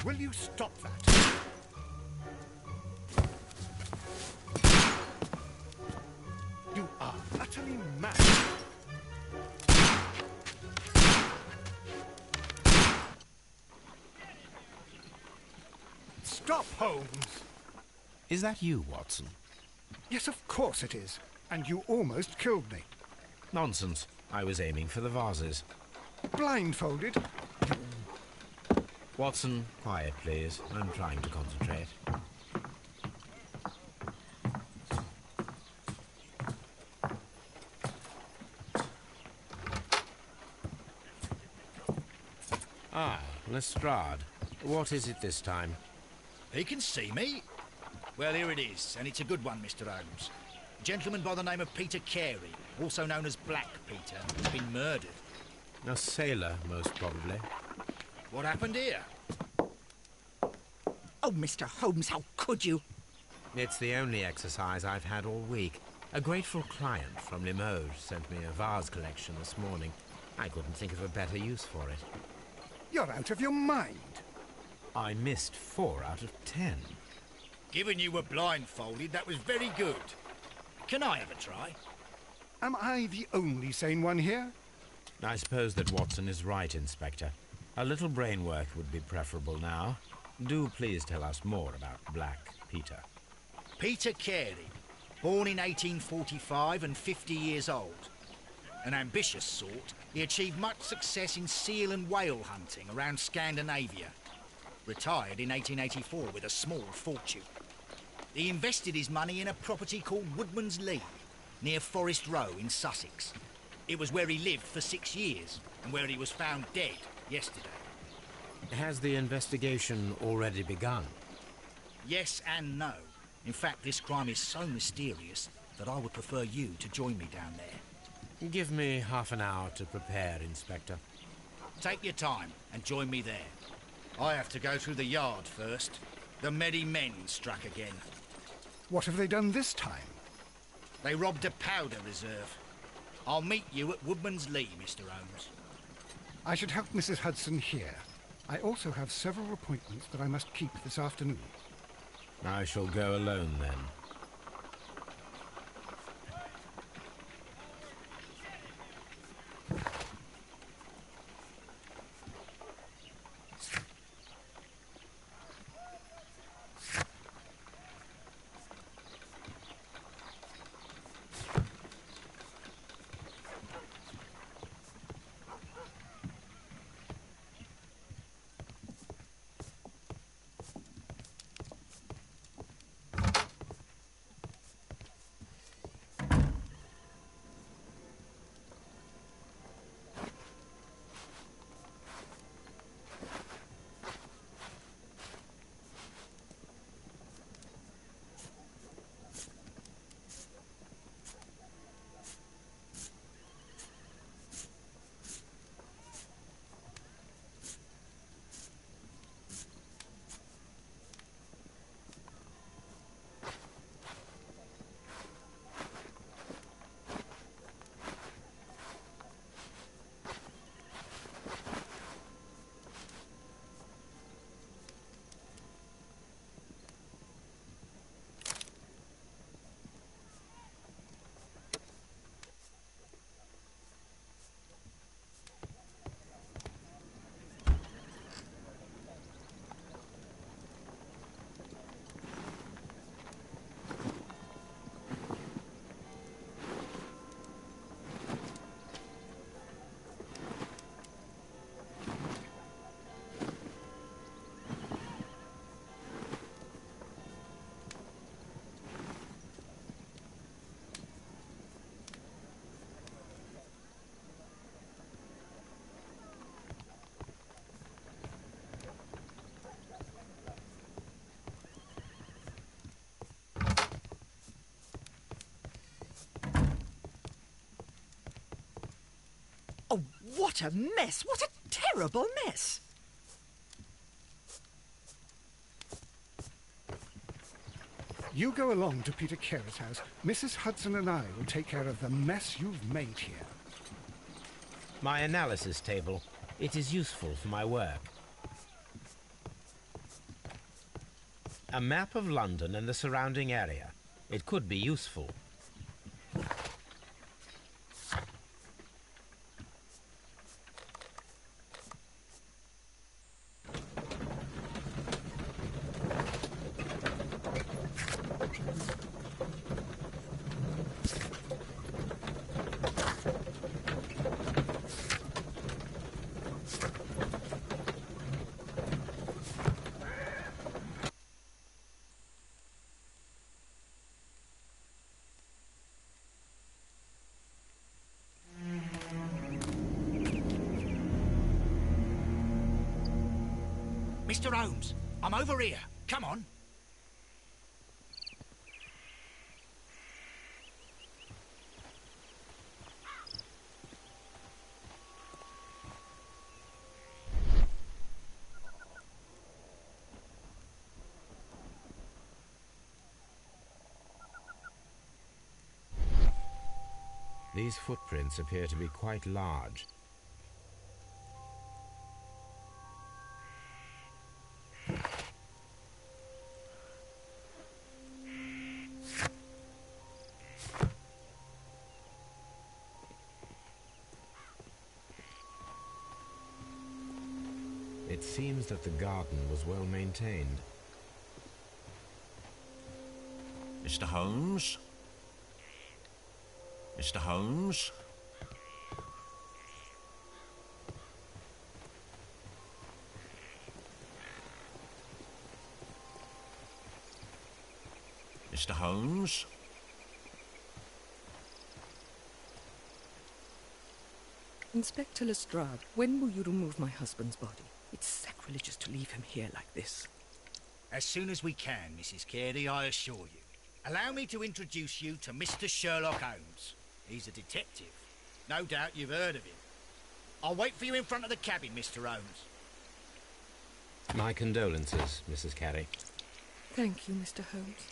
Will you stop that? You are utterly mad. Stop, Holmes! Is that you, Watson? Yes, of course it is. And you almost killed me. Nonsense. I was aiming for the vases. Blindfolded? Watson, quiet, please. I'm trying to concentrate. Ah, Lestrade. What is it this time? He can see me. Well, here it is, and it's a good one, Mr. Holmes. A gentleman by the name of Peter Carey, also known as Black Peter, has been murdered. A sailor, most probably. What happened here? Oh, Mr. Holmes, how could you? It's the only exercise I've had all week. A grateful client from Limoges sent me a vase collection this morning. I couldn't think of a better use for it. You're out of your mind. I missed 4 out of 10. Given you were blindfolded, that was very good. Can I have a try? Am I the only sane one here? I suppose that Watson is right, Inspector. A little brain work would be preferable now. Do please tell us more about Black Peter. Peter Carey, born in 1845 and 50 years old. An ambitious sort, he achieved much success in seal and whale hunting around Scandinavia. Retired in 1884 with a small fortune. He invested his money in a property called Woodman's Lee, near Forest Row in Sussex. It was where he lived for 6 years, and where he was found dead yesterday. Has the investigation already begun? Yes and no. In fact, this crime is so mysterious that I would prefer you to join me down there. Give me half an hour to prepare, Inspector. Take your time and join me there. I have to go through the yard first. The Merry Men struck again. What have they done this time? They robbed a powder reserve. I'll meet you at Woodman's Lee, Mr. Holmes. I should help Mrs. Hudson here. I also have several appointments that I must keep this afternoon. I shall go alone, then. Oh, what a mess! What a terrible mess! You go along to Peter Carey's house. Mrs. Hudson and I will take care of the mess you've made here. My analysis table. It is useful for my work. A map of London and the surrounding area. It could be useful. Mr. Holmes, I'm over here. Come on. These footprints appear to be quite large. It seems that the garden was well maintained. Mr. Holmes? Mr. Holmes? Mr. Holmes? Inspector Lestrade, when will you remove my husband's body? It's sacrilegious to leave him here like this. As soon as we can, Mrs. Carey, I assure you. Allow me to introduce you to Mr. Sherlock Holmes. He's a detective. No doubt you've heard of him. I'll wait for you in front of the cabin, Mr. Holmes. My condolences, Mrs. Carey. Thank you, Mr. Holmes.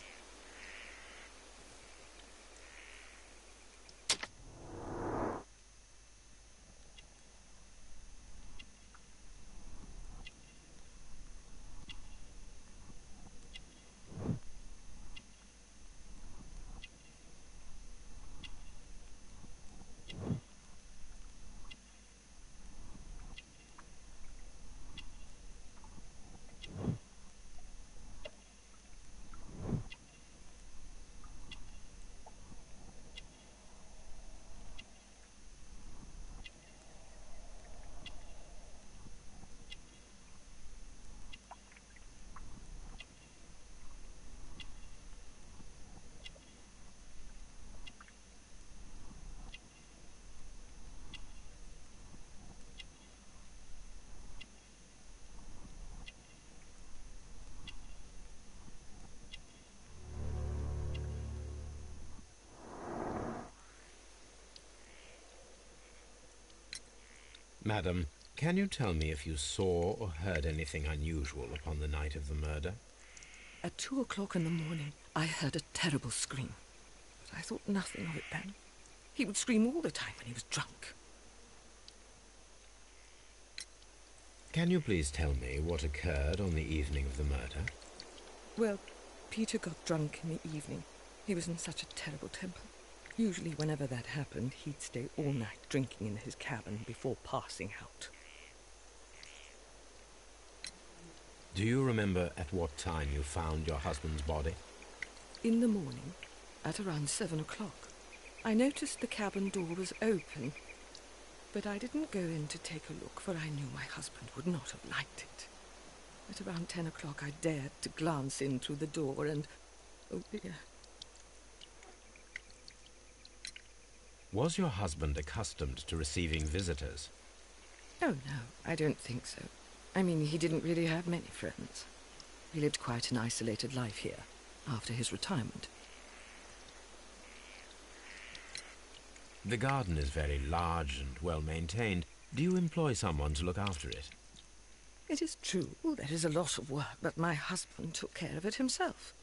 Madam, can you tell me if you saw or heard anything unusual upon the night of the murder? At 2 o'clock in the morning, I heard a terrible scream. But I thought nothing of it then. He would scream all the time when he was drunk. Can you please tell me what occurred on the evening of the murder? Well, Peter got drunk in the evening. He was in such a terrible temper. Usually whenever that happened, he'd stay all night drinking in his cabin before passing out. Do you remember at what time you found your husband's body? In the morning, at around 7 o'clock. I noticed the cabin door was open, but I didn't go in to take a look, for I knew my husband would not have liked it. At around 10 o'clock I dared to glance in through the door and... oh dear. Was your husband accustomed to receiving visitors? Oh no, I don't think so. I mean, he didn't really have many friends. He lived quite an isolated life here, after his retirement. The garden is very large and well maintained. Do you employ someone to look after it? It is true, there is a lot of work, but my husband took care of it himself.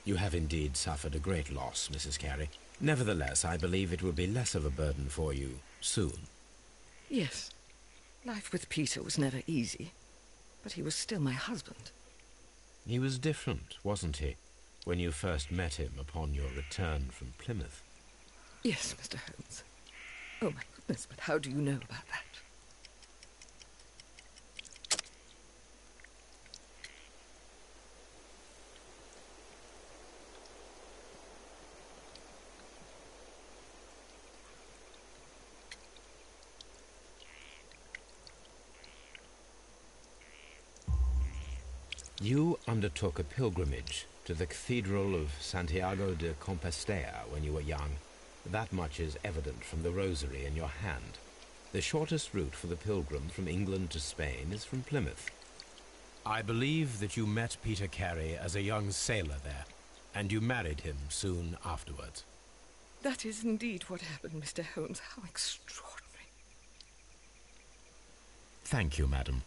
You have indeed suffered a great loss, Mrs. Carey. Nevertheless, I believe it will be less of a burden for you soon. Yes. Life with Peter was never easy. But he was still my husband. He was different, wasn't he, when you first met him upon your return from Plymouth? Yes, Mr. Holmes. Oh, my goodness, but how do you know about that? You undertook a pilgrimage to the Cathedral of Santiago de Compostela when you were young. That much is evident from the rosary in your hand. The shortest route for the pilgrim from England to Spain is from Plymouth. I believe that you met Peter Carey as a young sailor there, and you married him soon afterwards. That is indeed what happened, Mr. Holmes. How extraordinary. Thank you, madam.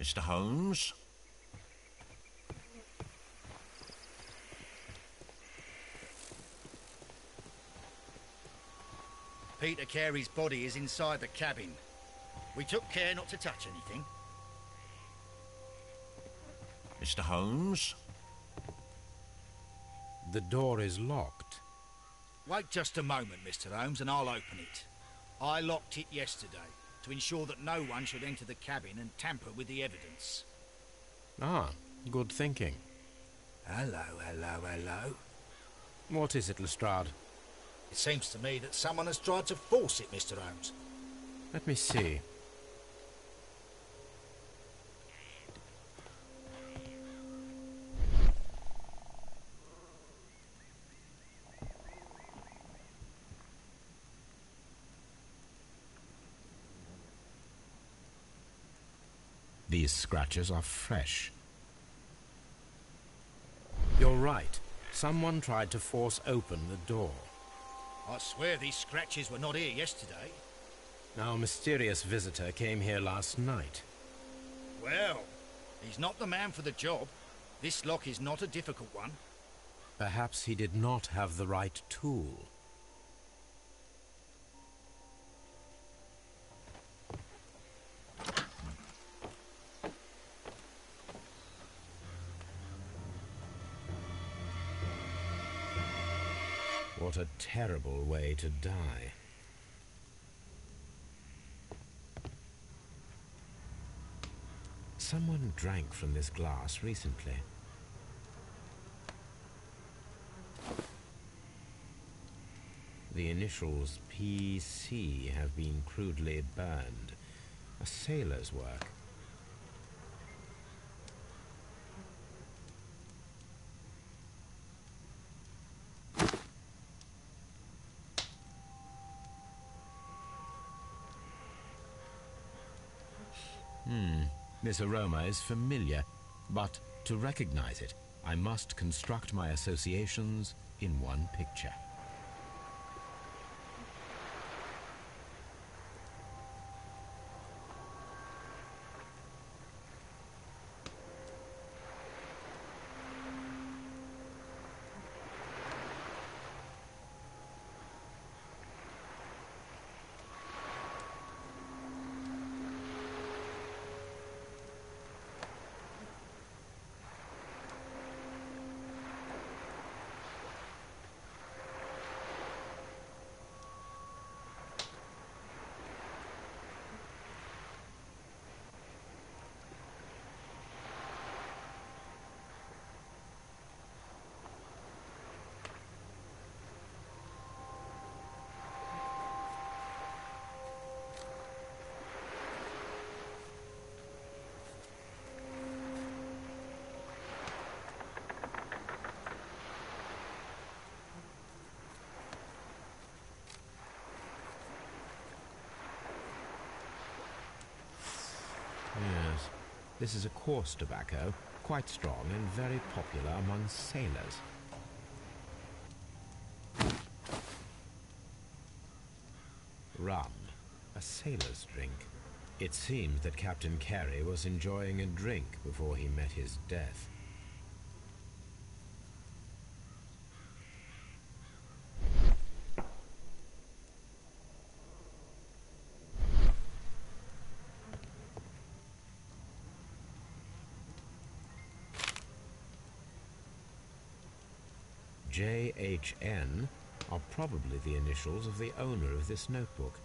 Mr. Holmes? Peter Carey's body is inside the cabin. We took care not to touch anything. Mr. Holmes? The door is locked. Wait just a moment, Mr. Holmes, and I'll open it. I locked it yesterday to ensure that no one should enter the cabin and tamper with the evidence. Ah, good thinking. Hello, hello, hello. What is it, Lestrade? It seems to me that someone has tried to force it, Mr. Holmes. Let me see. These scratches are fresh. You're right. Someone tried to force open the door. I swear these scratches were not here yesterday. Our mysterious visitor came here last night. Well, he's not the man for the job. This lock is not a difficult one. Perhaps he did not have the right tool. What a terrible way to die. Someone drank from this glass recently. The initials PC have been crudely burned. A sailor's work. This aroma is familiar, but to recognize it, I must construct my associations in one picture. Yes, this is a coarse tobacco, quite strong and very popular among sailors. Rum, a sailor's drink. It seemed that Captain Carey was enjoying a drink before he met his death. JHN are probably the initials of the owner of this notebook.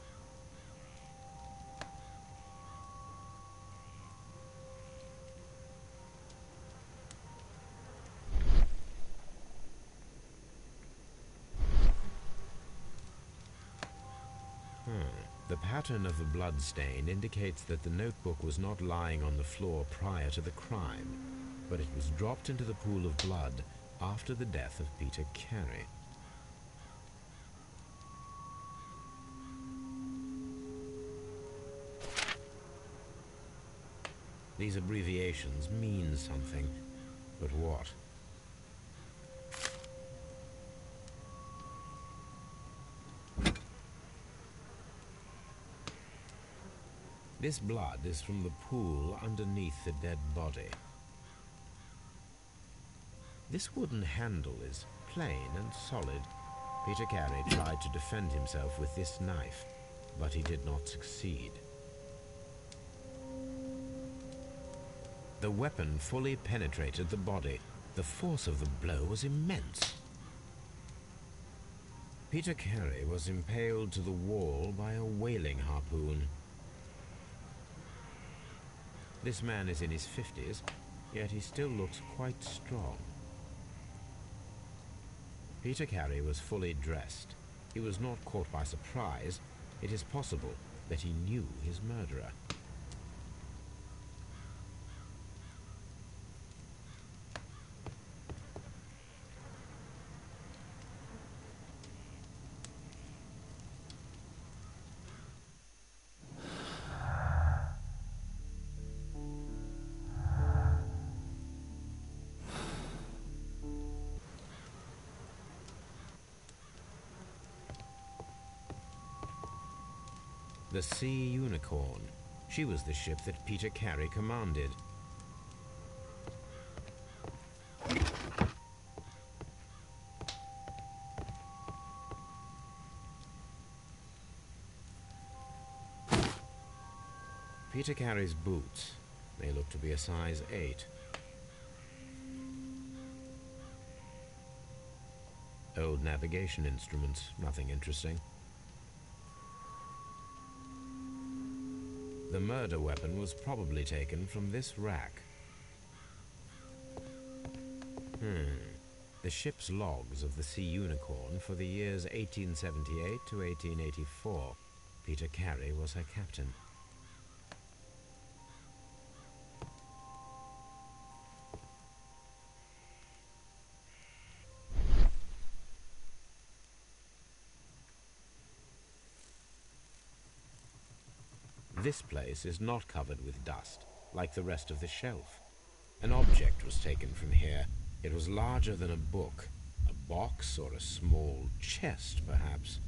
The pattern of the blood stain indicates that the notebook was not lying on the floor prior to the crime, but it was dropped into the pool of blood after the death of Peter Carey. These abbreviations mean something, but what? This blood is from the pool underneath the dead body. This wooden handle is plain and solid. Peter Carey tried to defend himself with this knife, but he did not succeed. The weapon fully penetrated the body. The force of the blow was immense. Peter Carey was impaled to the wall by a whaling harpoon. This man is in his 50s, yet he still looks quite strong. Peter Carey was fully dressed. He was not caught by surprise. It is possible that he knew his murderer. The Sea Unicorn. She was the ship that Peter Carey commanded. Peter Carey's boots. They look to be a size 8. Old navigation instruments, nothing interesting. The murder weapon was probably taken from this rack. The ship's logs of the Sea Unicorn for the years 1878 to 1884. Peter Carey was her captain. This place is not covered with dust, like the rest of the shelf. An object was taken from here. It was larger than a book, a box or a small chest, perhaps.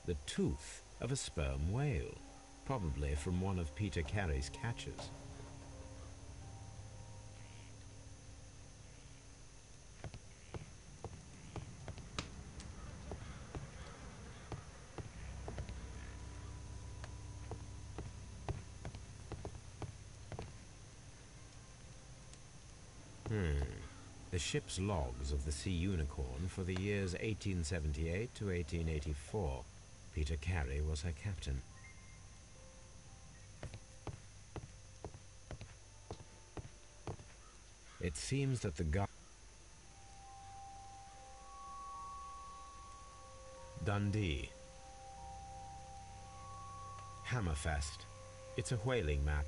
The tooth of a sperm whale, probably from one of Peter Carey's catches. The ship's logs of the Sea Unicorn for the years 1878 to 1884. Peter Carey was her captain. It seems that the guy... Dundee. Hammerfest. It's a whaling map.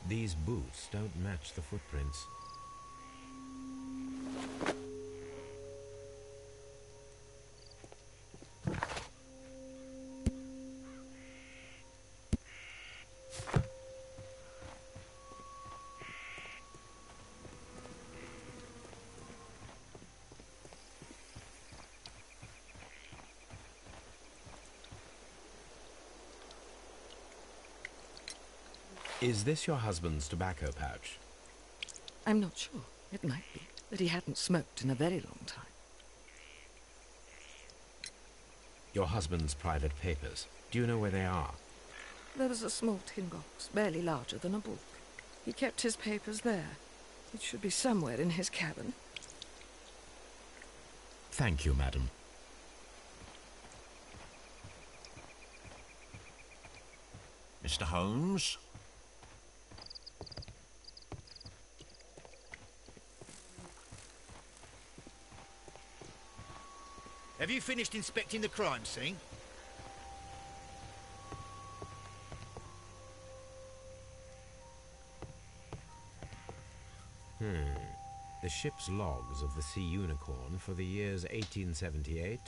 These boots don't match the footprints. Is this your husband's tobacco pouch? I'm not sure. It might be, but he hadn't smoked in a very long time. Your husband's private papers. Do you know where they are? There was a small tin box, barely larger than a book. He kept his papers there. It should be somewhere in his cabin. Thank you, madam. Mr. Holmes? Have you finished inspecting the crime scene? The ship's logs of the Sea Unicorn for the years 1878.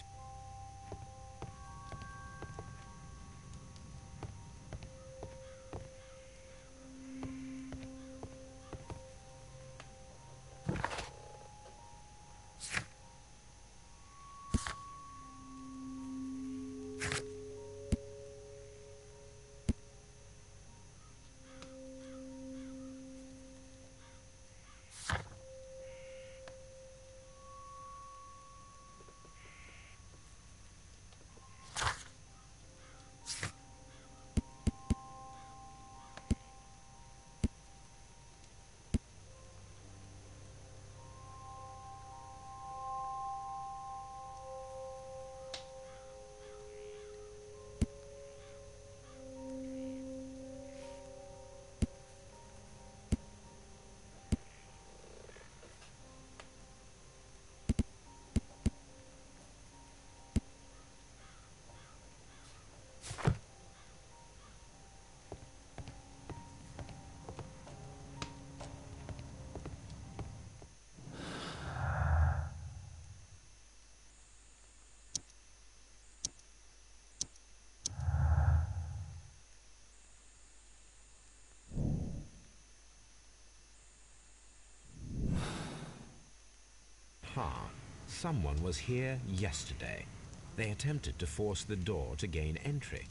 Someone was here yesterday. They attempted to force the door to gain entry.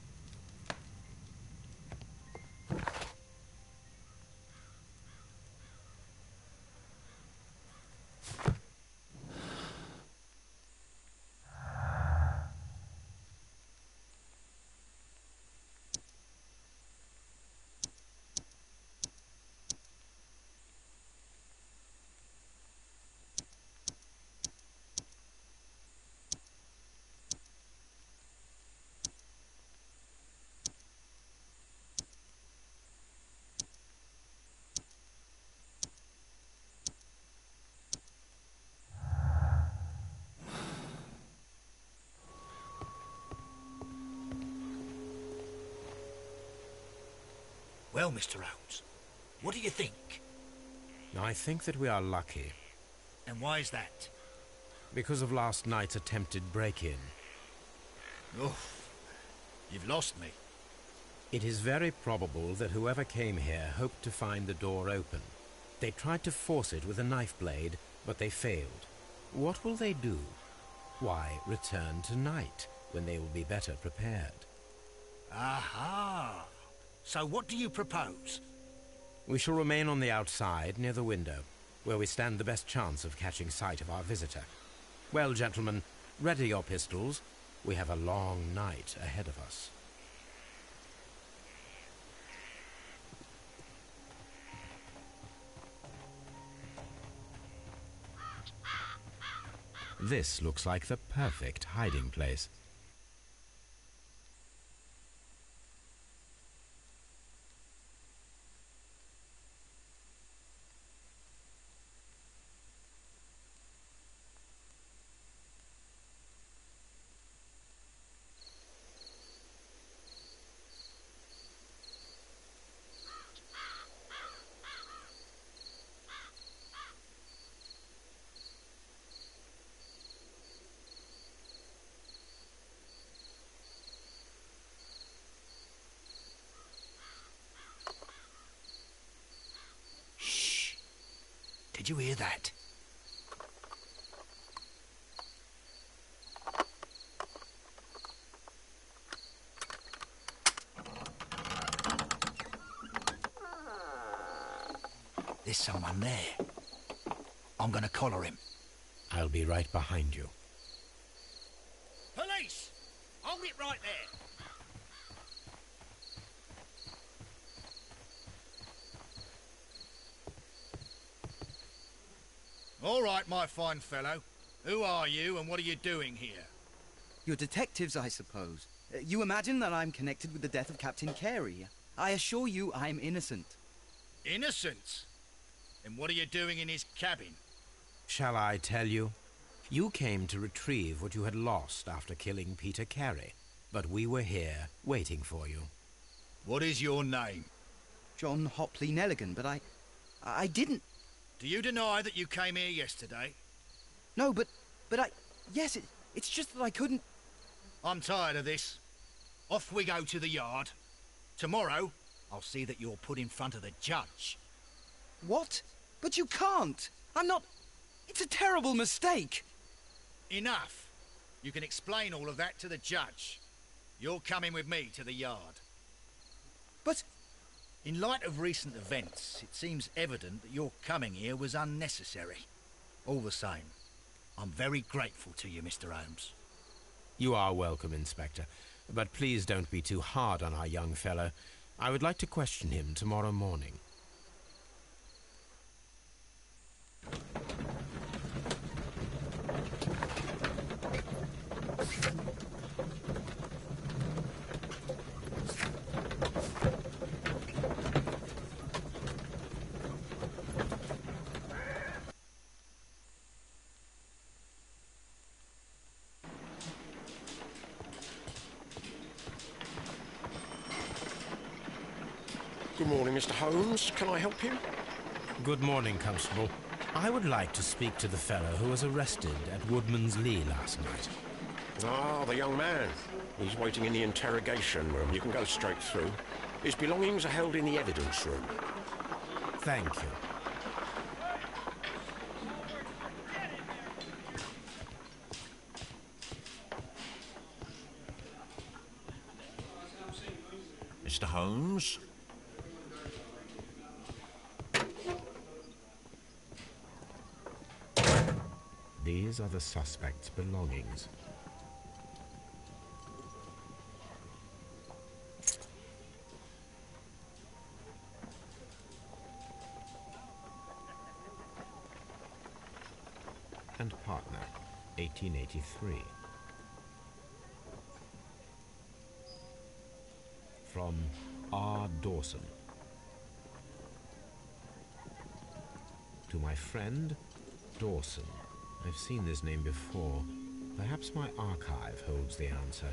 Well, Mr. Holmes, what do you think? I think that we are lucky, And why is that? because of last night's attempted break-in. Oh, you've lost me. It is very probable that whoever came here hoped to find the door open. They tried to force it with a knife blade, but they failed. What will they do? Why, return tonight, when they will be better prepared. Aha! So what do you propose? We shall remain on the outside, near the window, where we stand the best chance of catching sight of our visitor. Well, gentlemen, ready your pistols. We have a long night ahead of us. This looks like the perfect hiding place. Did you hear that? There's someone there. I'm gonna collar him. I'll be right behind you. Police! Hold it right there. All right, my fine fellow. Who are you and what are you doing here? You're detectives, I suppose. You imagine that I'm connected with the death of Captain Carey. I assure you I'm innocent. Innocent? Then what are you doing in his cabin? Shall I tell you? You came to retrieve what you had lost after killing Peter Carey, but we were here, waiting for you. What is your name? John Hopley Nelligan, but I didn't... Do you deny that you came here yesterday? No, but yes, it's just that I couldn't... I'm tired of this. Off we go to the yard. Tomorrow, I'll see that you're put in front of the judge. What? But you can't! I'm not... It's a terrible mistake! Enough. You can explain all of that to the judge. You're coming with me to the yard. But... In light of recent events, it seems evident that your coming here was unnecessary. All the same, I'm very grateful to you, Mr. Holmes. You are welcome, Inspector, but please don't be too hard on our young fellow. I would like to question him tomorrow morning. Good morning, Mr. Holmes. Can I help you? Good morning, Constable. I would like to speak to the fellow who was arrested at Woodman's Lee last night. Ah, the young man. He's waiting in the interrogation room. You can go straight through. His belongings are held in the evidence room. Thank you. Mr. Holmes? These are the suspect's belongings. And partner, 1883. From R. Dawson. To my friend, Dawson. I've seen this name before. Perhaps my archive holds the answer.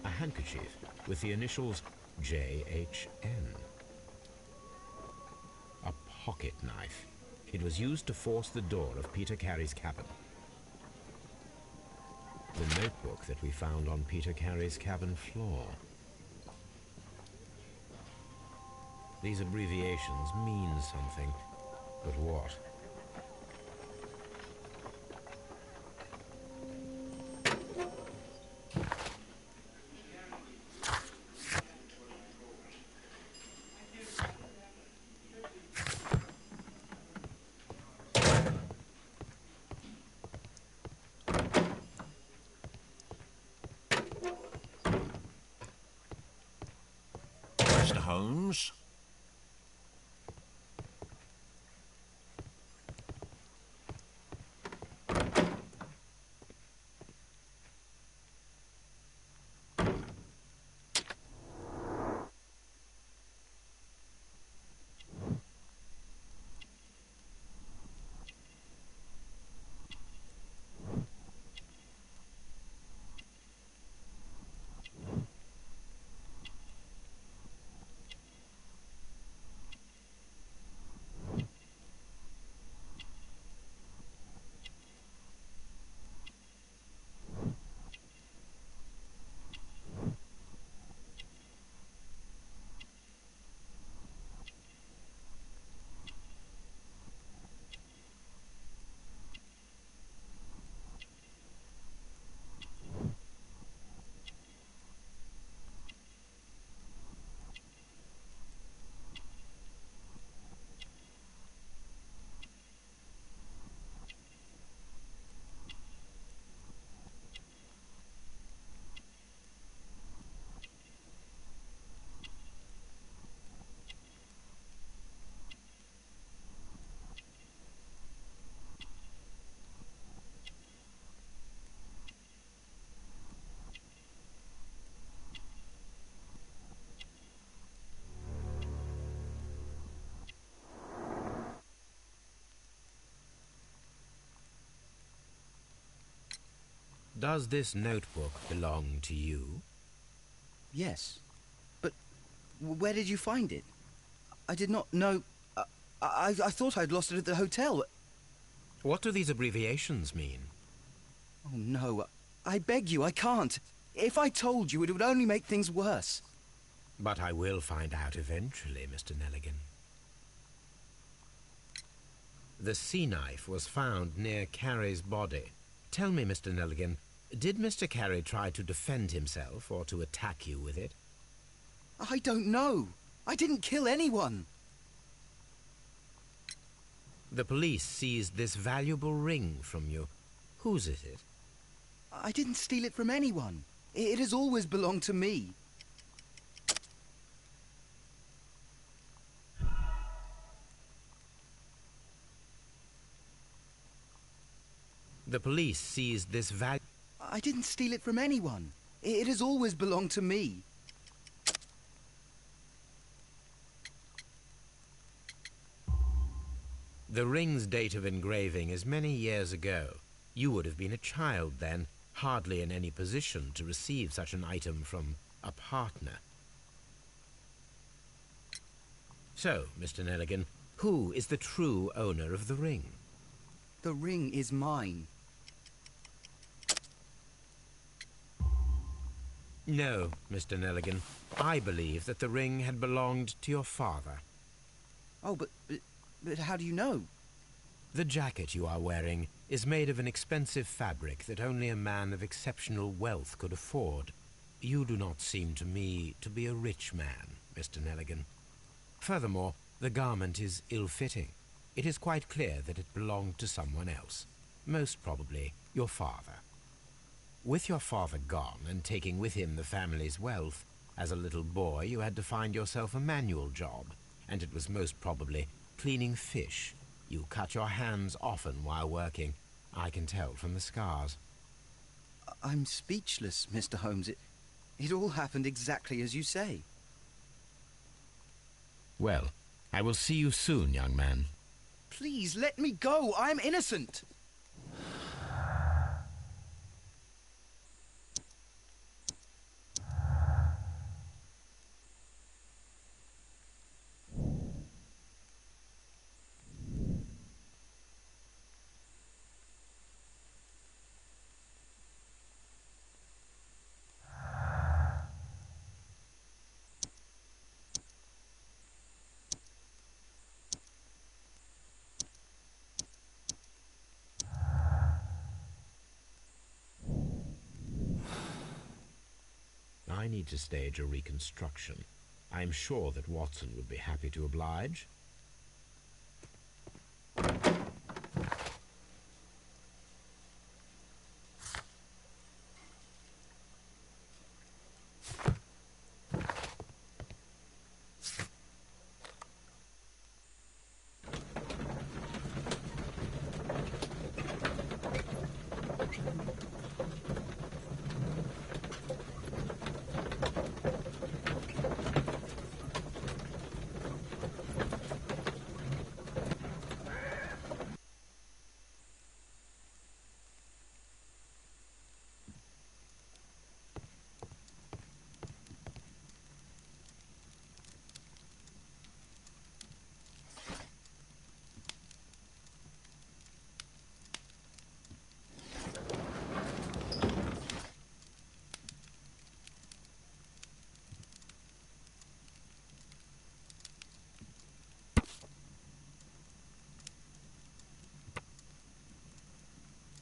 A handkerchief with the initials J.H.N. A pocket knife. It was used to force the door of Peter Carey's cabin. The notebook that we found on Peter Carey's cabin floor. These abbreviations mean something. But what? Mr. Holmes? Does this notebook belong to you? Yes. But where did you find it? I did not know... I thought I'd lost it at the hotel. What do these abbreviations mean? Oh, no. I beg you, I can't. If I told you, it would only make things worse. But I will find out eventually, Mr. Nelligan. The sea knife was found near Carey's body. Tell me, Mr. Nelligan, did Mr. Carey try to defend himself or to attack you with it? I don't know. I didn't kill anyone. The police seized this valuable ring from you. Whose is it? I didn't steal it from anyone. It has always belonged to me. The police seized this I didn't steal it from anyone. It has always belonged to me. The ring's date of engraving is many years ago. You would have been a child then, hardly in any position to receive such an item from a partner. So, Mr. Nelligan, who is the true owner of the ring? The ring is mine. No, Mr. Nelligan. I believe that the ring had belonged to your father. Oh, but how do you know? The jacket you are wearing is made of an expensive fabric that only a man of exceptional wealth could afford. You do not seem to me to be a rich man, Mr. Nelligan. Furthermore, the garment is ill-fitting. It is quite clear that it belonged to someone else, most probably your father. With your father gone and taking with him the family's wealth, as a little boy you had to find yourself a manual job, and it was most probably cleaning fish. You cut your hands often while working. I can tell from the scars. I'm speechless, Mr. Holmes. It all happened exactly as you say. Well, I will see you soon, young man. Please, let me go. I'm innocent. I need to stage a reconstruction. I am sure that Watson would be happy to oblige.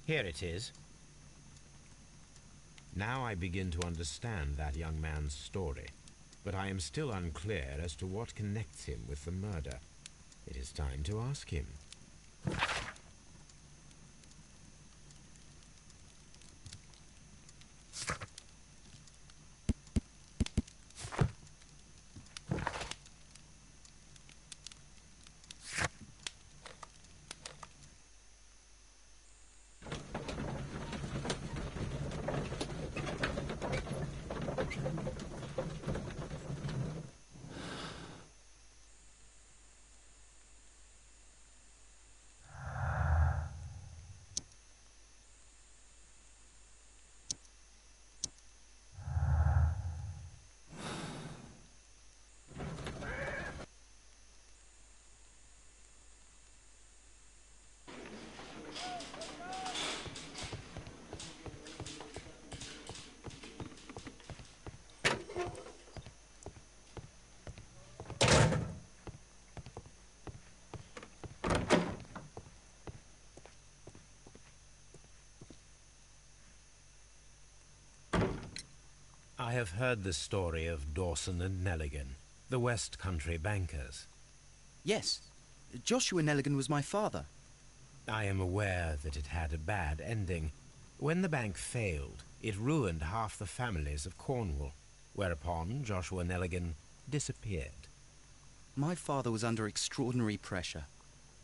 Here it is. Now I begin to understand that young man's story, but I am still unclear as to what connects him with the murder. It is time to ask him. I have heard the story of Dawson and Nelligan, the West Country bankers. Yes. Joshua Nelligan was my father. I am aware that it had a bad ending. When the bank failed, it ruined half the families of Cornwall, whereupon Joshua Nelligan disappeared. My father was under extraordinary pressure.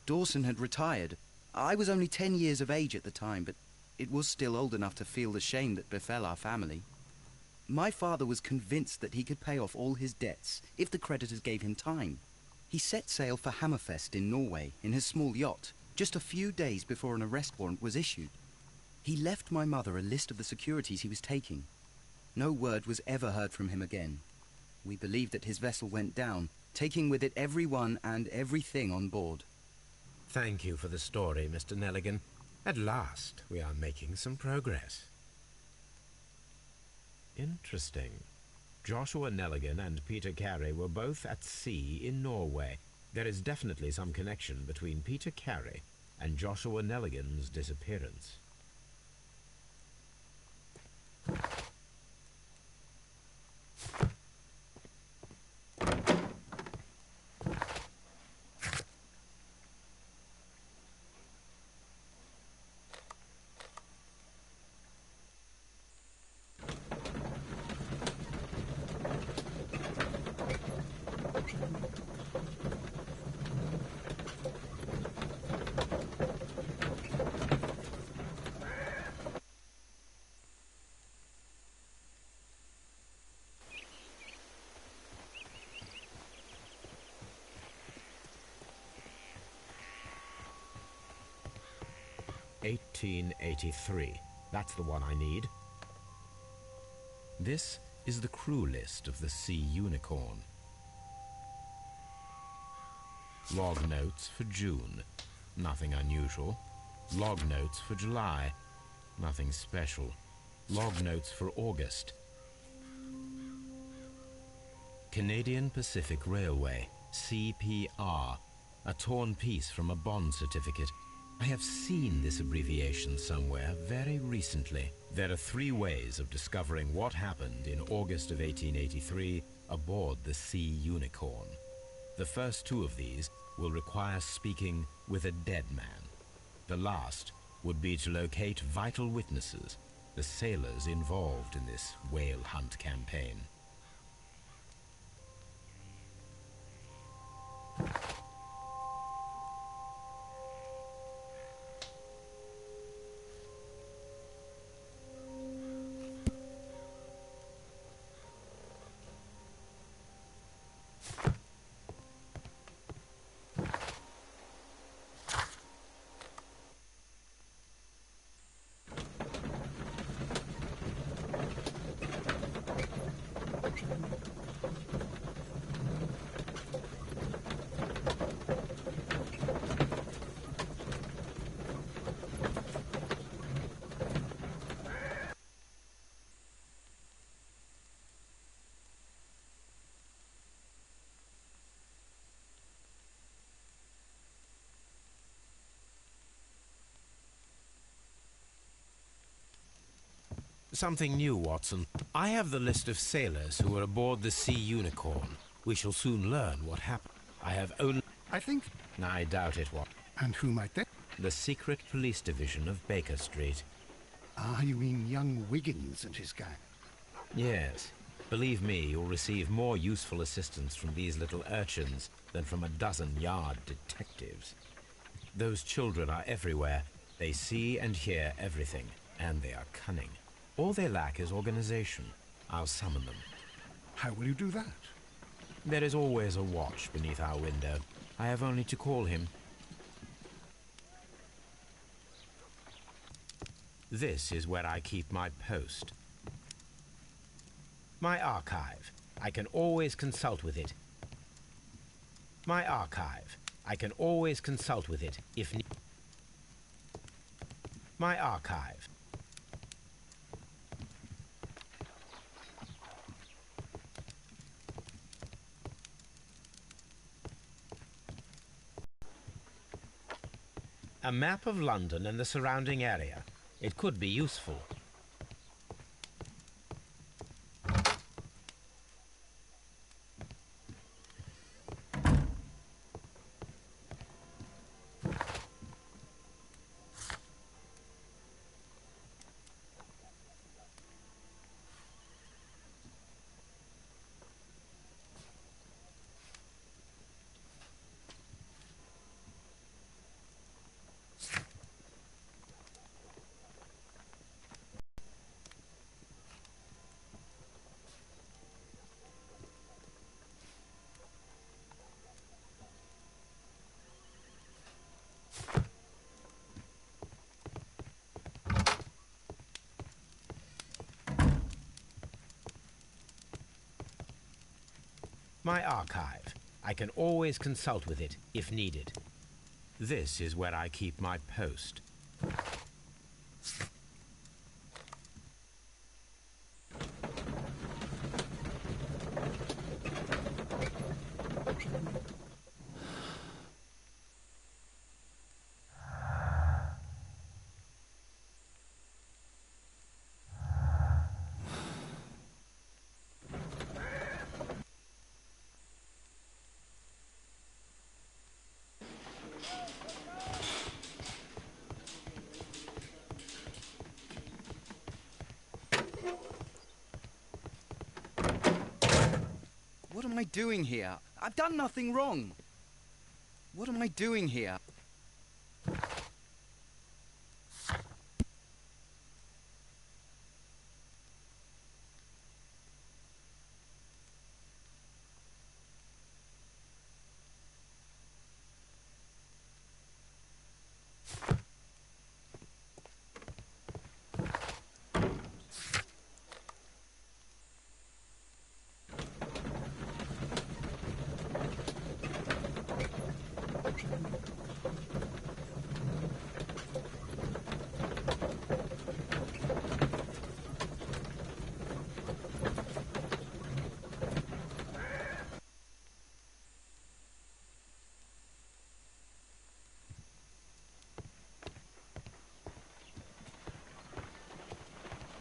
Dawson had retired. I was only 10 years of age at the time, but it was still old enough to feel the shame that befell our family. My father was convinced that he could pay off all his debts if the creditors gave him time. He set sail for Hammerfest in Norway in his small yacht, just a few days before an arrest warrant was issued. He left my mother a list of the securities he was taking. No word was ever heard from him again. We believe that his vessel went down, taking with it everyone and everything on board. Thank you for the story, Mr. Nelligan. At last, we are making some progress. Interesting. Joshua Nelligan and Peter Carey were both at sea in Norway. There is definitely some connection between Peter Carey and Joshua Nelligan's disappearance. "1883. That's the one I need. This is the crew list of the Sea Unicorn. Log notes for June. Nothing unusual. Log notes for July. Nothing special. Log notes for August. Canadian Pacific Railway, CPR. A torn piece from a bond certificate. I have seen this abbreviation somewhere very recently. There are 3 ways of discovering what happened in August of 1883 aboard the Sea Unicorn. The first 2 of these will require speaking with a dead man. The last would be to locate vital witnesses, the sailors involved in this whale hunt campaign. Something new, Watson. I have the list of sailors who were aboard the Sea Unicorn. We shall soon learn what happened. I have only... I think... I doubt it, Watson. And who might that... The secret police division of Baker Street. Ah, you mean young Wiggins and his gang? Yes. Believe me, you'll receive more useful assistance from these little urchins than from a dozen yard detectives. Those children are everywhere. They see and hear everything, and they are cunning. All they lack is organization. I'll summon them. How will you do that? There is always a watch beneath our window. I have only to call him. This is where I keep my post. My archive. I can always consult with it. My archive. I can always consult with it if need. My archive. A map of London and the surrounding area. It could be useful. my archive. I can always consult with it if needed. This is where I keep my post. What am I doing here? I've done nothing wrong. What am I doing here?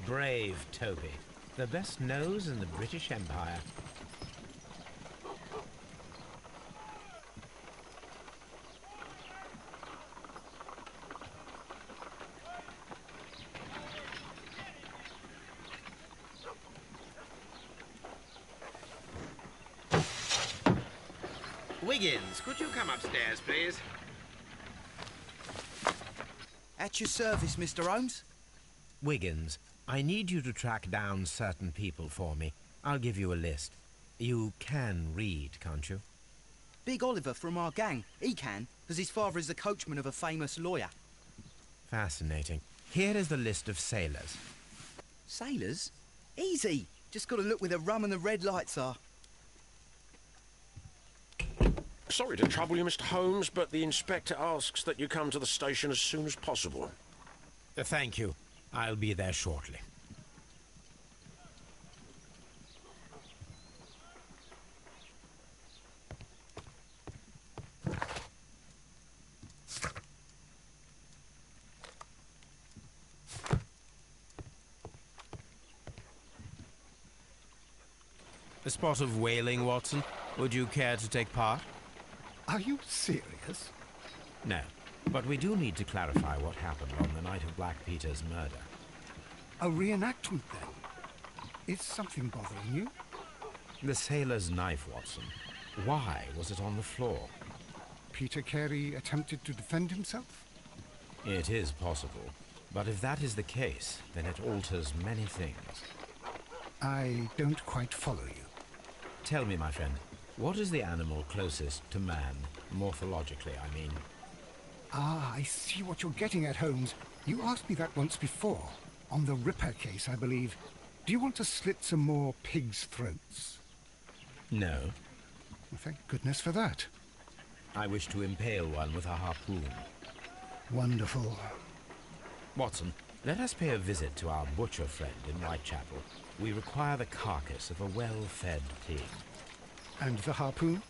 Brave Toby, the best nose in the British Empire. Wiggins, could you come upstairs, please? At your service, Mr. Holmes. Wiggins, I need you to track down certain people for me. I'll give you a list. You can read, can't you? Big Oliver from our gang. He can, because his father is the coachman of a famous lawyer. Fascinating. Here is the list of sailors. Sailors? Easy. Just got to look where the rum and the red lights are. Sorry to trouble you, Mr. Holmes, but the inspector asks that you come to the station as soon as possible. Thank you. I'll be there shortly. A spot of whaling, Watson. Would you care to take part? Are you serious? No, but we do need to clarify what happened on the night of Black Peter's murder. A reenactment, then? Is something bothering you? The sailor's knife, Watson. Why was it on the floor? Peter Carey attempted to defend himself? It is possible. But if that is the case, then it alters many things. I don't quite follow you. Tell me, my friend, what is the animal closest to man, morphologically, I mean? Ah, I see what you're getting at, Holmes. You asked me that once before. On the Ripper case, I believe. Do you want to slit some more pigs' throats? No. Well, thank goodness for that. I wish to impale one with a harpoon. Wonderful. Watson, let us pay a visit to our butcher friend in Whitechapel. We require the carcass of a well-fed pig. And the harpoon?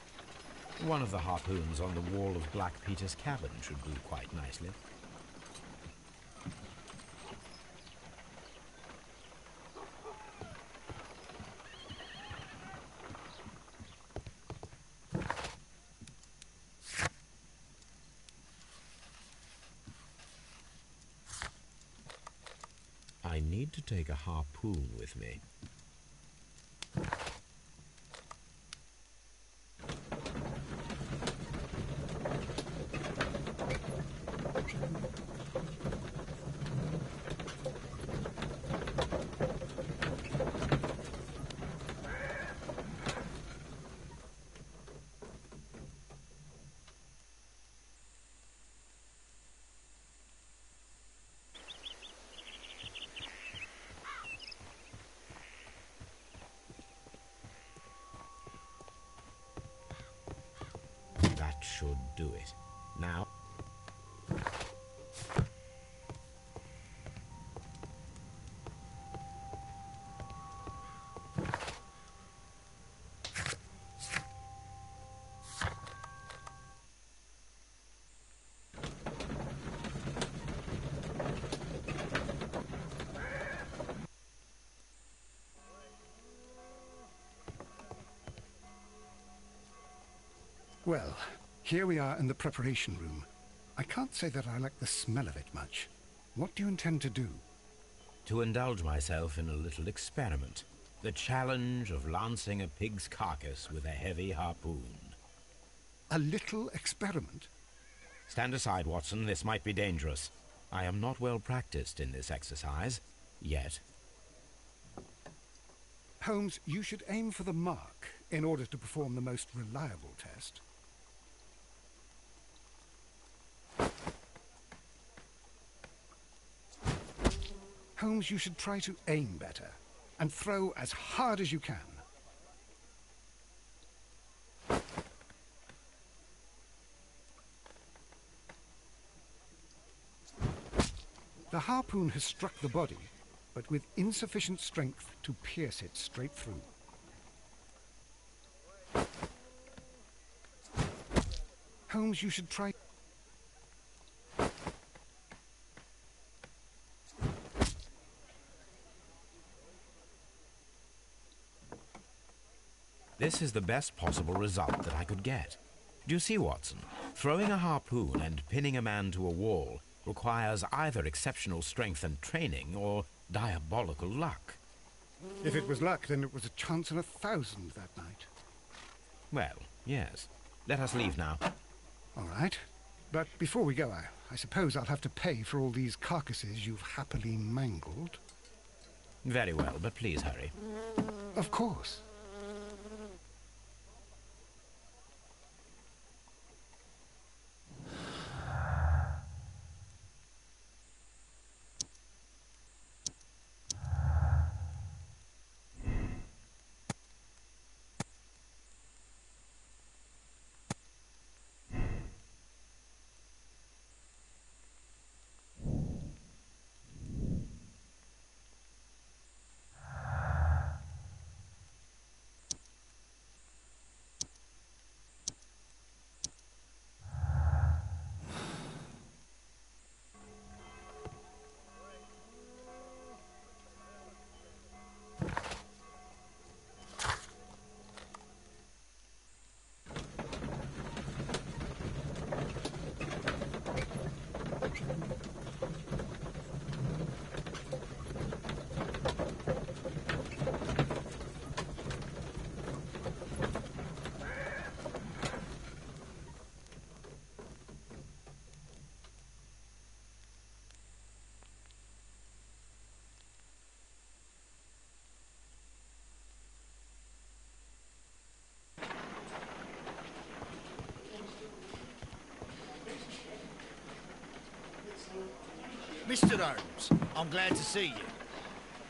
One of the harpoons on the wall of Black Peter's cabin should do quite nicely. I need to take a harpoon with me. should do it. Now... Well, here we are in the preparation room. I can't say that I like the smell of it much. What do you intend to do? To indulge myself in a little experiment. The challenge of lancing a pig's carcass with a heavy harpoon. A little experiment? Stand aside, Watson. This might be dangerous. I am not well practiced in this exercise. Yet. Holmes, you should aim for the mark in order to perform the most reliable test. Holmes, you should try to aim better and throw as hard as you can. The harpoon has struck the body, but with insufficient strength to pierce it straight through. Holmes, you should try... This is the best possible result that I could get. Do you see, Watson? Throwing a harpoon and pinning a man to a wall requires either exceptional strength and training or diabolical luck. If it was luck, then it was a chance in 1,000 that night. Well, yes. Let us leave now. All right. But before we go, I suppose I'll have to pay for all these carcasses you've happily mangled. Very well, but please hurry. Of course. Mr. Holmes, I'm glad to see you.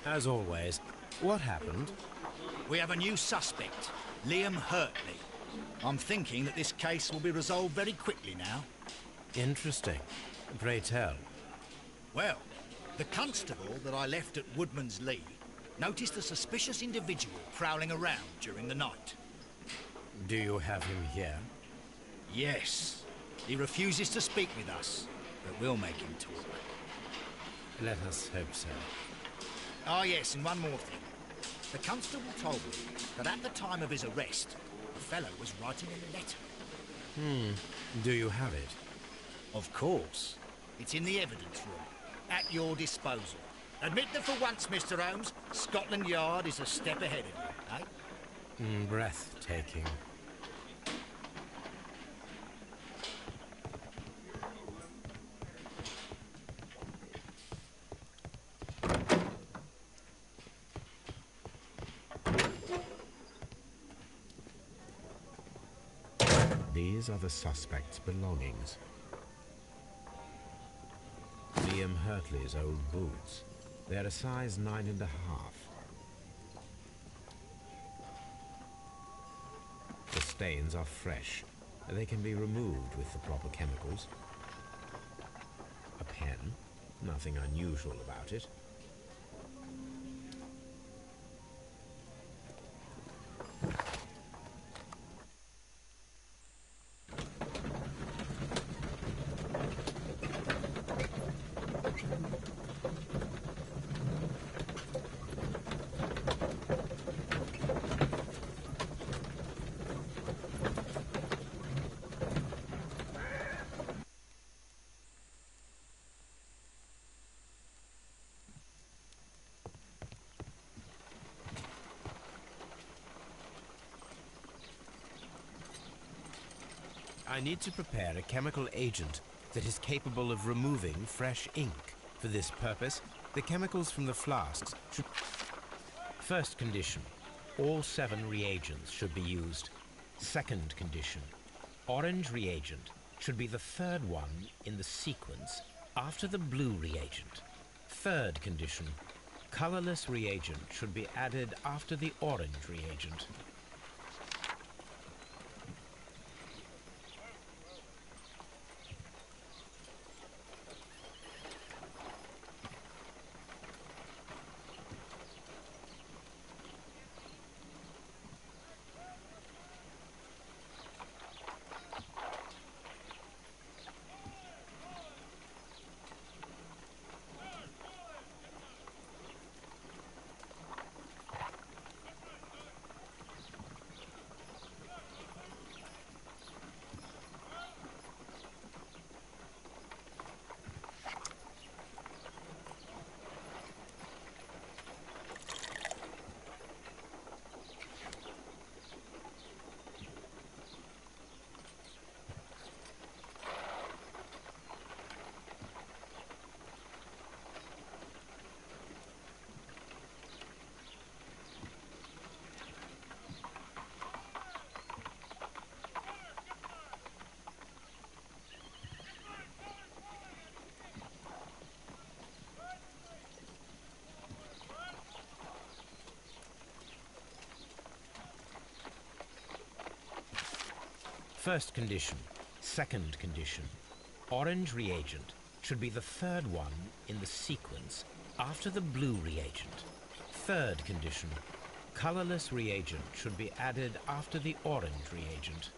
As always. What happened? We have a new suspect, Liam Hurtley. I'm thinking that this case will be resolved very quickly now. Interesting. Pray tell. Well, the constable that I left at Woodman's Lee noticed a suspicious individual prowling around during the night. Do you have him here? Yes. He refuses to speak with us, but we'll make him talk. Let us hope so. Ah, yes, and one more thing. The constable told me that at the time of his arrest, the fellow was writing a letter. Do you have it? Of course. It's in the evidence room, at your disposal. Admit that for once, Mr. Holmes, Scotland Yard is a step ahead of you, eh? Breathtaking. These are the suspect's belongings. Liam Hurtley's old boots. They're a size 9.5. The stains are fresh. They can be removed with the proper chemicals. A pen, nothing unusual about it. I need to prepare a chemical agent that is capable of removing fresh ink. For this purpose, the chemicals from the flasks should... First condition, all 7 reagents should be used. Second condition, orange reagent should be the third one in the sequence after the blue reagent. Third condition, colorless reagent should be added after the orange reagent. First condition. Second condition. Orange reagent should be the third one in the sequence after the blue reagent. Third condition. Colorless reagent should be added after the orange reagent.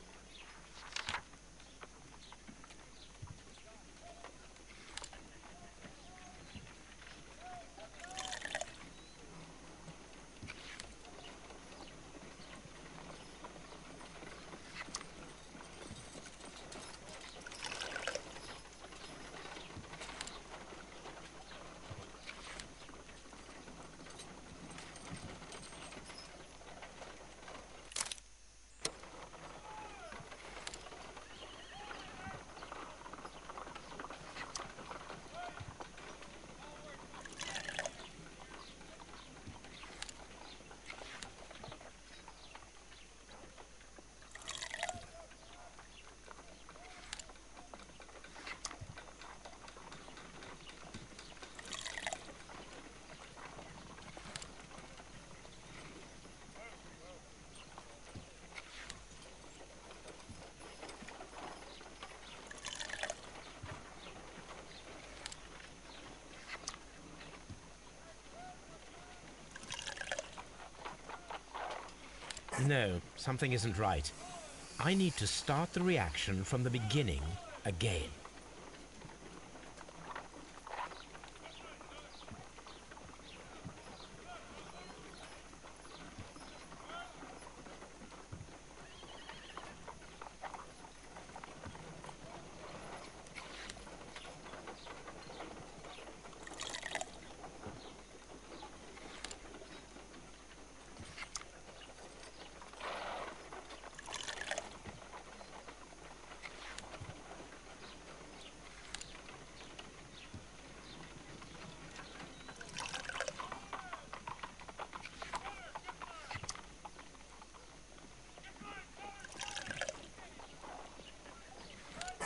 No, something isn't right. I need to start the reaction from the beginning again.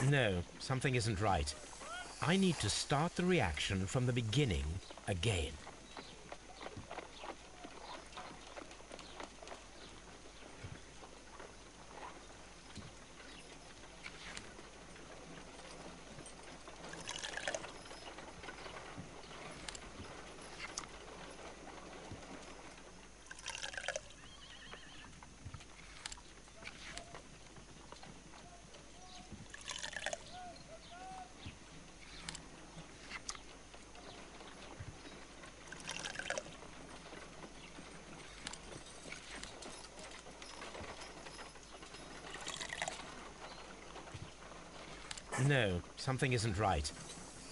No, something isn't right. I need to start the reaction from the beginning again. No, something isn't right.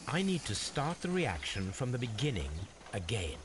I need to start the reaction from the beginning again.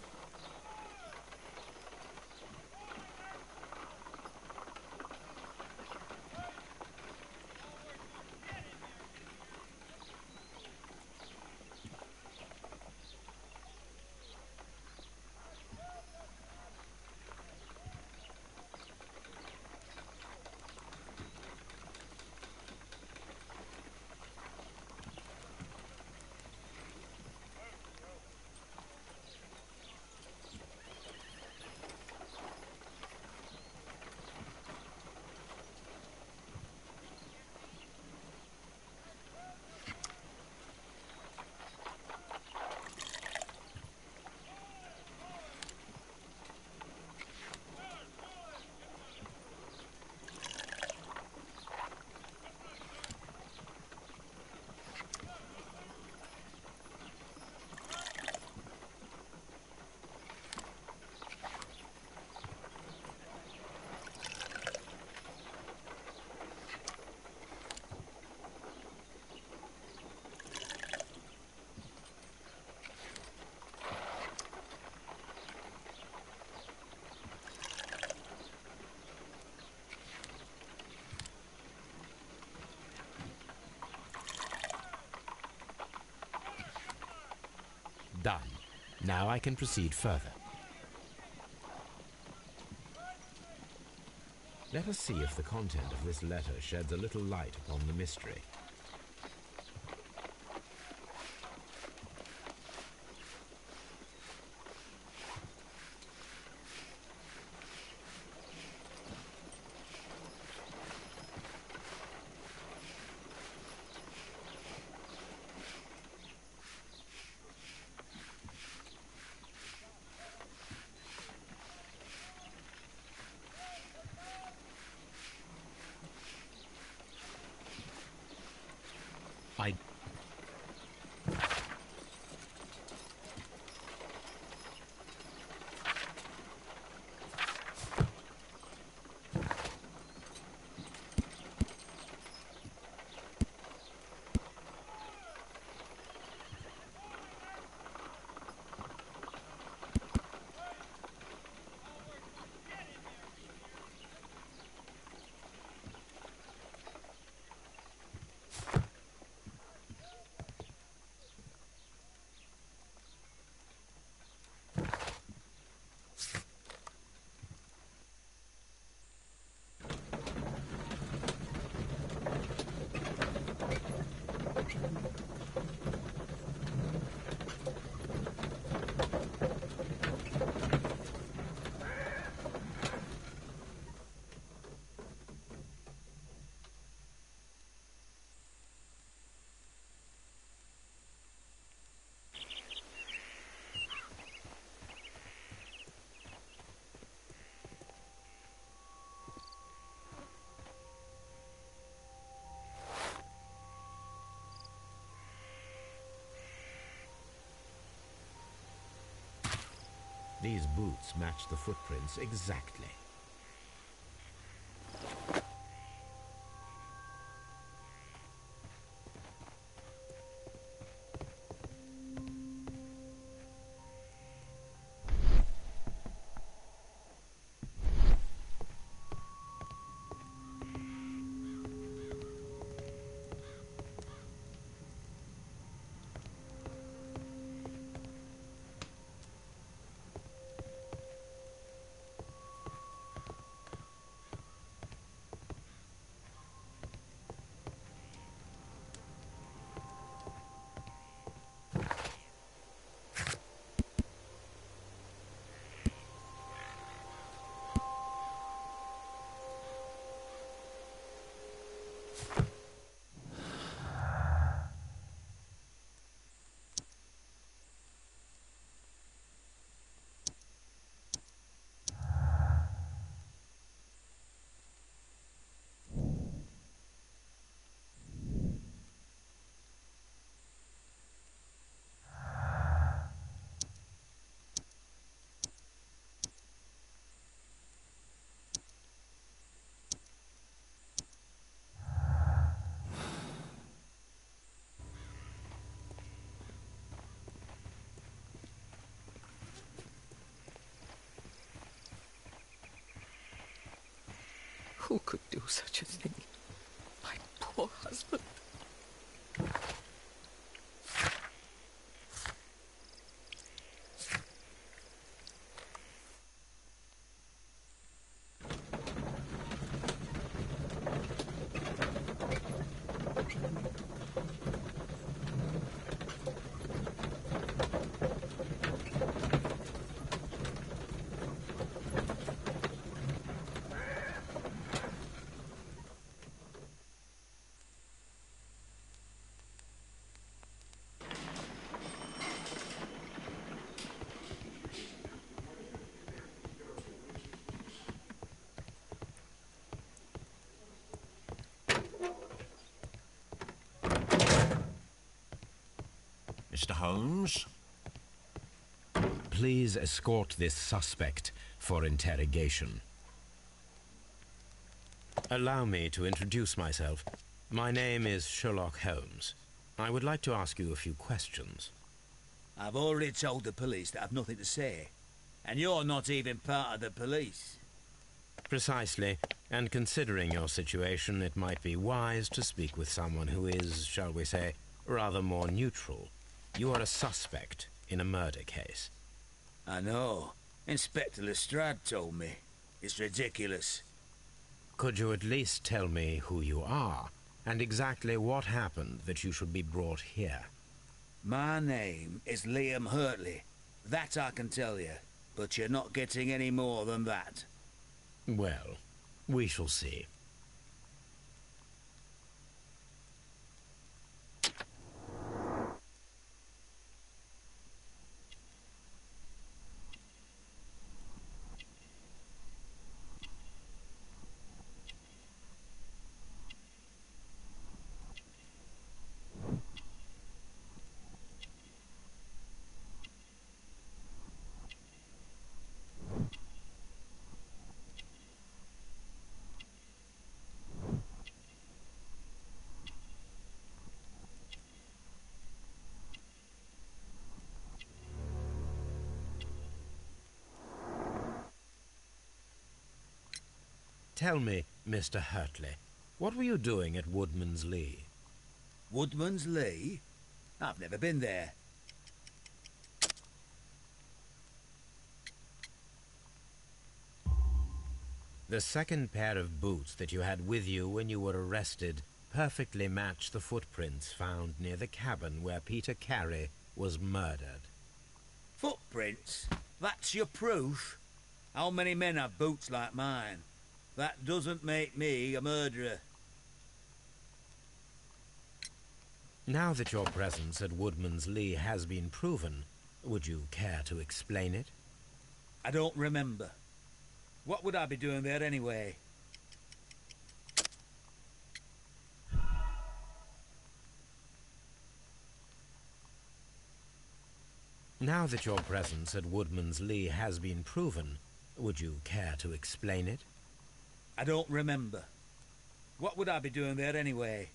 Done. Now I can proceed further. Let us see if the content of this letter sheds a little light upon the mystery. I These boots match the footprints exactly. Who could do such a thing? My poor husband. Mr. Holmes? Please escort this suspect for interrogation. Allow me to introduce myself. My name is Sherlock Holmes. I would like to ask you a few questions. I've already told the police that I've nothing to say. And you're not even part of the police. Precisely, and considering your situation, it might be wise to speak with someone who is, shall we say, rather more neutral. You are a suspect in a murder case. I know. Inspector Lestrade told me. It's ridiculous. Could you at least tell me who you are, and exactly what happened that you should be brought here? My name is Liam Hurtley. That I can tell you. But you're not getting any more than that. Well, we shall see. Tell me, Mr. Hurtley, what were you doing at Woodman's Lee? Woodman's Lee? I've never been there. The second pair of boots that you had with you when you were arrested perfectly match the footprints found near the cabin where Peter Carey was murdered. Footprints? That's your proof? How many men have boots like mine? That doesn't make me a murderer. Now that your presence at Woodman's Lee has been proven, would you care to explain it? I don't remember. What would I be doing there anyway? Now that your presence at Woodman's Lee has been proven, would you care to explain it? I don't remember. What would I be doing there anyway?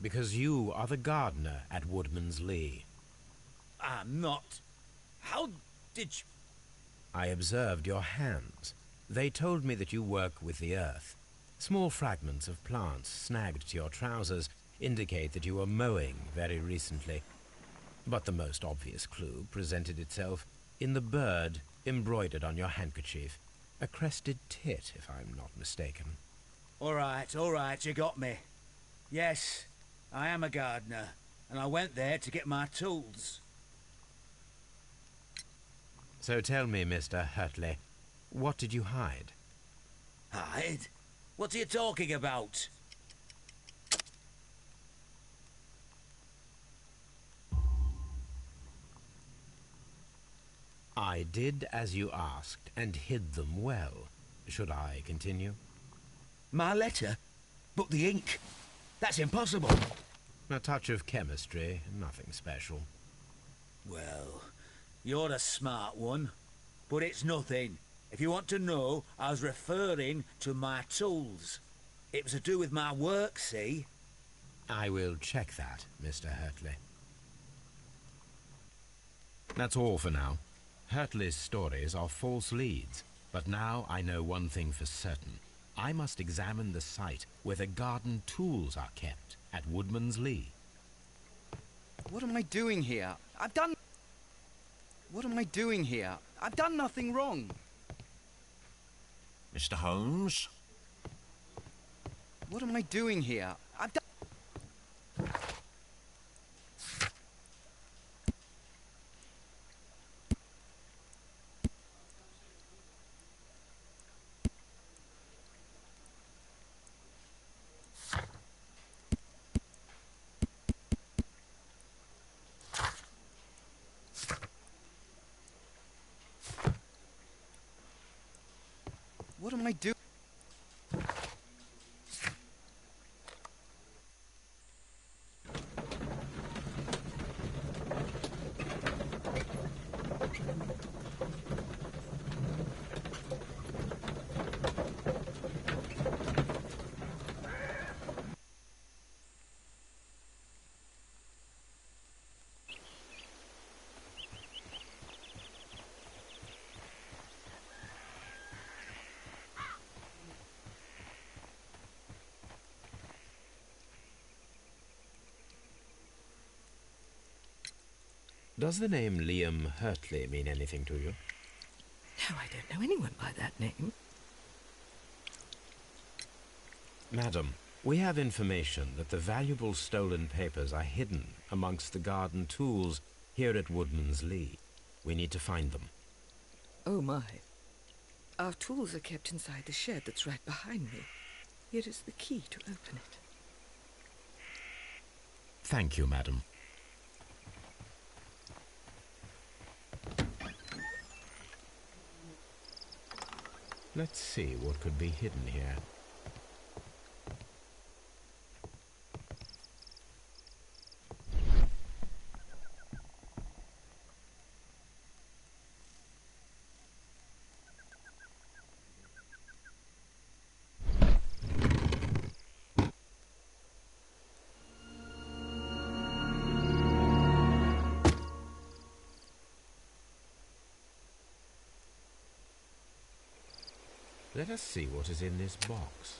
Because you are the gardener at Woodman's Lee. I'm not. How did you... I observed your hands. They told me that you work with the earth. Small fragments of plants snagged to your trousers indicate that you were mowing very recently. But the most obvious clue presented itself in the bird embroidered on your handkerchief. A crested tit, if I'm not mistaken. All right, you got me. Yes, I am a gardener, and I went there to get my tools. So tell me, Mr. Hurtley, what did you hide? Hide? What are you talking about? I did as you asked, and hid them well. Should I continue? My letter? But the ink? That's impossible. A touch of chemistry, nothing special. Well, you're a smart one. But it's nothing. If you want to know, I was referring to my tools. It was to do with my work, see? I will check that, Mr. Hurtley. That's all for now. Hurtley's stories are false leads, but now I know one thing for certain. I must examine the site where the garden tools are kept at Woodman's Lee. What am I doing here? What am I doing here? I've done nothing wrong. Mr. Holmes? What am I doing here? I've done... What am I doing? Does the name Liam Hurtley mean anything to you? No, I don't know anyone by that name. Madam, we have information that the valuable stolen papers are hidden amongst the garden tools here at Woodman's Lee. We need to find them. Oh, my. Our tools are kept inside the shed that's right behind me. Here is the key to open it. Thank you, madam. Let's see what could be hidden here. Let us see what is in this box.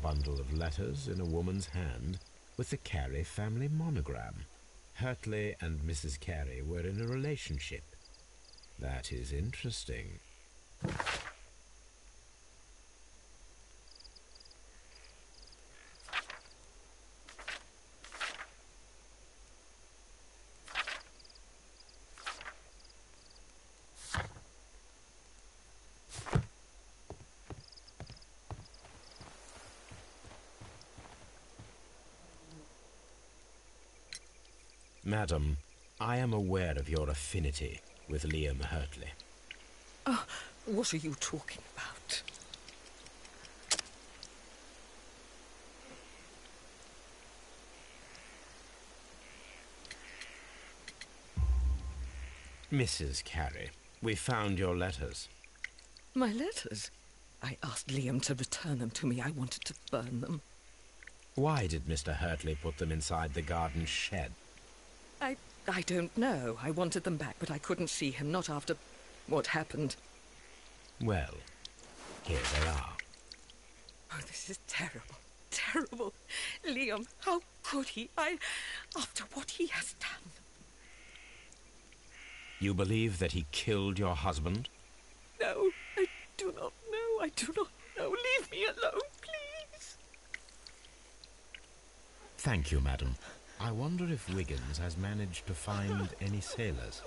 Bundle of letters in a woman's hand with the Carey family monogram. Hurtley and Mrs. Carey were in a relationship. That is interesting. Madam, I am aware of your affinity with Liam Hurtley. Oh, what are you talking about? Mrs. Carey, we found your letters. My letters? I asked Liam to return them to me. I wanted to burn them. Why did Mr. Hurtley put them inside the garden shed? I don't know. I wanted them back, but I couldn't see him, not after what happened. Well, here they are. Oh, this is terrible. Terrible. Liam, how could he? After what he has done. You believe that he killed your husband? No, I do not know. I do not know. Leave me alone, please. Thank you, madam. I wonder if Wiggins has managed to find any sailors.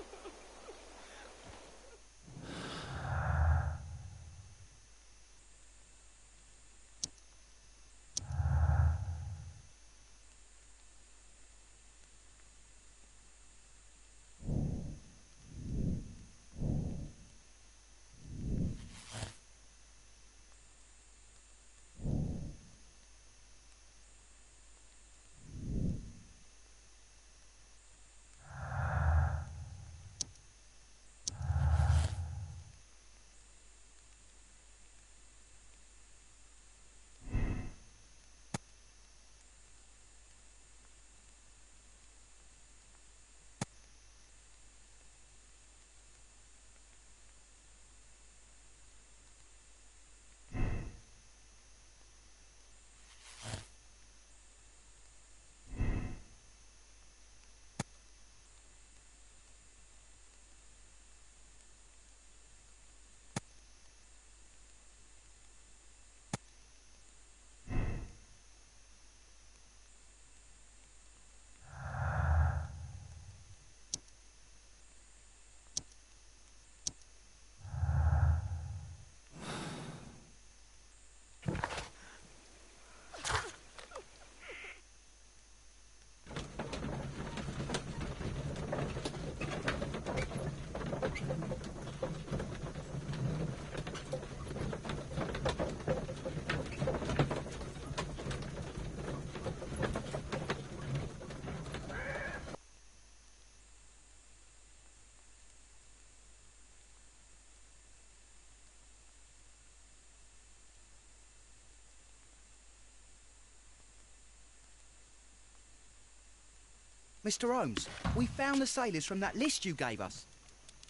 Mr. Holmes, we found the sailors from that list you gave us.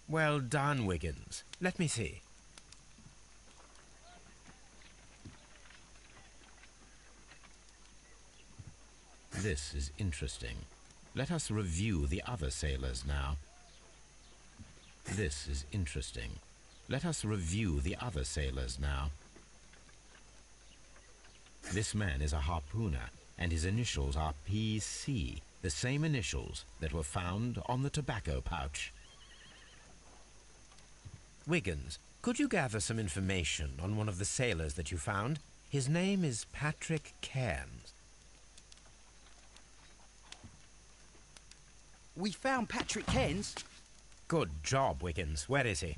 Well done, Wiggins. Let me see. This is interesting. Let us review the other sailors now. This is interesting. Let us review the other sailors now. This man is a harpooner, and his initials are PC, the same initials that were found on the tobacco pouch. Wiggins, could you gather some information on one of the sailors that you found? His name is Patrick Cairns. We found Patrick Cairns. Good job, Wiggins. Where is he?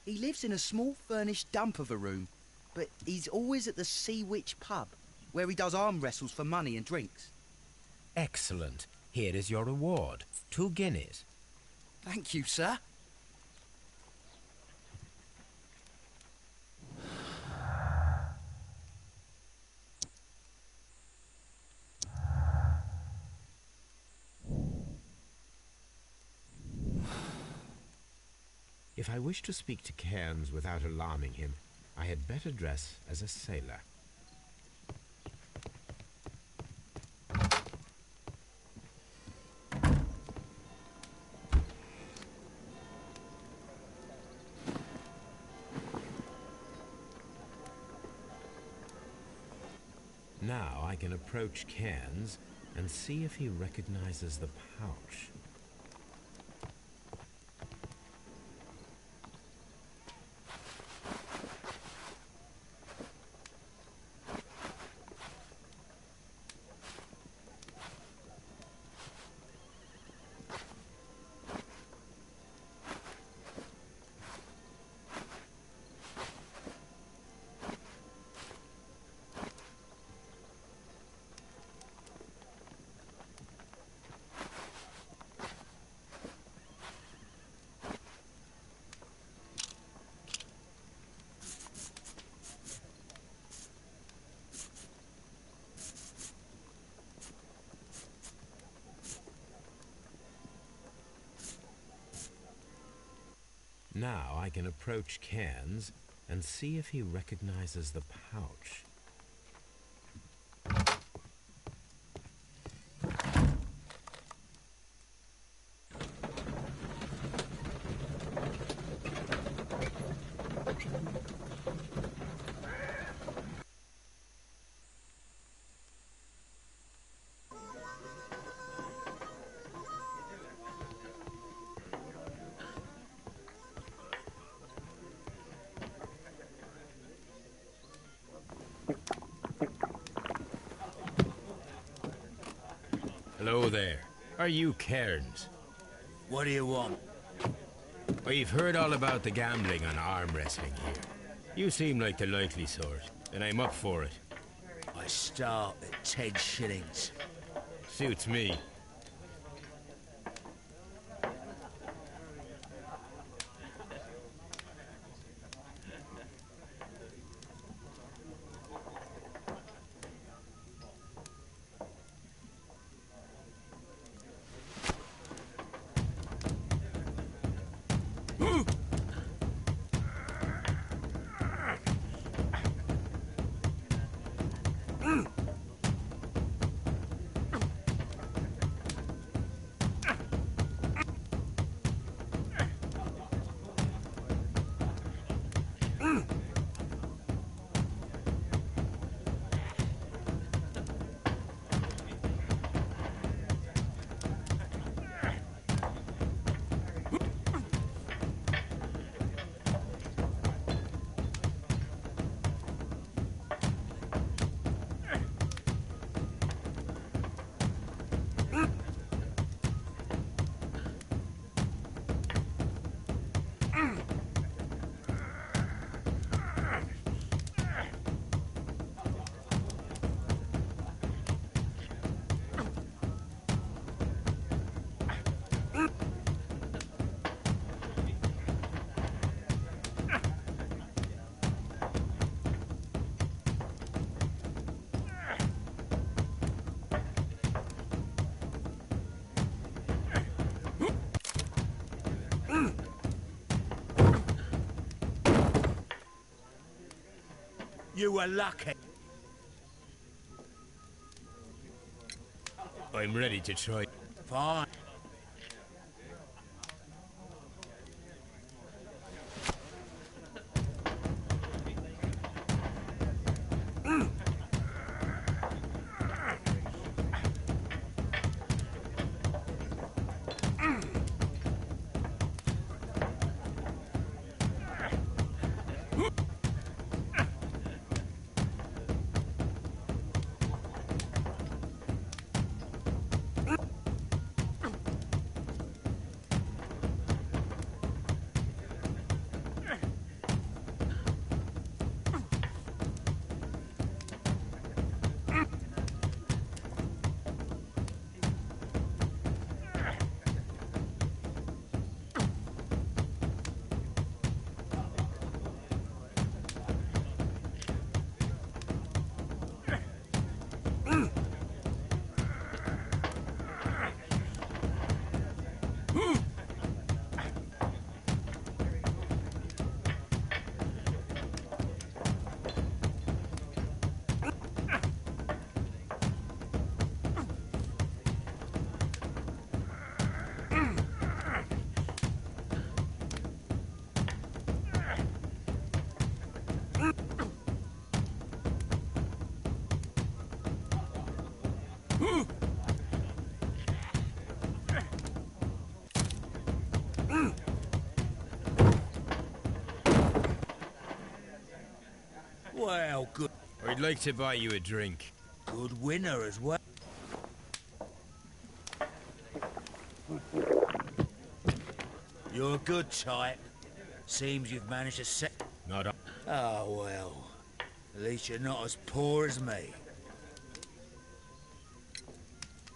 He lives in a small furnished dump of a room, but he's always at the Sea Witch pub, where he does arm wrestles for money and drinks. Excellent. Here is your reward. 2 guineas. Thank you, sir. If I wish to speak to Cairns without alarming him, I had better dress as a sailor. Now I can approach Cairns and see if he recognizes the pouch. Now I can approach Cairns and see if he recognizes the pouch. Hello there. Are you Cairns? What do you want? We've heard all about the gambling on arm wrestling here. You seem like the likely sort, and I'm up for it. I start at 10 shillings. Suits me. You were lucky. I'm ready to try. Fine. Well, good. I'd like to buy you a drink. Good winner as well. You're a good type. Seems you've managed to set... Not a... Oh, well. At least you're not as poor as me.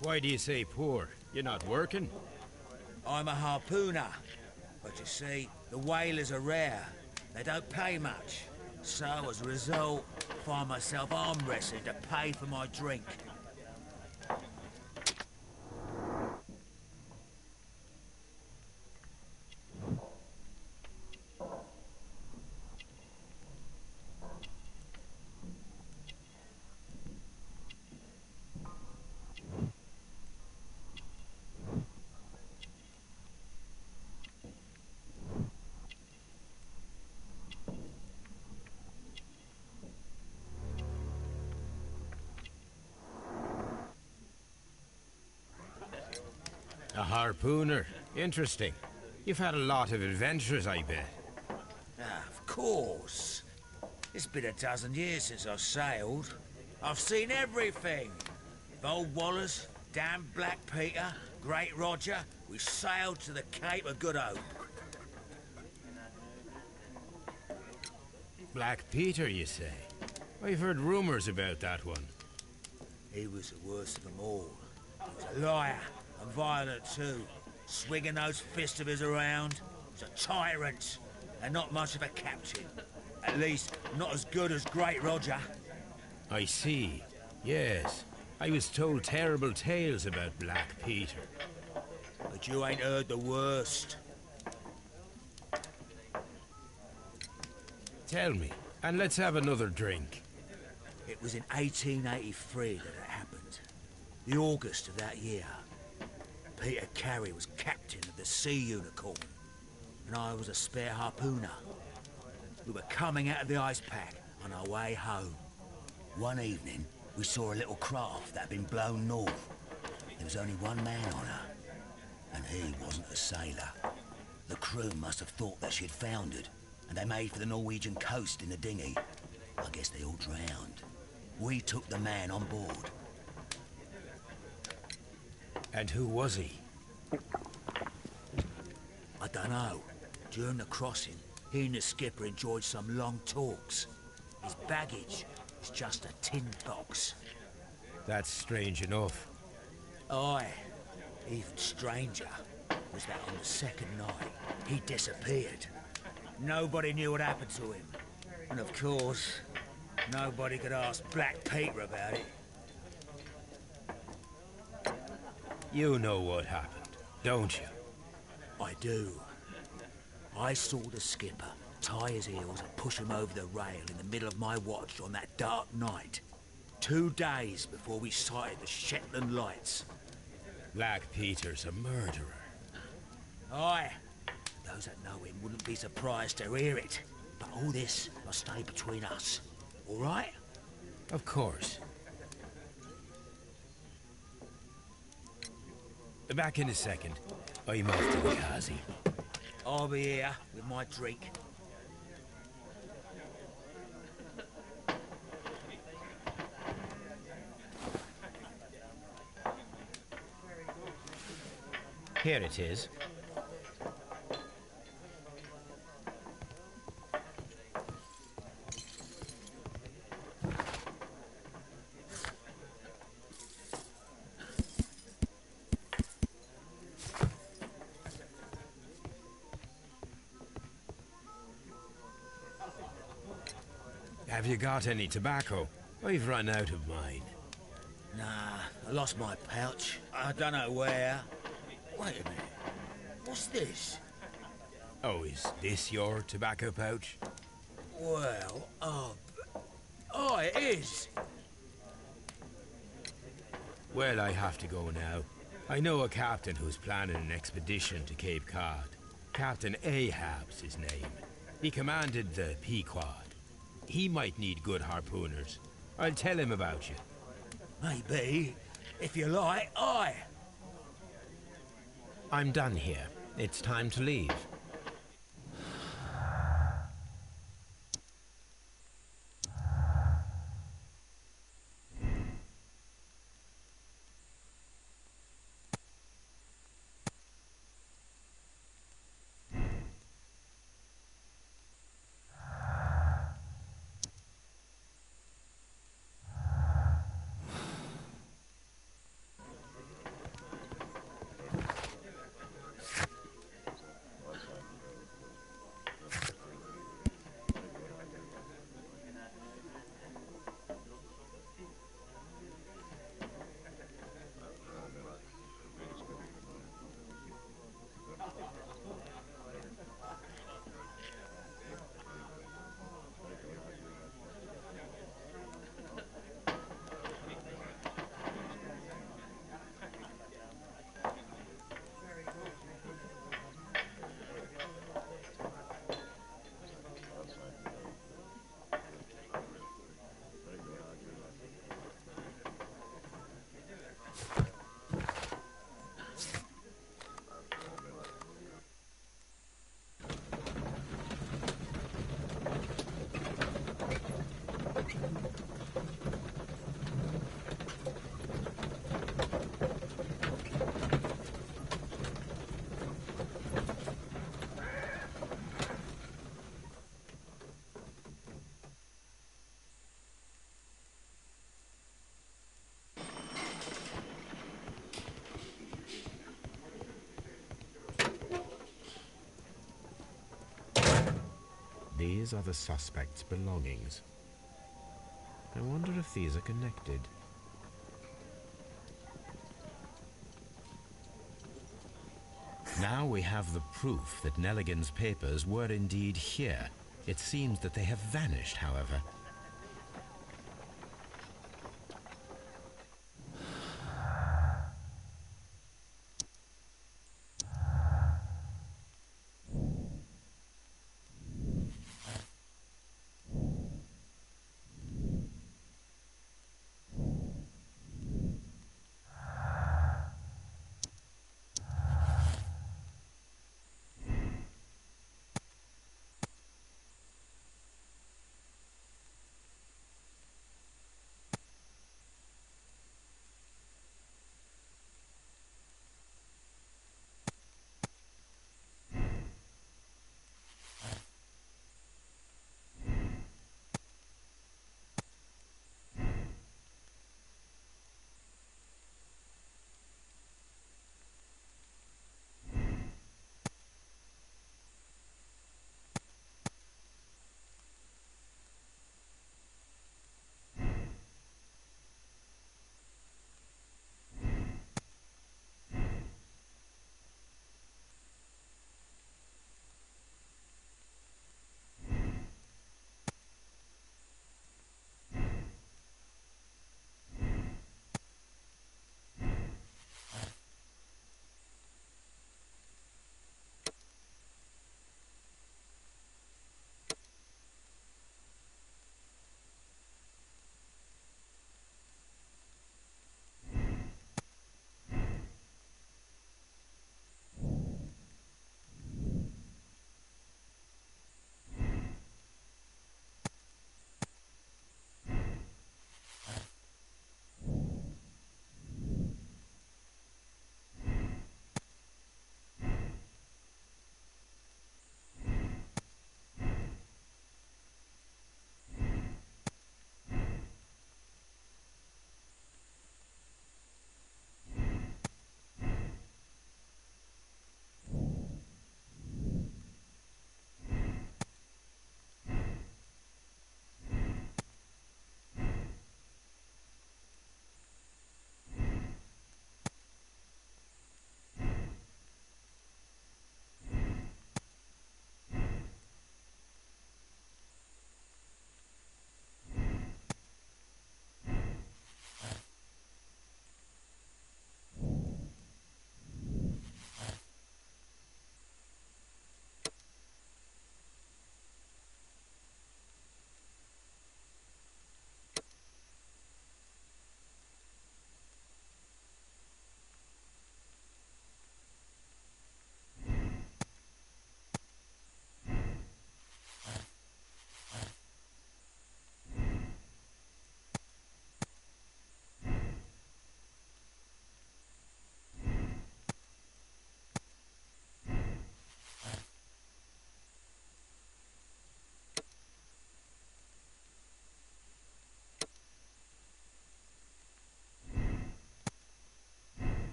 Why do you say poor? You're not working? I'm a harpooner. But you see, the whalers are rare. They don't pay much. So, as a result, I find myself arm wrestling to pay for my drink. A harpooner. Interesting. You've had a lot of adventures, I bet. Ah, of course. It's been a dozen years since I've sailed. I've seen everything. Old Wallers, Damn Black Peter, Great Roger, we sailed to the Cape of Good Hope. Black Peter, you say? I've heard rumours about that one. He was the worst of them all. He was a liar, and violent too. Swinging those fists of his around. He was a tyrant, and not much of a captain. At least, not as good as Great Roger. I see. Yes. I was told terrible tales about Black Peter. But you ain't heard the worst. Tell me, and let's have another drink. It was in 1883 that it happened. The August of that year. Peter Carey was captain of the Sea Unicorn, and I was a spare harpooner. We were coming out of the ice pack on our way home. One evening, we saw a little craft that had been blown north. There was only one man on her, and he wasn't a sailor. The crew must have thought that she'd foundered, and they made for the Norwegian coast in the dinghy. I guess they all drowned. We took the man on board. And who was he? I don't know. During the crossing, he and the skipper enjoyed some long talks. His baggage was just a tin box. That's strange enough. Aye. Even stranger was that on the second night, he disappeared. Nobody knew what happened to him. And of course, nobody could ask Black Peter about it. You know what happened, don't you? I do. I saw the skipper tie his heels and push him over the rail in the middle of my watch on that dark night. 2 days before we sighted the Shetland Lights. Black Peter's a murderer. Aye. Those that know him wouldn't be surprised to hear it. But all this must stay between us. All right? Of course. Back in a second. I'm off to the Kazi. I'll be here with my drink. Here it is. Have you got any tobacco? I've run out of mine. Nah, I lost my pouch. I don't know where. Wait a minute. What's this? Oh, is this your tobacco pouch? Well, oh, it is. Well, I have to go now. I know a captain who's planning an expedition to Cape Cod. Captain Ahab's his name. He commanded the Pequod. He might need good harpooners. I'll tell him about you. Maybe. If you like, aye. I'm done here. It's time to leave. These are the suspect's belongings. I wonder if these are connected. Now we have the proof that Nelligan's papers were indeed here. It seems that they have vanished, however.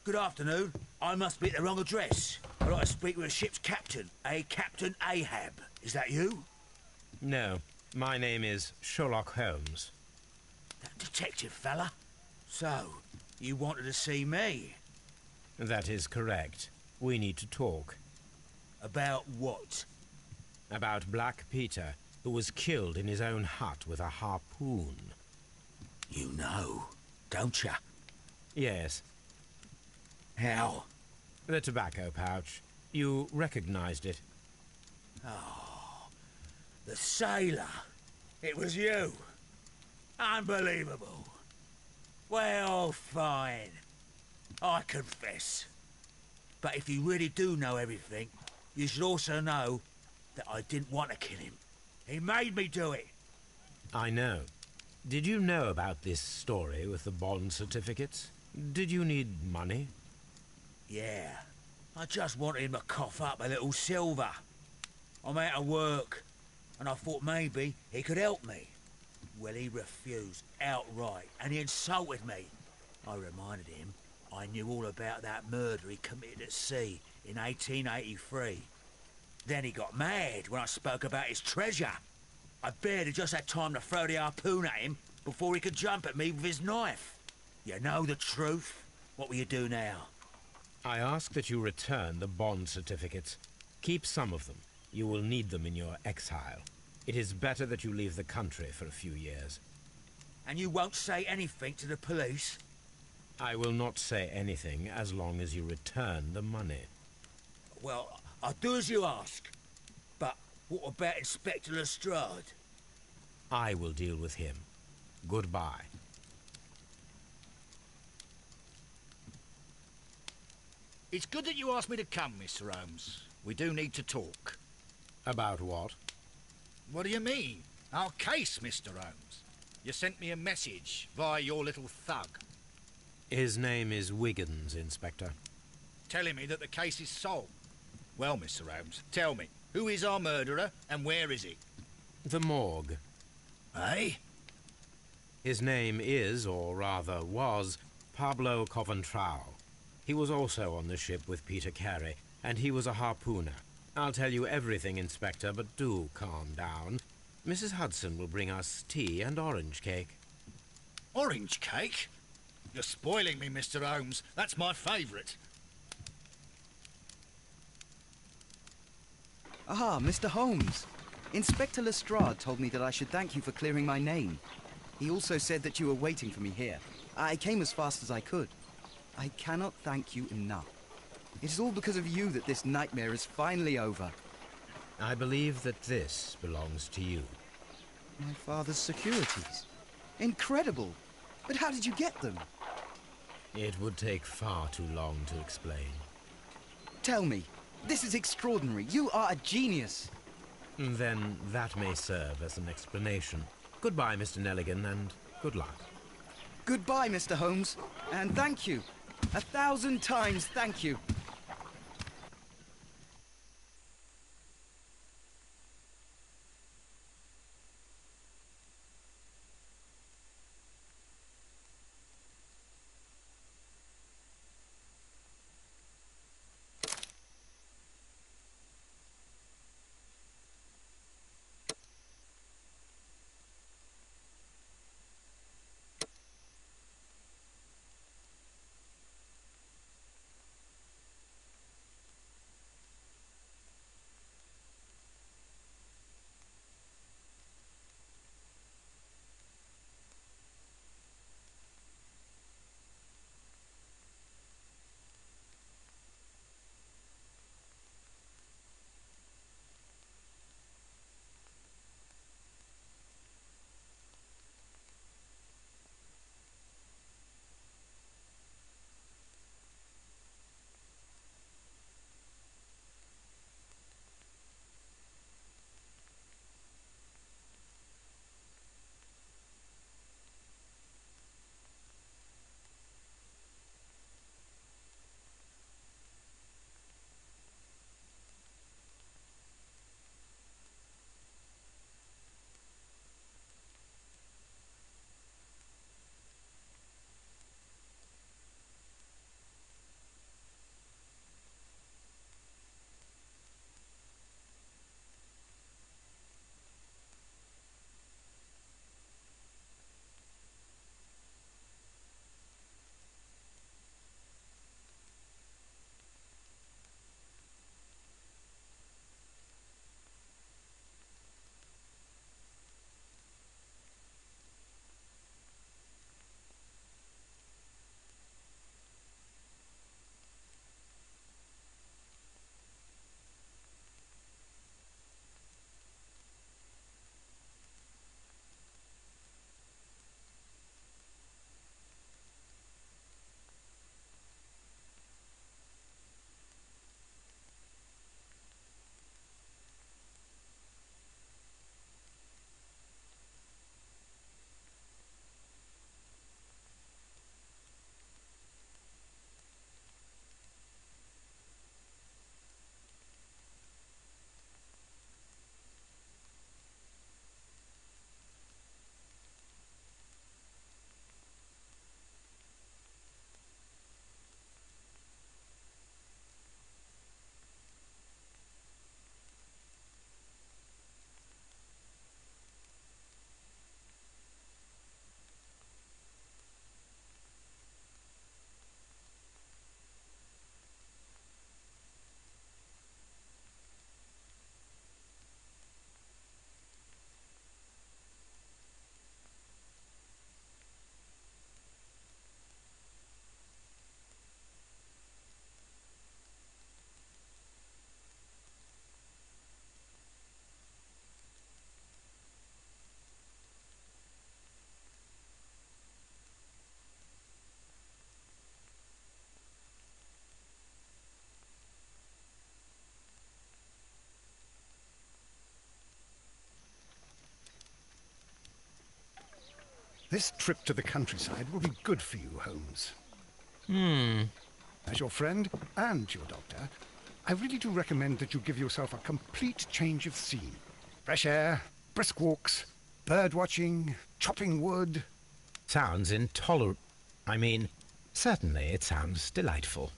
Good afternoon. I must be at the wrong address. I'd like to speak with a ship's captain, a Captain Ahab. Is that you? No, my name is Sherlock Holmes. That detective fella? So, you wanted to see me? That is correct. We need to talk. About what? About Black Peter, who was killed in his own hut with a harpoon. You know, don't you? Yes. How? The tobacco pouch. You recognized it. Oh, the sailor. It was you. Unbelievable. Well, fine. I confess. But if you really do know everything, you should also know that I didn't want to kill him. He made me do it. I know. Did you know about this story with the bond certificates? Did you need money? Yeah. I just wanted him to cough up a little silver. I'm out of work, and I thought maybe he could help me. Well, he refused outright, and he insulted me. I reminded him I knew all about that murder he committed at sea in 1883. Then he got mad when I spoke about his treasure. I barely just had time to throw the harpoon at him before he could jump at me with his knife. You know the truth. What will you do now? I ask that you return the bond certificates. Keep some of them. You will need them in your exile. It is better that you leave the country for a few years. And you won't say anything to the police? I will not say anything as long as you return the money. Well, I'll do as you ask. But what about Inspector Lestrade? I will deal with him. Goodbye. It's good that you asked me to come, Mr. Holmes. We do need to talk. About what? What do you mean? Our case, Mr. Holmes. You sent me a message via your little thug. His name is Wiggins, Inspector. Telling me that the case is solved. Well, Mr. Holmes, tell me, who is our murderer and where is he? The morgue. Eh? His name is, or rather was, Pablo Coventrao. He was also on the ship with Peter Carey, and he was a harpooner. I'll tell you everything, Inspector, but do calm down. Mrs. Hudson will bring us tea and orange cake. Orange cake? You're spoiling me, Mr. Holmes. That's my favourite. Ah, Mr. Holmes. Inspector Lestrade told me that I should thank you for clearing my name. He also said that you were waiting for me here. I came as fast as I could. I cannot thank you enough. It is all because of you that this nightmare is finally over. I believe that this belongs to you. My father's securities. Incredible! But how did you get them? It would take far too long to explain. Tell me. This is extraordinary. You are a genius. Then that may serve as an explanation. Goodbye, Mr. Nelligan, and good luck. Goodbye, Mr. Holmes. And thank you. 1,000 times thank you. This trip to the countryside will be good for you, Holmes. As your friend and your doctor, I really do recommend that you give yourself a complete change of scene. Fresh air, brisk walks, bird watching, chopping wood. Sounds intolerable. I mean, certainly it sounds delightful.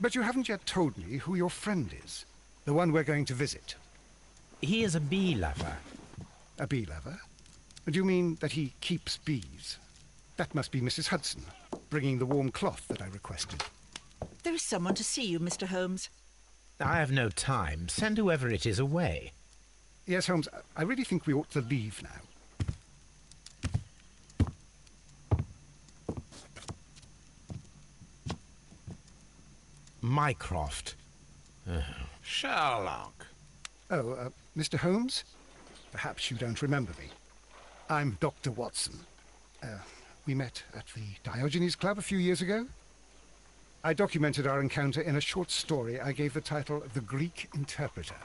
But you haven't yet told me who your friend is, the one we're going to visit. He is a bee lover. A bee lover? Do you mean that he keeps bees? That must be Mrs. Hudson, bringing the warm cloth that I requested. There is someone to see you, Mr. Holmes. I have no time. Send whoever it is away. Yes, Holmes, I really think we ought to leave now. Mycroft. Sherlock. Oh, Mr. Holmes? Perhaps you don't remember me. I'm Dr. Watson. We met at the Diogenes Club a few years ago. I documented our encounter in a short story I gave the title The Greek Interpreter.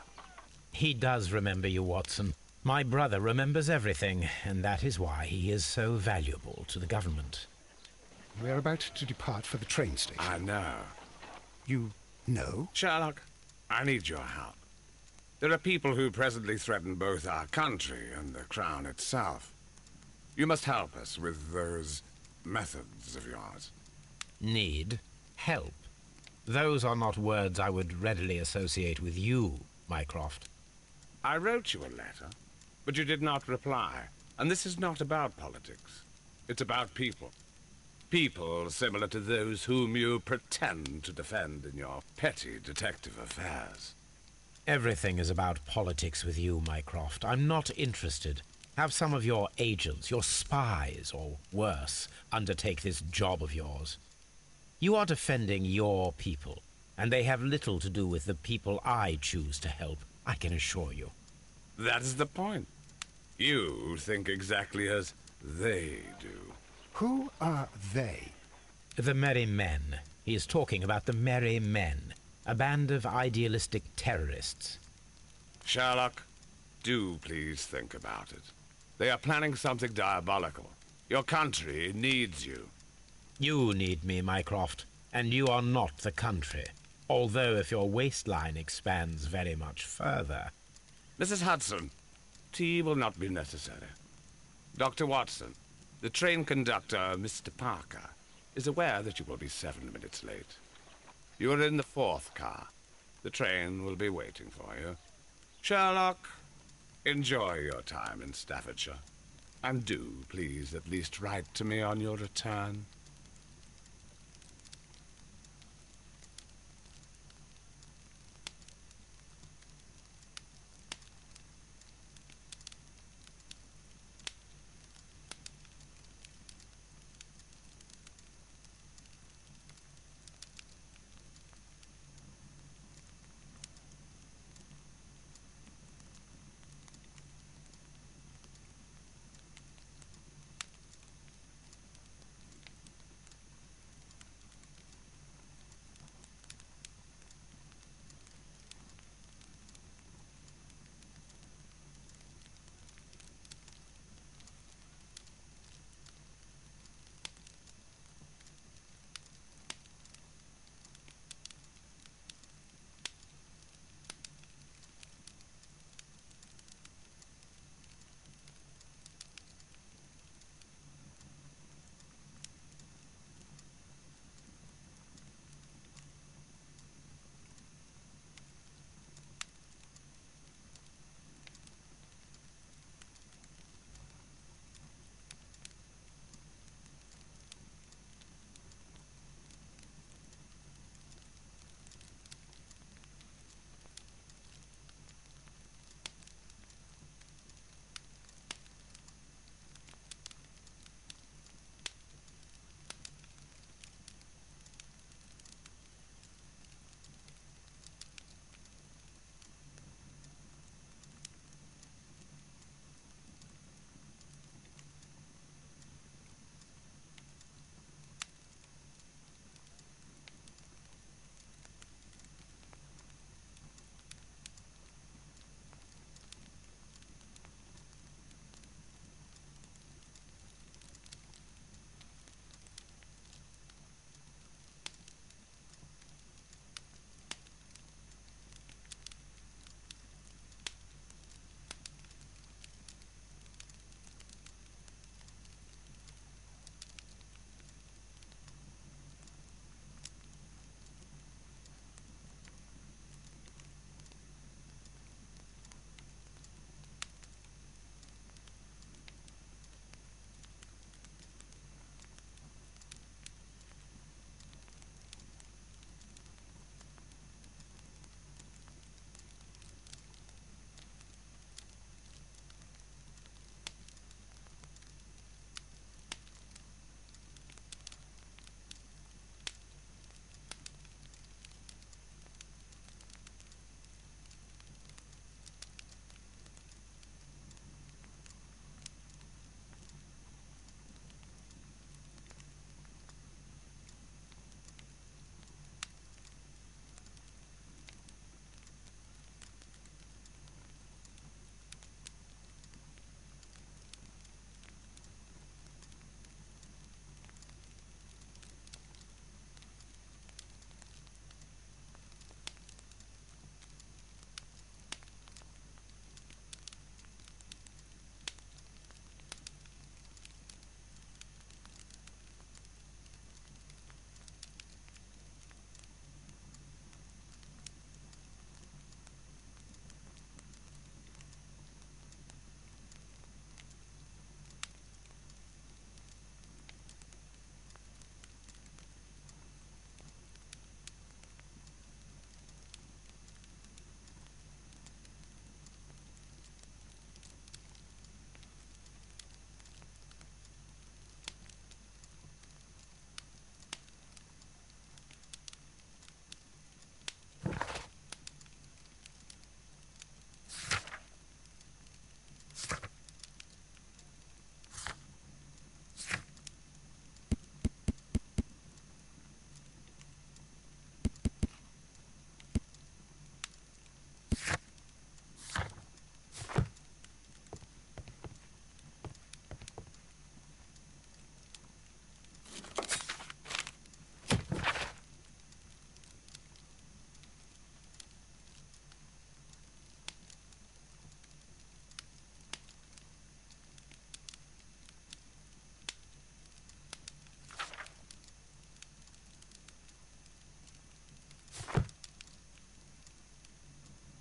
He does remember you, Watson. My brother remembers everything, and that is why he is so valuable to the government. We're about to depart for the train station. I know. You know? Sherlock, I need your help. There are people who presently threaten both our country and the Crown itself. You must help us with those methods of yours. Need? Help? Those are not words I would readily associate with you, Mycroft. I wrote you a letter, but you did not reply. And this is not about politics. It's about people. People similar to those whom you pretend to defend in your petty detective affairs. Everything is about politics with you, Mycroft. I'm not interested. Have some of your agents, your spies, or worse, undertake this job of yours. You are defending your people, and they have little to do with the people I choose to help, I can assure you. That is the point. You think exactly as they do. Who are they? The Merry Men. He is talking about the Merry Men, a band of idealistic terrorists. Sherlock, do please think about it. They are planning something diabolical. Your country needs you. You need me, Mycroft, and you are not the country. Although if your waistline expands very much further. Mrs. Hudson, tea will not be necessary. Dr. Watson, the train conductor, Mr. Parker, is aware that you will be 7 minutes late. You are in the 4th car. The train will be waiting for you. Sherlock, enjoy your time in Staffordshire. And do, please, at least write to me on your return.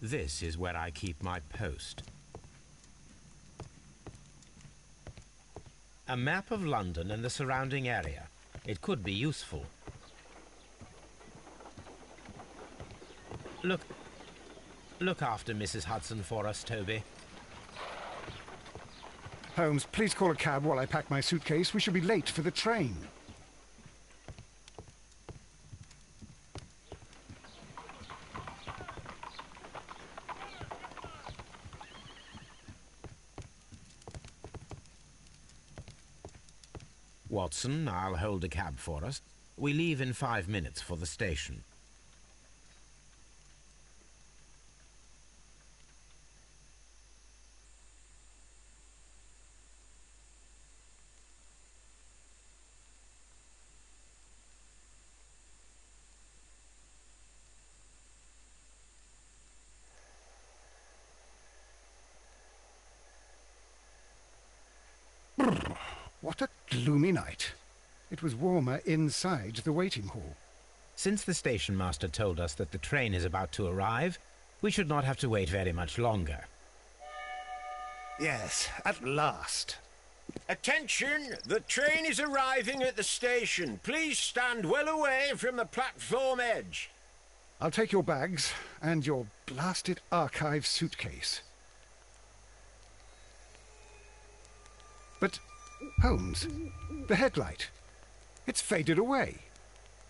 This is where I keep my post. A map of London and the surrounding area. It could be useful. Look after Mrs. Hudson for us, Toby. Holmes, please call a cab while I pack my suitcase. We shall be late for the train. Watson, I'll hold a cab for us. We leave in 5 minutes for the station. What a gloomy night. It was warmer inside the waiting hall. Since the station master told us that the train is about to arrive, we should not have to wait very much longer. Yes, at last. Attention! The train is arriving at the station. Please stand well away from the platform edge. I'll take your bags and your blasted archive suitcase. But, Holmes, the headlight, it's faded away.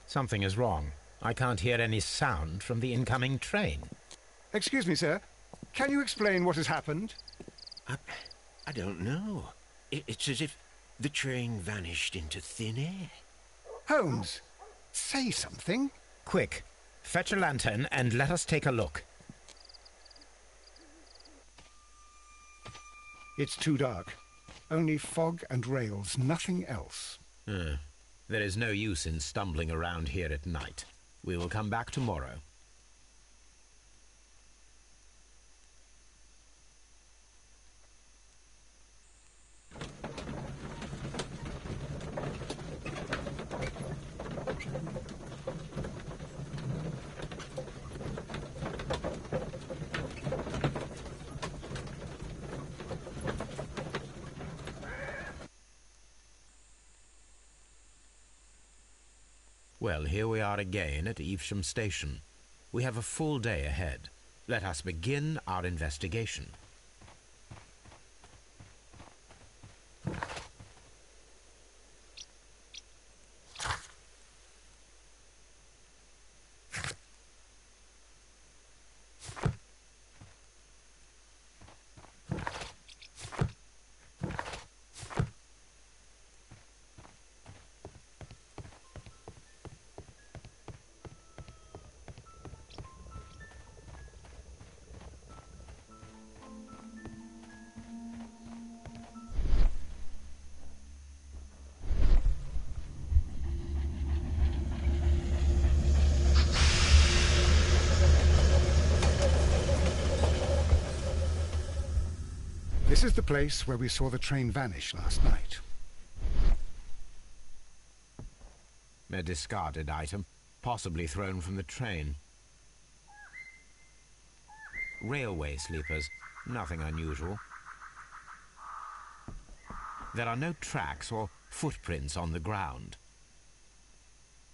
Something is wrong. I can't hear any sound from the incoming train. Excuse me, sir. Can you explain what has happened? I don't know. It's as if the train vanished into thin air. Holmes, say something. Quick, fetch a lantern and let us take a look. It's too dark. Only fog and rails, nothing else. There is no use in stumbling around here at night. We will come back tomorrow. Well, here we are again at Evesham Station. We have a full day ahead. Let us begin our investigation. This is the place where we saw the train vanish last night. A discarded item, possibly thrown from the train. Railway sleepers, nothing unusual. There are no tracks or footprints on the ground.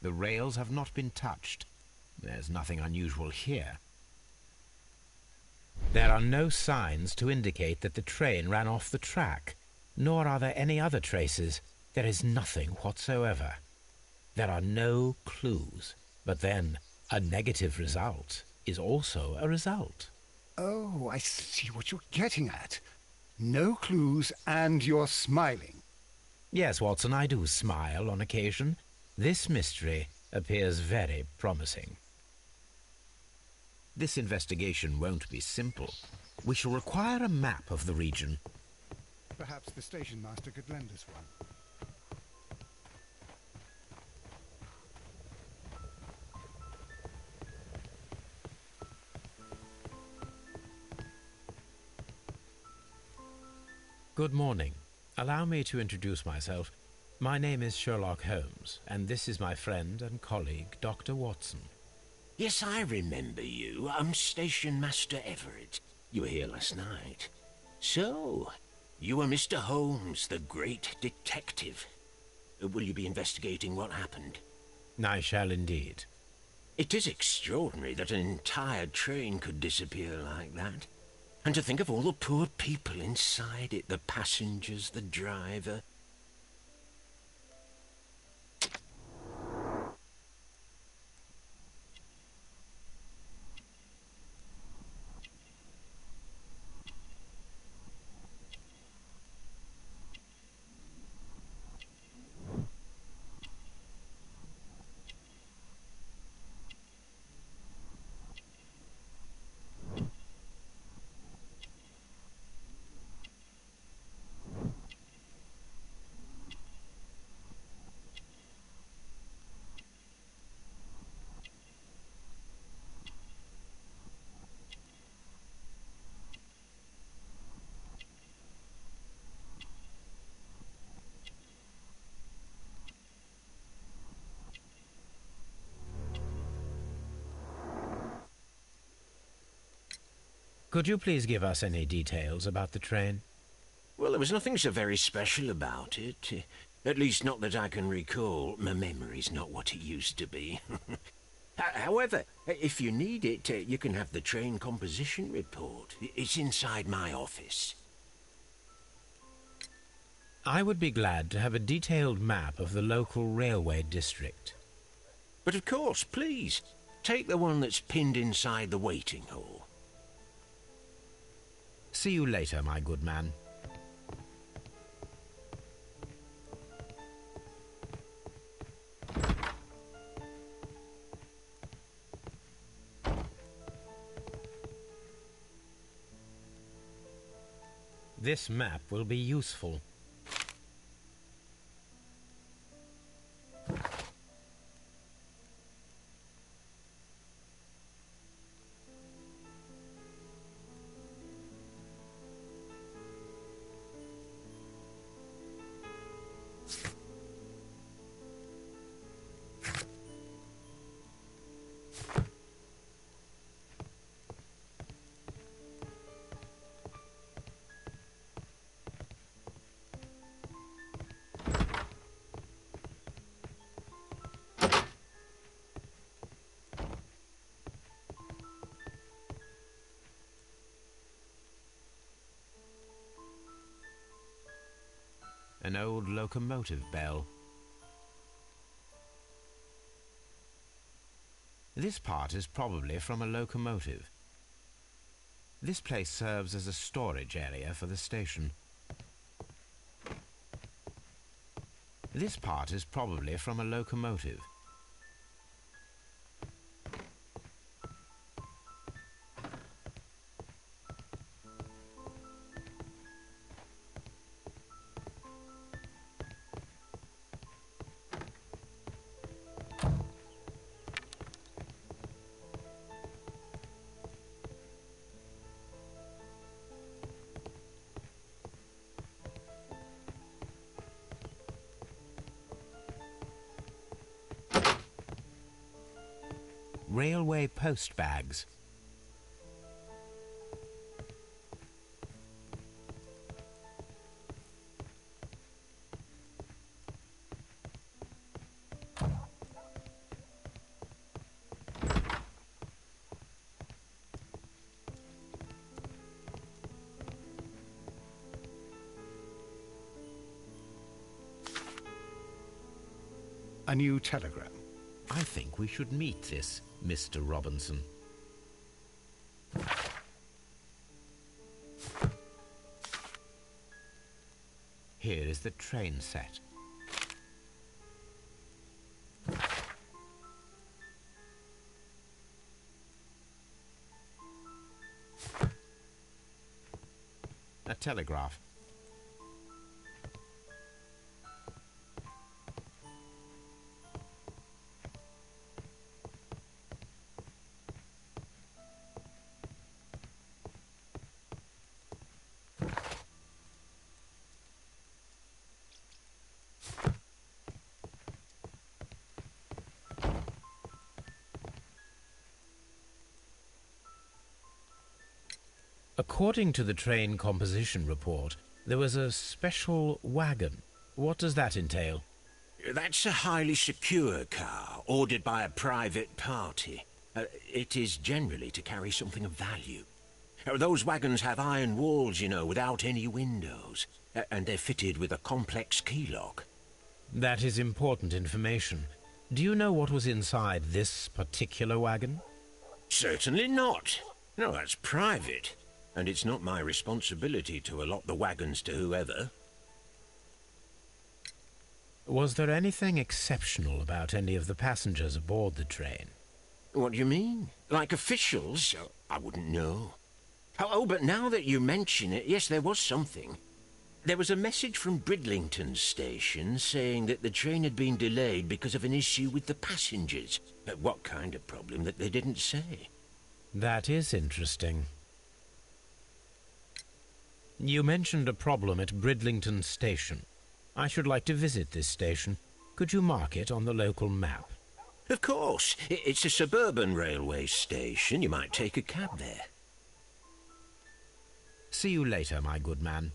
The rails have not been touched. There's nothing unusual here. There are no signs to indicate that the train ran off the track, nor are there any other traces. There is nothing whatsoever. There are no clues. But then, a negative result is also a result. Oh, I see what you're getting at. No clues and you're smiling. Yes, Watson, I do smile on occasion. This mystery appears very promising. This investigation won't be simple. We shall require a map of the region. Perhaps the station master could lend us one. Good morning. Allow me to introduce myself. My name is Sherlock Holmes, and this is my friend and colleague, Dr. Watson. Yes, I remember you. I'm Station Master Everett. You were here last night. So, you are Mr. Holmes, the great detective. Will you be investigating what happened? I shall indeed. It is extraordinary that an entire train could disappear like that. And to think of all the poor people inside it, the passengers, the driver. Could you please give us any details about the train? Well, there was nothing so very special about it. At least not that I can recall. My memory's not what it used to be. However, if you need it, you can have the train composition report. It's inside my office. I would be glad to have a detailed map of the local railway district. But of course, please, take the one that's pinned inside the waiting hall. See you later, my good man. This map will be useful. An old locomotive bell. This part is probably from a locomotive. This place serves as a storage area for the station. This part is probably from a locomotive. Railway post bags. A new telegram. I think we should meet this Mr. Robinson. Here is the train set. A telegraph. According to the train composition report, there was a special wagon. What does that entail? That's a highly secure car, ordered by a private party. It is generally to carry something of value. Those wagons have iron walls, you know, without any windows. And they're fitted with a complex key lock. That is important information. Do you know what was inside this particular wagon? Certainly not. No, that's private. And it's not my responsibility to allot the wagons to whoever. Was there anything exceptional about any of the passengers aboard the train? What do you mean? Like officials? I wouldn't know. Oh, but now that you mention it, yes, there was something. There was a message from Bridlington station saying that the train had been delayed because of an issue with the passengers. What kind of problem that they didn't say? That is interesting. You mentioned a problem at Bridlington station. I should like to visit this station. Could you mark it on the local map? Of course. It's a suburban railway station. You might take a cab there. See you later, my good man.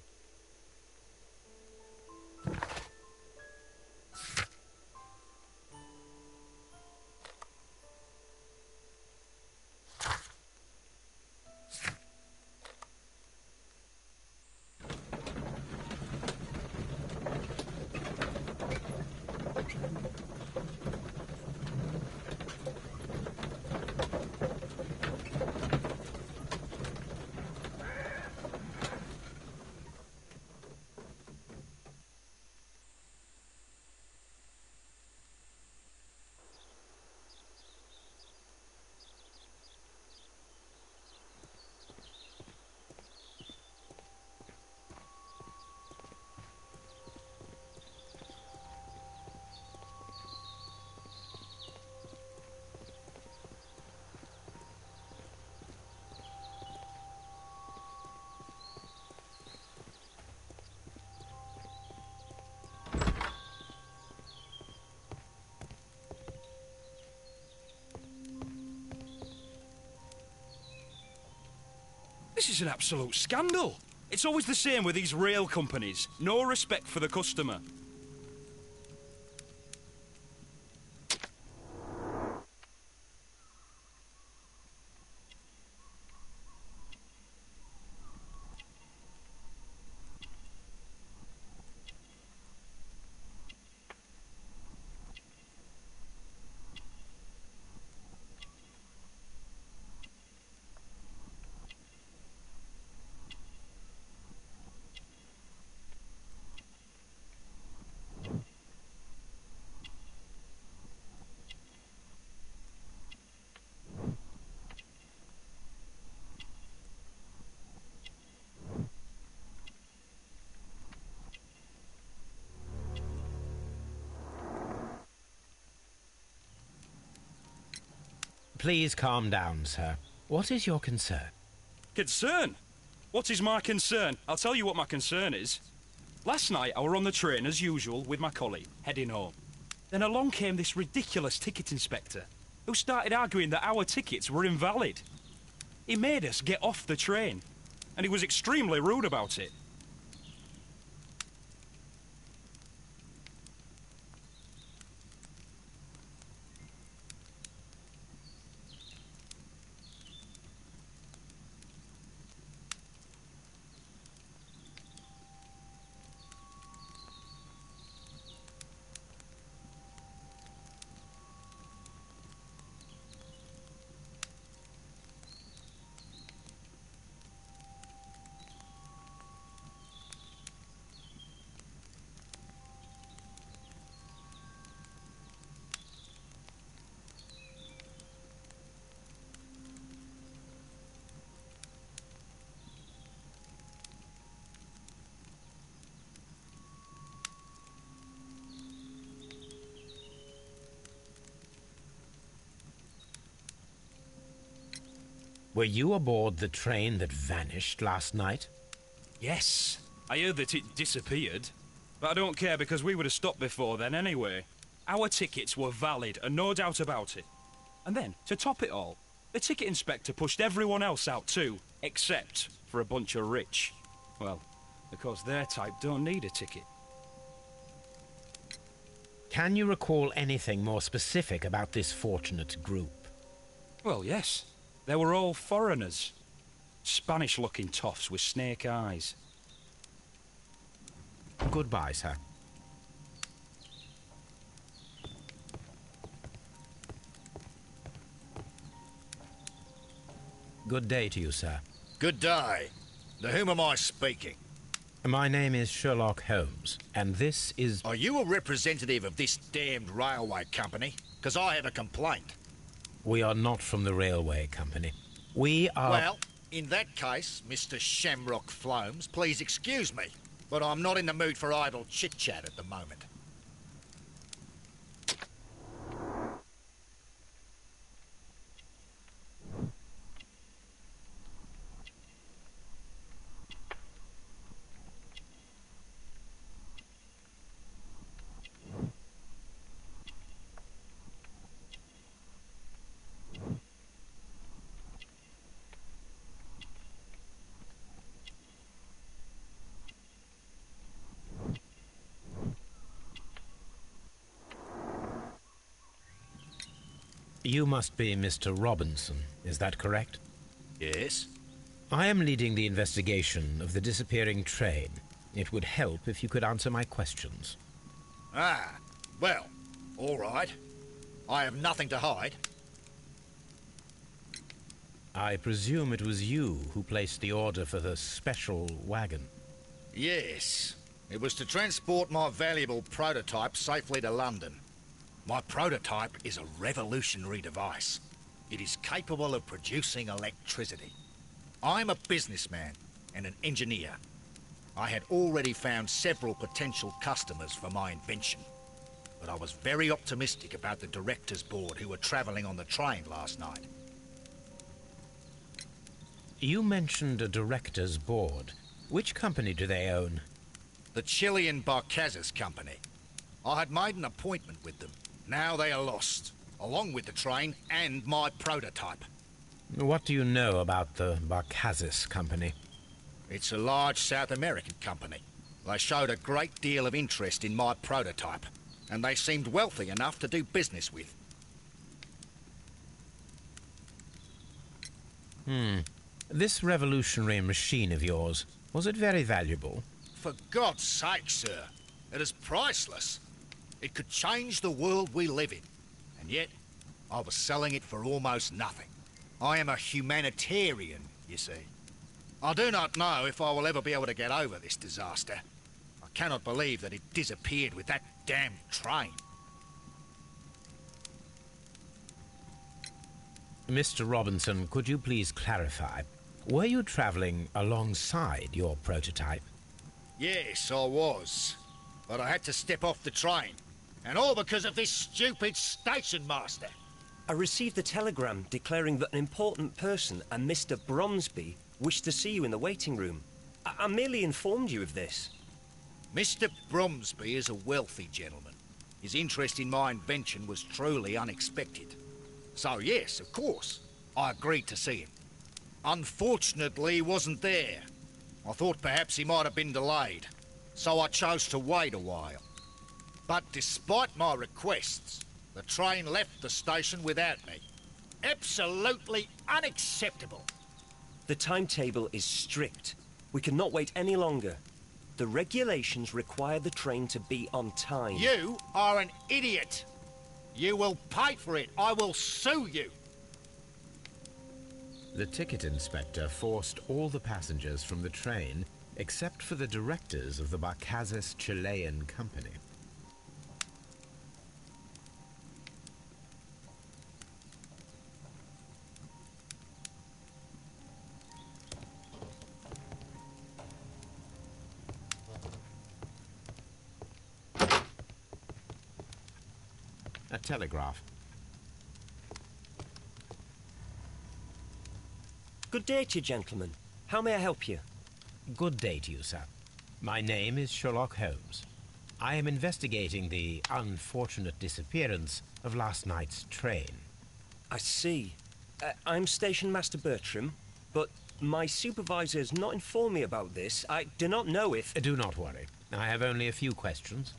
This is an absolute scandal. It's always the same with these rail companies. No respect for the customer. Please calm down, sir. What is your concern? Concern? What is my concern? I'll tell you what my concern is. Last night I were on the train as usual with my colleague, heading home. Then along came this ridiculous ticket inspector, who started arguing that our tickets were invalid. He made us get off the train, and he was extremely rude about it. Were you aboard the train that vanished last night? Yes, I heard that it disappeared. But I don't care because we would have stopped before then anyway. Our tickets were valid and no doubt about it. And then, to top it all, The ticket inspector pushed everyone else out too, except for a bunch of rich. Well, because their type don't need a ticket. Can you recall anything more specific about this fortunate group? Well, yes. They were all foreigners. Spanish-looking toffs with snake eyes. Goodbye, sir. Good day to you, sir. Good day. To whom am I speaking? My name is Sherlock Holmes, and this is... Are you a representative of this damned railway company? Because I have a complaint. We are not from the railway company. We are... Well, in that case, Mr. Shamrock Flomes, please excuse me, but I'm not in the mood for idle chit-chat at the moment. You must be Mr. Robinson, is that correct? Yes. I am leading the investigation of the disappearing train. It would help if you could answer my questions. Ah, well, all right. I have nothing to hide. I presume it was you who placed the order for the special wagon. Yes. It was to transport my valuable prototype safely to London. My prototype is a revolutionary device. It is capable of producing electricity. I'm a businessman and an engineer. I had already found several potential customers for my invention, but I was very optimistic about the directors' board who were travelling on the train last night. You mentioned a directors' board. Which company do they own? The Chilean Barcazas Company. I had made an appointment with them. Now they are lost, along with the train and my prototype. What do you know about the Barcazas Company? It's a large South American company. They showed a great deal of interest in my prototype, and they seemed wealthy enough to do business with. This revolutionary machine of yours, was it very valuable? For God's sake, sir, it is priceless. It could change the world we live in, and yet I was selling it for almost nothing. I am a humanitarian, you see. I do not know if I will ever be able to get over this disaster. I cannot believe that it disappeared with that damned train. Mr. Robinson, could you please clarify? Were you traveling alongside your prototype? Yes, I was. But I had to step off the train. And all because of this stupid station master. I received a telegram declaring that an important person, a Mr. Bromsby, wished to see you in the waiting room. I merely informed you of this. Mr. Bromsby is a wealthy gentleman. His interest in my invention was truly unexpected. So yes, of course, I agreed to see him. Unfortunately, he wasn't there. I thought perhaps he might have been delayed, so I chose to wait a while. But despite my requests, the train left the station without me. Absolutely unacceptable. The timetable is strict. We cannot wait any longer. The regulations require the train to be on time. You are an idiot. You will pay for it. I will sue you. The ticket inspector forced all the passengers from the train except for the directors of the Barcazas Chilean Company. A telegraph. Good day to you, gentlemen. How may I help you? Good day to you, sir. My name is Sherlock Holmes. I am investigating the unfortunate disappearance of last night's train. I see. I'm Station Master Bertram, but my supervisor has not informed me about this. I do not know if... Do not worry. I have only a few questions.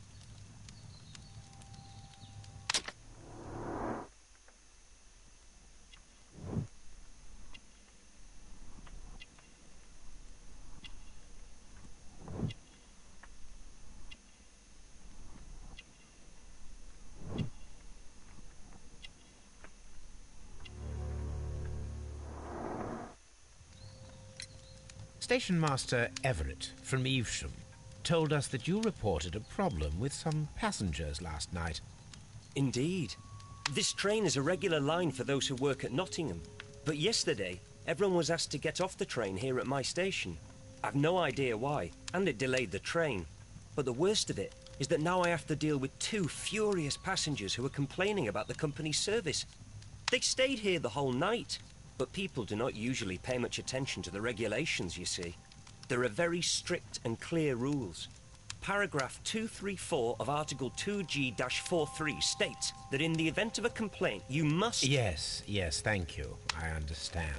Station Master Everett from Evesham told us that you reported a problem with some passengers last night. Indeed. This train is a regular line for those who work at Nottingham. But yesterday, everyone was asked to get off the train here at my station. I've no idea why, and it delayed the train. But the worst of it is that now I have to deal with two furious passengers who are complaining about the company's service. They stayed here the whole night. But people do not usually pay much attention to the regulations, you see. There are very strict and clear rules. Paragraph 234 of Article 2G-43 states that in the event of a complaint, you must... Yes, thank you. I understand.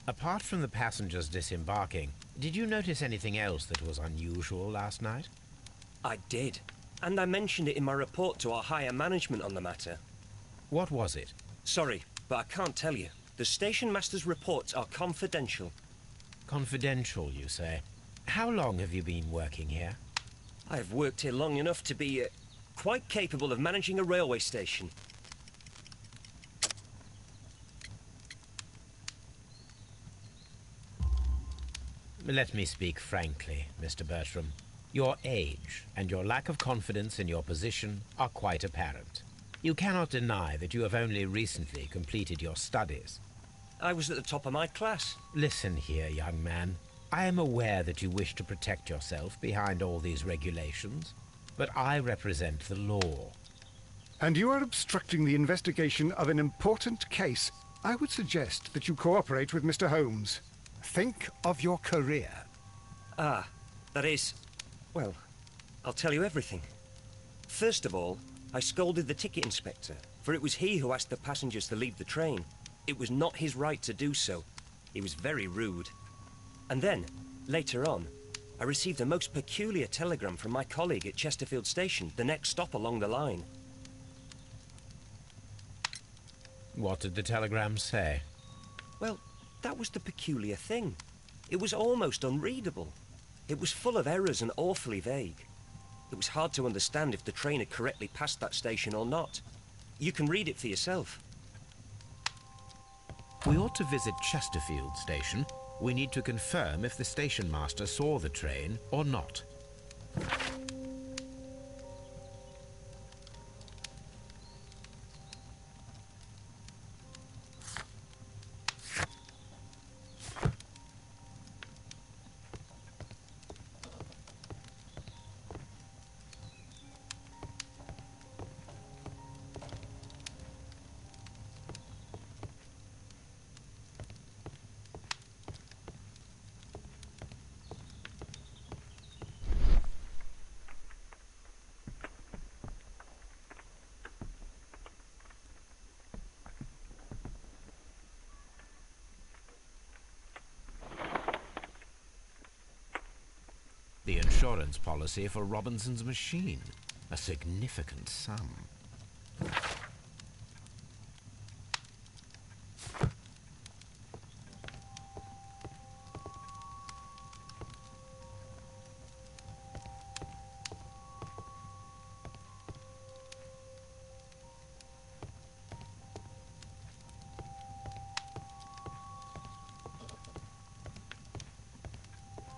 Apart from the passengers disembarking, did you notice anything else that was unusual last night? I did, and I mentioned it in my report to our higher management on the matter. What was it? Sorry, but I can't tell you. The station master's reports are confidential. Confidential, you say? How long have you been working here? I have worked here long enough to be quite capable of managing a railway station. Let me speak frankly, Mr. Bertram. Your age and your lack of confidence in your position are quite apparent. You cannot deny that you have only recently completed your studies. I was at the top of my class. Listen here, young man. I am aware that you wish to protect yourself behind all these regulations, but I represent the law. And you are obstructing the investigation of an important case. I would suggest that you cooperate with Mr. Holmes. Think of your career. Ah, that is... Well, I'll tell you everything. First of all, I scolded the ticket inspector, for it was he who asked the passengers to leave the train. It was not his right to do so. He was very rude. And then, later on, I received a most peculiar telegram from my colleague at Chesterfield Station, the next stop along the line. What did the telegram say? Well, that was the peculiar thing. It was almost unreadable. It was full of errors and awfully vague. It was hard to understand if the train had correctly passed that station or not. You can read it for yourself. We ought to visit Chesterfield Station. We need to confirm if the station master saw the train or not. The insurance policy for Robinson's machine. A significant sum.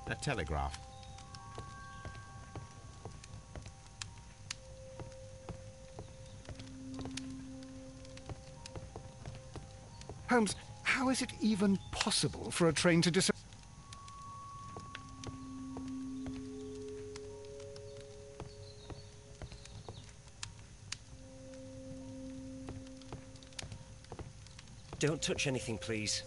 A telegraph. Holmes, how is it even possible for a train to Don't touch anything, please.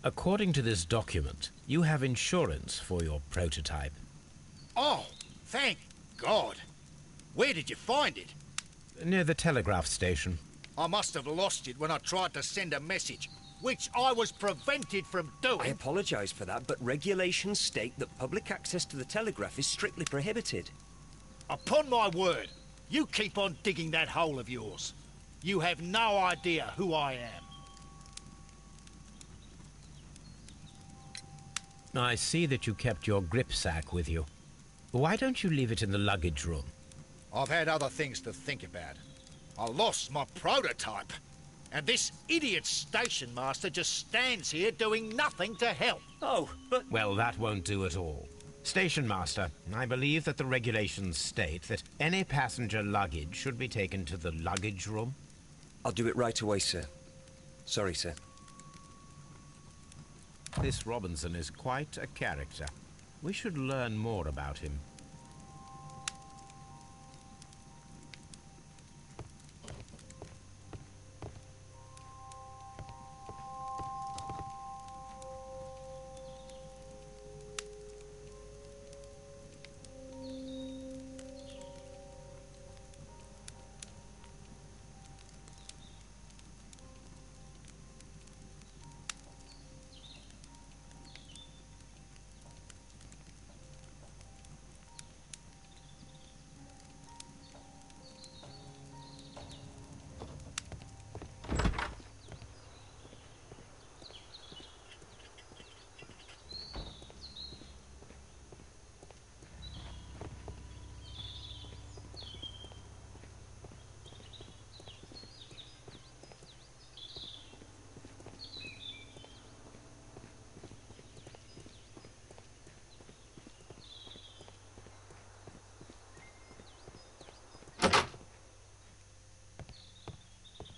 According to this document, you have insurance for your prototype. Oh, thank God. Where did you find it? Near the telegraph station. I must have lost it when I tried to send a message, which I was prevented from doing. I apologise for that, but regulations state that public access to the telegraph is strictly prohibited. Upon my word, you keep on digging that hole of yours. You have no idea who I am. I see that you kept your grip sack with you. Why don't you leave it in the luggage room? I've had other things to think about. I lost my prototype. And this idiot station master just stands here doing nothing to help. Oh, but... Well, that won't do at all. Station master, I believe that the regulations state that any passenger luggage should be taken to the luggage room. I'll do it right away, sir. Sorry, sir. This Robinson is quite a character. We should learn more about him.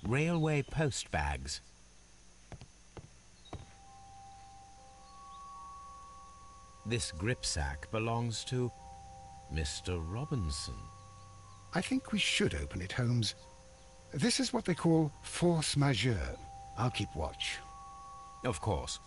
Railway post bags. This grip sack belongs to Mr. Robinson. I think we should open it, Holmes. This is what they call force majeure. I'll keep watch. Of course.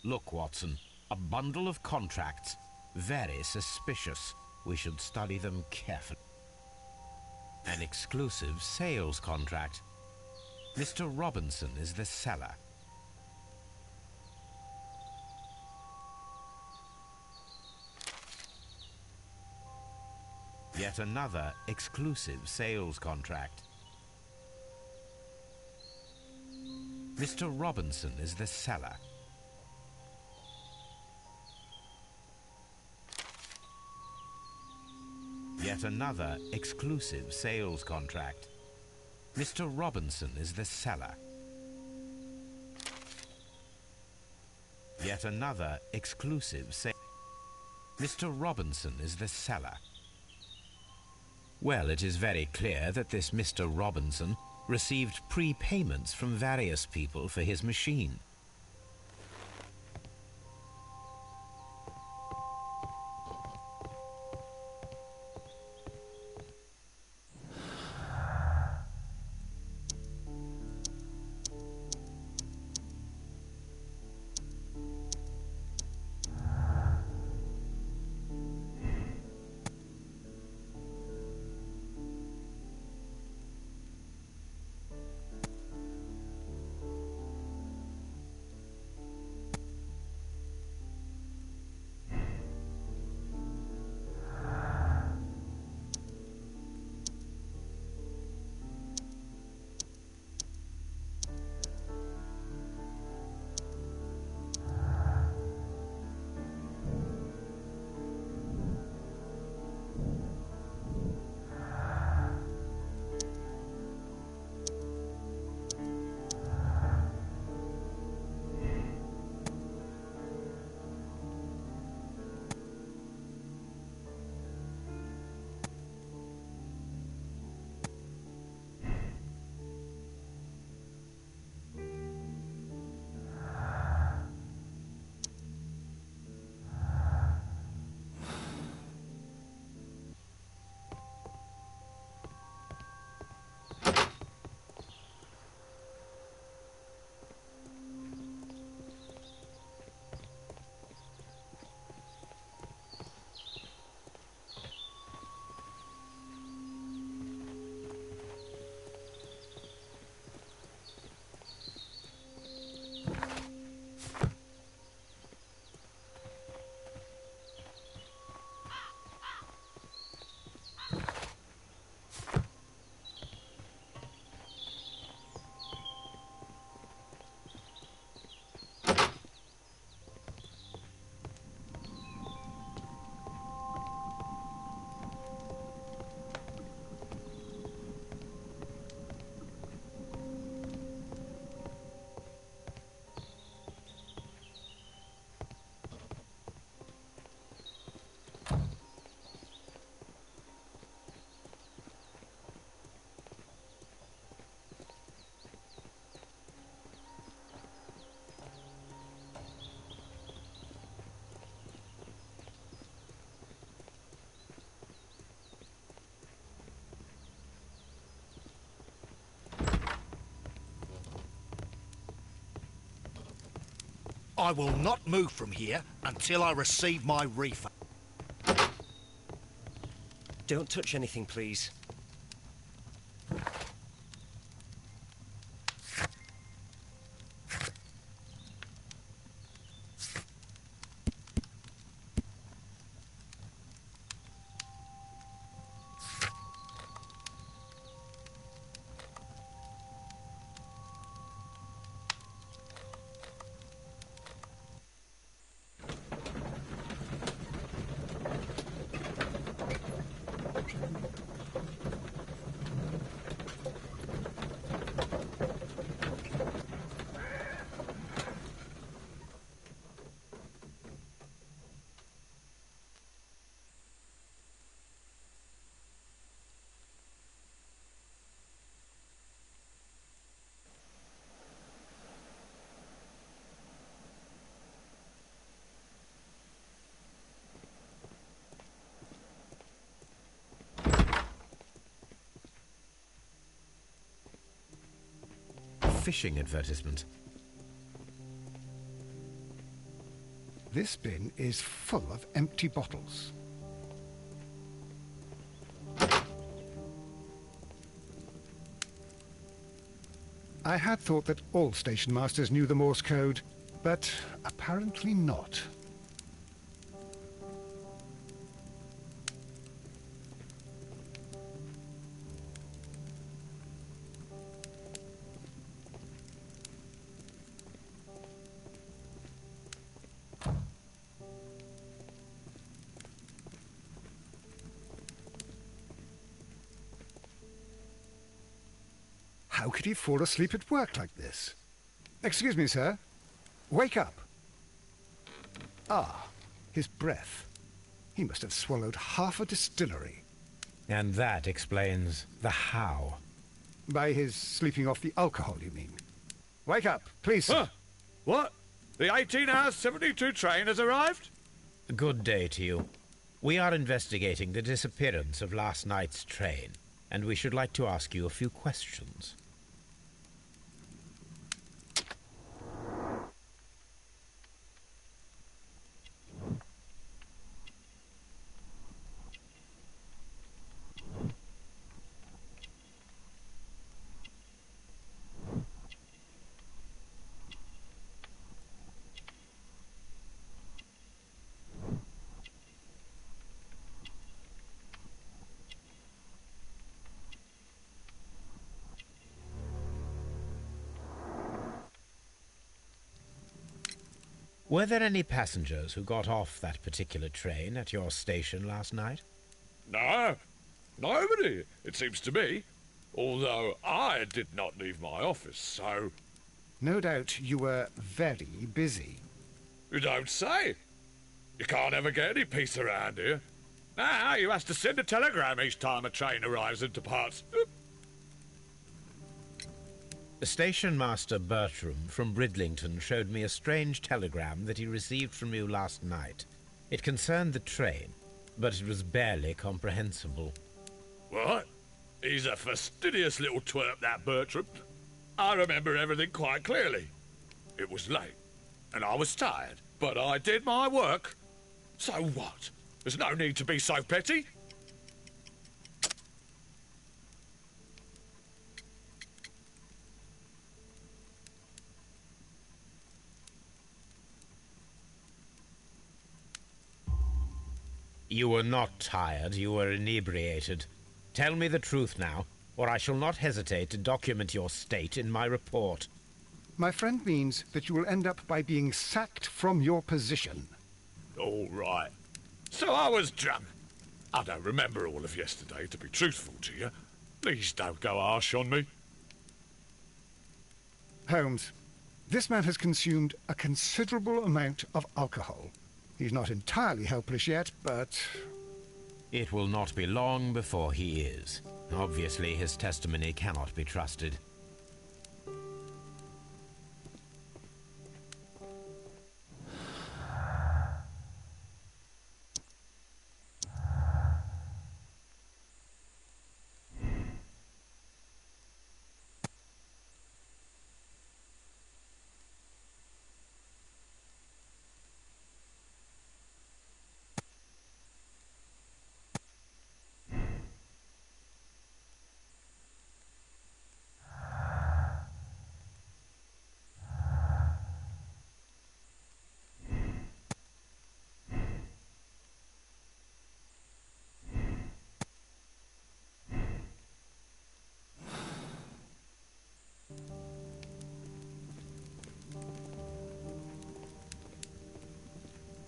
Look, Watson, a bundle of contracts. Very suspicious. We should study them carefully. An exclusive sales contract. Mr. Robinson is the seller. Yet another exclusive sales contract. Mr. Robinson is the seller. Yet another exclusive sales contract. Mr. Robinson is the seller. yet another exclusive sale. Mr. Robinson is the seller. Well, it is very clear that this Mr. Robinson received prepayments from various people for his machine. I will not move from here until I receive my refund. Don't touch anything, please. Fishing advertisement. This bin is full of empty bottles. I had thought that all station masters knew the Morse code, but apparently not. How could he fall asleep at work like this? Excuse me, sir. Wake up. Ah, his breath. He must have swallowed half a distillery. And that explains the how. By his sleeping off the alcohol, you mean? Wake up, please, sir. Huh? What? The 18-hour 72 train has arrived? Good day to you. We are investigating the disappearance of last night's train, and we should like to ask you a few questions. Were there any passengers who got off that particular train at your station last night? No, nobody, it seems to me. Although I did not leave my office, so... No doubt you were very busy. You don't say. You can't ever get any peace around here. Now you have to send a telegram each time a train arrives and departs. Station Master Bertram from Bridlington showed me a strange telegram that he received from you last night. It concerned the train, but it was barely comprehensible. What? He's a fastidious little twerp, that Bertram. I remember everything quite clearly. It was late, and I was tired, but I did my work. So what? There's no need to be so petty. You were not tired, you were inebriated. Tell me the truth now, or I shall not hesitate to document your state in my report. My friend means that you will end up by being sacked from your position. All right. So I was drunk. I don't remember all of yesterday, to be truthful to you. Please don't go harsh on me. Holmes, this man has consumed a considerable amount of alcohol. He's not entirely helpless yet, but... It will not be long before he is. Obviously, his testimony cannot be trusted.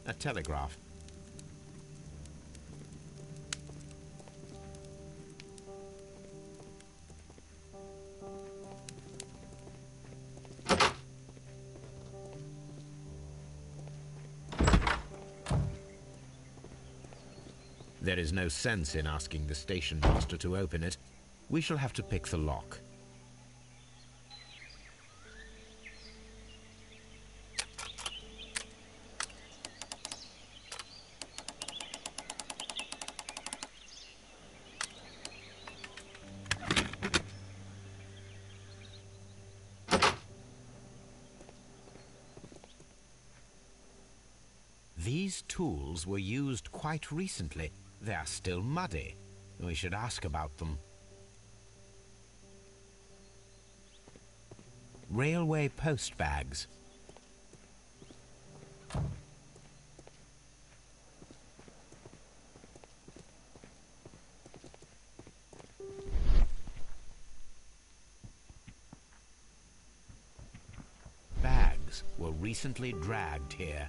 A telegraph. There is no sense in asking the station master to open it. We shall have to pick the lock. These tools were used quite recently. They are still muddy. We should ask about them. Railway post bags. Bags were recently dragged here.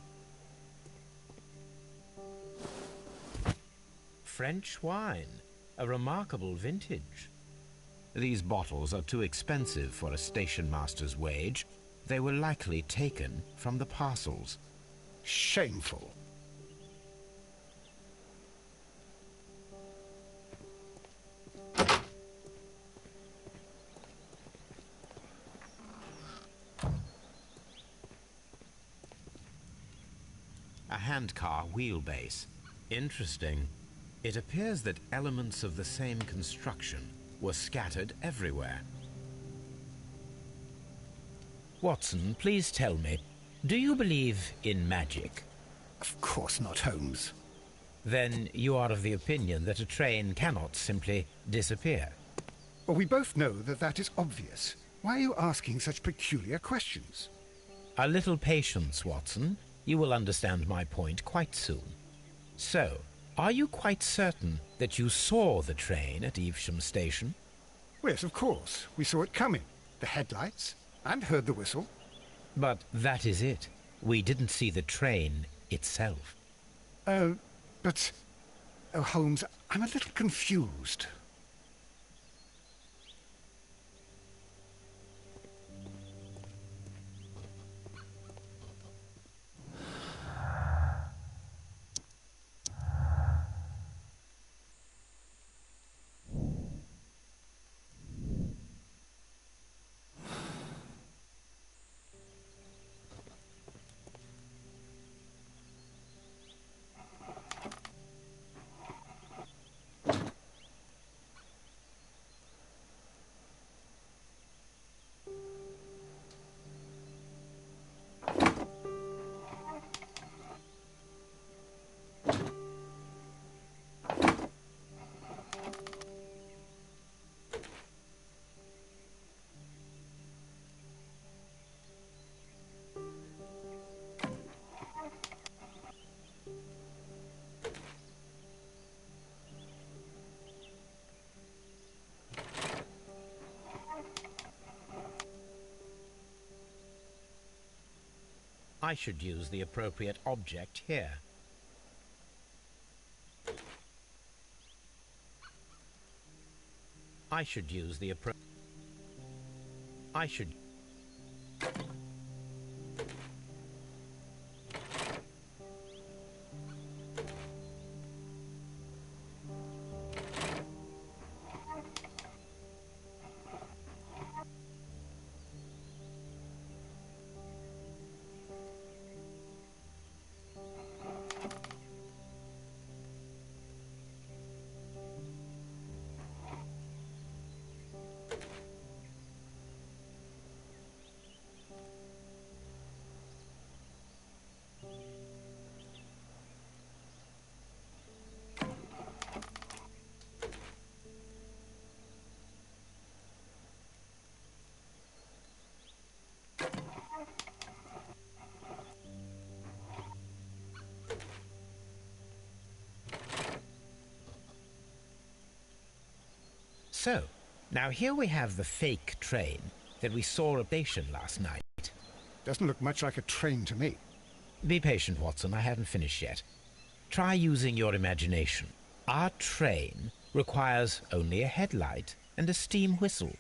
French wine, a remarkable vintage. These bottles are too expensive for a station master's wage. They were likely taken from the parcels. Shameful. A handcar wheelbase. Interesting. It appears that elements of the same construction were scattered everywhere. Watson, please tell me, do you believe in magic? Of course not, Holmes. Then you are of the opinion that a train cannot simply disappear? Well, we both know that that is obvious. Why are you asking such peculiar questions? A little patience, Watson. You will understand my point quite soon. So, are you quite certain that you saw the train at Evesham Station? Yes, of course. We saw it coming. The headlights, and heard the whistle. But that is it. We didn't see the train itself. But... Oh, Holmes, I'm a little confused. I should use the appropriate object here. I should use the I should... So, now here we have the fake train that we saw at station last night. Doesn't look much like a train to me. Be patient, Watson. I haven't finished yet. Try using your imagination. Our train requires only a headlight and a steam whistle.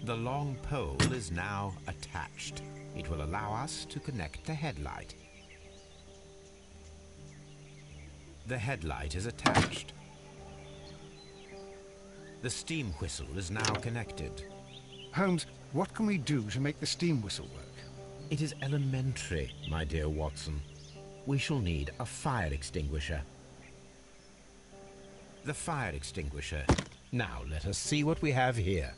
The long pole is now attached. It will allow us to connect the headlight. The headlight is attached. The steam whistle is now connected. Holmes, what can we do to make the steam whistle work? It is elementary, my dear Watson. We shall need a fire extinguisher. The fire extinguisher. Now let us see what we have here.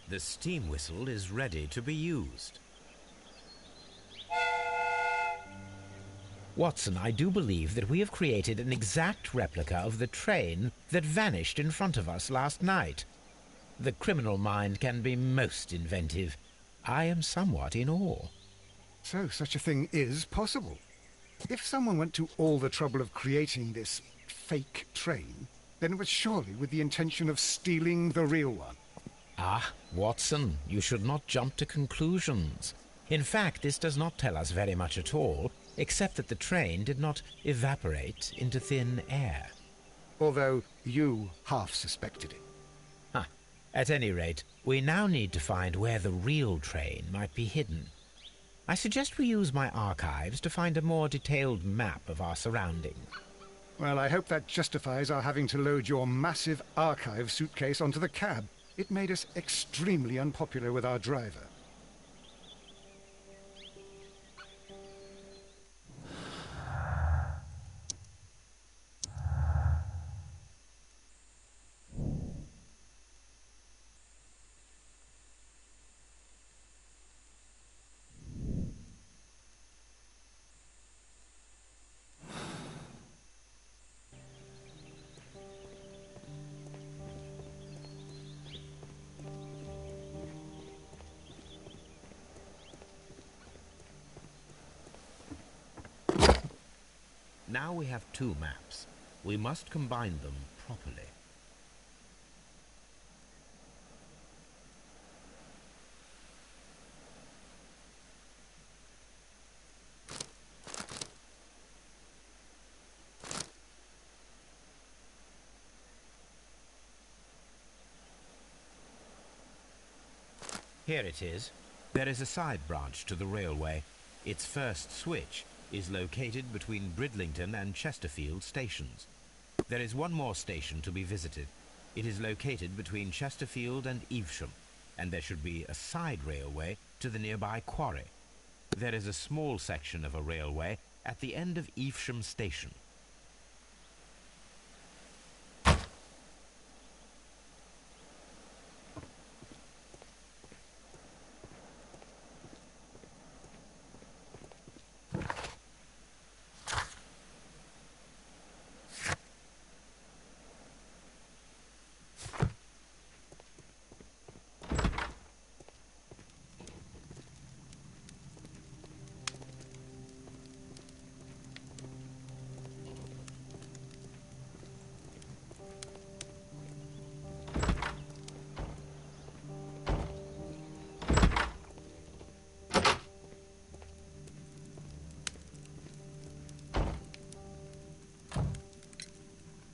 The steam whistle is ready to be used. Watson, I do believe that we have created an exact replica of the train that vanished in front of us last night. The criminal mind can be most inventive. I am somewhat in awe. So such a thing is possible. If someone went to all the trouble of creating this fake train, then it was surely with the intention of stealing the real one. Ah, Watson, you should not jump to conclusions. In fact, this does not tell us very much at all, except that the train did not evaporate into thin air. Although you half suspected it. At any rate, we now need to find where the real train might be hidden. I suggest we use my archives to find a more detailed map of our surroundings. Well, I hope that justifies our having to load your massive archive suitcase onto the cab. It made us extremely unpopular with our driver. Now we have two maps. We must combine them properly. Here it is. There is a side branch to the railway. Its first switch is located between Bridlington and Chesterfield stations. There is one more station to be visited. It is located between Chesterfield and Evesham, and there should be a side railway to the nearby quarry. There is a small section of a railway at the end of Evesham station.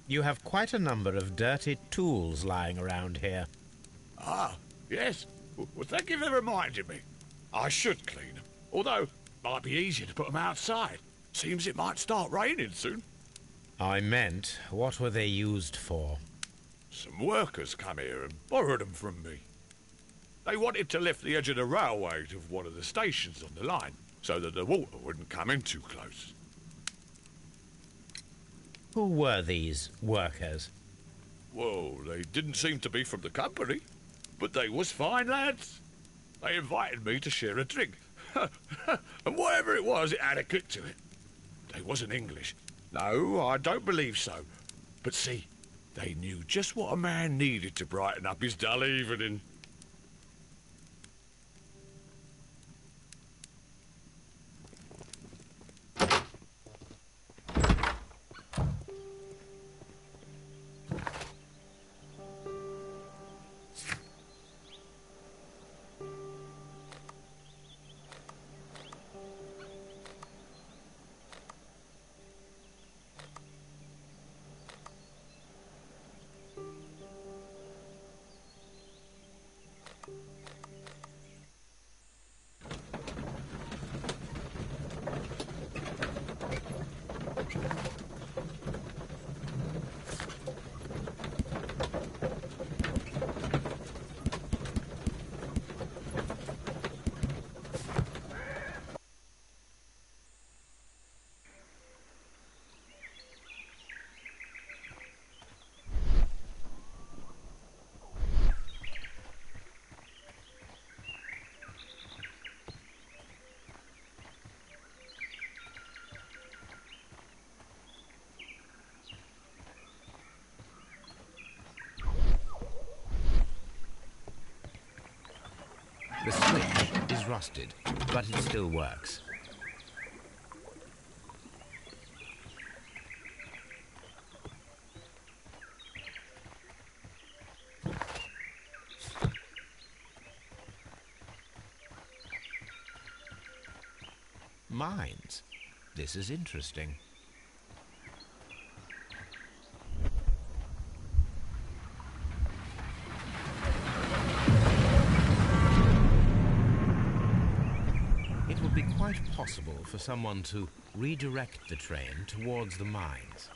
You have quite a number of dirty tools lying around here. Ah, yes. Well, thank you for reminding me. I should clean them. Although, it might be easier to put them outside. Seems it might start raining soon. I meant, what were they used for? Some workers come here and borrowed them from me. They wanted to lift the edge of the railway to one of the stations on the line, so that the water wouldn't come in too close. Who were these workers? Well, they didn't seem to be from the company, but they was fine lads. They invited me to share a drink. And whatever it was, it had a kick to it. They wasn't English. No, I don't believe so. But see, they knew just what a man needed to brighten up his dull evening. rusted, but it still works. Mines. This is interesting. It would be quite possible for someone to redirect the train towards the mines.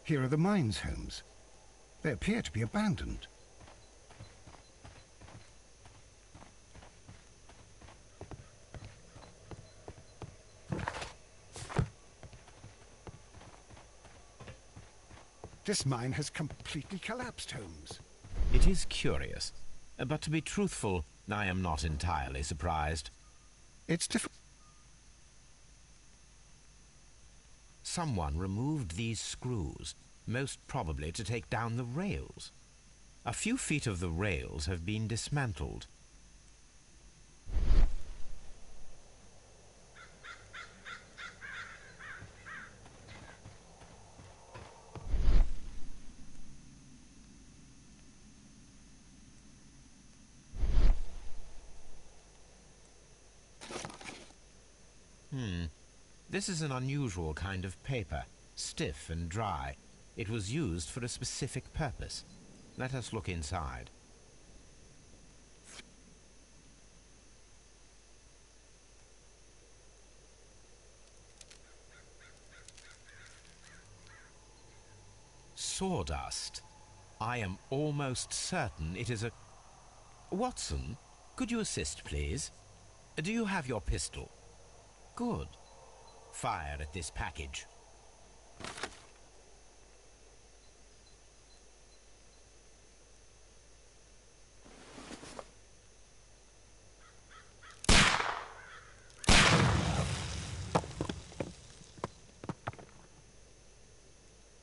Here are the mines, Holmes. They appear to be abandoned. This mine has completely collapsed, Holmes. It is curious, but to be truthful, I am not entirely surprised. It's difficult. Someone removed these screws, most probably to take down the rails. A few feet of the rails have been dismantled. This is an unusual kind of paper, stiff and dry. It was used for a specific purpose. Let us look inside. Sawdust. I am almost certain it is a... Watson, could you assist, please? Do you have your pistol? Good. Fire at this package.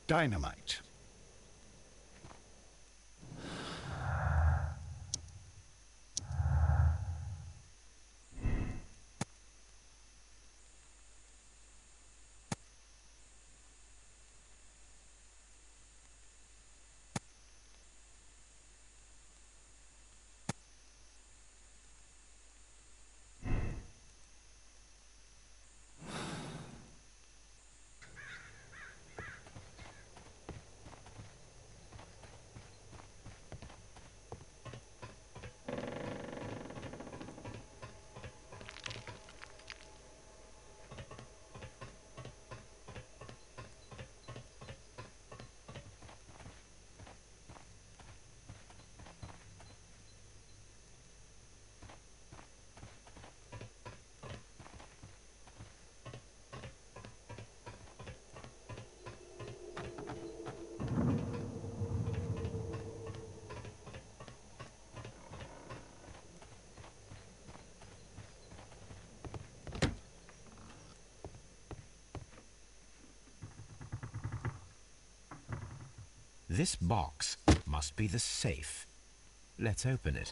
Dynamite. This box must be the safe. Let's open it.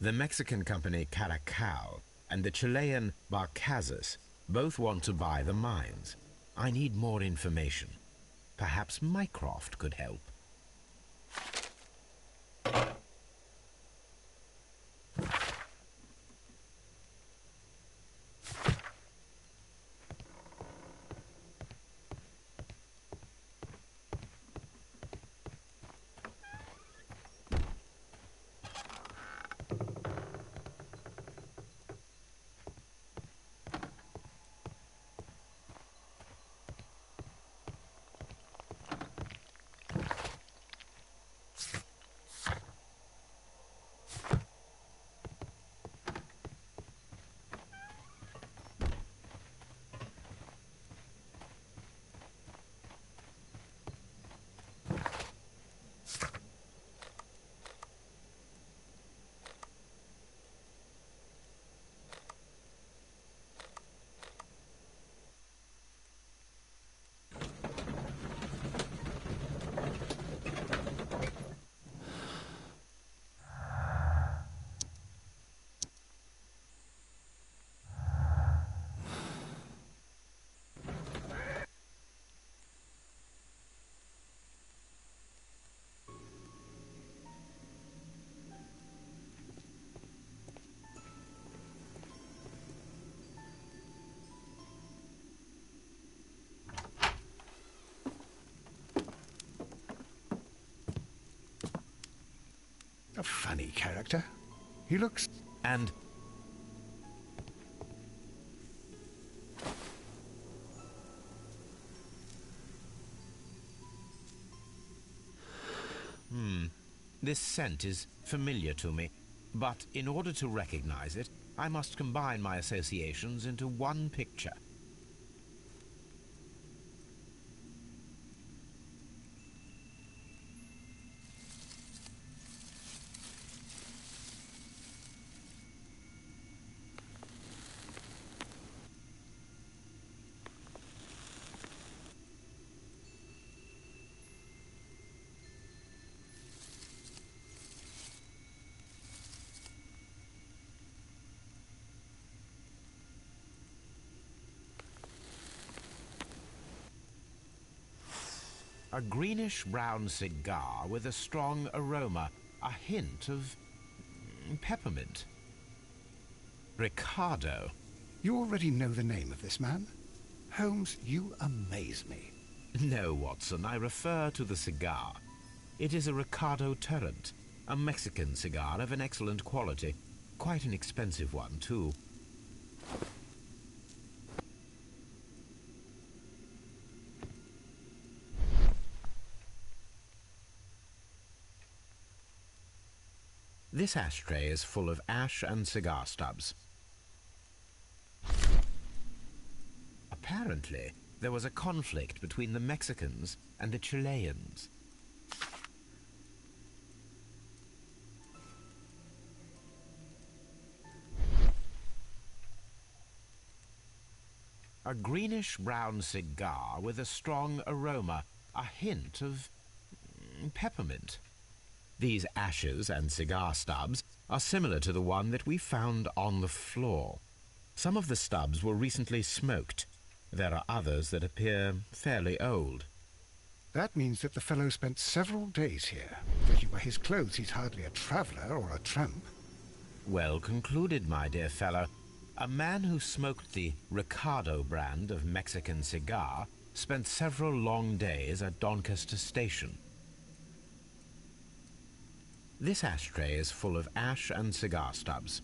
The Mexican company Caracal and the Chilean Barcazas both want to buy the mines. I need more information. Perhaps Mycroft could help. A funny character. He looks... And... This scent is familiar to me, but in order to recognize it, I must combine my associations into one picture. A greenish-brown cigar with a strong aroma, a hint of peppermint. Ricardo. You already know the name of this man? Holmes, you amaze me. No, Watson, I refer to the cigar. It is a Ricardo Turrent, a Mexican cigar of an excellent quality. Quite an expensive one, too. This ashtray is full of ash and cigar stubs. Apparently, there was a conflict between the Mexicans and the Chileans. A greenish-brown cigar with a strong aroma, a hint of peppermint. These ashes and cigar stubs are similar to the one that we found on the floor. Some of the stubs were recently smoked. There are others that appear fairly old. That means that the fellow spent several days here. Judging by his clothes, he's hardly a traveller or a tramp. Well concluded, my dear fellow. A man who smoked the Ricardo brand of Mexican cigar spent several long days at Doncaster Station. This ashtray is full of ash and cigar stubs.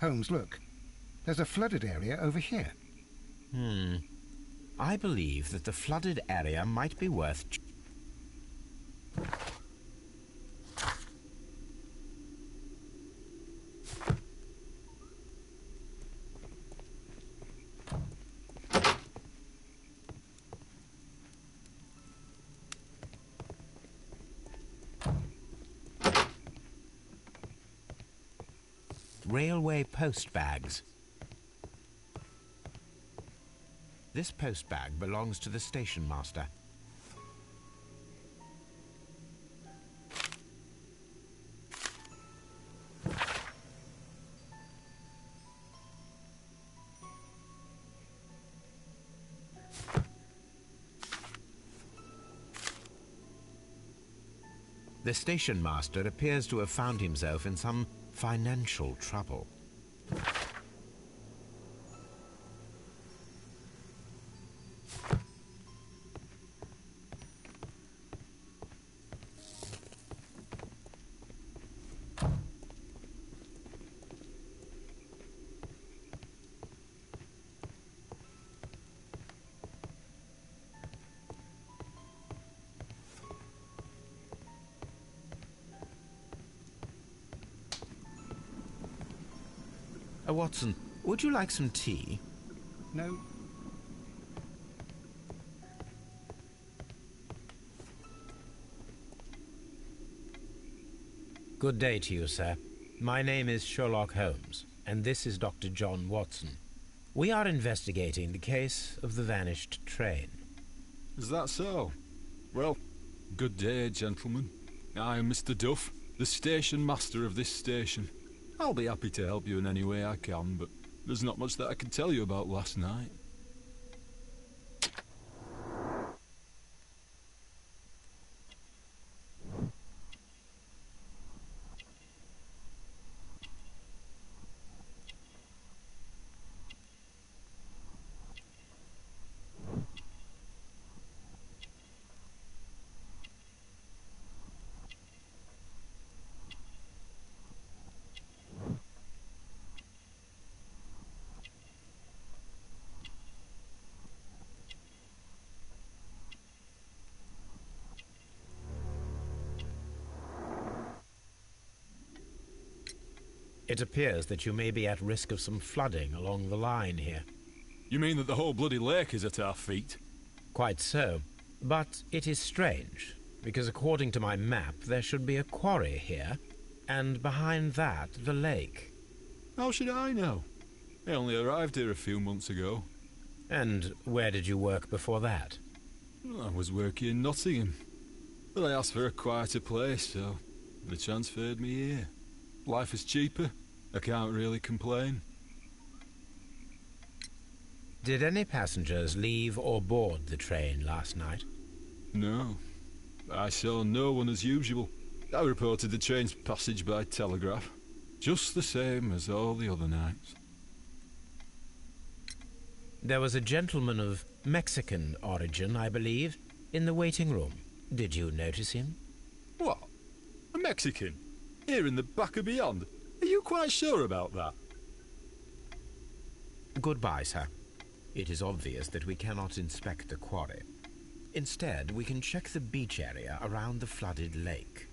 Holmes, look. There's a flooded area over here. I believe that the flooded area might be worth... railway post bags. This post bag belongs to the station master. The station master appears to have found himself in some financial trouble. Watson, would you like some tea? No. Good day to you, sir. My name is Sherlock Holmes, and this is Dr. John Watson. We are investigating the case of the vanished train. Is that so? Well, good day, gentlemen. I am Mr. Duff, the station master of this station. I'll be happy to help you in any way I can, but there's not much that I can tell you about last night. It appears that you may be at risk of some flooding along the line here. You mean that the whole bloody lake is at our feet? Quite so. But it is strange, because according to my map, there should be a quarry here, and behind that, the lake. How should I know? I only arrived here a few months ago. And where did you work before that? Well, I was working in Nottingham, but I asked for a quieter place, so they transferred me here. Life is cheaper. I can't really complain. Did any passengers leave or board the train last night? No. I saw no one as usual. I reported the train's passage by telegraph, just the same as all the other nights. There was a gentleman of Mexican origin, I believe, in the waiting room. Did you notice him? What? A Mexican? Here in the back of beyond? Are you quite sure about that? Goodbye, sir. It is obvious that we cannot inspect the quarry. Instead, we can check the beach area around the flooded lake.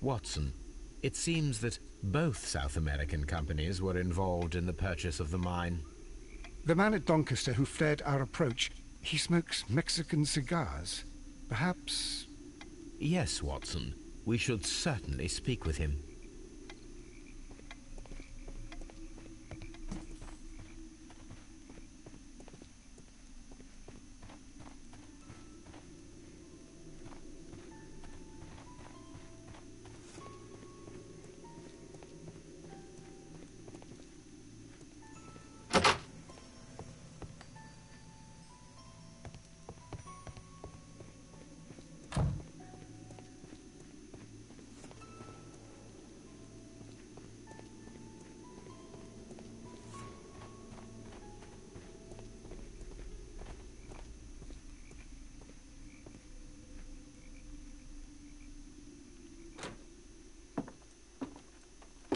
Watson, it seems that both South American companies were involved in the purchase of the mine. The man at Doncaster who flared our approach, he smokes Mexican cigars. Perhaps... Yes, Watson. We should certainly speak with him.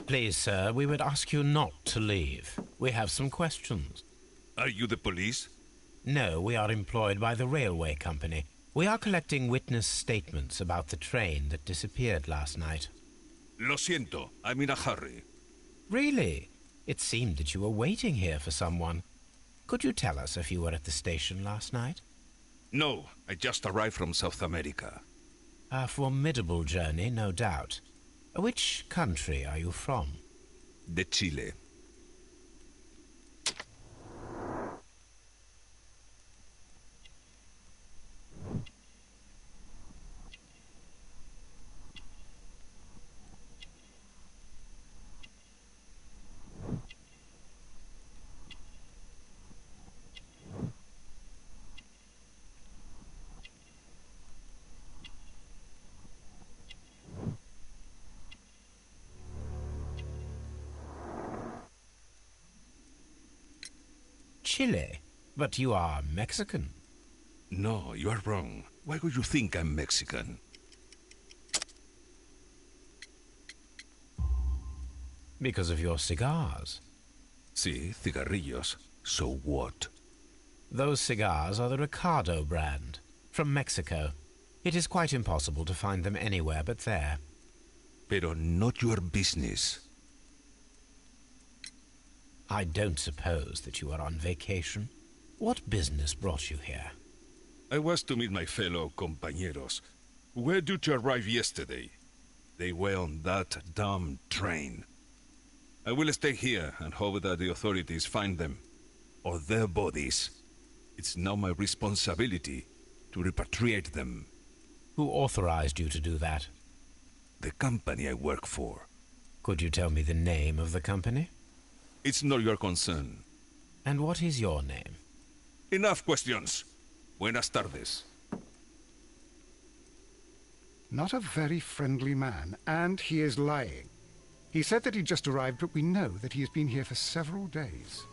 Please, sir, we would ask you not to leave. We have some questions. Are you the police? No, we are employed by the railway company. We are collecting witness statements about the train that disappeared last night. Lo siento, I'm in a hurry. Really? It seemed that you were waiting here for someone. Could you tell us if you were at the station last night? No, I just arrived from South America. A formidable journey, no doubt. Which country are you from? de Chile. Chile? But you are Mexican. No, you are wrong. Why would you think I'm Mexican? Because of your cigars. Sí, cigarrillos. So what? Those cigars are the Ricardo brand, from Mexico. It is quite impossible to find them anywhere but there. Pero not your business. I don't suppose that you are on vacation. What business brought you here? I was to meet my fellow compañeros, who were due to arrive yesterday. They were on that damn train. I will stay here and hope that the authorities find them, or their bodies. It's now my responsibility to repatriate them. Who authorized you to do that? The company I work for. Could you tell me the name of the company? It's not your concern. And what is your name? Enough questions. Buenas tardes. Not a very friendly man, and he is lying. He said that he just arrived, but we know that he has been here for several days.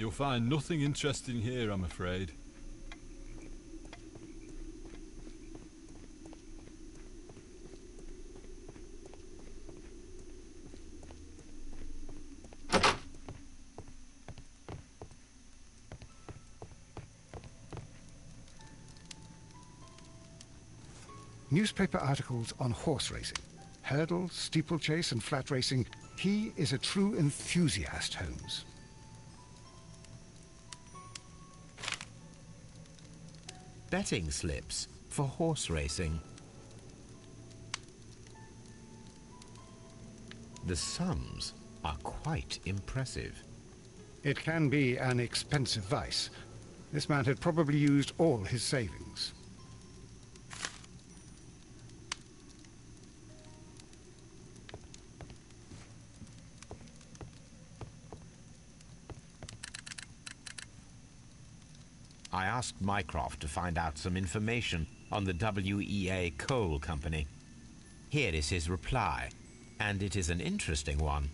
You'll find nothing interesting here, I'm afraid. Newspaper articles on horse racing. Hurdle, steeplechase, and flat racing. He is a true enthusiast, Holmes. Betting slips for horse racing. The sums are quite impressive. It can be an expensive vice. This man had probably used all his savings. I asked Mycroft to find out some information on the WEA Coal Company. Here is his reply, and it is an interesting one.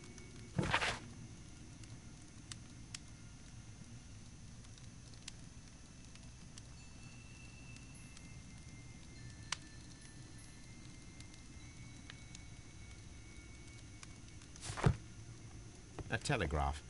A telegraph.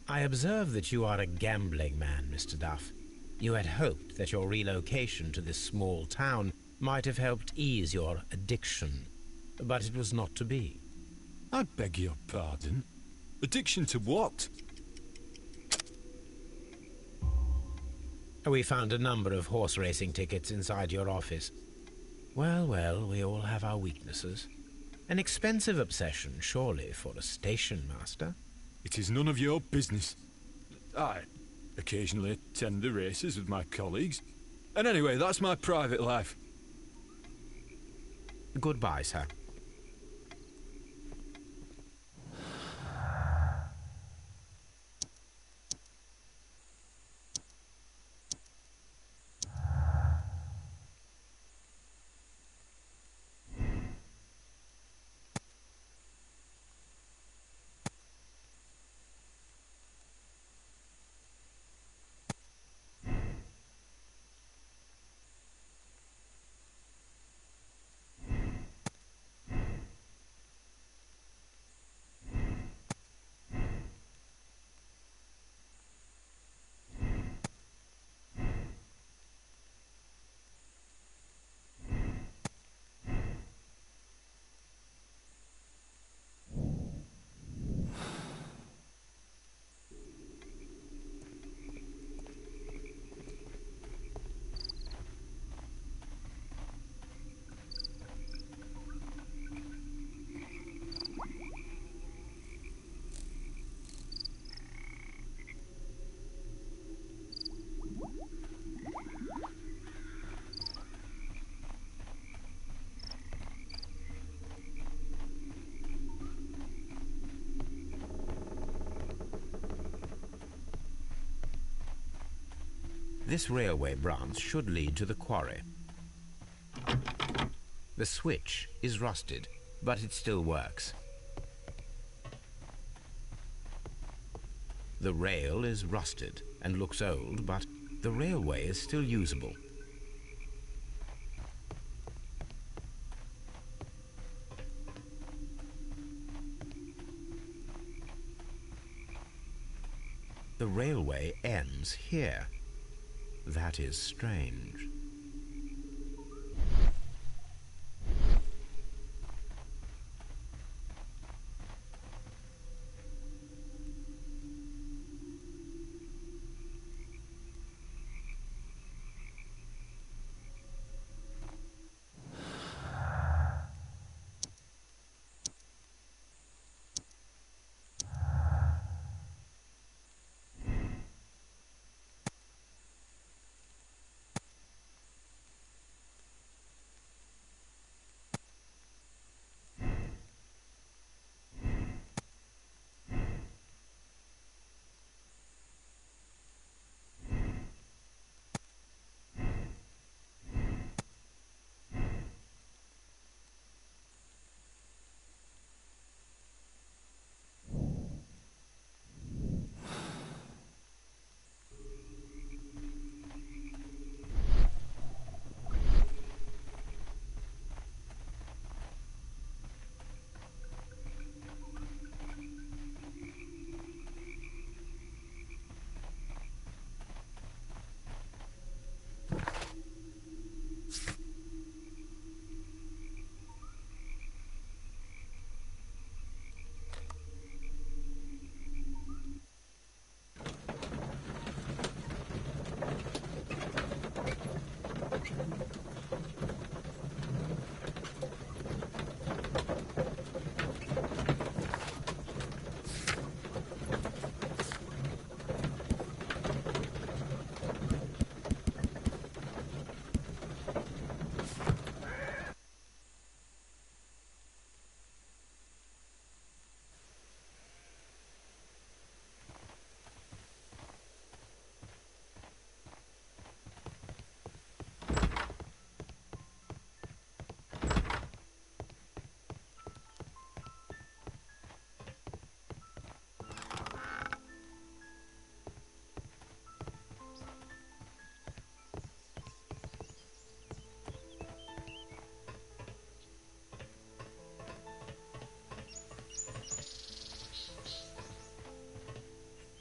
I observe that you are a gambling man, Mr. Duff. You had hoped that your relocation to this small town might have helped ease your addiction, but it was not to be. I beg your pardon? Addiction to what? We found a number of horse racing tickets inside your office. Well, well, we all have our weaknesses. An expensive obsession, surely, for a station master. It is none of your business. I occasionally attend the races with my colleagues. And anyway, that's my private life. Goodbye, sir. This railway branch should lead to the quarry. The switch is rusted, but it still works. The rail is rusted and looks old, but the railway is still usable. The railway ends here. That is strange.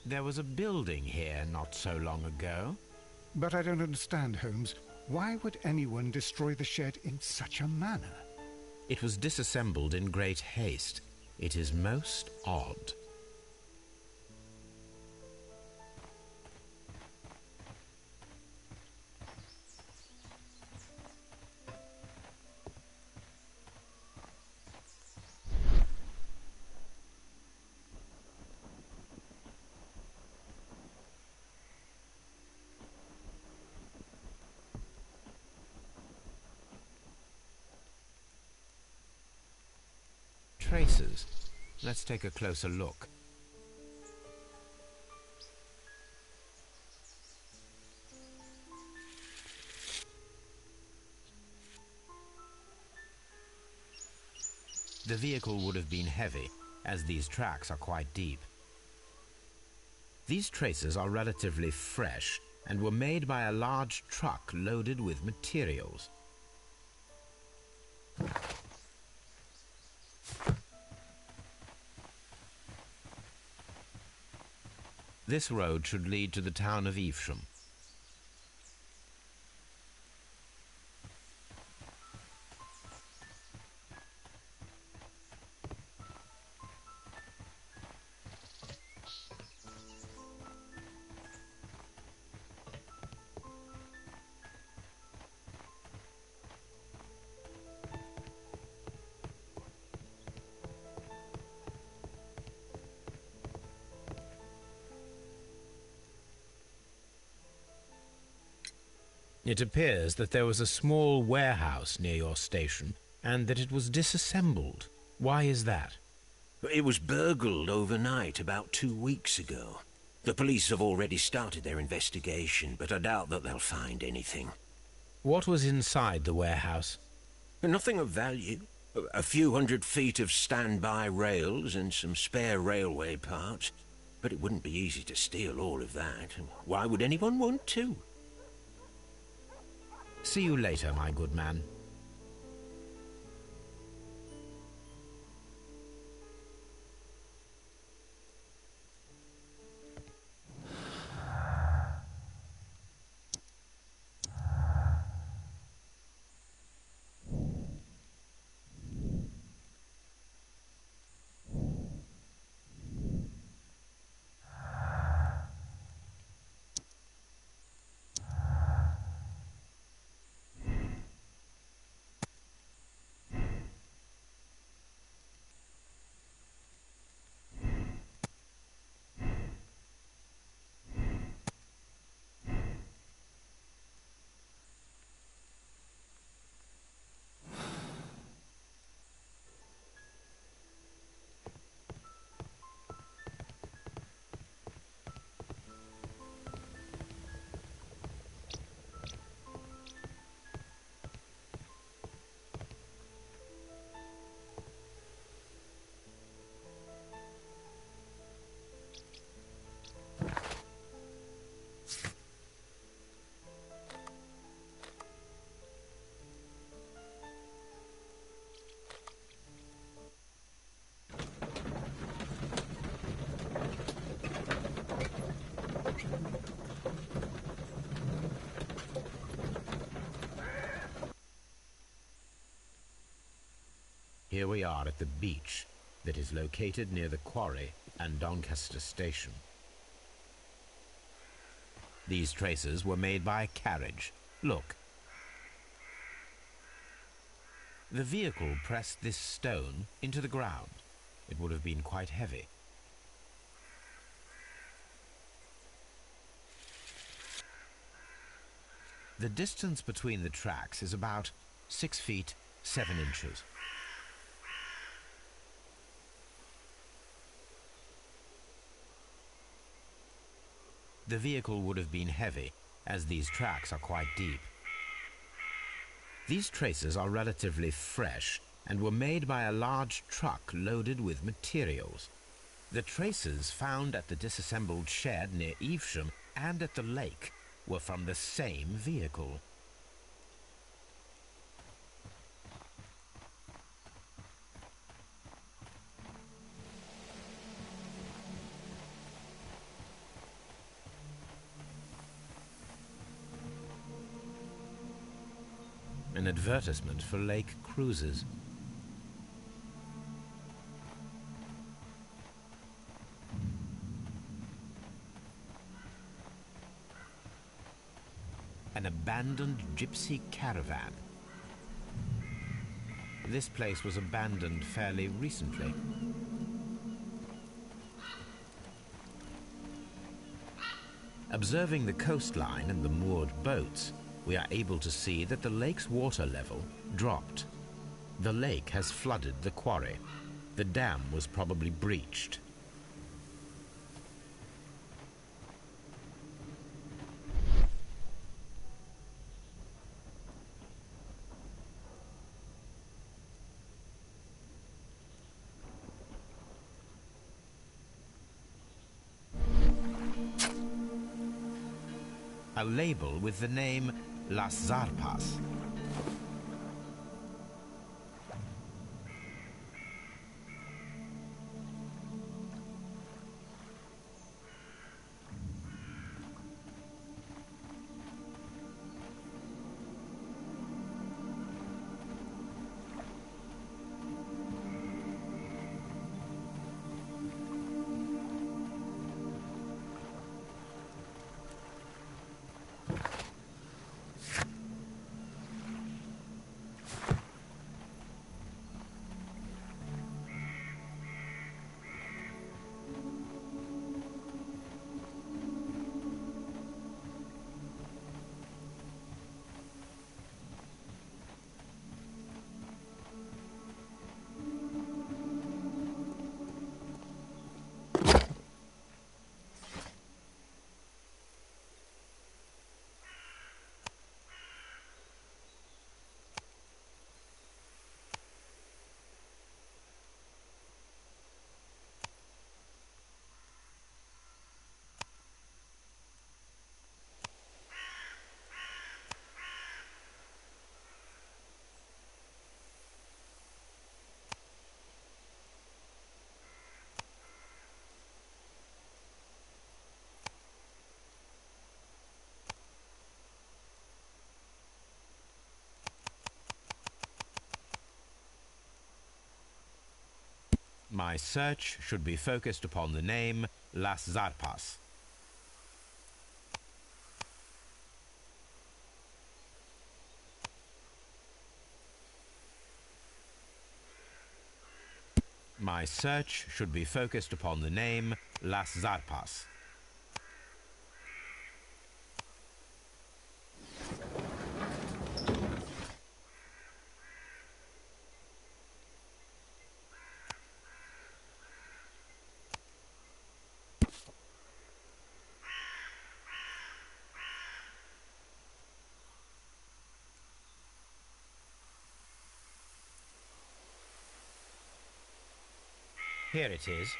There was a building here not so long ago. But I don't understand, Holmes. Why would anyone destroy the shed in such a manner? It was disassembled in great haste. It is most odd. Traces. Let's take a closer look. The vehicle would have been heavy, as these tracks are quite deep. These traces are relatively fresh and were made by a large truck loaded with materials. This road should lead to the town of Evesham. It appears that there was a small warehouse near your station and that it was disassembled. Why is that? It was burgled overnight about 2 weeks ago. The police have already started their investigation, but I doubt that they'll find anything. What was inside the warehouse? Nothing of value. A few 100 feet of standby rails and some spare railway parts. But it wouldn't be easy to steal all of that. Why would anyone want to? See you later, my good man. Here we are at the beach that is located near the quarry and Doncaster station. These traces were made by a carriage. Look. The vehicle pressed this stone into the ground. It would have been quite heavy. The distance between the tracks is about 6 feet 7 inches. The vehicle would have been heavy, as these tracks are quite deep. These traces are relatively fresh and were made by a large truck loaded with materials. The traces found at the disassembled shed near Evesham and at the lake were from the same vehicle. An advertisement for lake cruises. An abandoned gypsy caravan. This place was abandoned fairly recently. Observing the coastline and the moored boats, we are able to see that the lake's water level dropped. The lake has flooded the quarry. The dam was probably breached. A label with the name Las Zarpas. My search should be focused upon the name Las Zarpas. My search should be focused upon the name Las Zarpas. Here it is.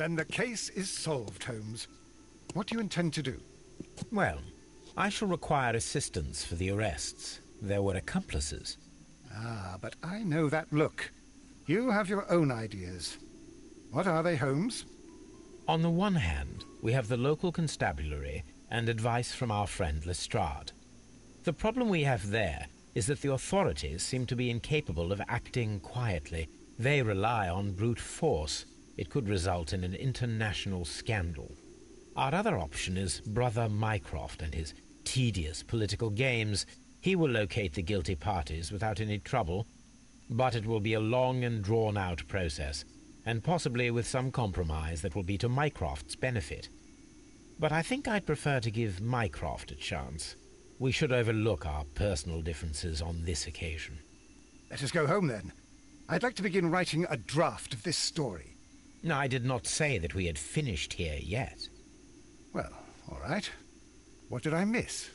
Then the case is solved, Holmes. What do you intend to do? Well, I shall require assistance for the arrests. There were accomplices. Ah, but I know that look. You have your own ideas. What are they, Holmes? On the one hand, we have the local constabulary and advice from our friend Lestrade. The problem we have there is that the authorities seem to be incapable of acting quietly. They rely on brute force. It could result in an international scandal. Our other option is Brother Mycroft and his tedious political games. He will locate the guilty parties without any trouble, but it will be a long and drawn-out process, and possibly with some compromise that will be to Mycroft's benefit. But I think I'd prefer to give Mycroft a chance. We should overlook our personal differences on this occasion. Let us go home, then. I'd like to begin writing a draft of this story. No, I did not say that we had finished here yet. Well, all right. What did I miss?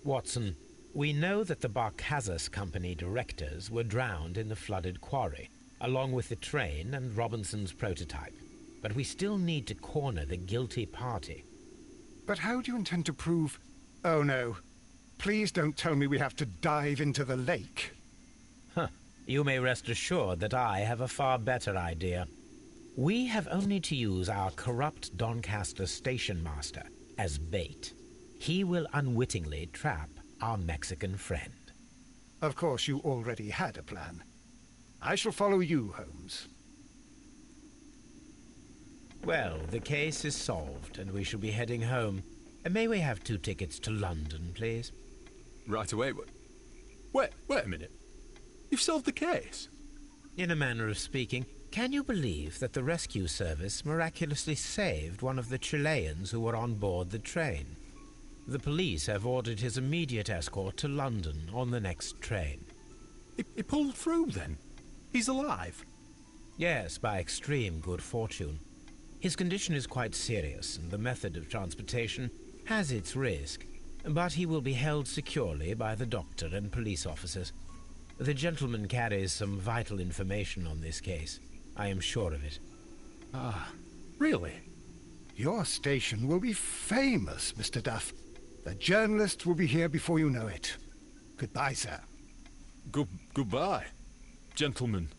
Watson, we know that the Barkazas Company directors were drowned in the flooded quarry, along with the train and Robinson's prototype. But we still need to corner the guilty party. But how do you intend to prove... Oh, no. Please don't tell me we have to dive into the lake. Huh. You may rest assured that I have a far better idea. We have only to use our corrupt Doncaster station master as bait. He will unwittingly trap our Mexican friend. Of course, you already had a plan. I shall follow you, Holmes. Well, the case is solved, and we shall be heading home. May we have 2 tickets to London, please? Right away. Wait a minute. You've solved the case? In a manner of speaking. Can you believe that the rescue service miraculously saved one of the Chileans who were on board the train? The police have ordered his immediate escort to London on the next train. He pulled through, then? He's alive? Yes, by extreme good fortune. His condition is quite serious, and the method of transportation has its risk, but he will be held securely by the doctor and police officers. The gentleman carries some vital information on this case. I am sure of it. Ah, really? Your station will be famous, Mr. Duff. The journalists will be here before you know it. Goodbye, sir. Goodbye, gentlemen.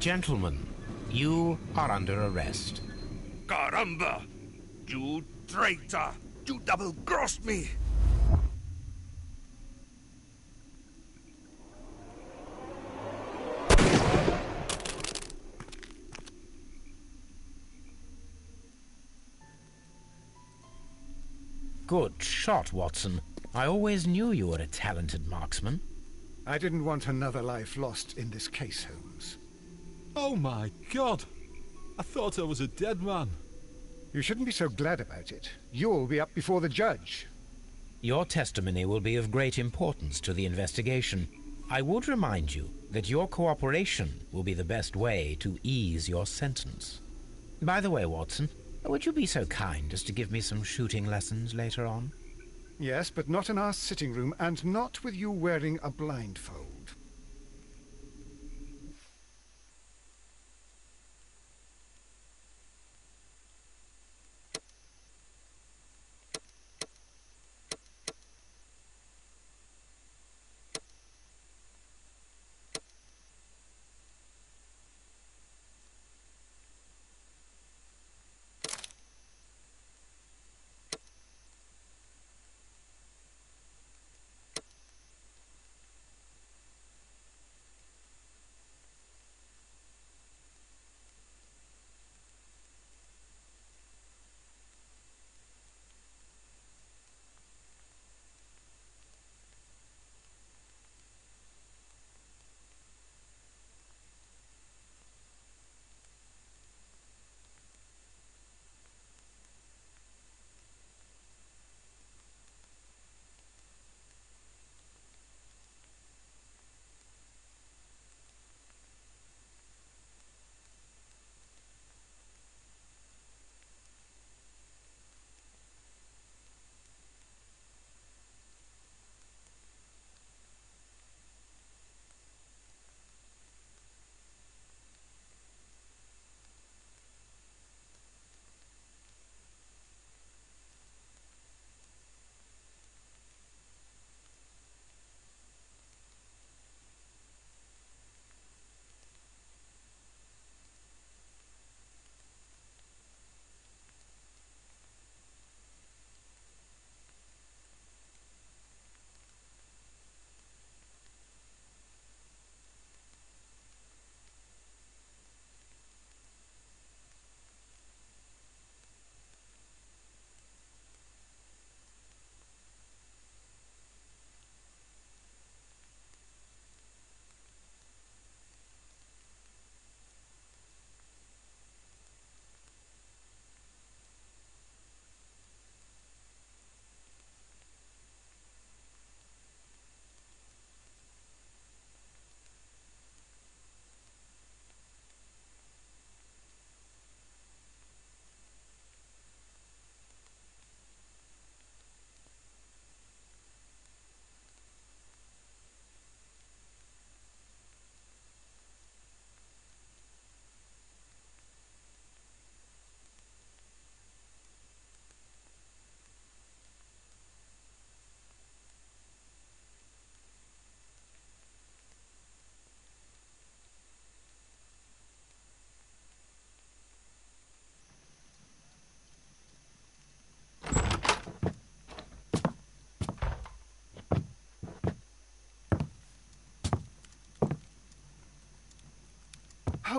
Gentlemen, you are under arrest. Caramba! You traitor! You double-crossed me! Good shot, Watson. I always knew you were a talented marksman. I didn't want another life lost in this case, Holmes. Oh my God! I thought I was a dead man. You shouldn't be so glad about it. You'll be up before the judge. Your testimony will be of great importance to the investigation. I would remind you that your cooperation will be the best way to ease your sentence. By the way, Watson, would you be so kind as to give me some shooting lessons later on? Yes, but not in our sitting room, and not with you wearing a blindfold.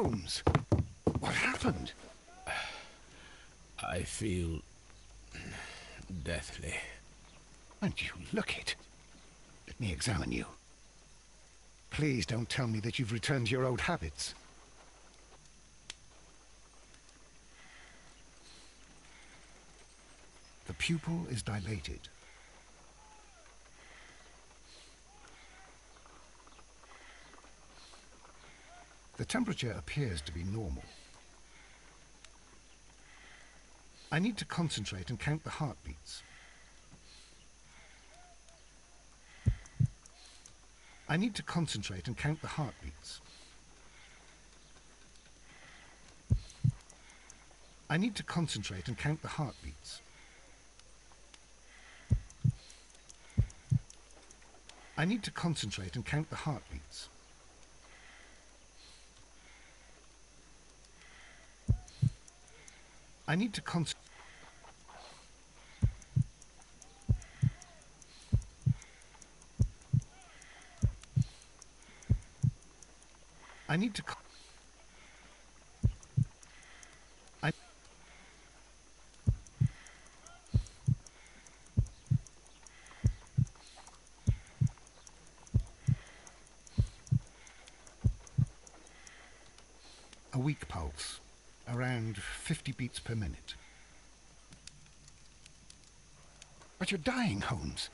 Holmes, what happened? I feel deathly. And you look it. Let me examine you. Please don't tell me that you've returned to your old habits. The pupil is dilated. The temperature appears to be normal. I need to concentrate and count the heartbeats. I need to concentrate and count the heartbeats. I need to concentrate and count the heartbeats. I need to concentrate and count the heartbeats. I need to concentrate. I need to. A weak pulse, around 50 beats per minute. But you're dying, Holmes.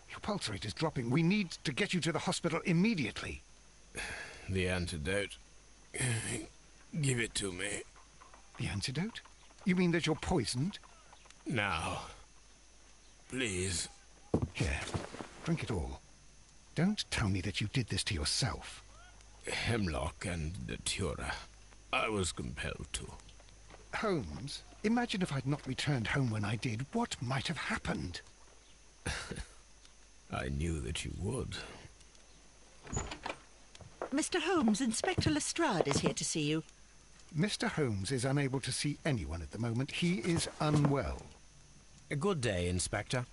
Your pulse rate is dropping. We need to get you to the hospital immediately. The antidote. Give it to me. The antidote? You mean that you're poisoned? Now. Please. Here, drink it all. Don't tell me that you did this to yourself. Hemlock and datura. I was compelled to. Holmes, imagine if I'd not returned home when I did. What might have happened? I knew that you would. Mr. Holmes, Inspector Lestrade is here to see you. Mr. Holmes is unable to see anyone at the moment. He is unwell. A good day, Inspector.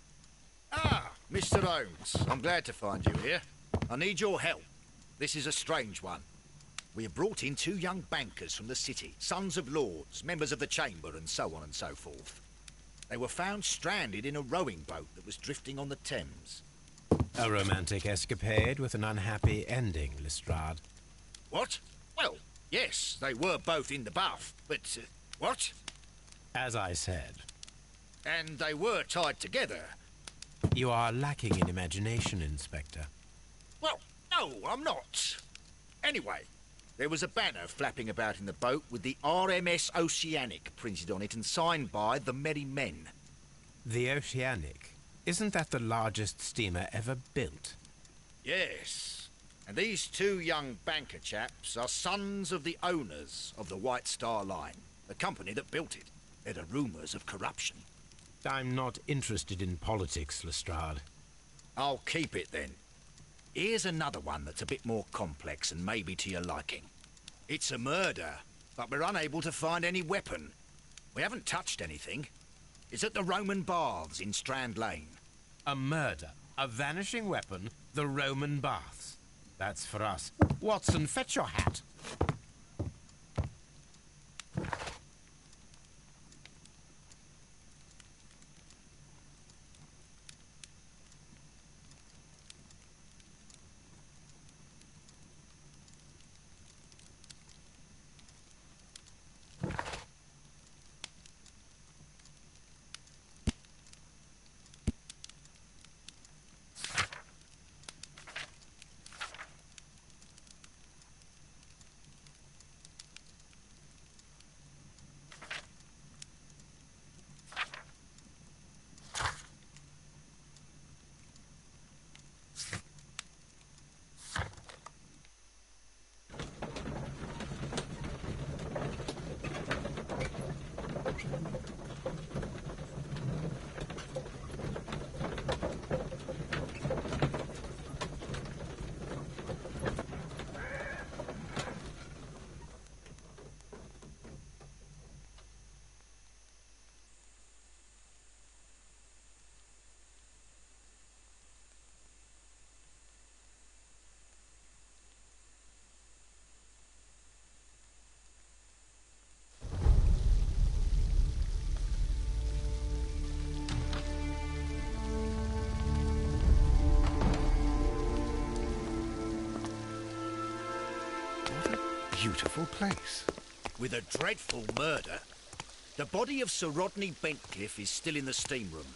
Ah, Mr. Holmes. I'm glad to find you here. I need your help. This is a strange one. We have brought in 2 young bankers from the city, sons of lords, members of the Chamber, and so on and so forth. They were found stranded in a rowing boat that was drifting on the Thames. A romantic escapade with an unhappy ending, Lestrade. What? Well, yes, they were both in the bath, but... what? As I said. And they were tied together. You are lacking in imagination, Inspector. Well, no, I'm not. Anyway, there was a banner flapping about in the boat with the RMS Oceanic printed on it and signed by the Merry Men. The Oceanic? Isn't that the largest steamer ever built? Yes. And these 2 young banker chaps are sons of the owners of the White Star Line, the company that built it. There are rumours of corruption. I'm not interested in politics, Lestrade. I'll keep it then. Here's another one that's a bit more complex and maybe to your liking. It's a murder, but we're unable to find any weapon. We haven't touched anything. It's at the Roman Baths in Strand Lane. A murder, a vanishing weapon, the Roman Baths. That's for us. Watson, fetch your hat. beautiful place. With a dreadful murder. The body of Sir Rodney Bentcliffe is still in the steam room.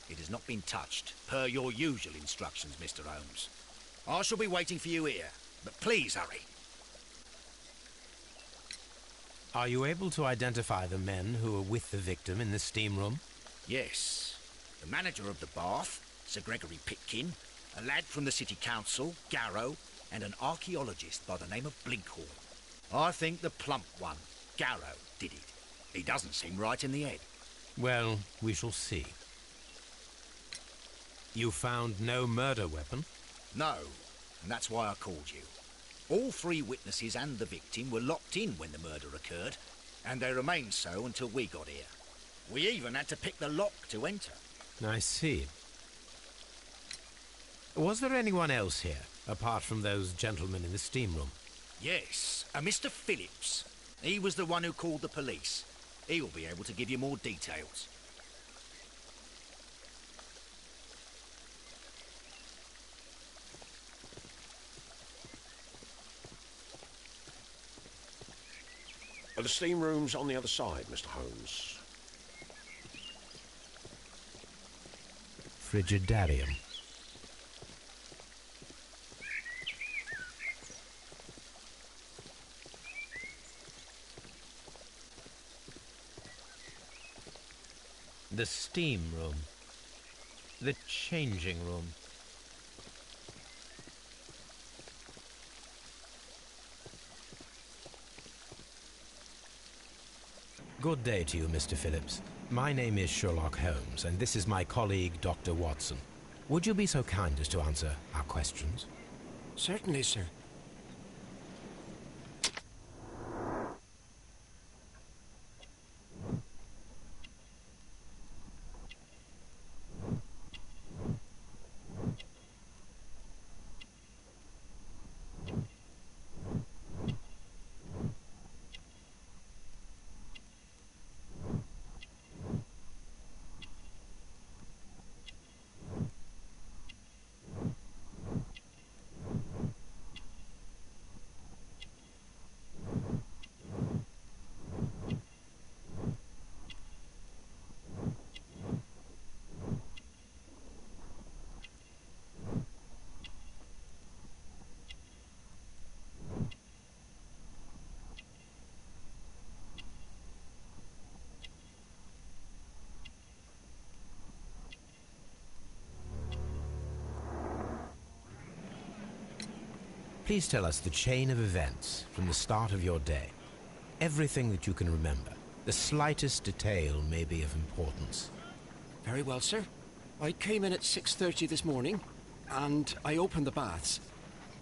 It has not been touched, per your usual instructions, Mr. Holmes. I shall be waiting for you here, but please hurry. Are you able to identify the men who were with the victim in the steam room? Yes. The manager of the bath, Sir Gregory Pitkin, a lad from the City Council, Garrow, and an archaeologist by the name of Blinkhorn. I think the plump one, Garrow, did it. He doesn't seem right in the head. Well, we shall see. You found no murder weapon? No, and that's why I called you. All three witnesses and the victim were locked in when the murder occurred, and they remained so until we got here. We even had to pick the lock to enter. I see. Was there anyone else here, apart from those gentlemen in the steam room? Yes, a Mr. Phillips. He was the one who called the police. He'll be able to give you more details. The steam room's on the other side, Mr. Holmes. Frigidarium. The steam room. The changing room. Good day to you, Mr. Phillips. My name is Sherlock Holmes, and this is my colleague, Dr. Watson. Would you be so kind as to answer our questions? Certainly, sir. Please tell us the chain of events from the start of your day. Everything that you can remember. The slightest detail may be of importance. Very well, sir. I came in at 6:30 this morning, and I opened the baths.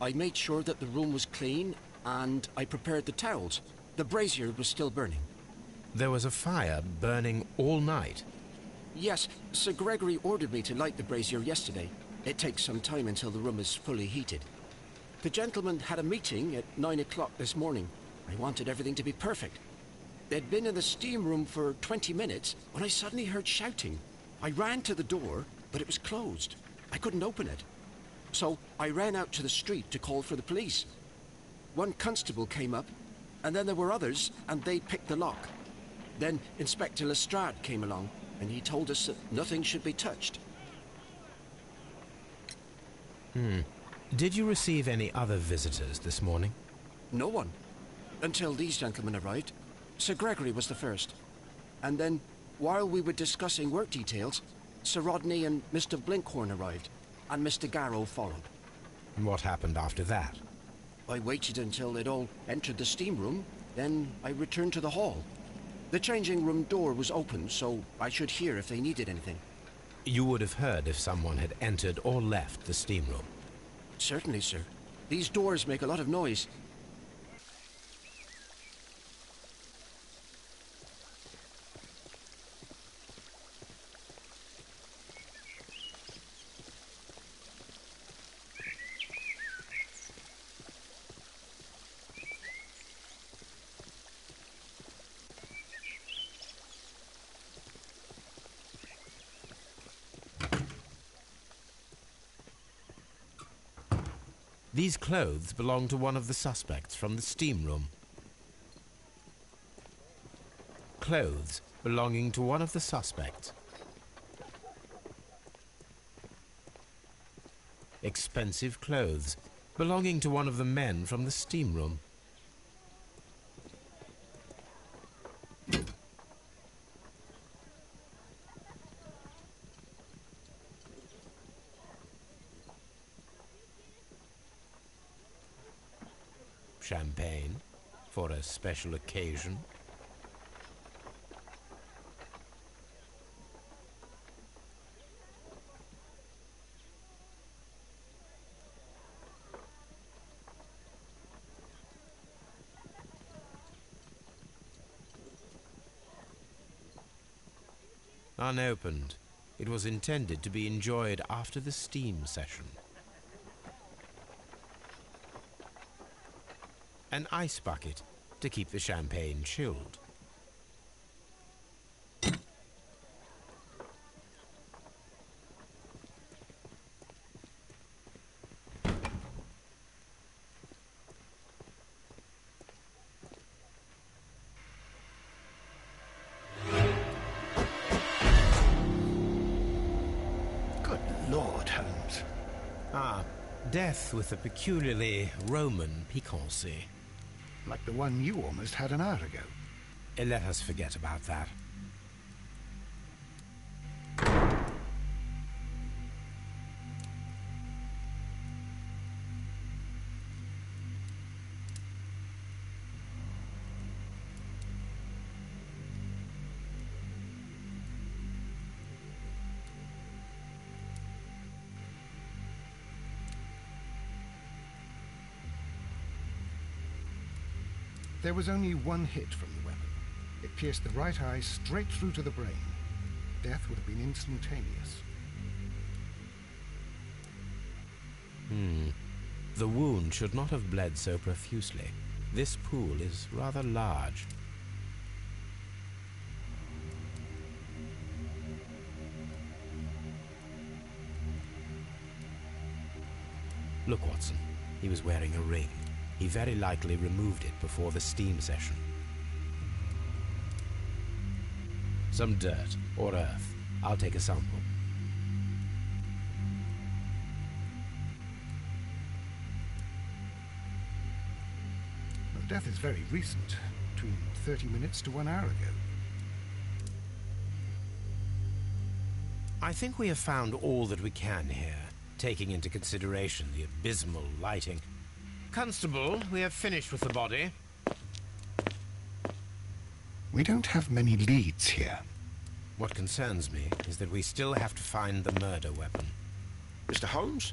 I made sure that the room was clean, and I prepared the towels. The brazier was still burning. There was a fire burning all night. Yes, Sir Gregory ordered me to light the brazier yesterday. It takes some time until the room is fully heated. The gentlemen had a meeting at 9 o'clock this morning. I wanted everything to be perfect. They'd been in the steam room for 20 minutes when I suddenly heard shouting. I ran to the door, but it was closed. I couldn't open it. So I ran out to the street to call for the police. One constable came up, and then there were others, and they picked the lock. Then Inspector Lestrade came along, and he told us that nothing should be touched. Did you receive any other visitors this morning? No one. Until these gentlemen arrived. Sir Gregory was the first. And then, while we were discussing work details, Sir Rodney and Mr. Blinkhorn arrived, and Mr. Garrow followed. What happened after that? I waited until they'd all entered the steam room, then I returned to the hall. The changing room door was open, so I should hear if they needed anything. You would have heard if someone had entered or left the steam room. Certainly, sir. These doors make a lot of noise. These clothes belong to one of the suspects from the steam room. clothes belonging to one of the suspects. Expensive clothes belonging to one of the men from the steam room. Champagne for a special occasion. Unopened, it was intended to be enjoyed after the steam session. An ice bucket to keep the champagne chilled. Good Lord, Holmes. Ah, death with a peculiarly Roman piquancy. Like the one you almost had an hour ago. Let us forget about that. There was only one hit from the weapon. It pierced the right eye straight through to the brain. Death would have been instantaneous. The wound should not have bled so profusely. This pool is rather large. Look, Watson. He was wearing a ring. He very likely removed it before the steam session. Some dirt or earth. I'll take a sample. The death is very recent, between 30 minutes to 1 hour ago. I think we have found all that we can here, taking into consideration the abysmal lighting. Constable, we have finished with the body. We don't have many leads here. What concerns me is that we still have to find the murder weapon. Mr. Holmes?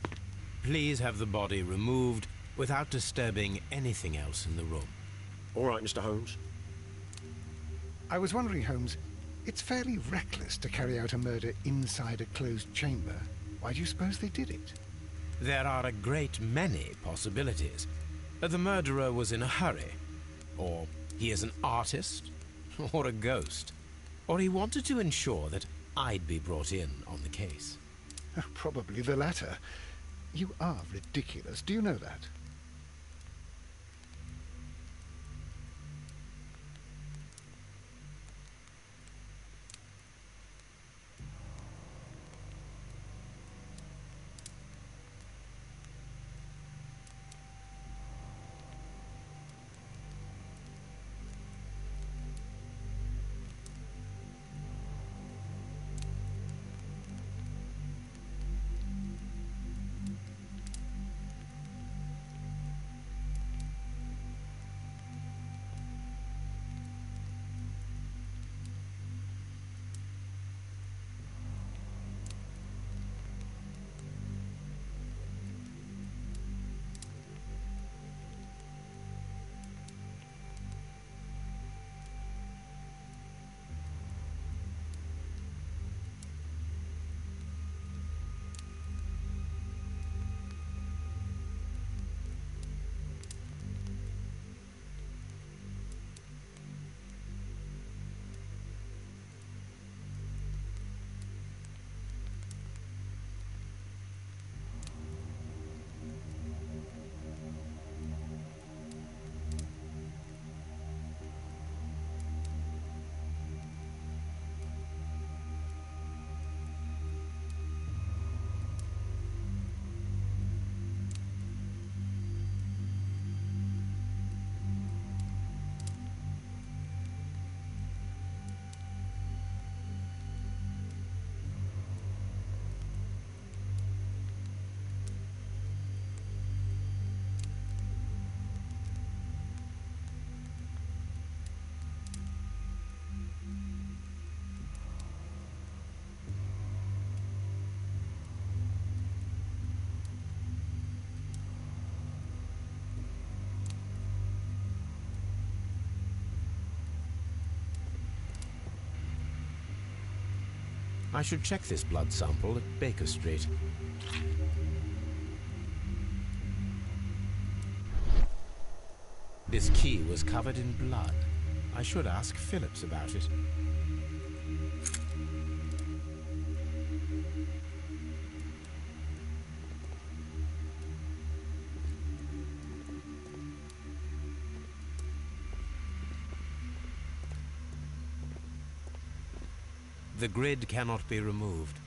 Please have the body removed without disturbing anything else in the room. All right, Mr. Holmes. I was wondering, Holmes, it's fairly reckless to carry out a murder inside a closed chamber. Why do you suppose they did it? There are a great many possibilities. The murderer was in a hurry, or he is an artist, or a ghost, or he wanted to ensure that I'd be brought in on the case. Probably the latter. You are ridiculous. Do you know that? I should check this blood sample at Baker Street. This key was covered in blood. I should ask Phillips about it. The grid cannot be removed.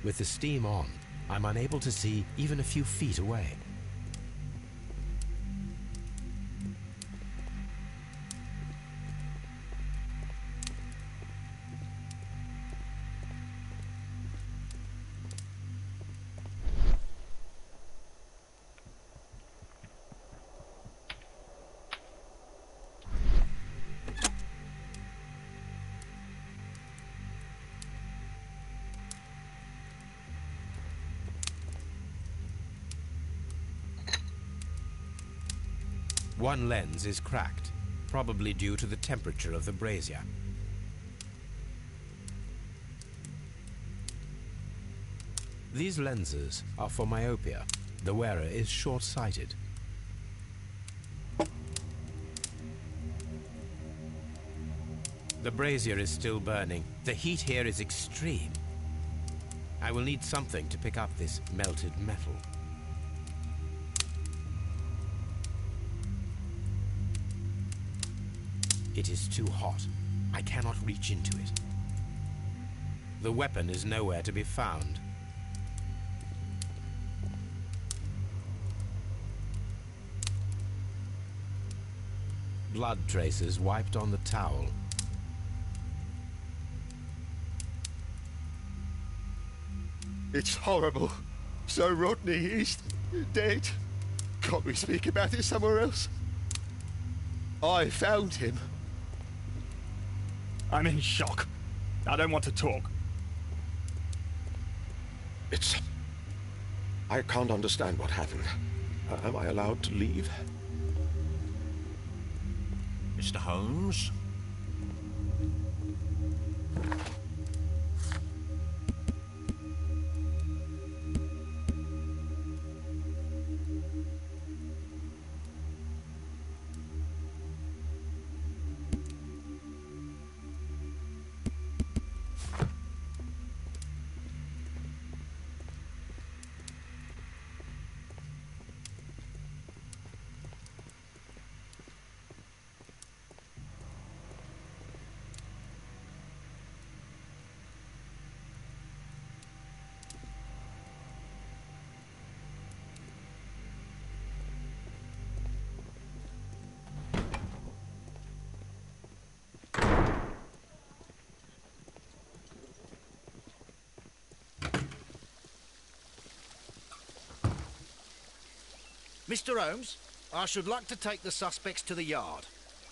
With the steam on, I'm unable to see even a few feet away. One lens is cracked, probably due to the temperature of the brazier. These lenses are for myopia. The wearer is short-sighted. The brazier is still burning. The heat here is extreme. I will need something to pick up this melted metal. It is too hot. I cannot reach into it. The weapon is nowhere to be found. Blood traces wiped on the towel. It's horrible. So Rodney, he's dead. Can't we speak about it somewhere else? I found him. I'm in shock. I don't want to talk. I can't understand what happened. Am I allowed to leave? Mr. Holmes? Mr. Holmes, I should like to take the suspects to the yard.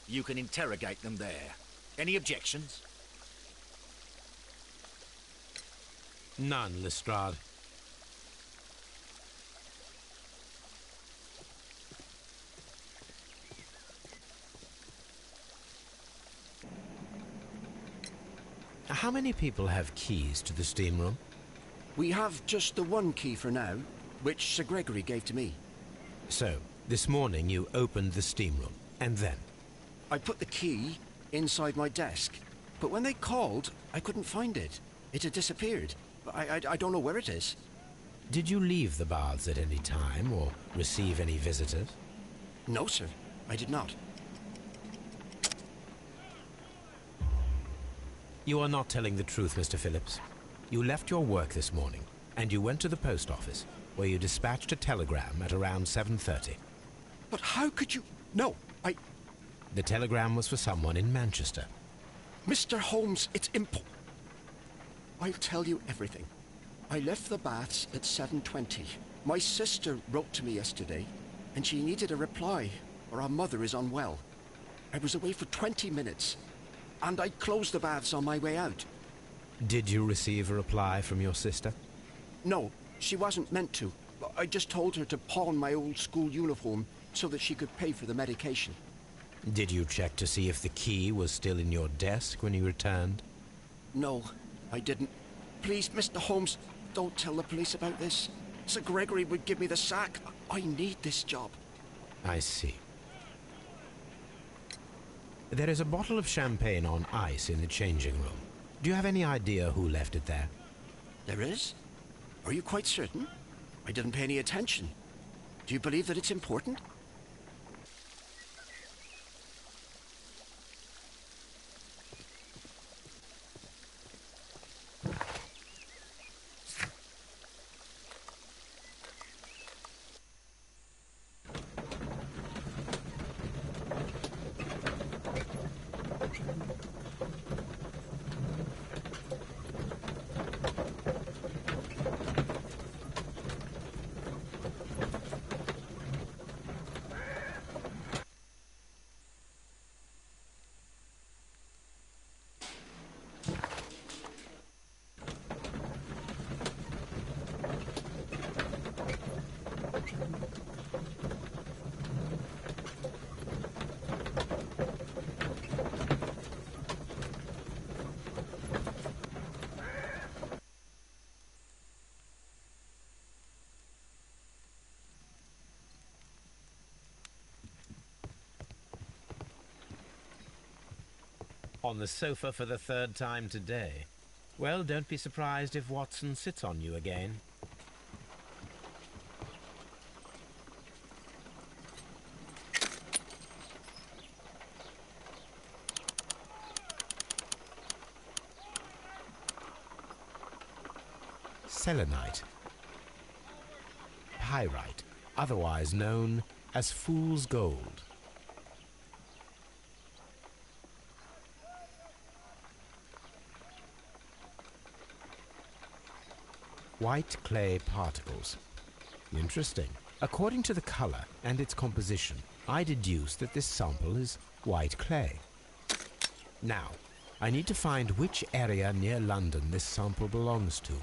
You can interrogate them there. Any objections? None, Lestrade. How many people have keys to the steam room? We have just the one key for now, which Sir Gregory gave to me. So, this morning you opened the steam room, and then? I put the key inside my desk, but when they called, I couldn't find it. It had disappeared. I don't know where it is. Did you leave the baths at any time, or receive any visitors? No, sir. I did not. You are not telling the truth, Mr. Phillips. You left your work this morning, and you went to the post office, where you dispatched a telegram at around 7:30. But how could you... No, The telegram was for someone in Manchester. Mr. Holmes, it's I'll tell you everything. I left the baths at 7:20. My sister wrote to me yesterday, and she needed a reply, or our mother is unwell. I was away for 20 minutes. and I closed the baths on my way out. Did you receive a reply from your sister? No, she wasn't meant to. I just told her to pawn my old school uniform so that she could pay for the medication. Did you check to see if the key was still in your desk when you returned? No, I didn't. Please, Mr. Holmes, don't tell the police about this. Sir Gregory would give me the sack. I need this job. I see. There is a bottle of champagne on ice in the changing room. Do you have any idea who left it there? There is? Are you quite certain? I didn't pay any attention. Do you believe that it's important? On the sofa for the third time today. Well, don't be surprised if Watson sits on you again. Selenite. Pyrite, otherwise known as fool's gold. White clay particles. Interesting. According to the color and its composition, I deduce that this sample is white clay. Now, I need to find which area near London this sample belongs to.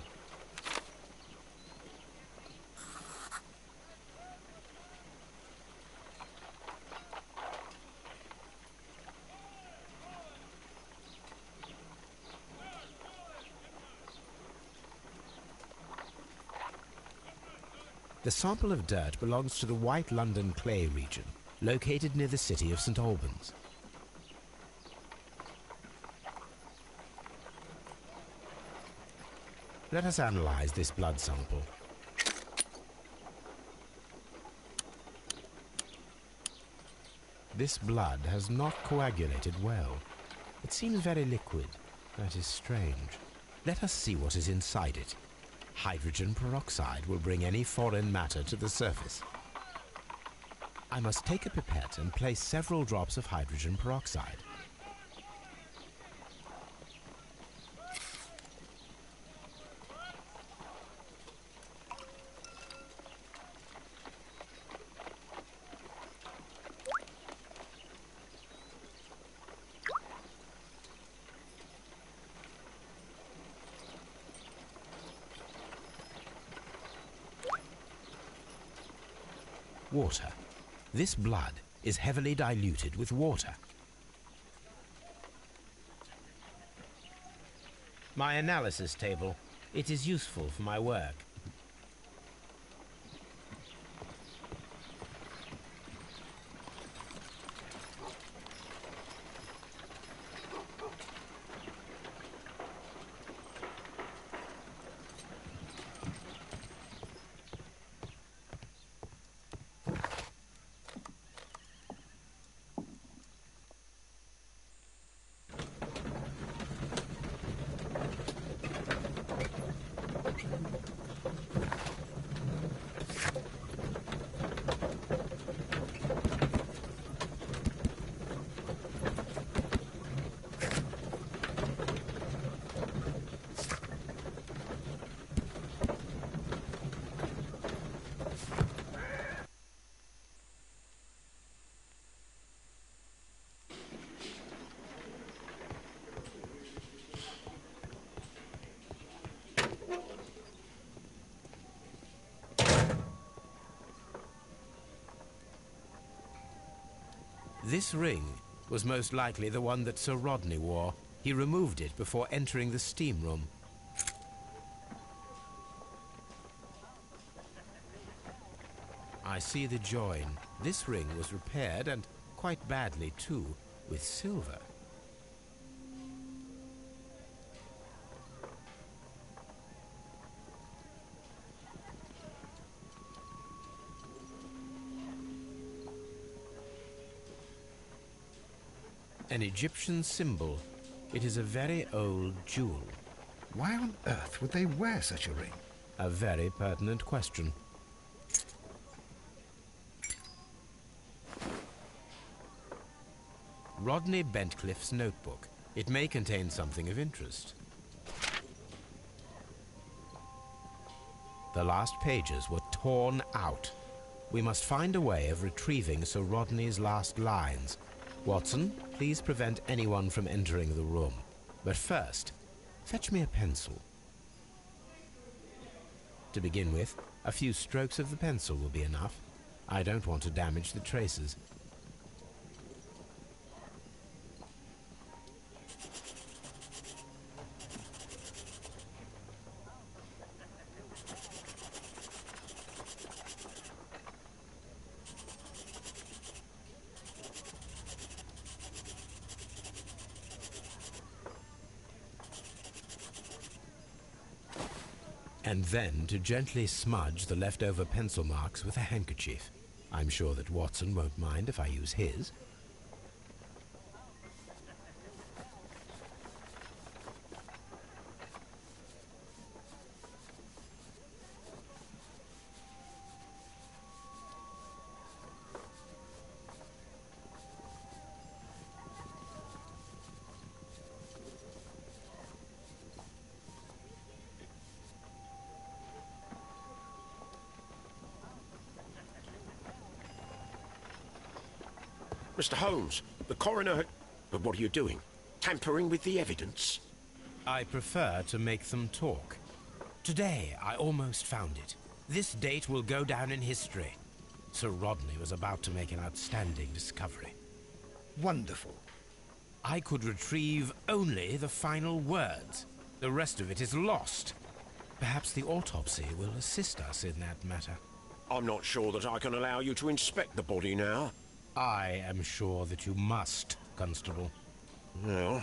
The sample of dirt belongs to the White London clay region, located near the city of St. Albans. Let us analyze this blood sample. This blood has not coagulated well. It seems very liquid. That is strange. Let us see what is inside it. Hydrogen peroxide will bring any foreign matter to the surface. I must take a pipette and place several drops of hydrogen peroxide. Water. This blood is heavily diluted with water. My analysis table. It is useful for my work. This ring was most likely the one that Sir Rodney wore. He removed it before entering the steam room. I see the join. This ring was repaired, and quite badly too, with silver. An Egyptian symbol. It is a very old jewel. Why on earth would they wear such a ring? A very pertinent question. Rodney Bentcliffe's notebook. It may contain something of interest. The last pages were torn out. We must find a way of retrieving Sir Rodney's last lines. Watson, please prevent anyone from entering the room. But first, fetch me a pencil. To begin with, a few strokes of the pencil will be enough. I don't want to damage the traces. And then to gently smudge the leftover pencil marks with a handkerchief. I'm sure that Watson won't mind if I use his. Mr. Holmes, the coroner... But what are you doing? Tampering with the evidence? I prefer to make them talk. Today, I almost found it. This date will go down in history. Sir Rodney was about to make an outstanding discovery. Wonderful. I could retrieve only the final words. The rest of it is lost. Perhaps the autopsy will assist us in that matter. I'm not sure that I can allow you to inspect the body now. I am sure that you must, Constable. Well...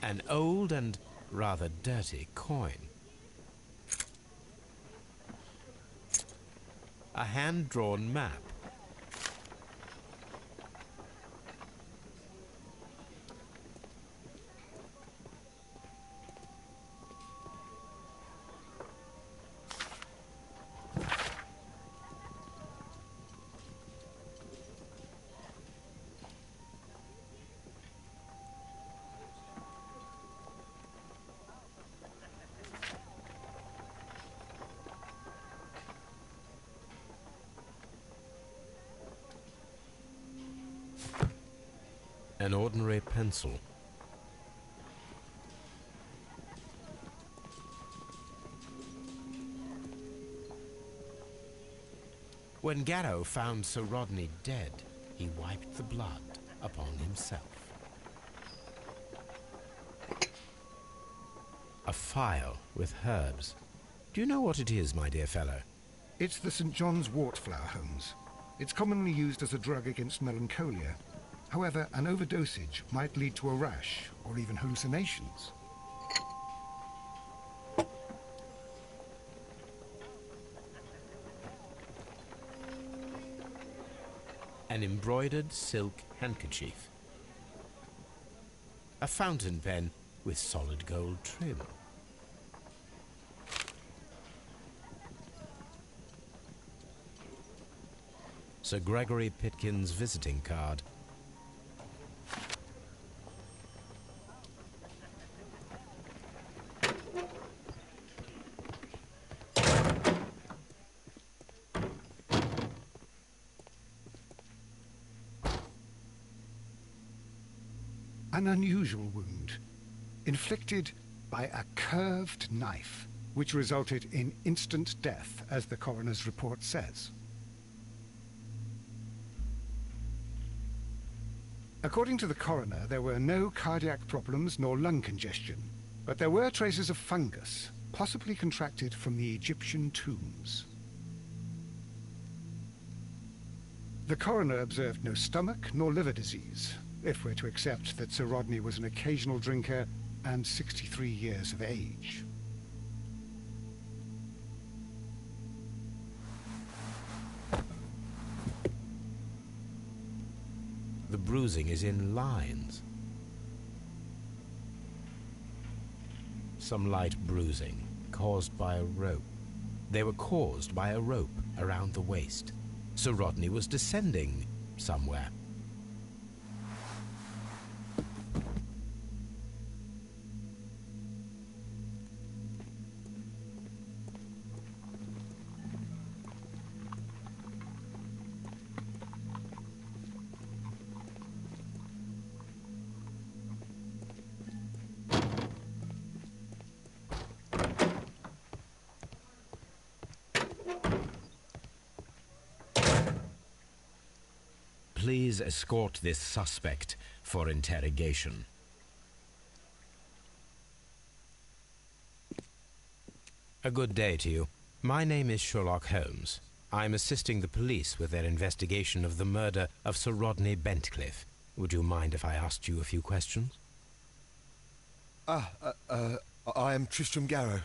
An old and rather dirty coin. A hand-drawn map. An ordinary pencil. When Garrow found Sir Rodney dead, he wiped the blood upon himself. A phial with herbs. Do you know what it is, my dear fellow? It's the St. John's wort flower, Holmes. It's commonly used as a drug against melancholia. However, an overdosage might lead to a rash or even hallucinations. an embroidered silk handkerchief, a fountain pen with solid gold trim, Sir Gregory Pitkin's visiting card, an unusual wound, inflicted by a curved knife, which resulted in instant death, as the coroner's report says. According to the coroner, there were no cardiac problems nor lung congestion, but there were traces of fungus, possibly contracted from the Egyptian tombs. The coroner observed no stomach nor liver disease, if we're to accept that Sir Rodney was an occasional drinker and 63 years of age. The bruising is in lines. Some light bruising, caused by a rope. They were caused by a rope around the waist. Sir Rodney was descending somewhere. Please escort this suspect for interrogation. A good day to you. My name is Sherlock Holmes. I'm assisting the police with their investigation of the murder of Sir Rodney Bentcliffe. Would you mind if I asked you a few questions? I am Tristram Garrow.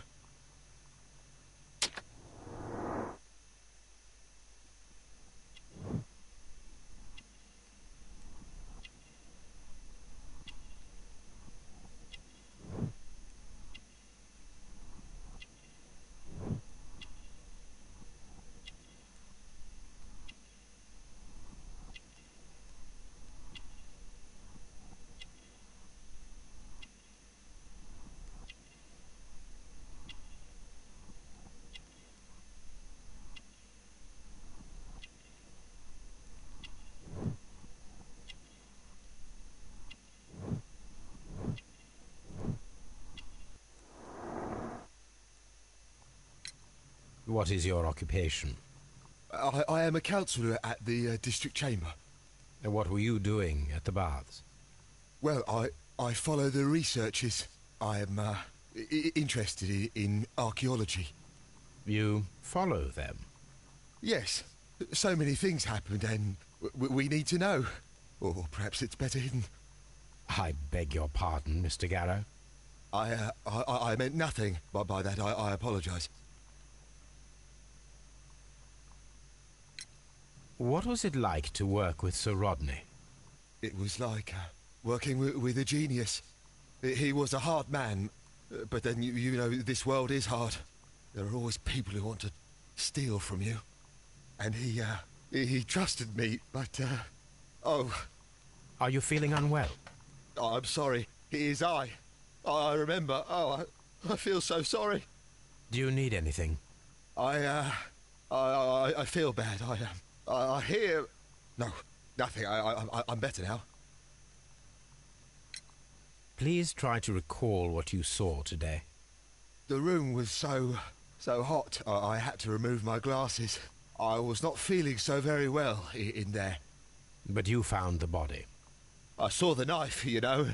What is your occupation? I am a counsellor at the district chamber. And what were you doing at the baths? Well, I follow the researches. I am interested in archaeology. You follow them? Yes. So many things happened and we need to know. Or perhaps it's better hidden. I beg your pardon, Mr. Garrow. I meant nothing by that. I apologise. What was it like to work with Sir Rodney? It was like working with a genius. He was a hard man, but then you know this world is hard. There are always people who want to steal from you. And he trusted me, but oh. Are you feeling unwell? Oh, I'm sorry. It is I remember. Oh, I feel so sorry. Do you need anything? I feel bad. I hear... No, nothing. I'm better now. Please try to recall what you saw today. The room was so hot, I had to remove my glasses. I was not feeling so very well in there. But you found the body. I saw the knife, you know,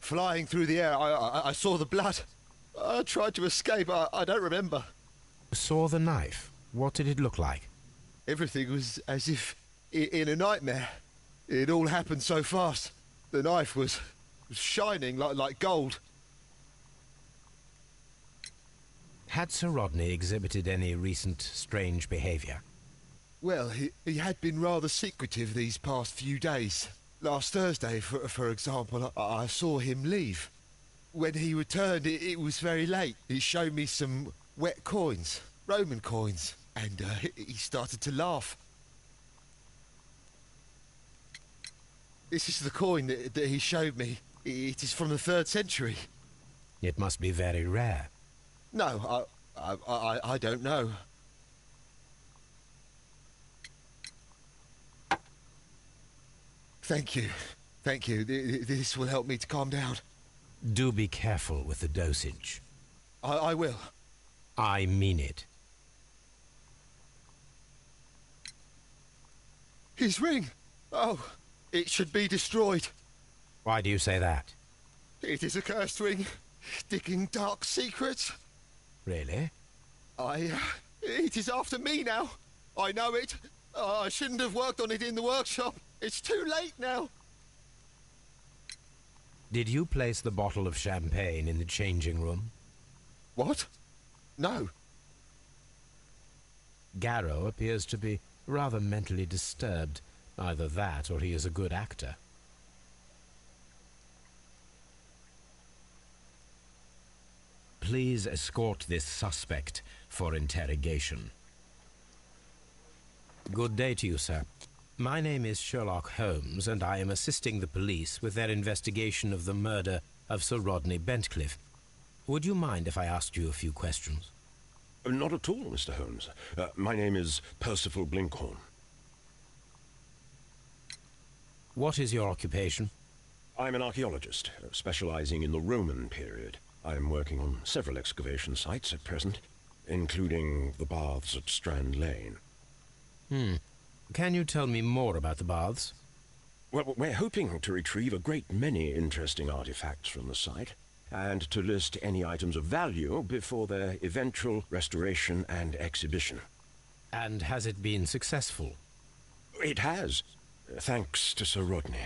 flying through the air. I saw the blood. I tried to escape. I don't remember. Saw the knife? What did it look like? Everything was as if in a nightmare. It all happened so fast. The knife was shining like gold. Had Sir Rodney exhibited any recent strange behaviour? Well, he had been rather secretive these past few days. Last Thursday, for example, I saw him leave. When he returned, it was very late. He showed me some wet coins, Roman coins, and he started to laugh. This is the coin that he showed me. It is from the 3rd century. It must be very rare. No, I don't know. Thank you. Thank you. This will help me to calm down. Do be careful with the dosage. I will. I mean it. His ring! Oh, it should be destroyed. Why do you say that? It is a cursed ring, digging dark secrets. Really? It is after me now. I know it. I shouldn't have worked on it in the workshop. It's too late now. Did you place the bottle of champagne in the changing room? What? No. Garrow appears to be rather mentally disturbed. Either that, or he is a good actor. Please escort this suspect for interrogation. Good day to you, sir. My name is Sherlock Holmes, and I am assisting the police with their investigation of the murder of Sir Rodney Bentcliffe. Would you mind if I asked you a few questions? Not at all, Mr. Holmes. My name is Percival Blinkhorn. What is your occupation? I'm an archaeologist, specializing in the Roman period. I'm working on several excavation sites at present, including the baths at Strand Lane. Can you tell me more about the baths? Well, we're hoping to retrieve a great many interesting artifacts from the site, and to list any items of value before their eventual restoration and exhibition. And has it been successful? It has, thanks to Sir Rodney.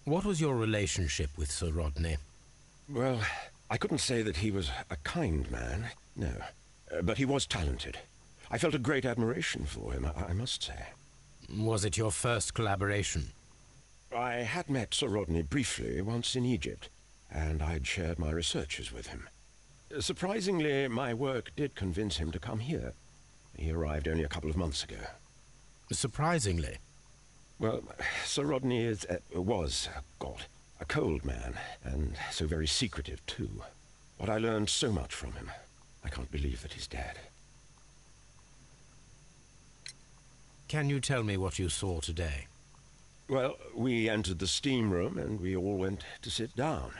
What was your relationship with Sir Rodney? Well, I couldn't say that he was a kind man, no. But he was talented. I felt a great admiration for him, I must say. Was it your first collaboration? I had met Sir Rodney briefly once in Egypt, and I'd shared my researches with him. Surprisingly, my work did convince him to come here. He arrived only a couple of months ago. Surprisingly? Well, Sir Rodney was a cold man, and so very secretive, too. But I learned so much from him. I can't believe that he's dead. Can you tell me what you saw today? Well, we entered the steam room, and we all went to sit down.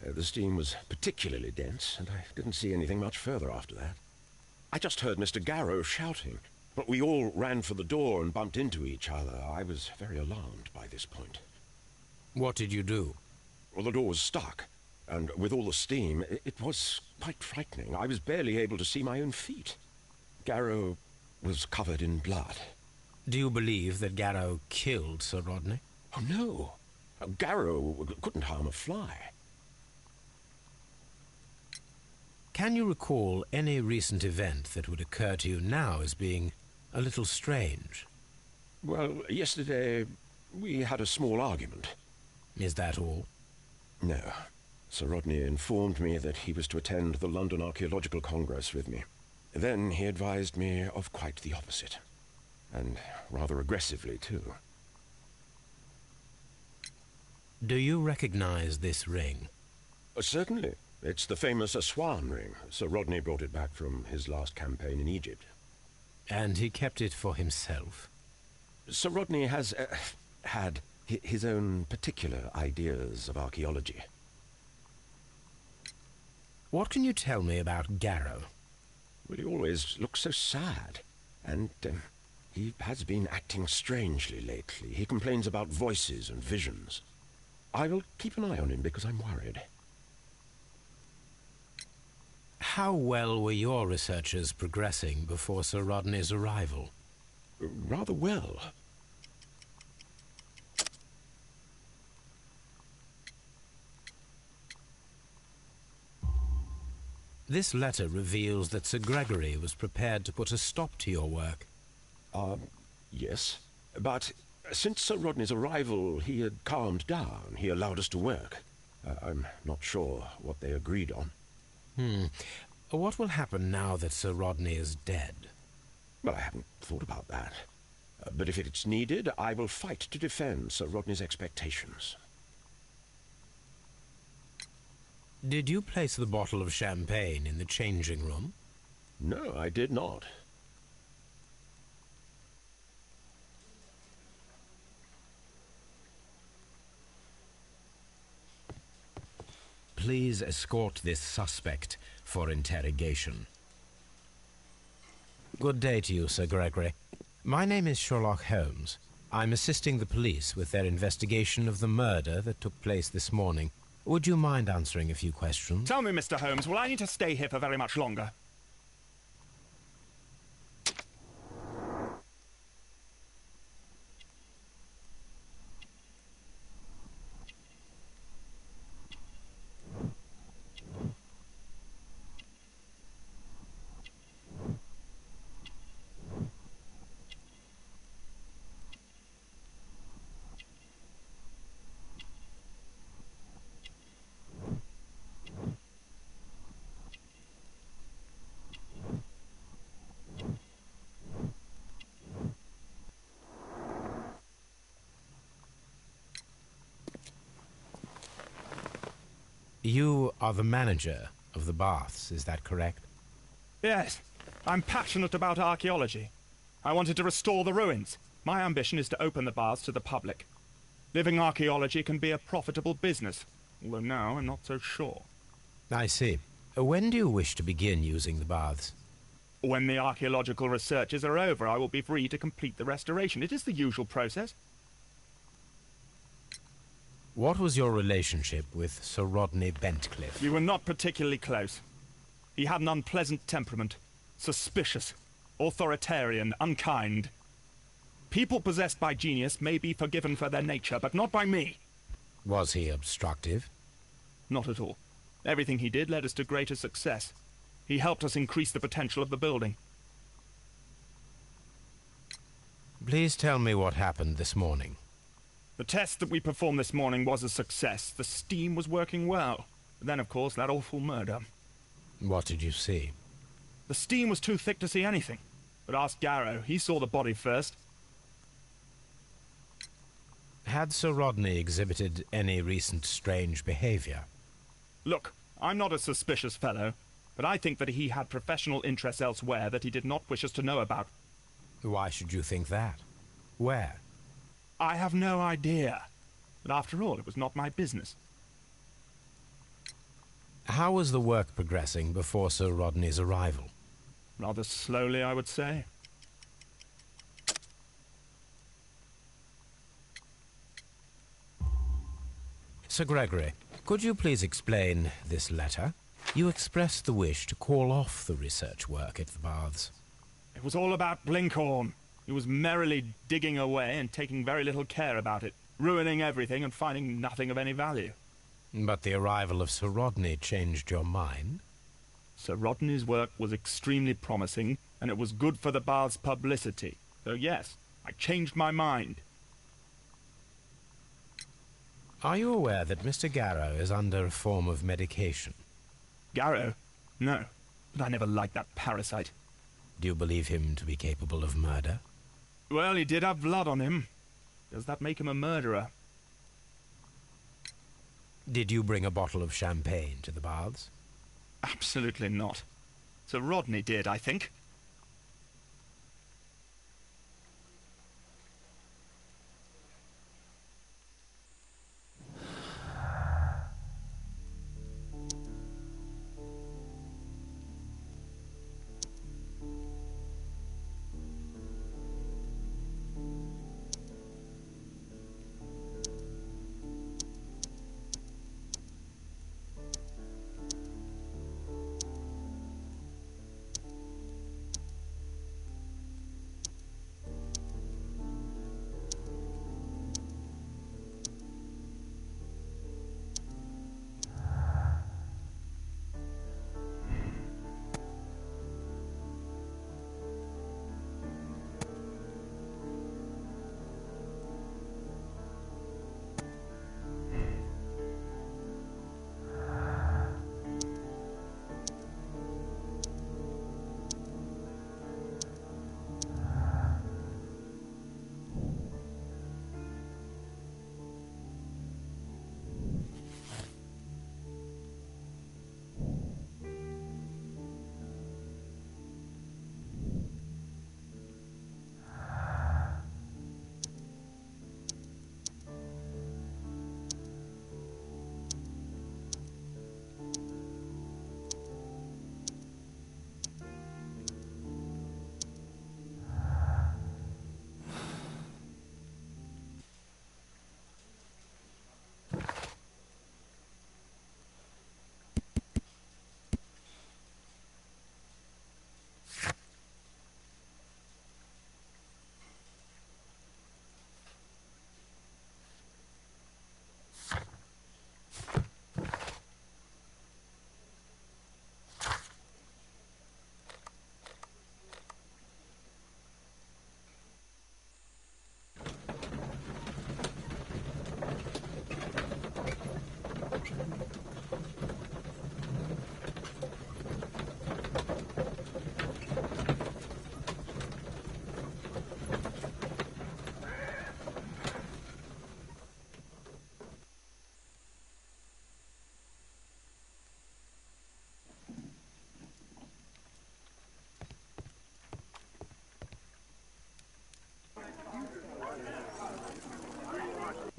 The steam was particularly dense, and I didn't see anything much further after that. I just heard Mr. Garrow shouting, but we all ran for the door and bumped into each other. I was very alarmed by this point. What did you do? Well, the door was stuck, and with all the steam, it was quite frightening. I was barely able to see my own feet. Garrow was covered in blood. Do you believe that Garrow killed Sir Rodney? Oh, no. Garrow couldn't harm a fly. Can you recall any recent event that would occur to you now as being a little strange? Well, yesterday we had a small argument. Is that all? No. Sir Rodney informed me that he was to attend the London Archaeological Congress with me. Then he advised me of quite the opposite. And rather aggressively, too. Do you recognize this ring? Certainly. It's the famous Aswan ring. Sir Rodney brought it back from his last campaign in Egypt. And he kept it for himself? Sir Rodney has had his own particular ideas of archaeology. What can you tell me about Garrow? Well, he always looks so sad, and he has been acting strangely lately. He complains about voices and visions. I will keep an eye on him because I'm worried. How well were your researchers progressing before Sir Rodney's arrival? Rather well. This letter reveals that Sir Gregory was prepared to put a stop to your work. Yes. But since Sir Rodney's arrival, he had calmed down. He allowed us to work. I'm not sure what they agreed on. What will happen now that Sir Rodney is dead? Well, I haven't thought about that. But if it's needed, I will fight to defend Sir Rodney's expectations. Did you place the bottle of champagne in the changing room? No, I did not. Please escort this suspect for interrogation. Good day to you, Sir Gregory. My name is Sherlock Holmes. I'm assisting the police with their investigation of the murder that took place this morning. Would you mind answering a few questions? Tell me, Mr. Holmes, will I need to stay here for very much longer? You are the manager of the baths, is that correct? Yes. I'm passionate about archaeology. I wanted to restore the ruins. My ambition is to open the baths to the public. Living archaeology can be a profitable business, although now I'm not so sure. I see. When do you wish to begin using the baths? When the archaeological researches are over, I will be free to complete the restoration. It is the usual process. What was your relationship with Sir Rodney Bentcliffe? We were not particularly close. He had an unpleasant temperament. Suspicious, authoritarian, unkind. People possessed by genius may be forgiven for their nature, but not by me. Was he obstructive? Not at all. Everything he did led us to greater success. He helped us increase the potential of the building. Please tell me what happened this morning. The test that we performed this morning was a success. The steam was working well. But then, of course, that awful murder. What did you see? The steam was too thick to see anything. But ask Garrow. He saw the body first. Had Sir Rodney exhibited any recent strange behavior? Look, I'm not a suspicious fellow, but I think that he had professional interests elsewhere that he did not wish us to know about. Why should you think that? Where? I have no idea. But after all, it was not my business. How was the work progressing before Sir Rodney's arrival? Rather slowly, I would say. Sir Gregory, could you please explain this letter? You expressed the wish to call off the research work at the baths. It was all about Blinkhorn. He was merrily digging away and taking very little care about it, ruining everything and finding nothing of any value. But the arrival of Sir Rodney changed your mind? Sir Rodney's work was extremely promising, and it was good for the bath's publicity. So yes, I changed my mind. Are you aware that Mr. Garrow is under a form of medication? Garrow? No, but I never liked that parasite. Do you believe him to be capable of murder? Well, he did have blood on him. Does that make him a murderer? Did you bring a bottle of champagne to the baths? Absolutely not. Sir Rodney did, I think.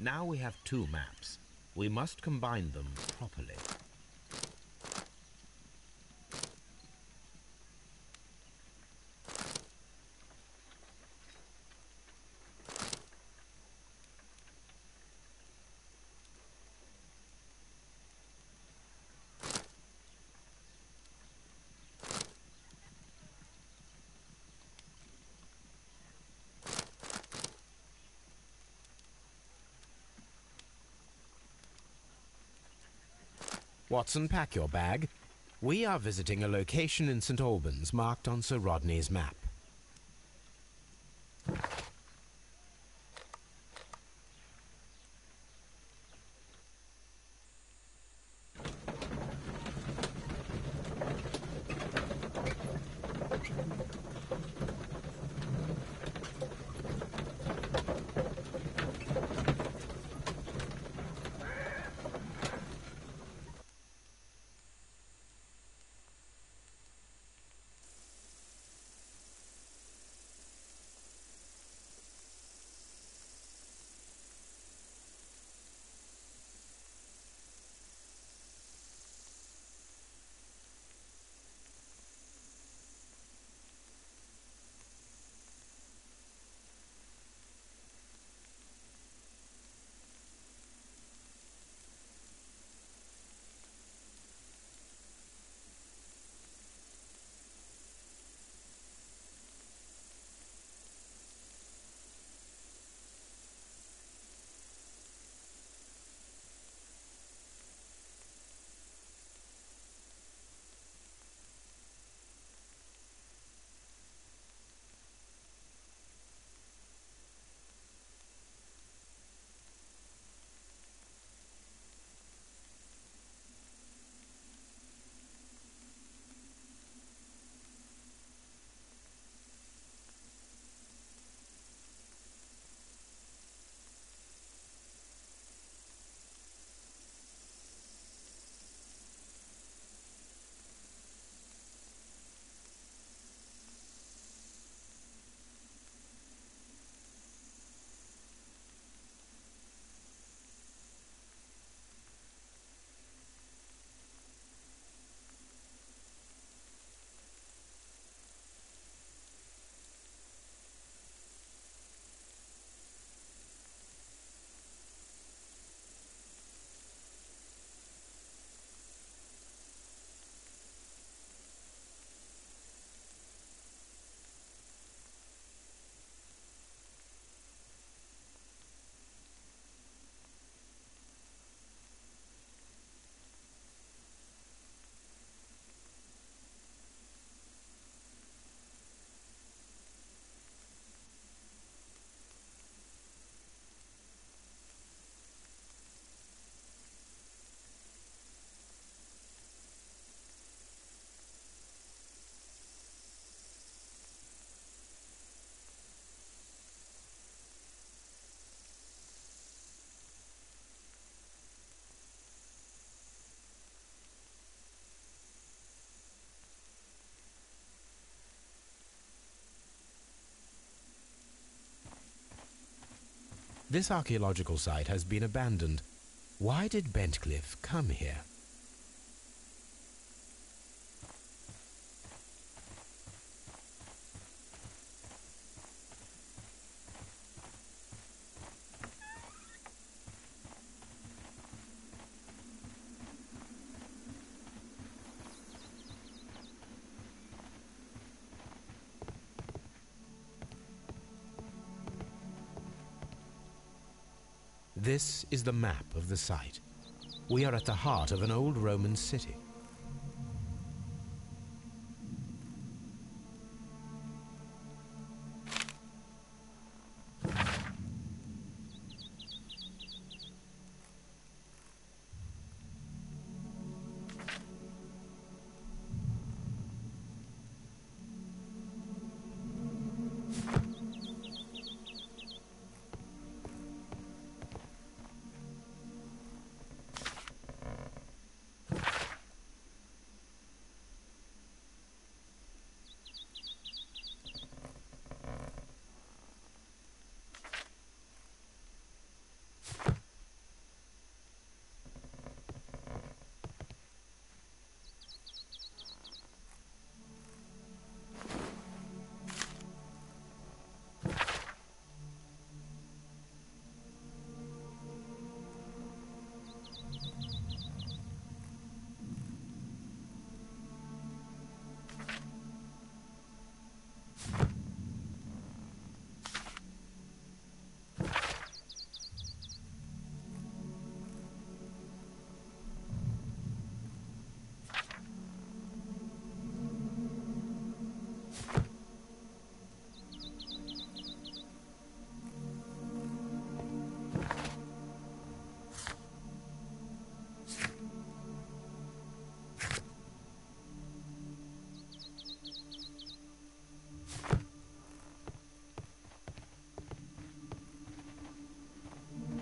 Now we have two maps. We must combine them properly. Watson, pack your bag. We are visiting a location in St. Albans marked on Sir Rodney's map. This archaeological site has been abandoned. Why did Bentcliffe come here? This is the map of the site. We are at the heart of an old Roman city.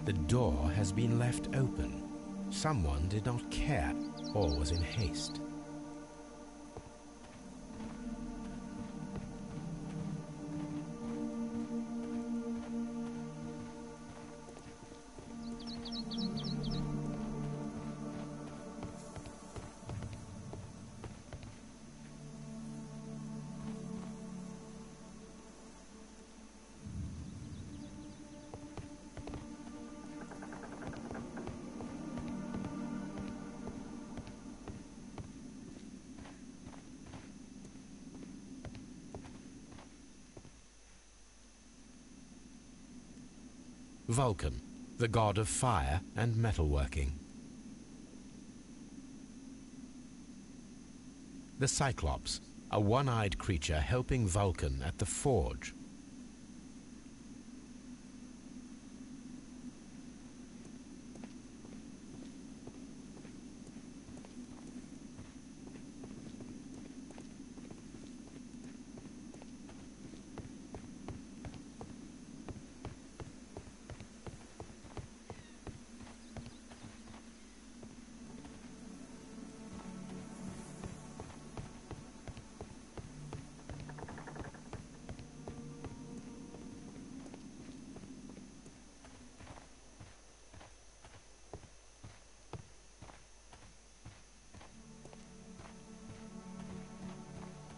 The door has been left open. Someone did not care or was in haste. Vulcan, the god of fire and metalworking. The Cyclops, a one-eyed creature helping Vulcan at the forge.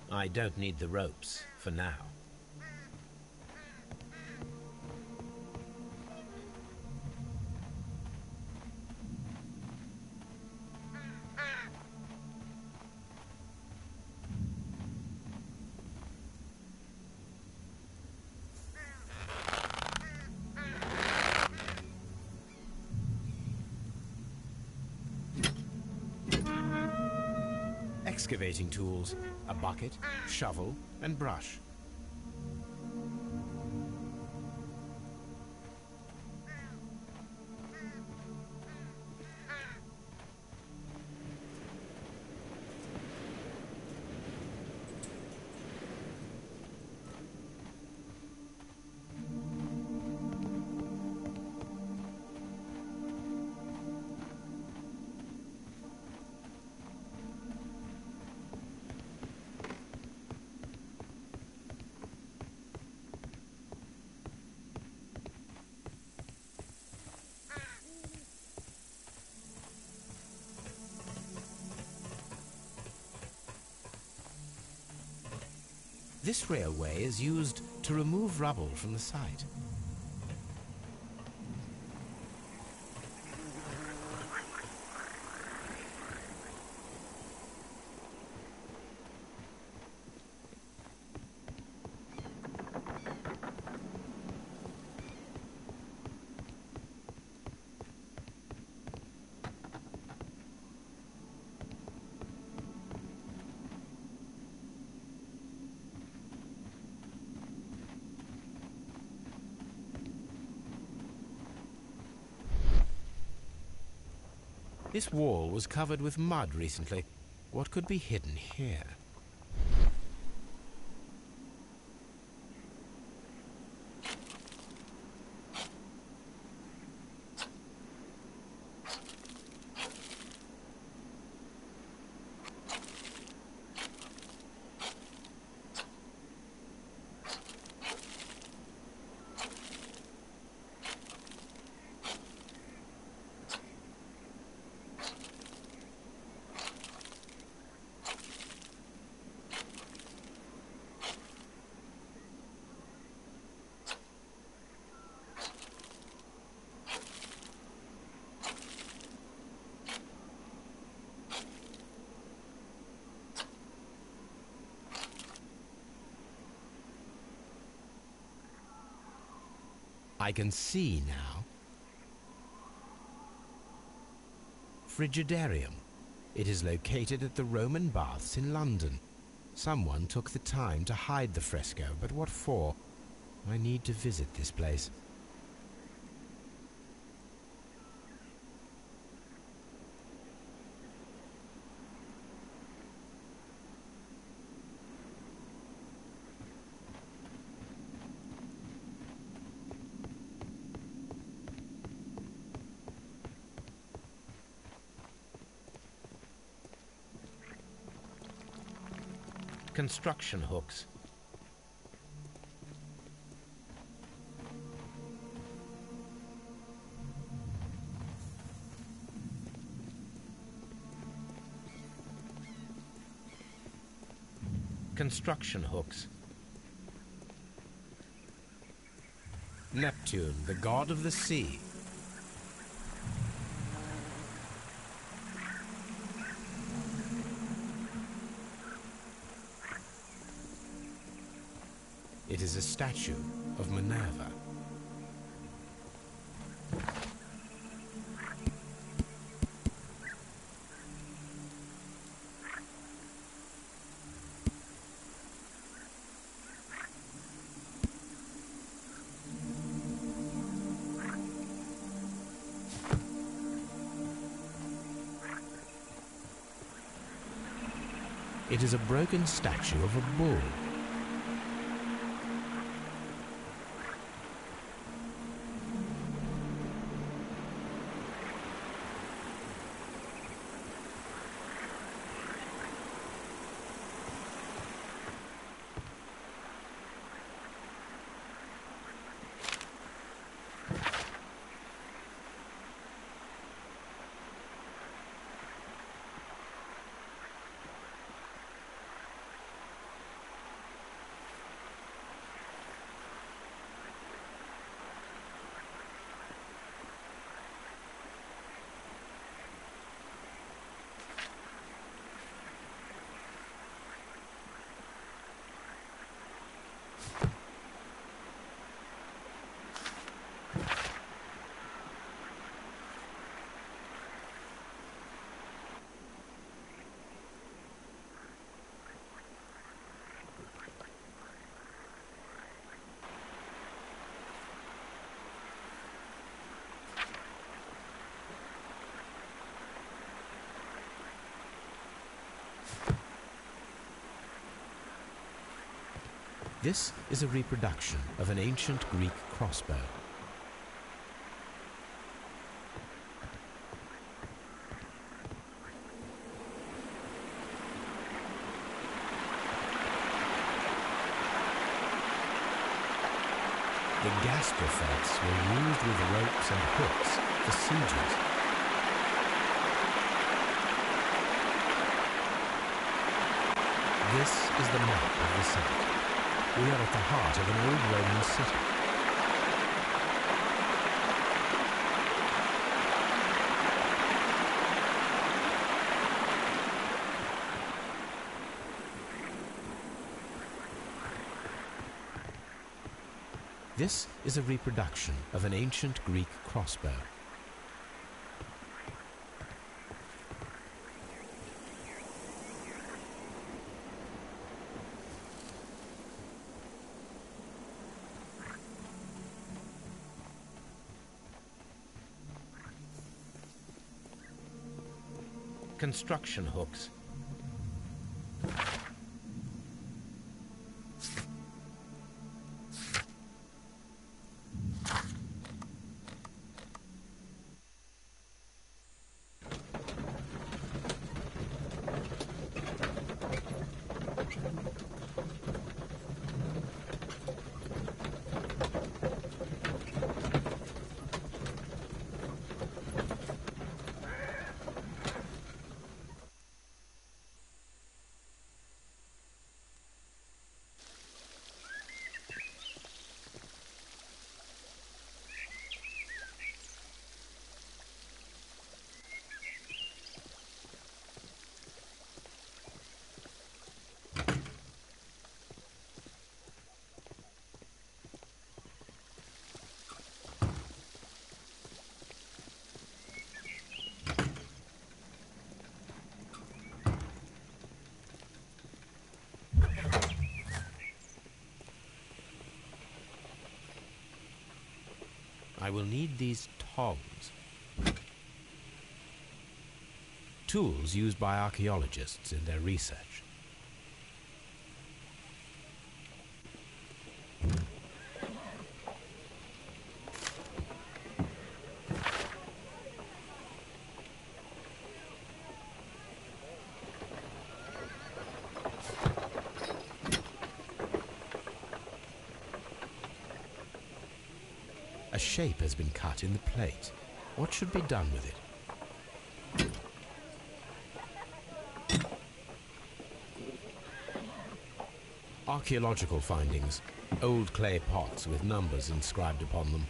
I don't need the ropes for now. Excavating tools, a bucket, shovel, and brush. This railway is used to remove rubble from the site. This wall was covered with mud recently. What could be hidden here? I can see now. Frigidarium. It is located at the Roman Baths in London. Someone took the time to hide the fresco, but what for? I need to visit this place. Construction hooks. Construction hooks. Neptune, the god of the sea. It is a statue of Minerva. It is a broken statue of a bull. This is a reproduction of an ancient Greek crossbow. The gasper felts were used with ropes and hooks for sieges. This is the map of the site. We are at the heart of an old Roman city. This is a reproduction of an ancient Greek crossbow. Construction hooks. I will need these tongs. Tools used by archaeologists in their research. A shape has been cut in the plate. What should be done with it? Archaeological findings. Old clay pots with numbers inscribed upon them.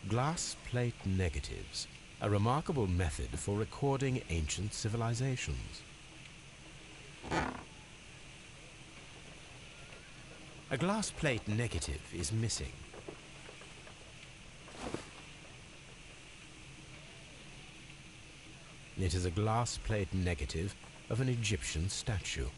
Glass plate negatives, a remarkable method for recording ancient civilizations. A glass plate negative is missing. It is a glass plate negative of an Egyptian statue.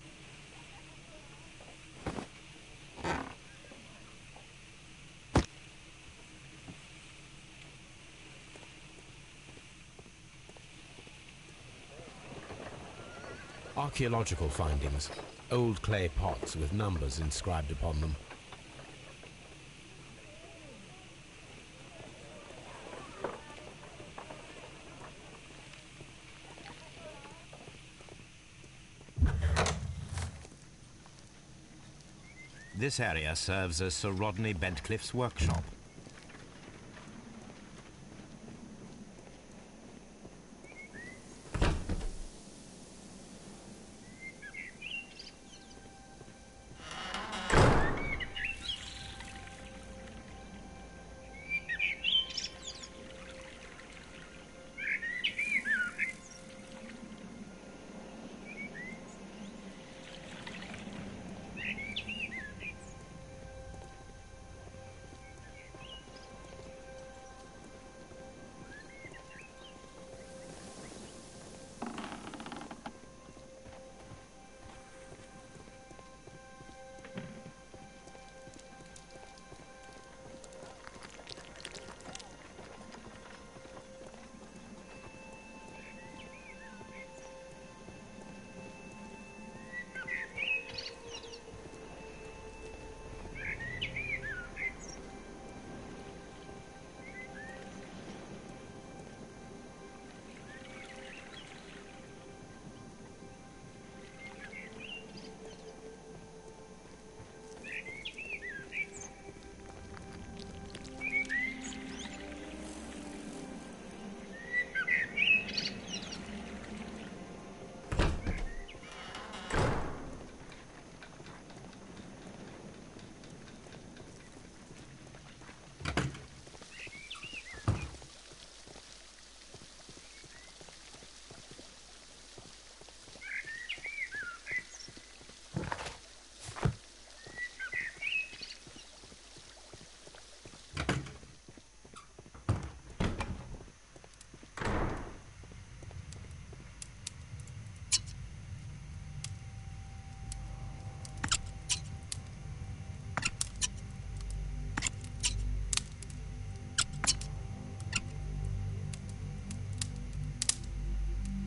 Archaeological findings. Old clay pots with numbers inscribed upon them. This area serves as Sir Rodney Bentcliffe's workshop.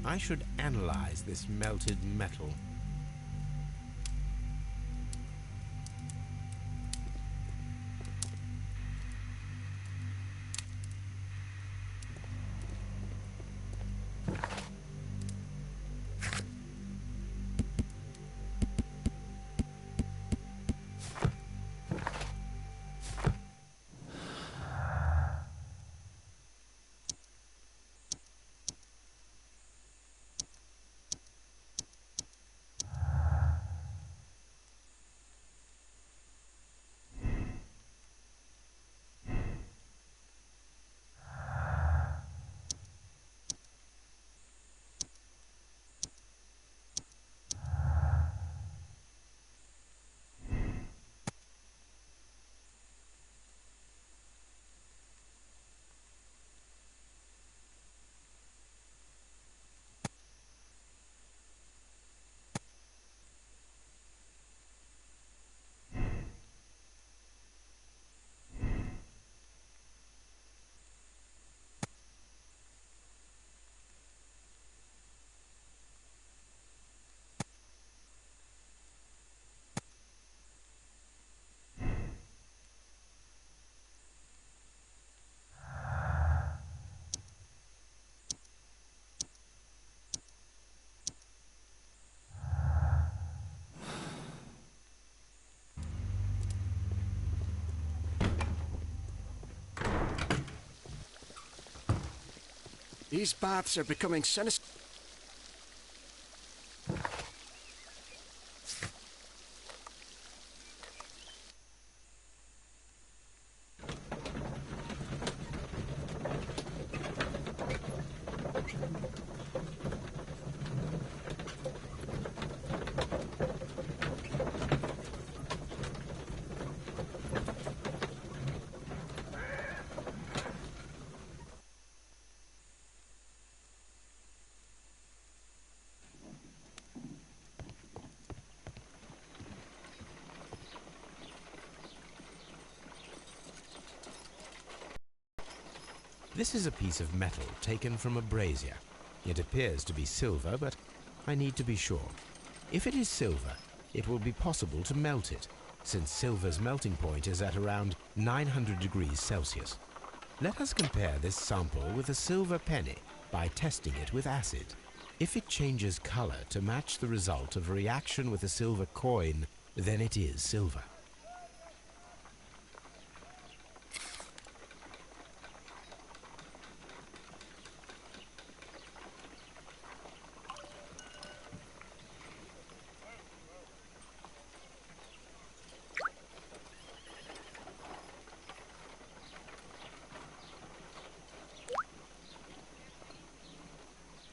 I should analyze this melted metal. These baths are becoming sinister. This is a piece of metal taken from a brazier. It appears to be silver, but I need to be sure. If it is silver, it will be possible to melt it, since silver's melting point is at around 900 degrees Celsius. Let us compare this sample with a silver penny by testing it with acid. If it changes color to match the result of a reaction with a silver coin, then it is silver.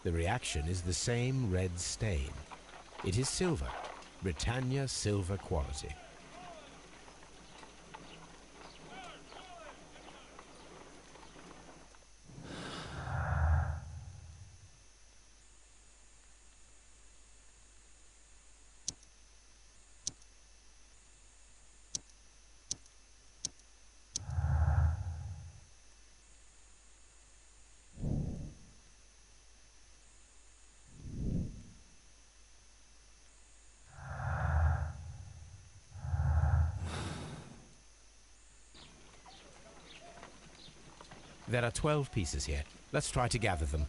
The reaction is the same red stain. It is silver, Britannia silver quality. There are 12 pieces here. Let's try to gather them.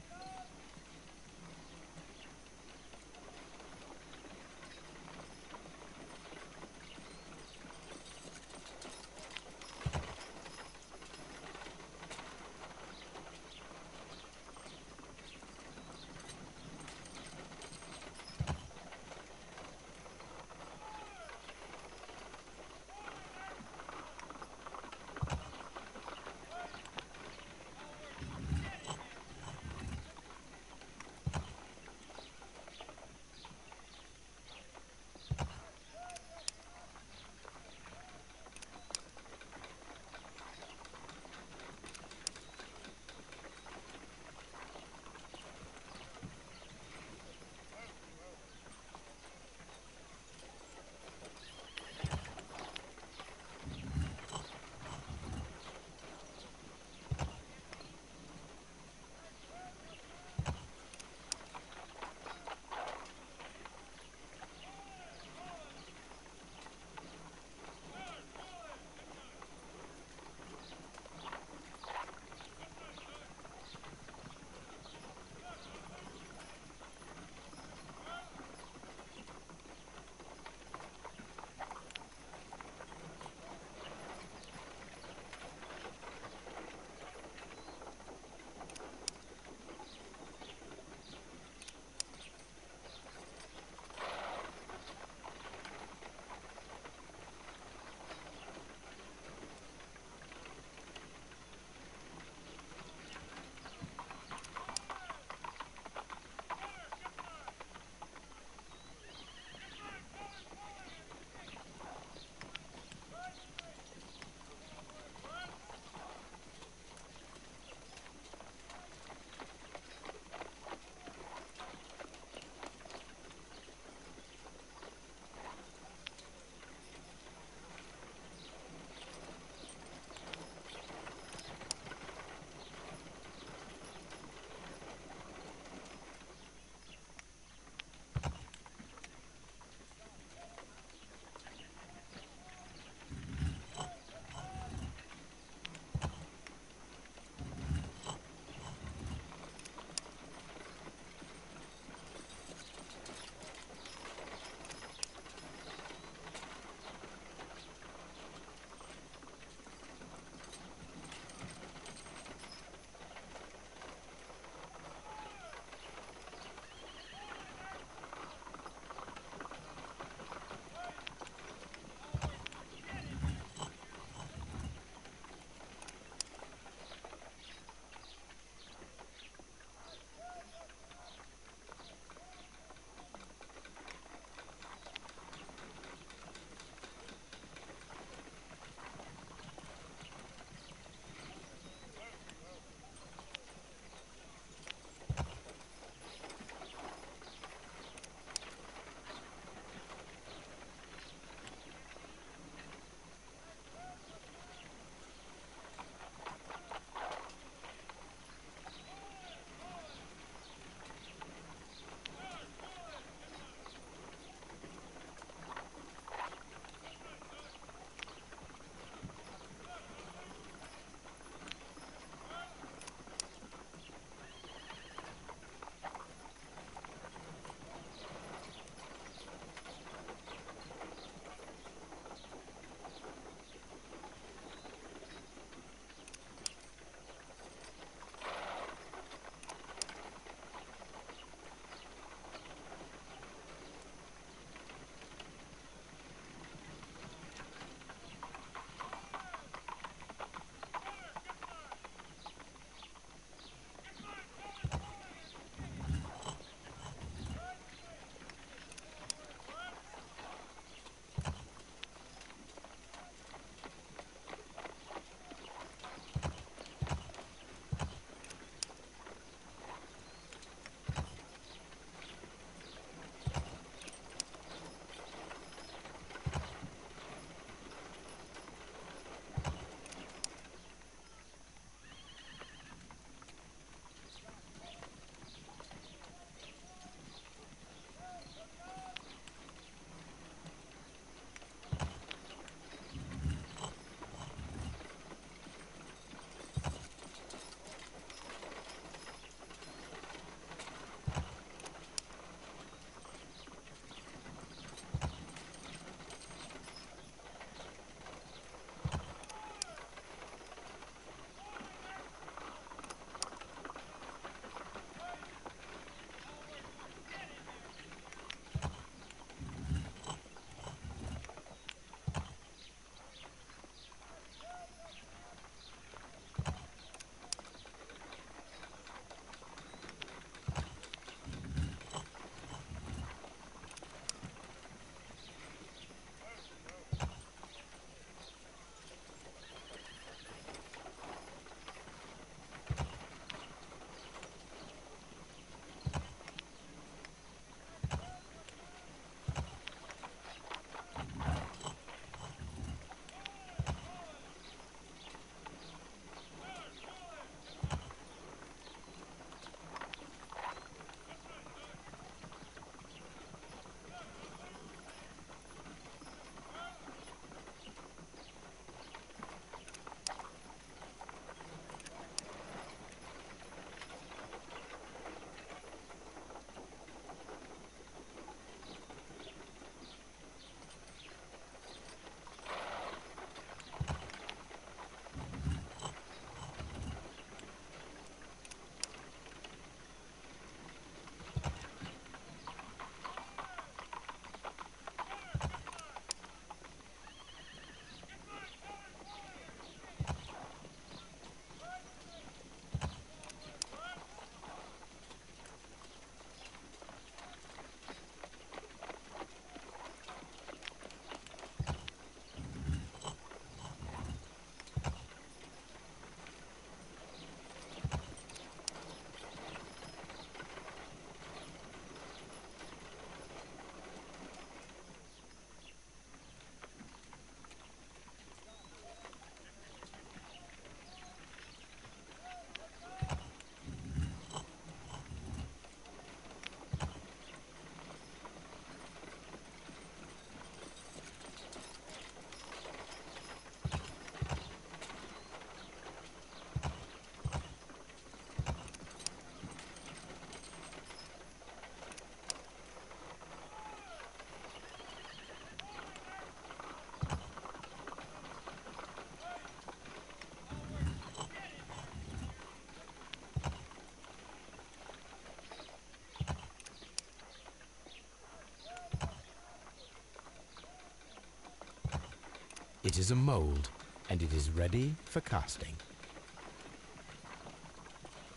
It is a mold, and it is ready for casting.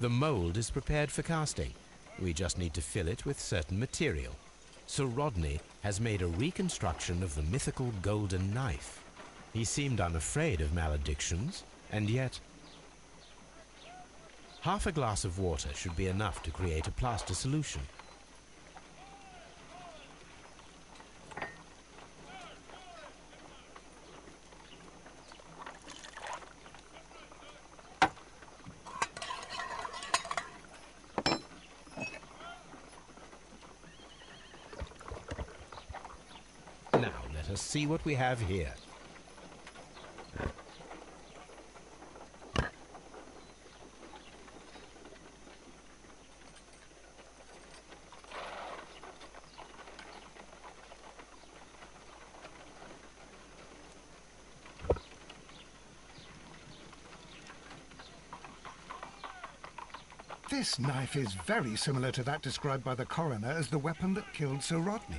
The mold is prepared for casting. We just need to fill it with certain material. Sir Rodney has made a reconstruction of the mythical golden knife. He seemed unafraid of maledictions, and yet... Half a glass of water should be enough to create a plaster solution. Now let us see what we have here. This knife is very similar to that described by the coroner as the weapon that killed Sir Rodney.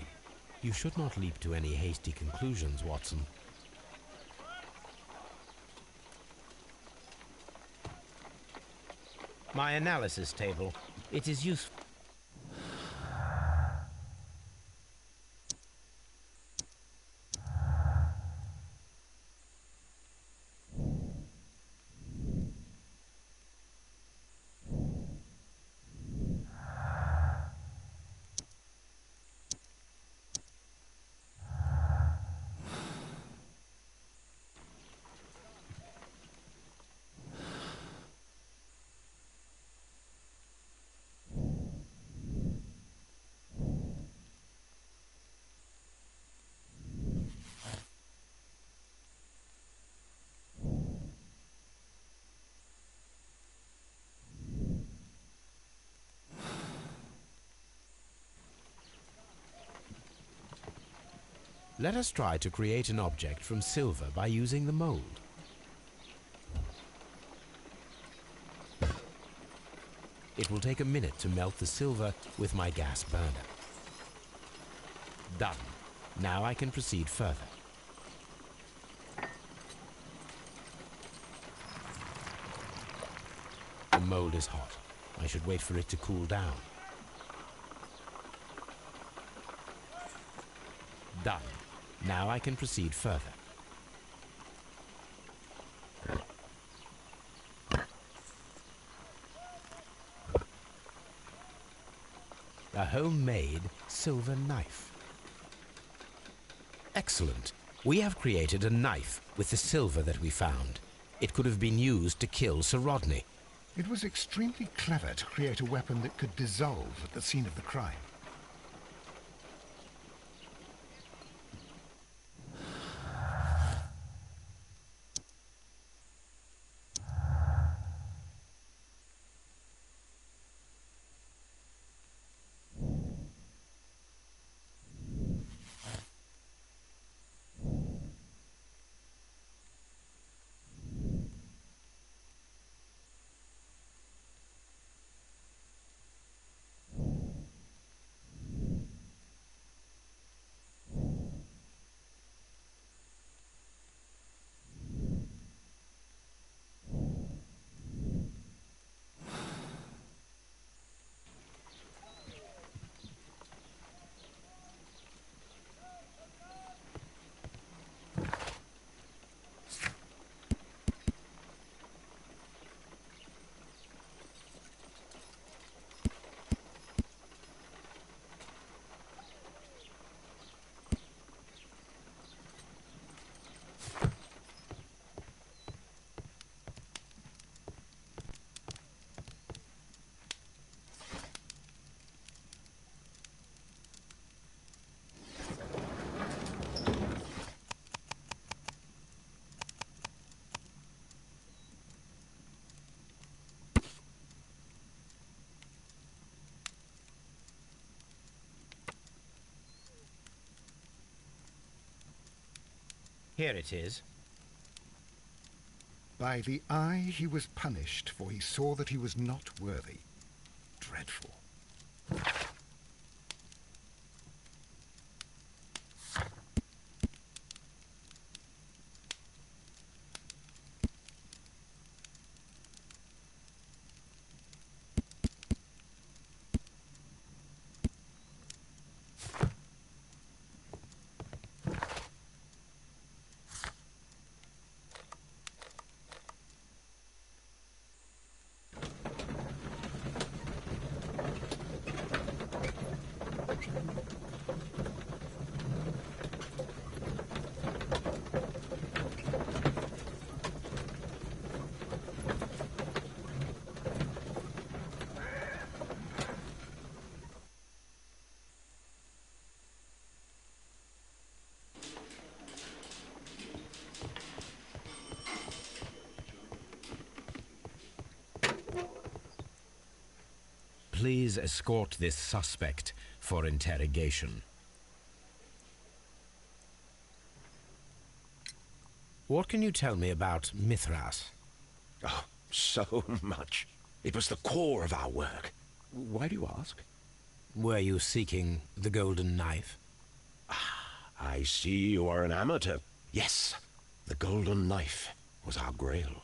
You should not leap to any hasty conclusions, Watson. My analysis table. It is useful. Let us try to create an object from silver by using the mold. It will take a minute to melt the silver with my gas burner. Done. Now I can proceed further. The mold is hot. I should wait for it to cool down. Done. Now I can proceed further. A homemade silver knife. Excellent. We have created a knife with the silver that we found. It could have been used to kill Sir Rodney. It was extremely clever to create a weapon that could dissolve at the scene of the crime. Here it is. By the eye he was punished, for he saw that he was not worthy. Dreadful. Please escort this suspect for interrogation. What can you tell me about Mithras? Oh, so much. It was the core of our work. Why do you ask? Were you seeking the golden knife? I see you are an amateur. Yes, the golden knife was our grail.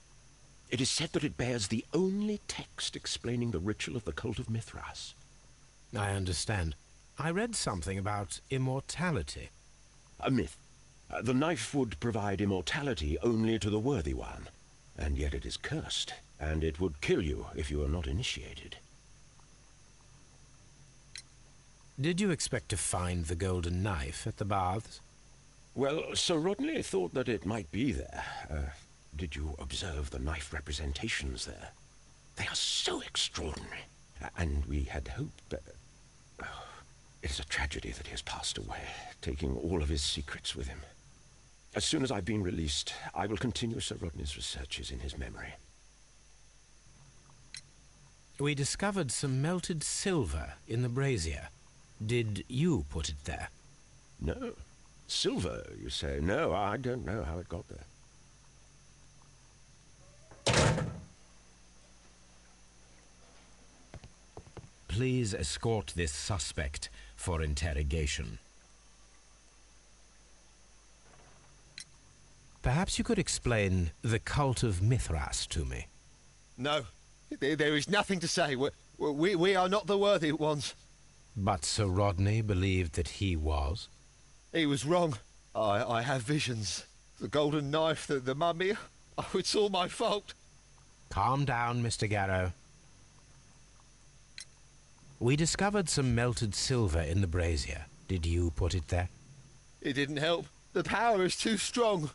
It is said that it bears the only text explaining the ritual of the cult of Mithras. I understand. I read something about immortality. A myth. The knife would provide immortality only to the worthy one, and yet it is cursed, and it would kill you if you are not initiated. Did you expect to find the golden knife at the baths? Well, Sir Rodney thought that it might be there. Did you observe the knife representations there? They are so extraordinary. And we had hoped... it is a tragedy that he has passed away, taking all of his secrets with him. As soon as I've been released, I will continue Sir Rodney's researches in his memory. We discovered some melted silver in the brazier. Did you put it there? No. Silver, you say? No, I don't know how it got there. Please escort this suspect for interrogation. Perhaps you could explain the cult of Mithras to me. No, there is nothing to say. We are not the worthy ones. But Sir Rodney believed that he was? He was wrong. I have visions. The golden knife, the mummy. Oh, it's all my fault. Calm down, Mr. Garrow. We discovered some melted silver in the brazier. Did you put it there? It didn't help. The power is too strong.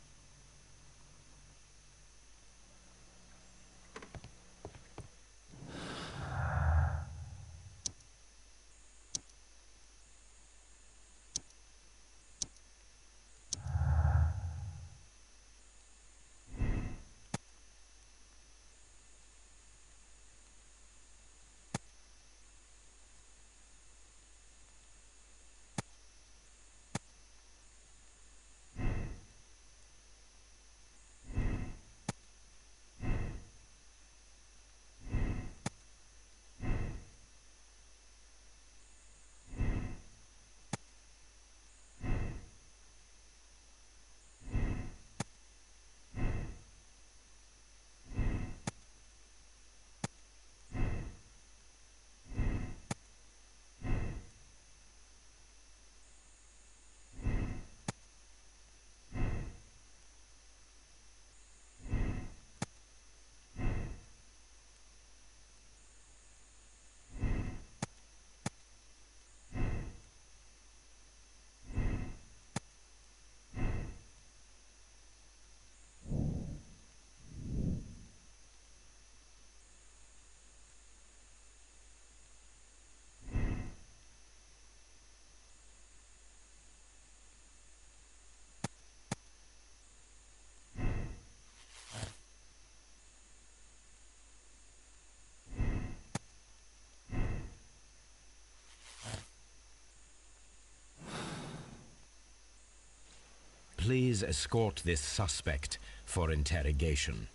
Please escort this suspect for interrogation.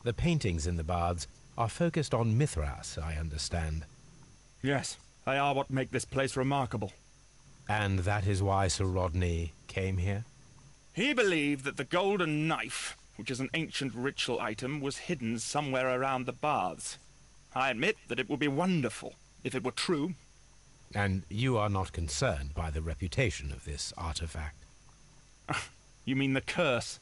The paintings in the baths are focused on Mithras, I understand. Yes, they are what make this place remarkable. And that is why Sir Rodney came here? He believed that the golden knife, which is an ancient ritual item, was hidden somewhere around the baths. I admit that it would be wonderful if it were true. And you are not concerned by the reputation of this artifact? You mean the curse?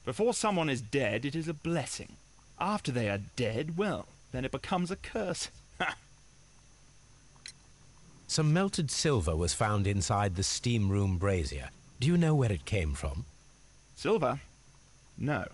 Before someone is dead, it is a blessing. After they are dead, well, then it becomes a curse. Some melted silver was found inside the steam room brazier. Do you know where it came from? Silver? No.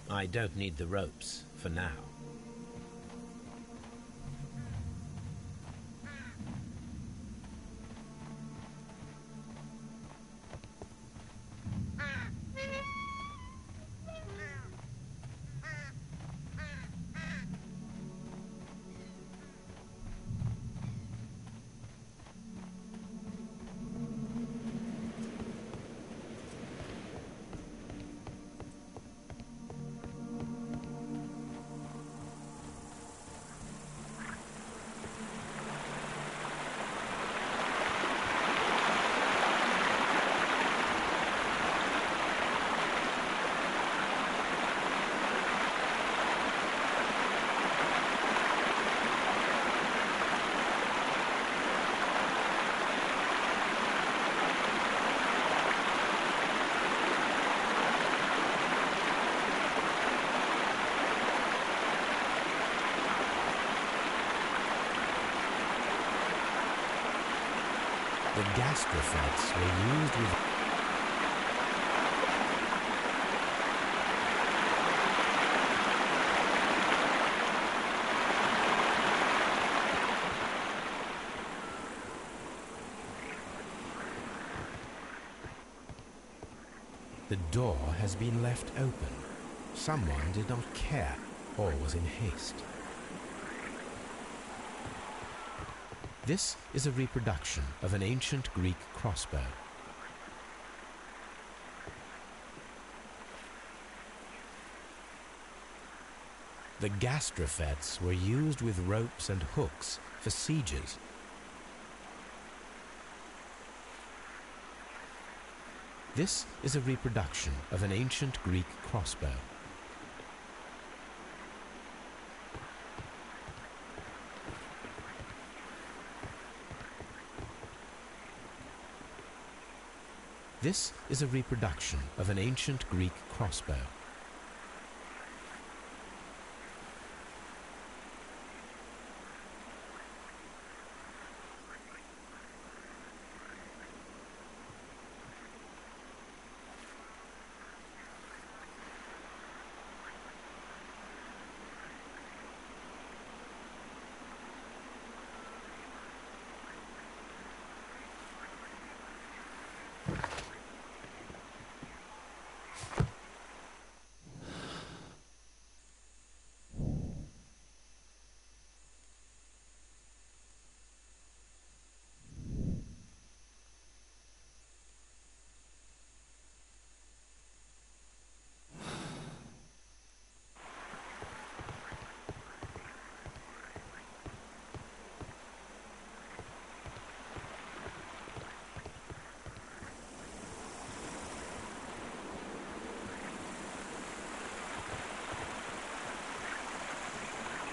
I don't need the ropes for now. The gastrofets were used with... The door has been left open. Someone did not care or was in haste. This is a reproduction of an ancient Greek crossbow. The gastrofets were used with ropes and hooks for sieges. This is a reproduction of an ancient Greek crossbow. This is a reproduction of an ancient Greek crossbow.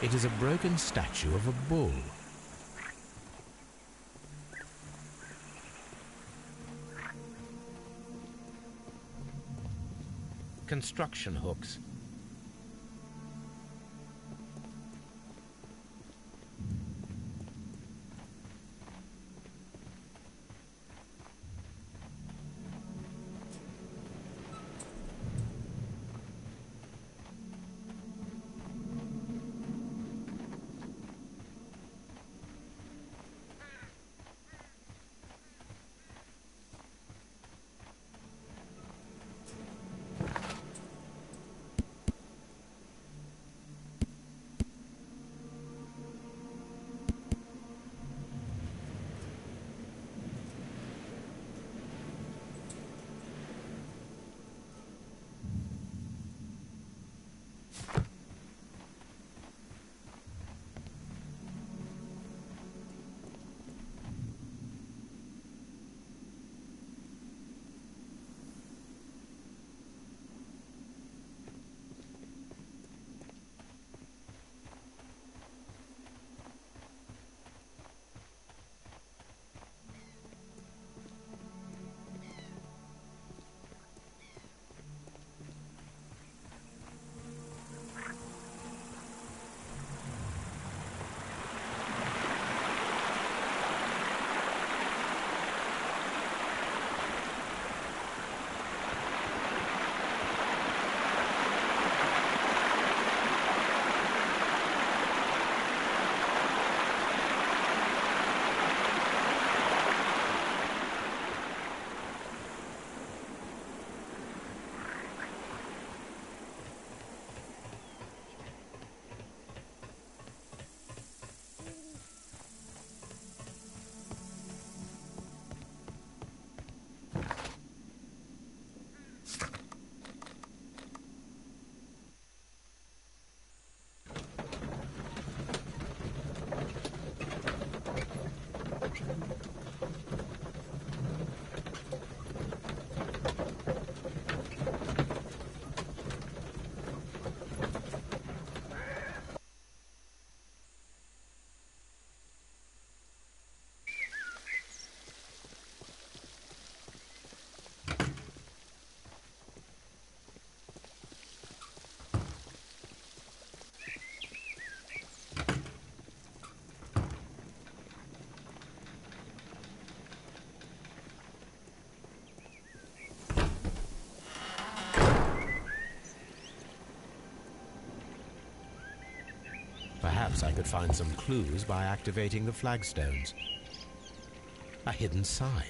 It is a broken statue of a bull. Construction hooks. Perhaps I could find some clues by activating the flagstones. A hidden sign.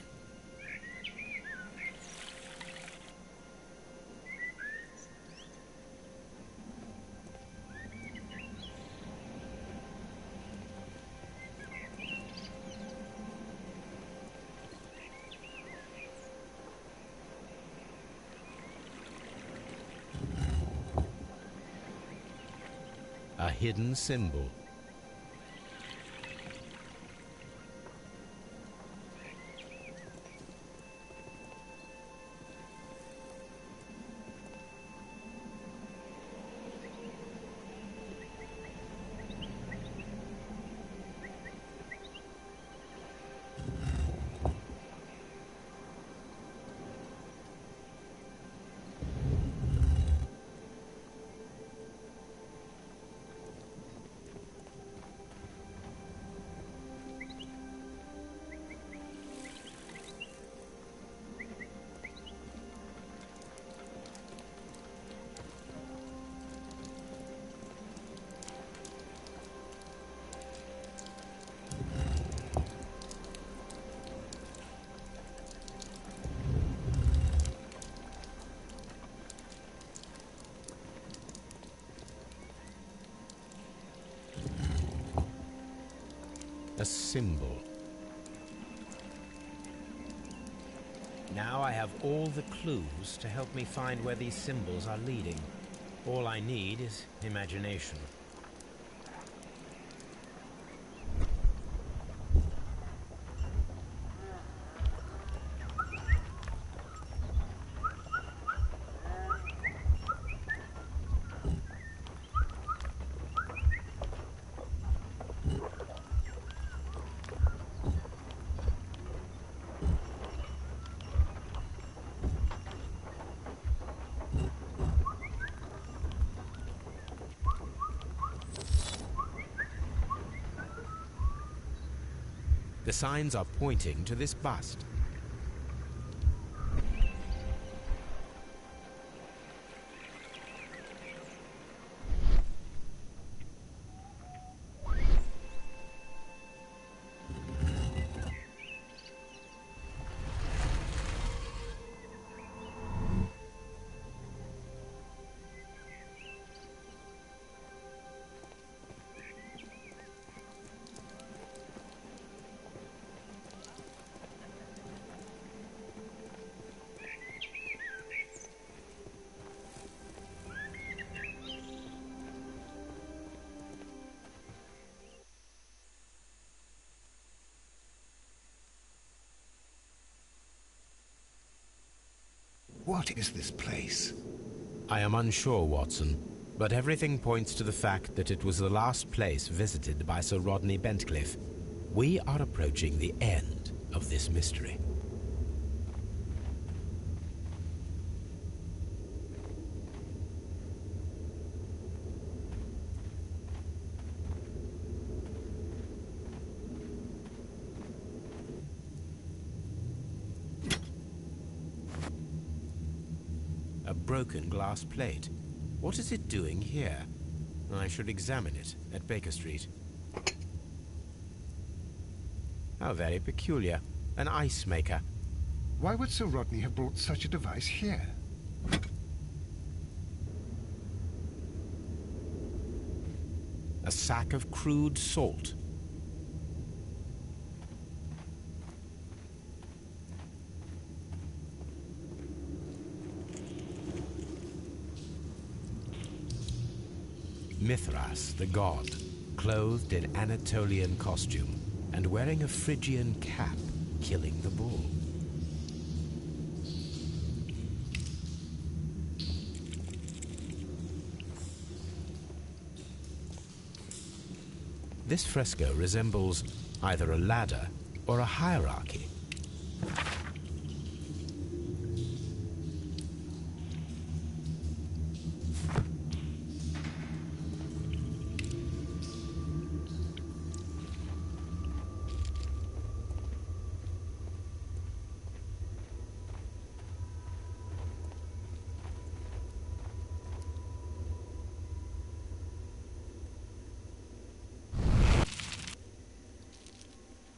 A hidden symbol. A symbol. Now I have all the clues to help me find where these symbols are leading. All I need is imagination. The signs are pointing to this bust. What is this place? I am unsure, Watson, but everything points to the fact that it was the last place visited by Sir Rodney Bentcliffe. We are approaching the end of this mystery. A broken glass plate. What is it doing here? I should examine it at Baker Street. How very peculiar. An ice maker. Why would Sir Rodney have brought such a device here? A sack of crude salt. Mithras, the god, clothed in Anatolian costume and wearing a Phrygian cap, killing the bull. This fresco resembles either a ladder or a hierarchy.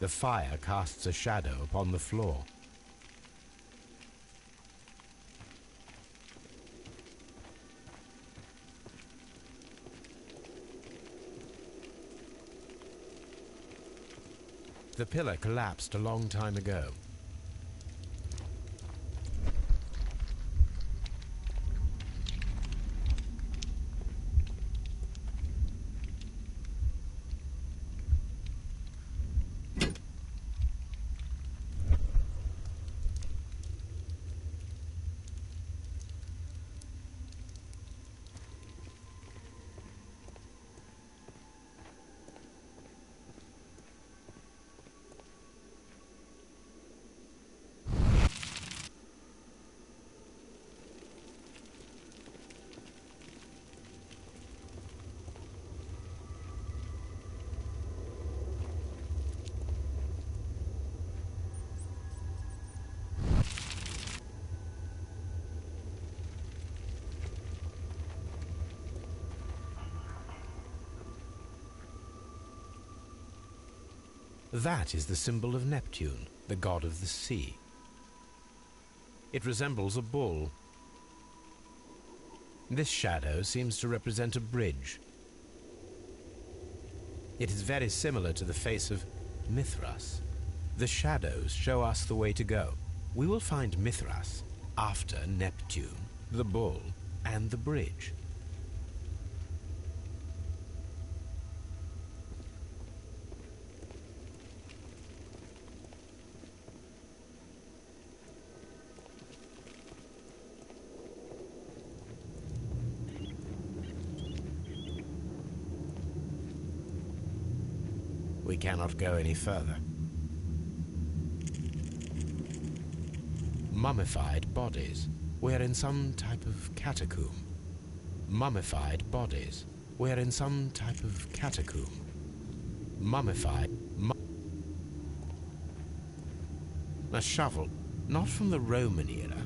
The fire casts a shadow upon the floor. The pillar collapsed a long time ago. That is the symbol of Neptune, the god of the sea. It resembles a bull. This shadow seems to represent a bridge. It is very similar to the face of Mithras. The shadows show us the way to go. We will find Mithras after Neptune, the bull, and the bridge. We cannot go any further. Mummified bodies. We're in some type of catacomb. Mummified bodies. We're in some type of catacomb. Mummified. A shovel, not from the Roman era.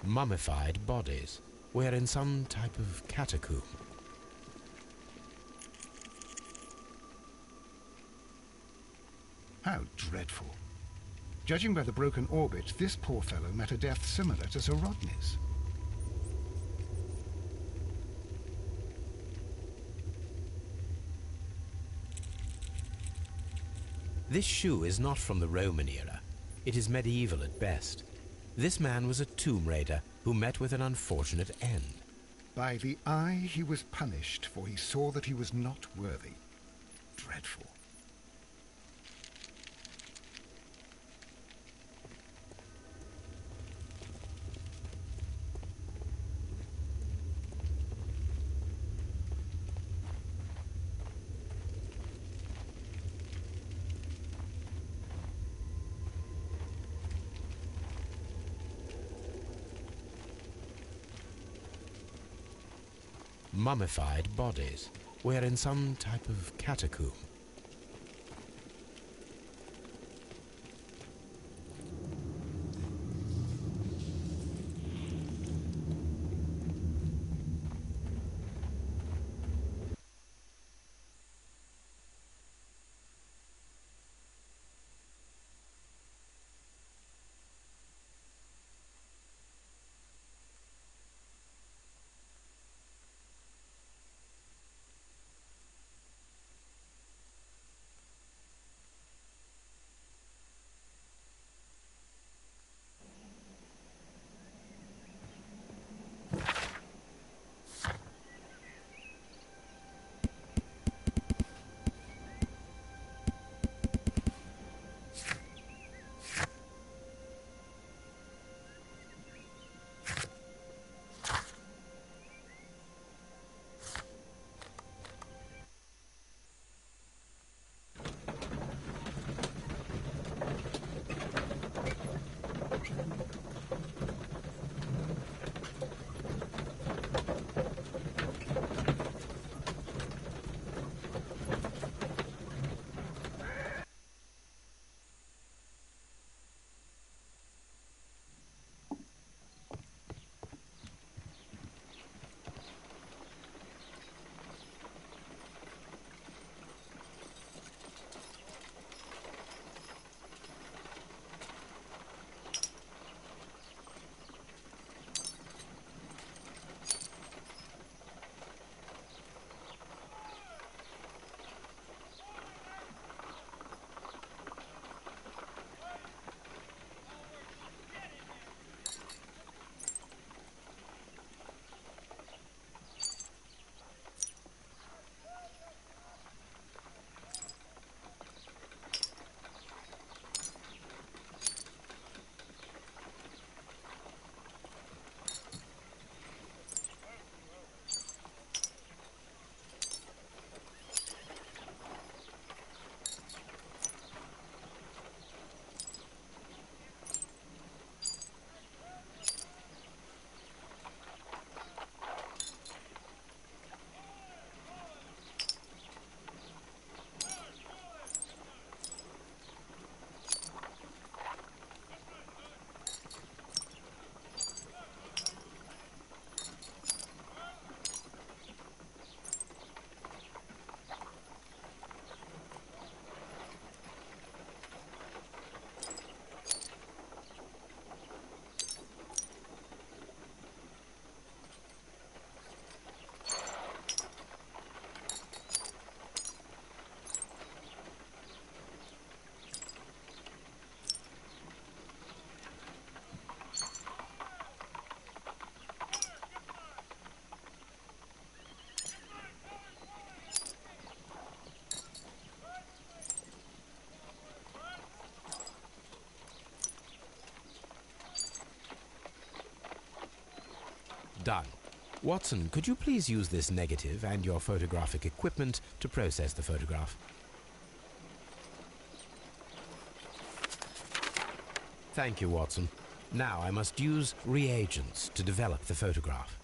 Mummified bodies. We're in some type of catacomb. How dreadful. Judging by the broken orbit, this poor fellow met a death similar to Sir Rodney's. This shoe is not from the Roman era. It is medieval at best. This man was a tomb raider who met with an unfortunate end. By the eye he was punished, for he saw that he was not worthy. Dreadful. Mummified bodies. We're in some type of catacomb. Done. Watson, could you please use this negative and your photographic equipment to process the photograph? Thank you, Watson. Now I must use reagents to develop the photograph.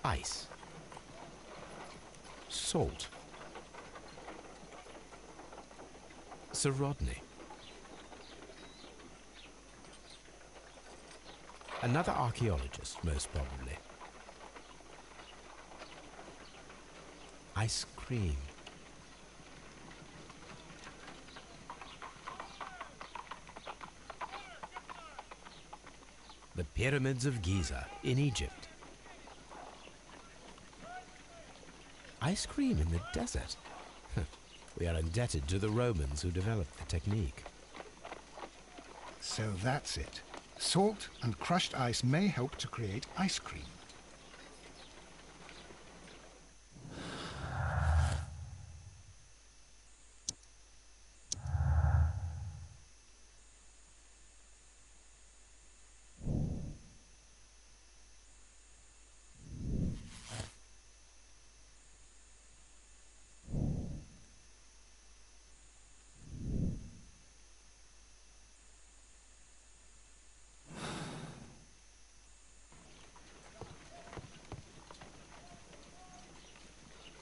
Ice. Salt. Sir Rodney. Another archaeologist, most probably. Ice cream. The Pyramids of Giza in Egypt. Ice cream in the desert. We are indebted to the Romans who developed the technique. So that's it. Salt and crushed ice may help to create ice cream.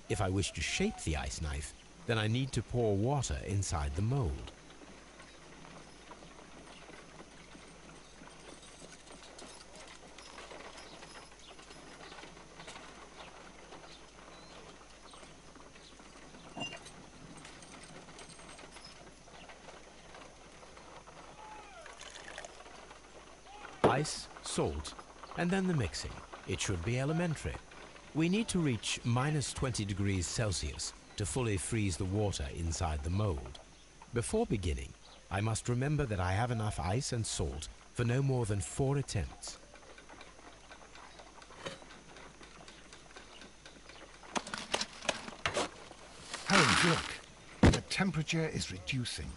If I wish to shape the ice knife, then I need to pour water inside the mold. Ice, salt, and then the mixing. It should be elementary. We need to reach minus 20 degrees Celsius to fully freeze the water inside the mold. Before beginning, I must remember that I have enough ice and salt for no more than 4 attempts. Holmes, look. The temperature is reducing.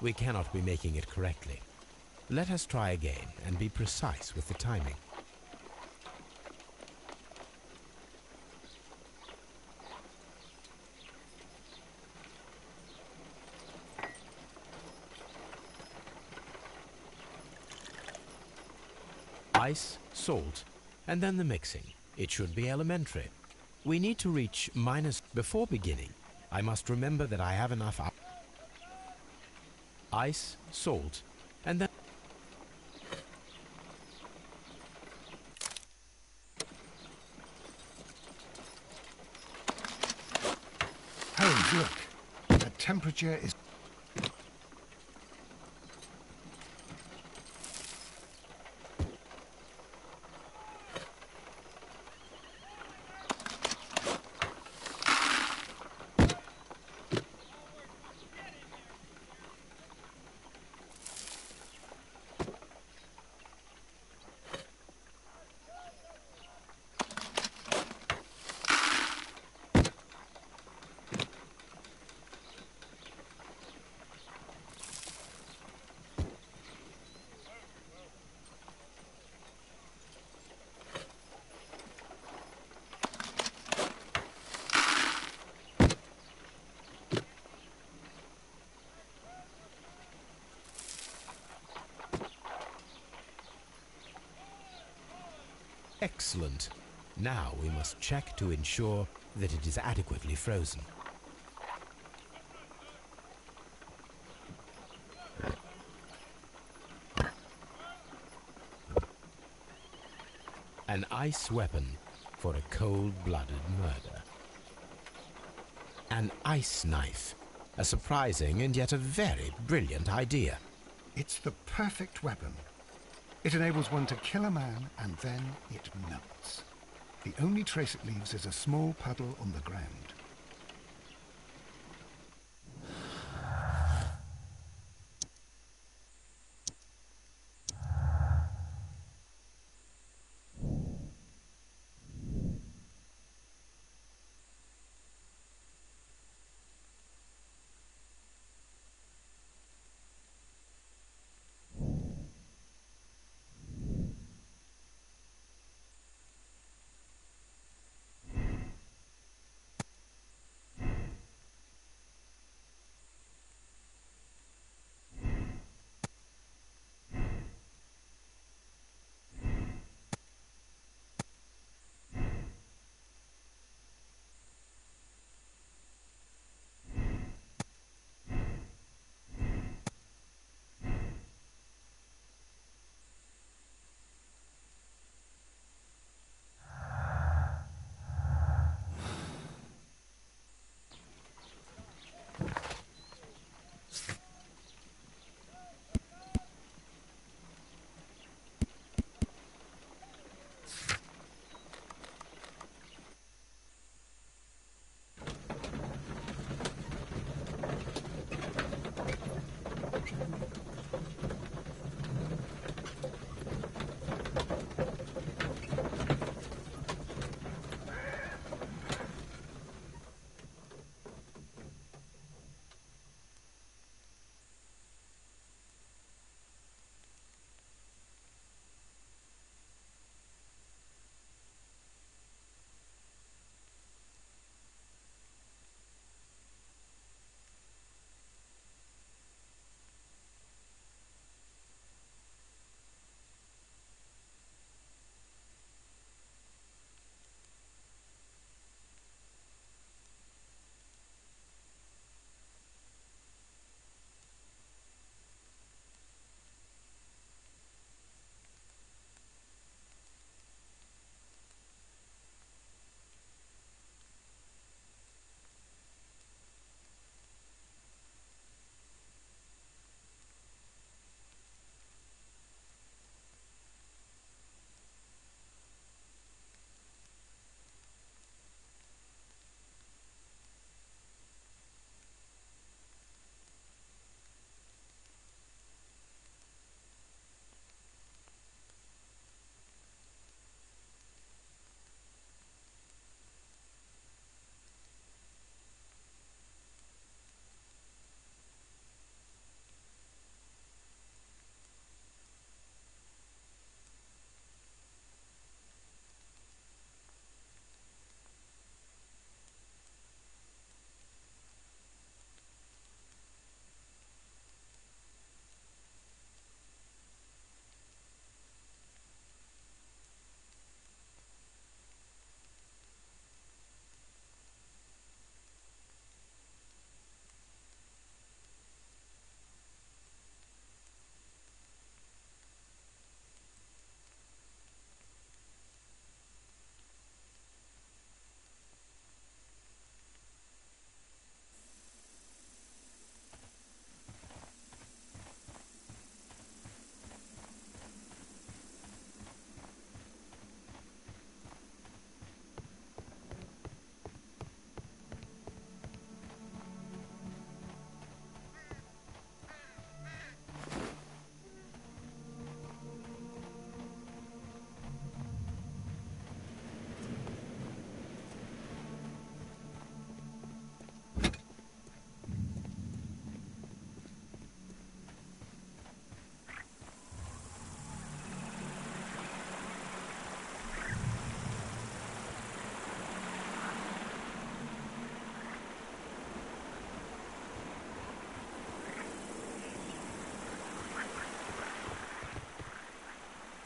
We cannot be making it correctly. Let us try again and be precise with the timing. Ice, salt, and then the mixing. It should be elementary. We need to reach minus... Before beginning, I must remember that I have enough ice, salt, and then... Holmes, look. The temperature is... Excellent. Now we must check to ensure that it is adequately frozen. An ice weapon for a cold-blooded murder. An ice knife. A surprising and yet a very brilliant idea. It's the perfect weapon. It enables one to kill a man, and then it melts. The only trace it leaves is a small puddle on the ground.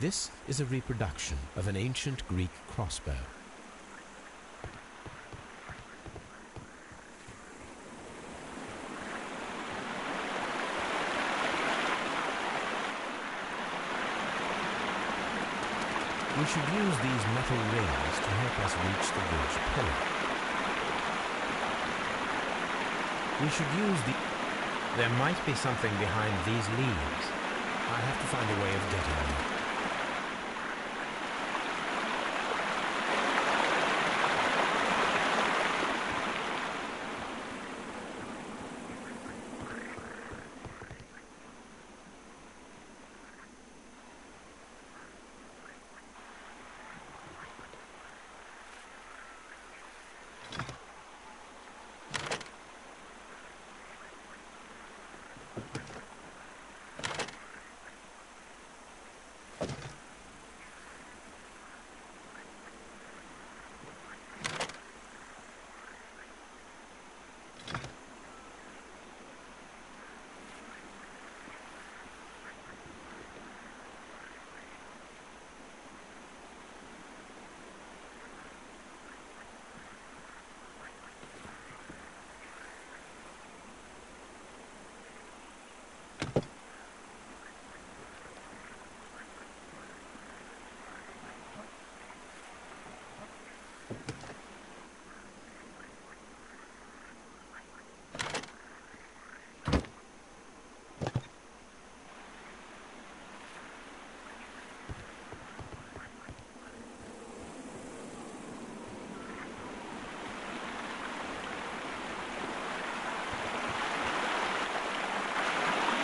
This is a reproduction of an ancient Greek crossbow. We should use these metal rings to help us reach the bridge pillar. We should use the... There might be something behind these leaves. I have to find a way of getting them.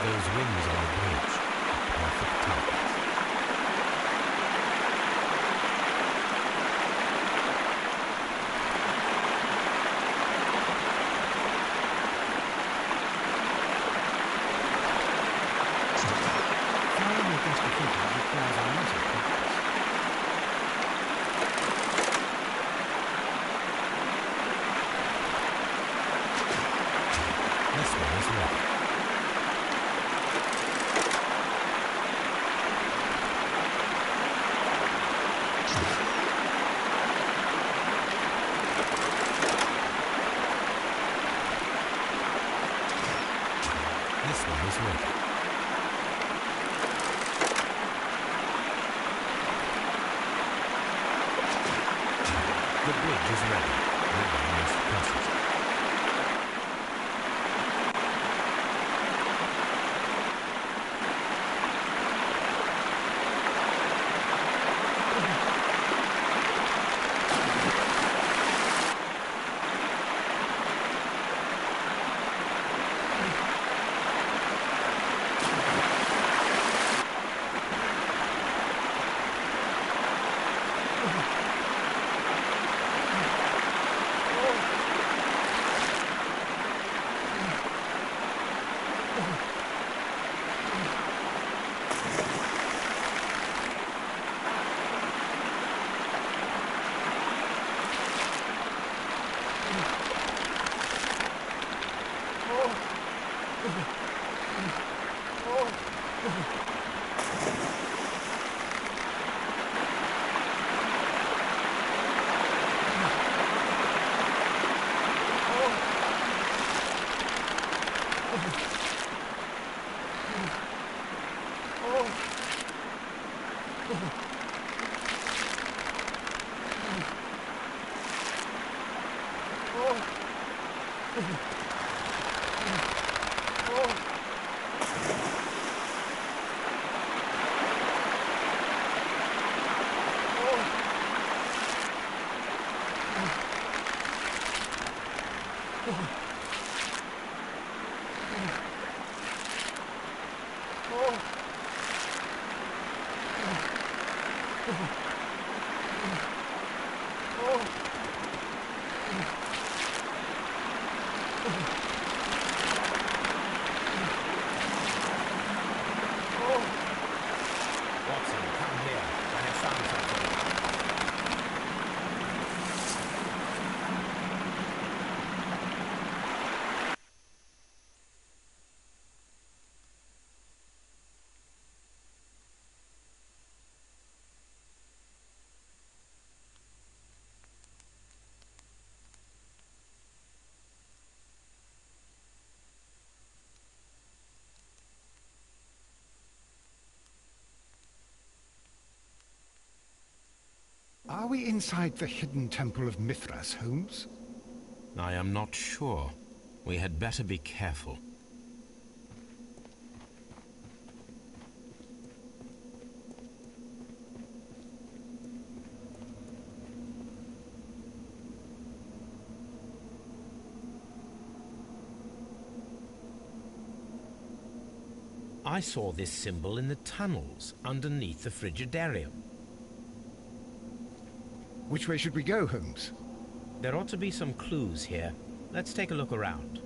Those wings on the bridge are perfect targets. Flying against the figure requires a lot of practice. This one is ready. This one is ready. The bridge is ready. We must cross it. Watson, come here. I have found something. Are we inside the hidden temple of Mithras, Holmes? I am not sure. We had better be careful. I saw this symbol in the tunnels underneath the Frigidarium. Which way should we go, Holmes? There ought to be some clues here. Let's take a look around.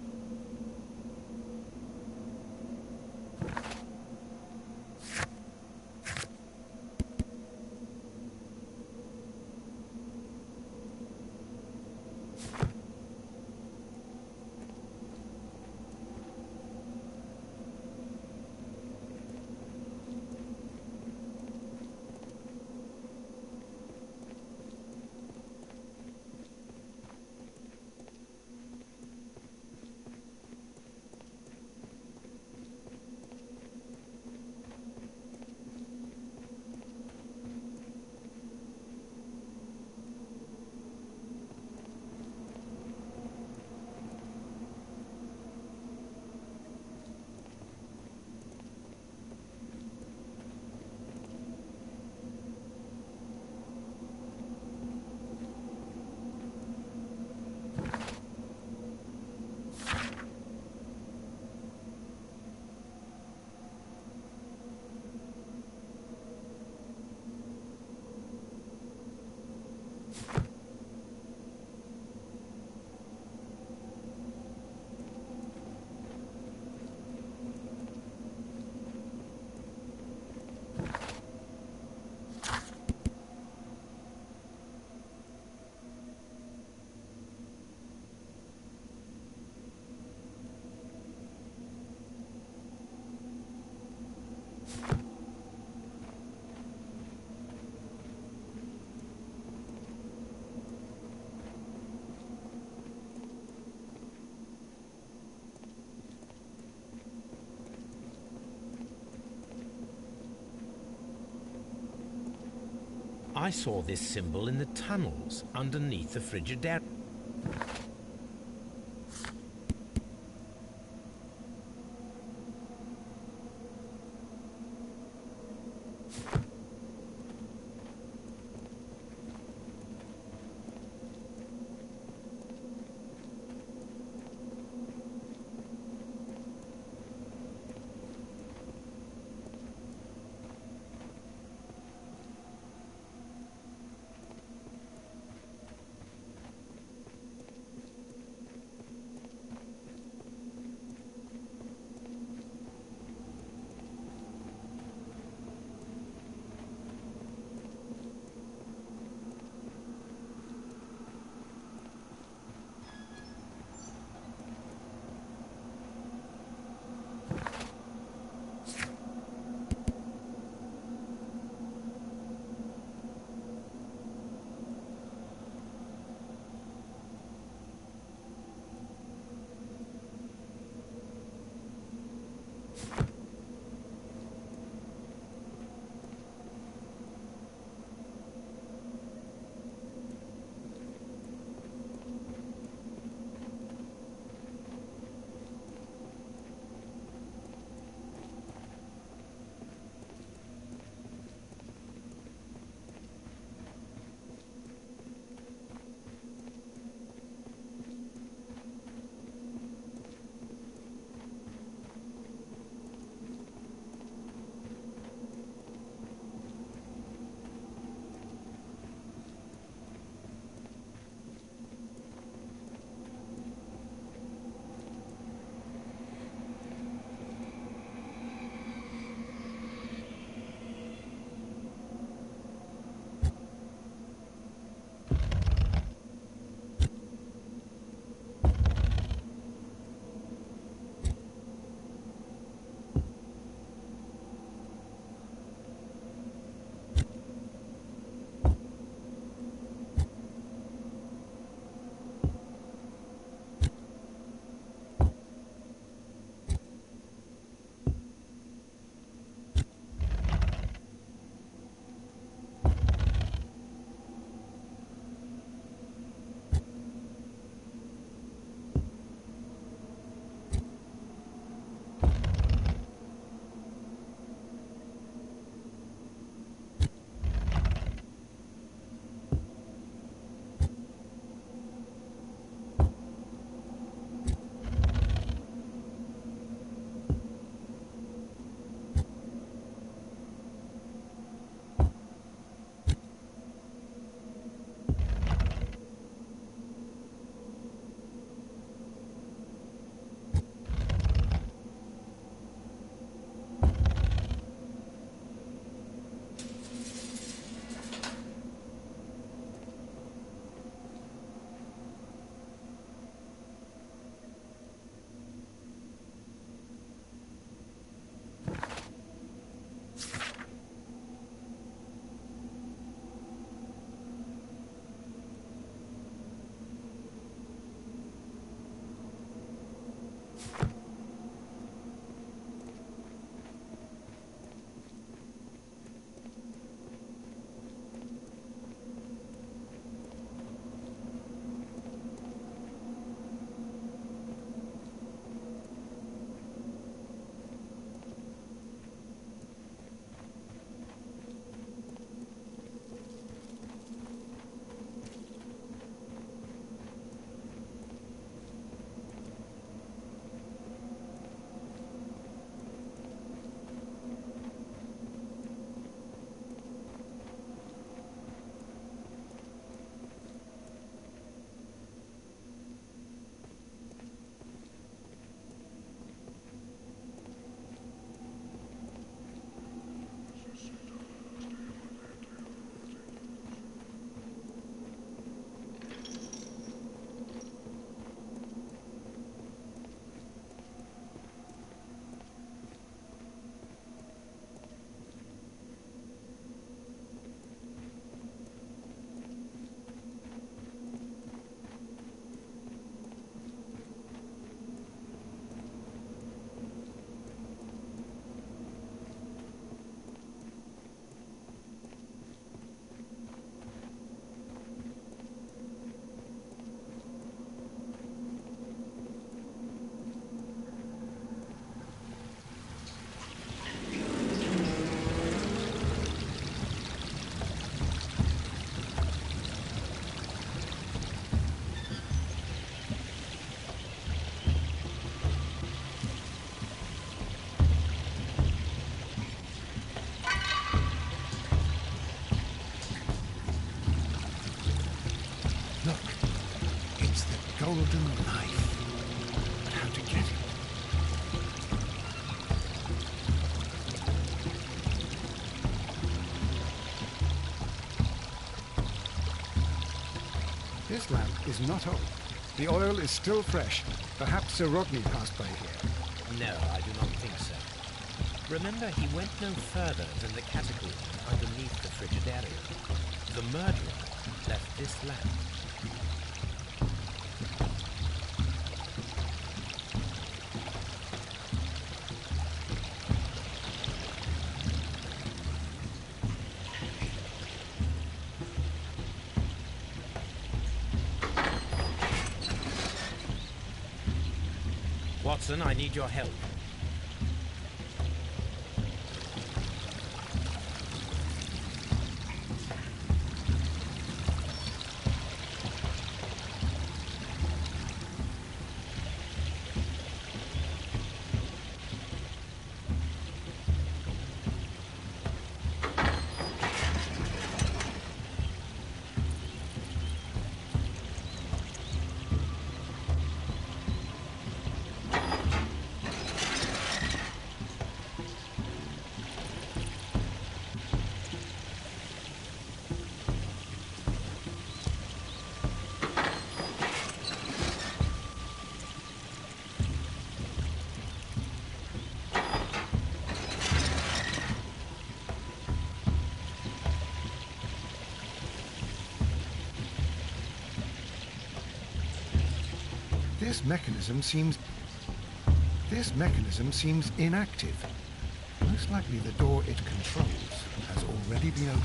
I saw this symbol in the tunnels underneath the Frigidarium. wooden knife. But how to get it? This lamp is not old. The oil is still fresh. Perhaps Sir Rodney passed by here. No, I do not think so. Remember, he went no further than the catacombs underneath the Frigidarium. The murderer left this lamp. Watson, I need your help. This mechanism seems inactive. Most likely the door it controls has already been opened.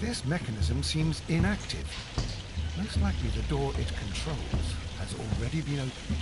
This mechanism seems inactive. Most likely the door it controls has already been opened.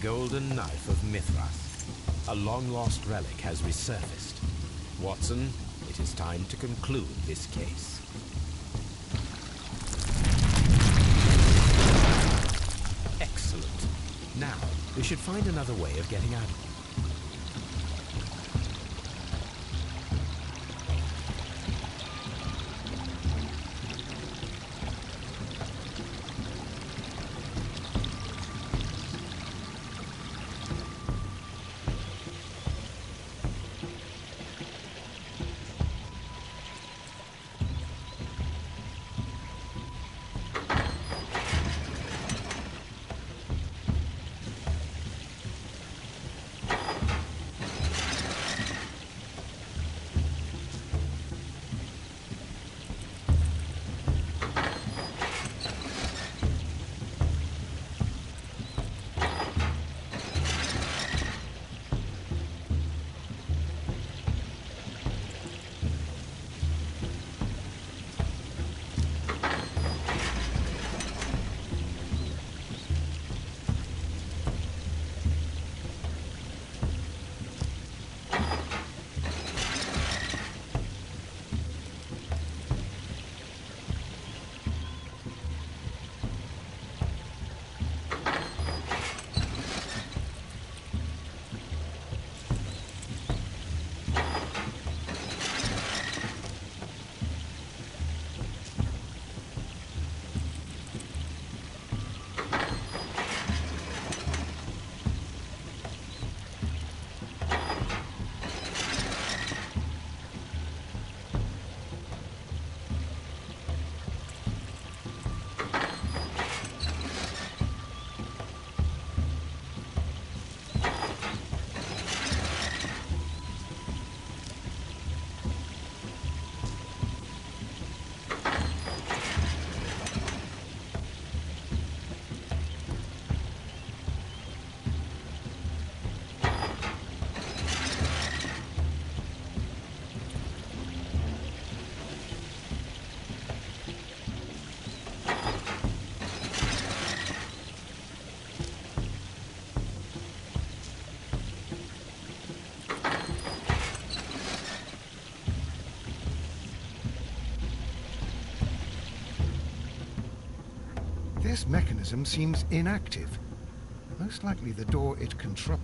golden knife of Mithras. A long-lost relic has resurfaced. Watson, it is time to conclude this case. Excellent. Now, we should find another way of getting out of it. This mechanism seems inactive. Most likely the door it controls.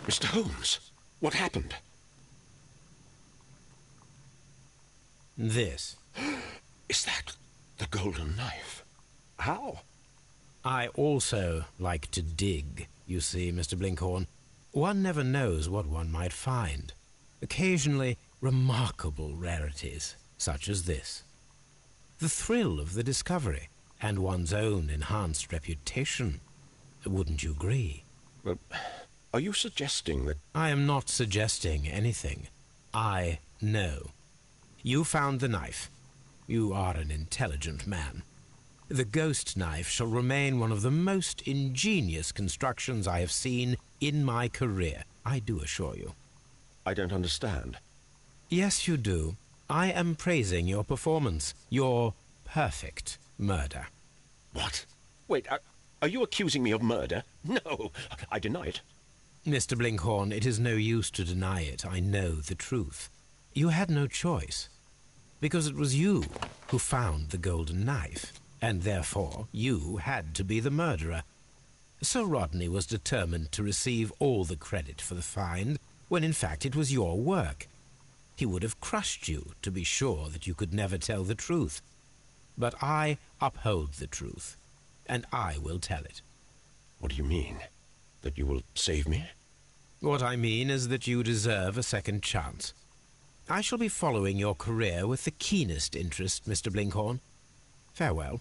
Mr. Holmes, what happened? This. Is that the golden knife? How? I also like to dig, you see, Mr. Blinkhorn. One never knows what one might find. Occasionally, remarkable rarities, such as this. The thrill of the discovery, and one's own enhanced reputation. Wouldn't you agree? Well, are you suggesting that... I am not suggesting anything. I know. You found the knife. You are an intelligent man. The ghost knife shall remain one of the most ingenious constructions I have seen in my career, I do assure you. I don't understand. Yes, you do. I am praising your performance, your perfect murder. What? Wait, are you accusing me of murder? No, I deny it. Mr. Blinkhorn, it is no use to deny it. I know the truth. You had no choice, because it was you who found the golden knife, and therefore you had to be the murderer. Sir Rodney was determined to receive all the credit for the find, when in fact it was your work. He would have crushed you to be sure that you could never tell the truth. But I uphold the truth, and I will tell it. What do you mean? That you will save me? What I mean is that you deserve a second chance. I shall be following your career with the keenest interest, Mr. Blinkhorn. Farewell.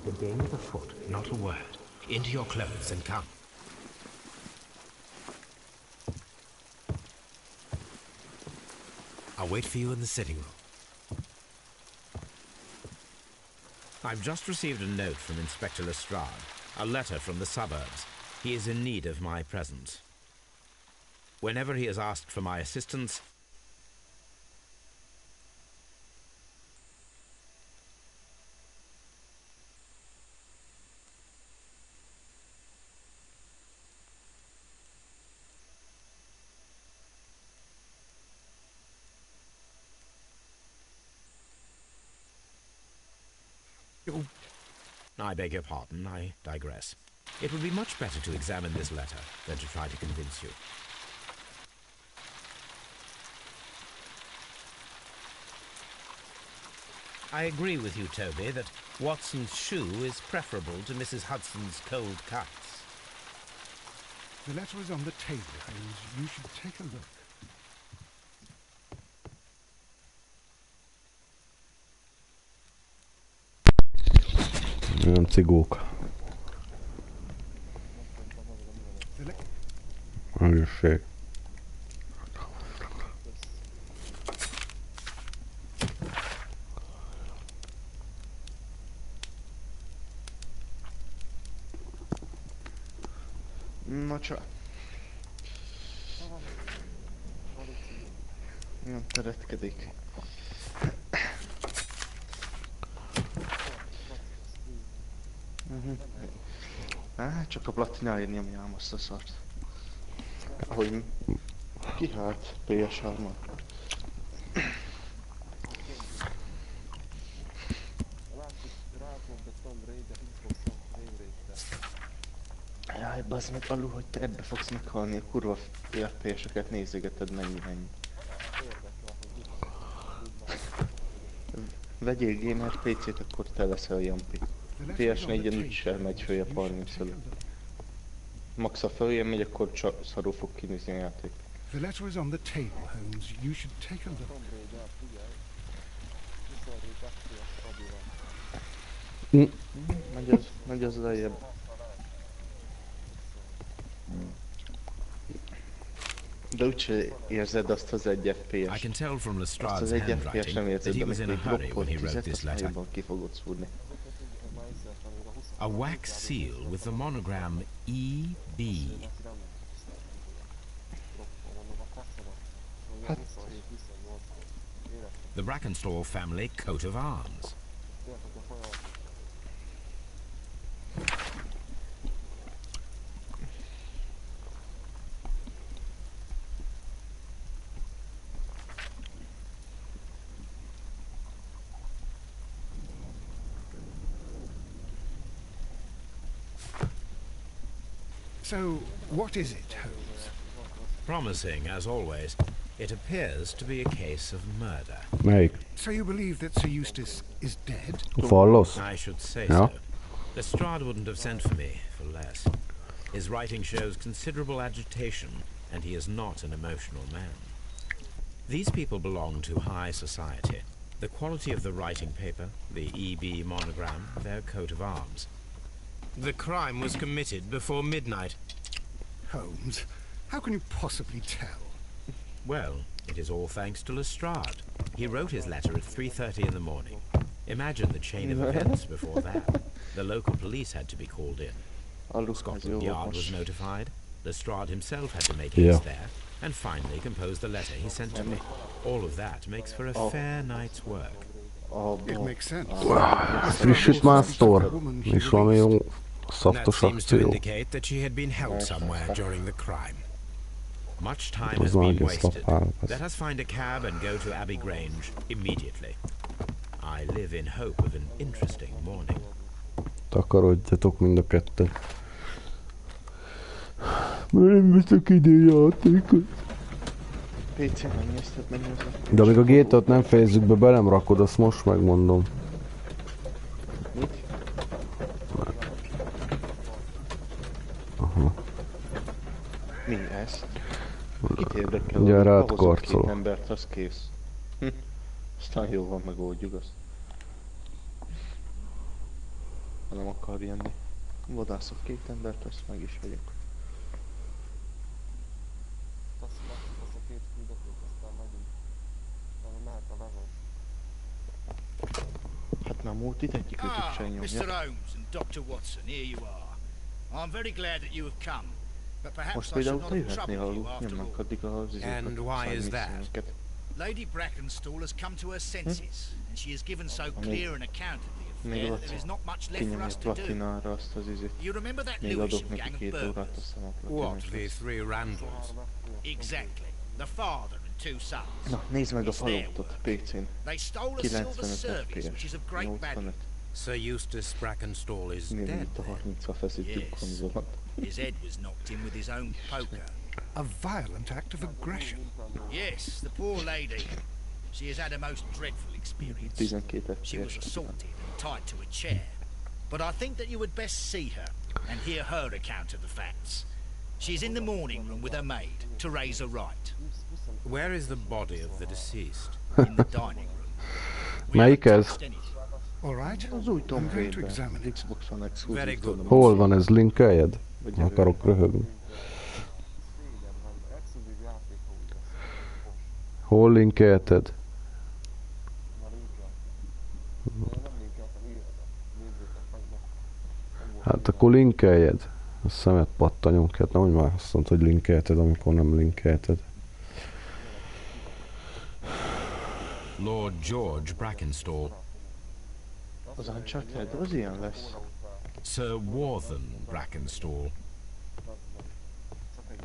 The game is afoot, not a word. Into your clothes and come. I'll wait for you in the sitting room. I've just received a note from Inspector Lestrade, a letter from the suburbs. He is in need of my presence. Whenever he has asked for my assistance, I beg your pardon, I digress. It would be much better to examine this letter than to try to convince you. I agree with you, Toby, that Watson's shoe is preferable to Mrs. Hudson's cold cuts. The letter is on the table, Holmes. You should take a look. Nem cigók. Egészség. Na csak. Nem teretkedik. Csak a platináért nyomjám azt a szart. Ahogy kihált PS3-on. Jaj, bazd meg, Alu, hogy te ebbe fogsz meghalni, a kurva FPS-eket nézegeted, mennyi. Vegyél gamer PC-t, akkor te leszel Jampi. PS4-en úgyse megy följebb 30 előtt. Max a följön megy, akkor csak szarul fog kinézni a játék. The letter is on the table, Holmes. You should take a look. Megy az lejjebb. De úgyse érzed azt az egy FPS. I can tell from Azt Lestrade's az egy FPS handwriting nem that érzed, he was amikor in a egy hurry blokkot when he wrote fizet, this azt letter. jobban ki fogod szúrni. A wax seal with the monogram EB. The Brackenstall family coat of arms. So, what is it, Holmes? Promising, as always, it appears to be a case of murder. Melyik? So you believe that Sir Eustace is dead? Fallos? I should say Ja. so. Lestrade wouldn't have sent for me for less. His writing shows considerable agitation, and he is not an emotional man. These people belong to high society. The quality of the writing paper, the EB monogram, their coat of arms. The crime was committed before midnight. Holmes, how can you possibly tell? Well, it is all thanks to Lestrade. He wrote his letter at 3:30 in the morning. Imagine the chain of events before that. The local police had to be called in. Scotland Yard was notified. Lestrade himself had to make haste there, and finally compose the letter he sent to me. All of that makes for a fair night's work. It makes sense. Frissít már sztor. És valami jó That szaftos seems to akció. indicate that she had been held somewhere during the crime. Much time has Az been egész wasted. lapálat. Let us find a cab and go to Abbey Grange immediately. I live in hope of an interesting morning. Takarodjatok mind a ketten. Már nem veszek ide játékot. PC-n megnézted, megnézted? De amíg a GTA-t nem fejezzük be, be nem rakod, azt most megmondom. Mit? Aha. Mi ez? Kit érdekel? Ugye rád Ahhoz karcolok. két embert, az kész. Aztán jó van, megoldjuk azt. Ha nem akar jönni. Vadászok két embert, azt meg is vagyok. Hát már múlt itt egyikőtök sem nyomja. Mr. Holmes and Dr. Watson, here you are. I'm very glad that you have come, but perhaps Most I should például not te have jöhetnél, troubled Alu, you after nyomnak all. addig a And why is that? Lady Brackenstall has come to her senses, and she has given so clear an account of the Még affair that ott there is not much left for kinyomja us to do. platinára azt az izét. You remember that Még Lewisham adok neki gang of 2 órát, burglars? aztán a What, platinás the lesz. three Randalls? Exactly. The father and two sons. Na, nézd meg a It's their falloutot PC-n. They stole a silver 95 service, which is FPS. of great value. 85. Sir Eustace Brackenstall is Miért dead. itt a 30-ra feszítjük Yes. konzolat? His head was knocked in with his own poker. A violent act of aggression. Yes, the poor lady. She has had a most dreadful experience. 12 She was FPS. assaulted and tied to a chair. But I think that you would best see her and hear her account of the facts. She's in the morning room with her maid to raise a right. Where is the body of the deceased? In the dining room. Melyik ez? All right. Az új I'm Tomb going to Raider. examine it. Xbox One Very exclusive, good. tudom. Hol van ez? Linkeljed? Vagy Akarok röhögni. Hol linkelted? Hát akkor linkeljed. A szemet pattanjunk, hát nem, hogy már azt mondta, hogy linkelted, amikor nem linkelted. Lord George Brackenstall. Az Uncharted, az ilyen lesz. Sir Warthen Brackenstall.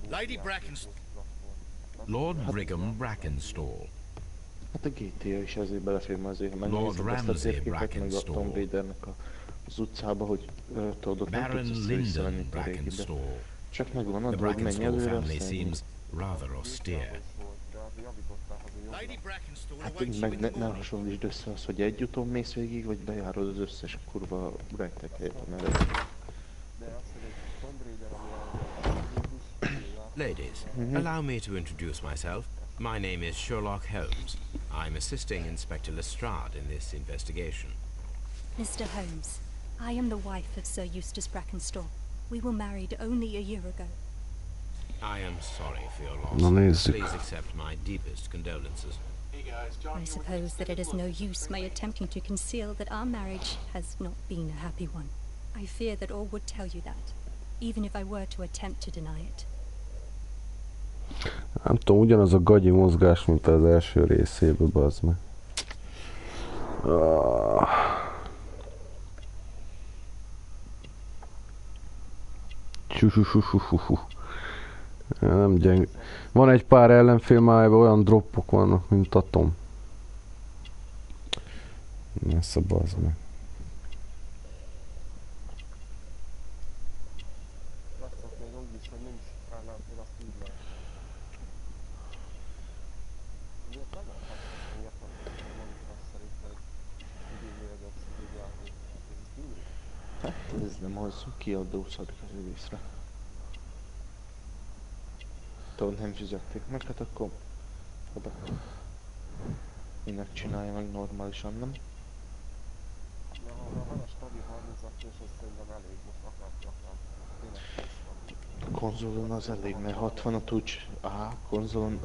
Lady Brackenstall. Lord Brigham Brackenstall. Hát a GTA is azért belefér, mert azért Lord megnézem ezt a Ramsay térképet, meg a Brackenstall. Tomb Raidernek az utcába, hogy tudod, ott nem tudsz Baron visszamenni Lyndon a régibe. Brackenstall. Csak megvan a The dolog, menj Brackenstall előre, family aztán seems rather austere. Lady Brackenstall hát awaits you in meg the ne morning. hasonlítsd össze az, hogy egy úton mész végig, vagy bejárod az összes kurva rejtek helyet, amellett. Ladies, allow me to introduce myself. My name is Sherlock Holmes. I'm assisting Inspector Lestrade in this investigation. Mr. Holmes, I am the wife of Sir Eustace Brackenstall. We were married only a year ago. I am sorry for your Na loss. nézzük. Please accept my deepest condolences. I suppose that it is no use my attempting to conceal that our marriage has not been a happy one. I fear that all would tell you that, even if I were to attempt to deny it. Nem tudom, ugyanaz a gagyi mozgás, mint az első részében, bazd meg. Nem gyeng. Van egy pár ellenfél májában, olyan droppok vannak, mint atom. Messze, bazd meg. Hát ez nem az, kiadózhatok az egészre. Tudod, nem fizették meg, hát akkor oda. Minek csinálja meg normálisan, nem? Konzolon az elég, mert 60-at úgy... konzolon...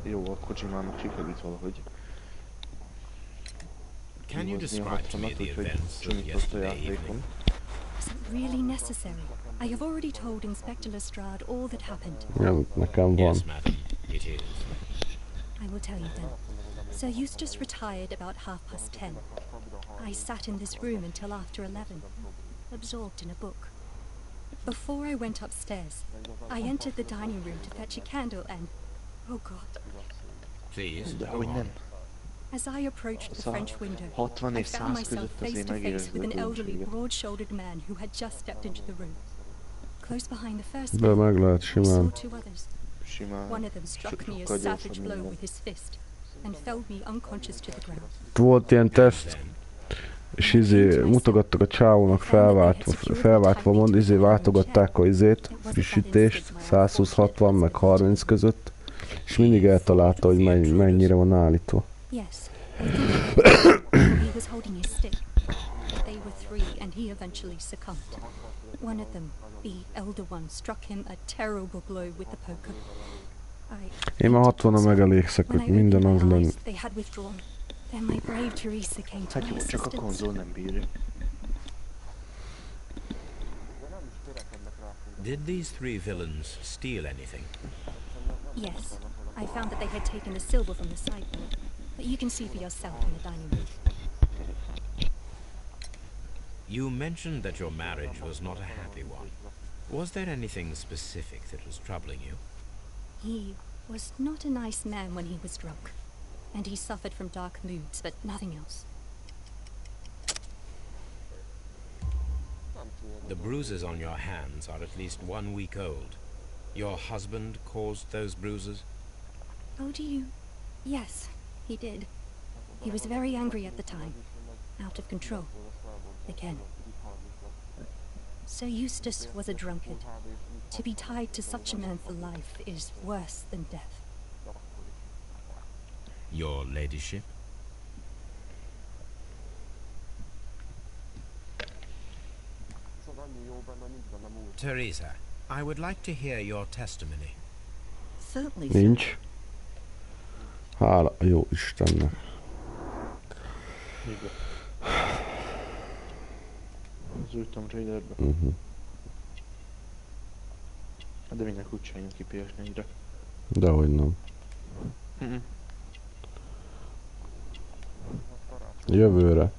Jó, a Kojimának sikerült valahogy. Can you kihozni a describe to me 60-at, the úgyhogy events of csúnyított a yesterday játékon. evening? Is it really necessary? I have already told Inspector Lestrade all that happened. Ja, nekem van. Yes, madam, it is. I will tell you then. Sir Eustace retired about 10:30. I sat in this room until after 11, absorbed in a book. Before I went upstairs, I entered the dining room to fetch a candle and... Oh God. Please, De go hogy on. nem. As I approached the French window, 60 I és found 100 myself között face azért to face megérzed with a an elderly, különbséget. broad-shouldered man who had just stepped into the room. Close behind the first De man, meg lehet I simán. saw two others. Simán. One of them struck me a Sokkal savage gyorsabb blow minden. with his fist and felled me unconscious to the ground. Volt ilyen teszt, és mutogattak a csávónak felváltva mond, váltogatták a frissítést, 120-60 meg 30 között, és mindig eltalálta, hogy mennyire van állítva. Yes. He was holding his stick. They were three, and he eventually succumbed. One of them, the elder one, struck him a terrible blow with the poker. Én már 60-a megelégszek, hogy minden az lenni. They had withdrawn. Then my brave Teresa came to Hát my jó, csak a assistance. konzol nem bírja. Did these three villains steal anything? Yes. I found that they had taken the silver from the sideboard, but you can see for yourself in the dining room. You mentioned that your marriage was not a happy one. Was there anything specific that was troubling you? He was not a nice man when he was drunk, and he suffered from dark moods, but nothing else. The bruises on your hands are at least 1 week old. Your husband caused those bruises? Oh, do you? Yes, he did. He was very angry at the time, out of control. Again. Sir Eustace was a drunkard. To be tied to such a man for life is worse than death. Your ladyship? Teresa, I would like to hear your testimony. Certainly. Nincs. Hála jó Istennek. Az új Tomb Raiderbe. De mindenki úgy csináljunk ki PS4-re. Dehogy nem. Jövőre.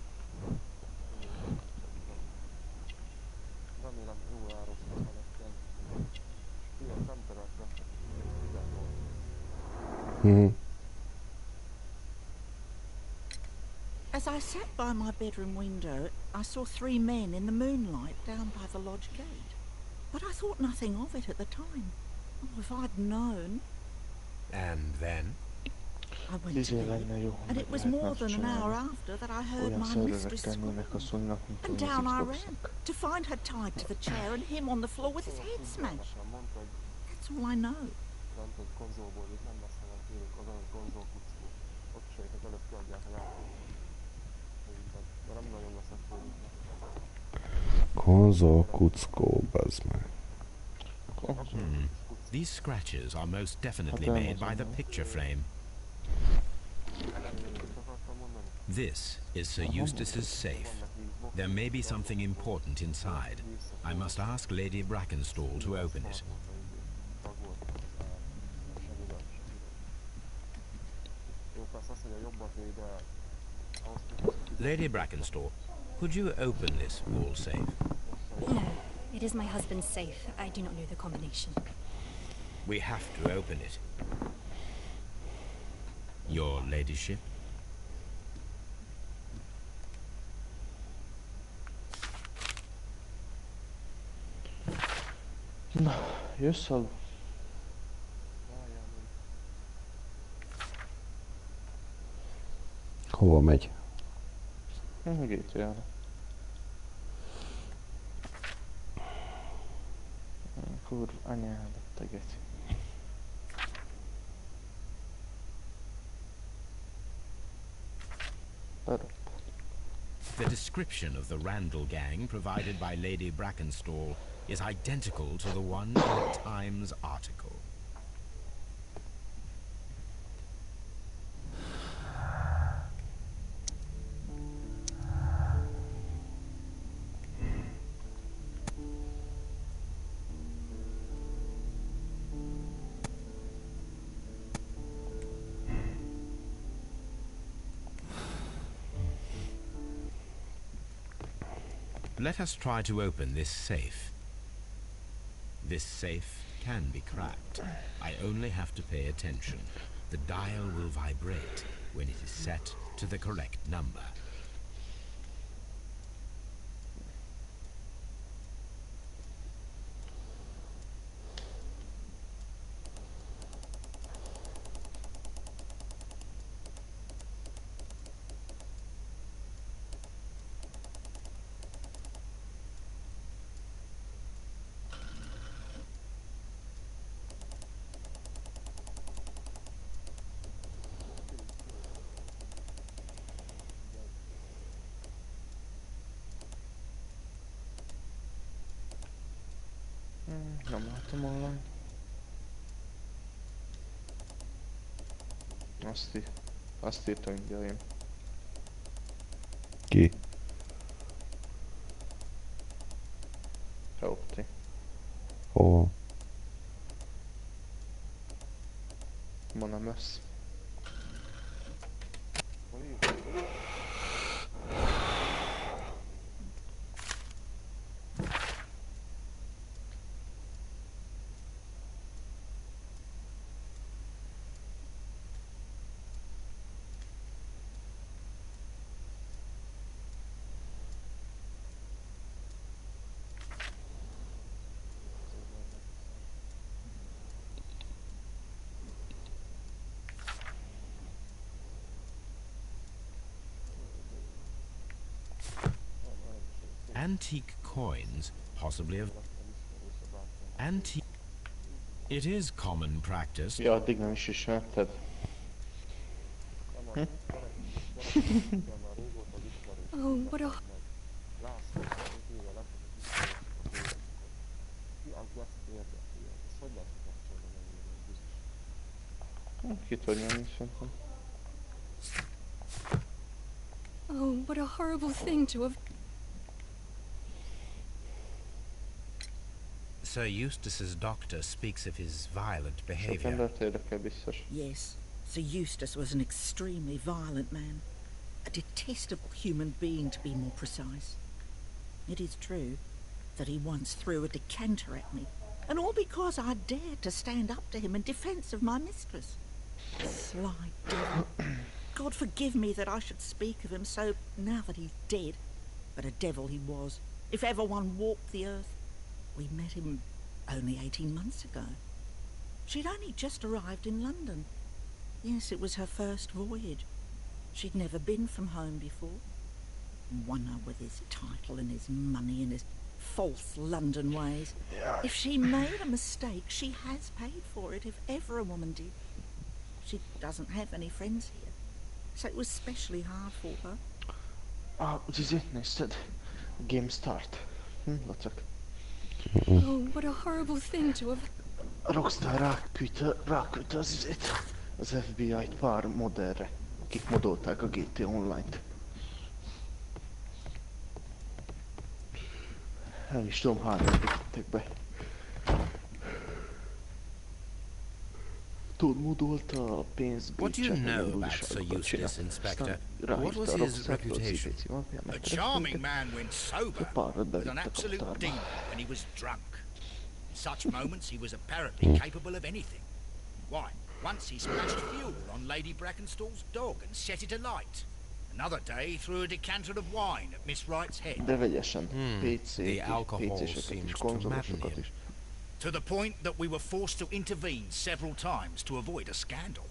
As I sat by my bedroom window, I saw 3 men in the moonlight down by the lodge gate. But I thought nothing of it at the time. Oh, if I'd known. And then? I went to bed, and it was more than an hour after that I heard my mistress scream. And down I ran, to find her tied to the chair and him on the floor with his head smashed. That's all I know. Konzol kuckó, bazd meg. These scratches are most definitely made by the picture frame. This is Sir Eustace's safe. There may be something important inside. I must ask Lady Brackenstall to open it. Lady Brackenstall, could you open this wall safe? No, it is my husband's safe. I do not know the combination. We have to open it. Your ladyship? Na, jössz alul? Hova megy? Gétőjára. Kurva anyádat te geci. The description of the Randall gang provided by Lady Brackenstall is identical to the one in the Times article. Let us try to open this safe. This safe can be cracked. I only have to pay attention. The dial will vibrate when it is set to the correct number. Nem látom online. Azt írta mindjárt én. Ki? Raupti. Hol? Ma nem lesz. Antique coins, possibly of antique. It is common practice. Ja, addig nem is ismerted. Oh, what a... Kit vagy nem is szerintem. Oh, what a horrible thing to have... Sir Eustace's doctor speaks of his violent behavior. Yes, Sir Eustace was an extremely violent man. A detestable human being, to be more precise. It is true that he once threw a decanter at me, and all because I dared to stand up to him in defence of my mistress. Sly devil. God forgive me that I should speak of him so now that he's dead. But a devil he was, if ever one walked the earth. We met him only 18 months ago. She'd only just arrived in London. Yes, it was her first voyage. She'd never been from home before. Wonder with his title and his money and his false London ways. If she made a mistake, she has paid for it, if ever a woman did. She doesn't have any friends here, so it was especially hard for her. What is it? Instead, game start. Låtsas. Oh, what a horrible thing to have... Rockstar ráküldte az FBI egy pár modellre, akik modolták a GT Online-t. Nem is tudom, hányat vittek be. What do you know about Sir Eustace, Inspector? What was his reputation? A charming man when sober, but an absolute demon when he was drunk. In such moments he was apparently capable of anything. Why, once he splashed fuel on Lady Brackenstall's dog and set it alight. Another day threw a decanter of wine at Miss Wright's head. De vegyesen, The alcohol seems to madden him. To the point that we were forced to intervene several times to avoid a scandal.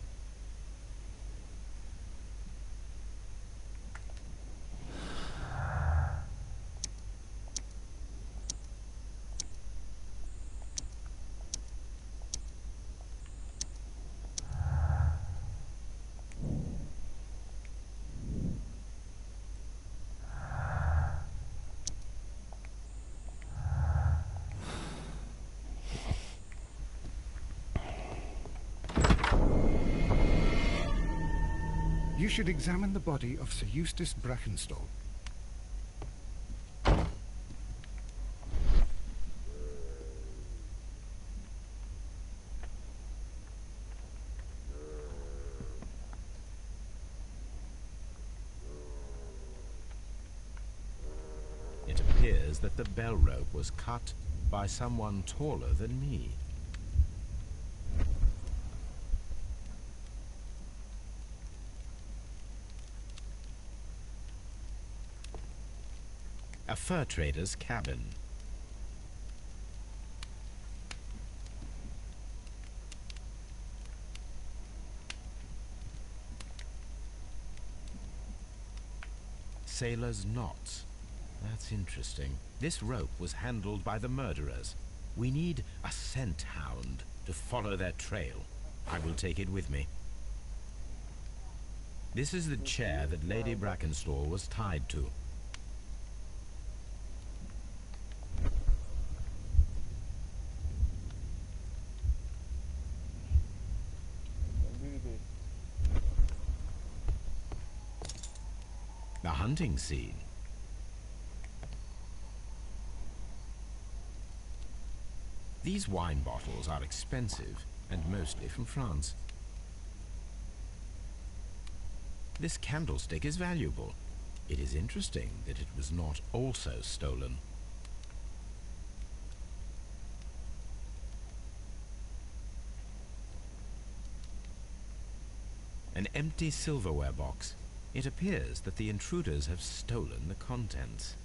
You should examine the body of Sir Eustace Brackenstall. It appears that the bell rope was cut by someone taller than me. A fur trader's cabin. Sailor's knots. That's interesting. This rope was handled by the murderers. We need a scent hound to follow their trail. I will take it with me. This is the chair that Lady Brackenstall was tied to. The hunting scene. These wine bottles are expensive and mostly from France. This candlestick is valuable. It is interesting that it was not also stolen. An empty silverware box. It appears that the intruders have stolen the contents.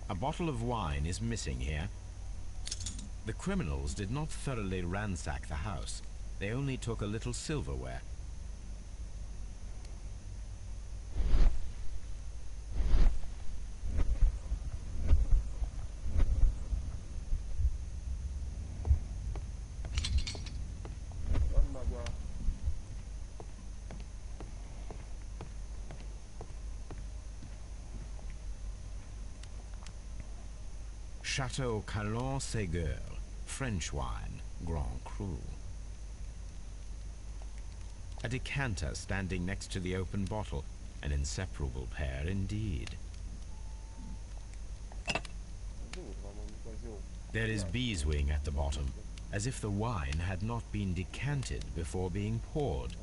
A bottle of wine is missing here. The criminals did not thoroughly ransack the house. They only took a little silverware. Chateau Calon-Ségur. French wine, Grand Cru. A decanter standing next to the open bottle, an inseparable pair indeed. There is beeswing at the bottom, as if the wine had not been decanted before being poured.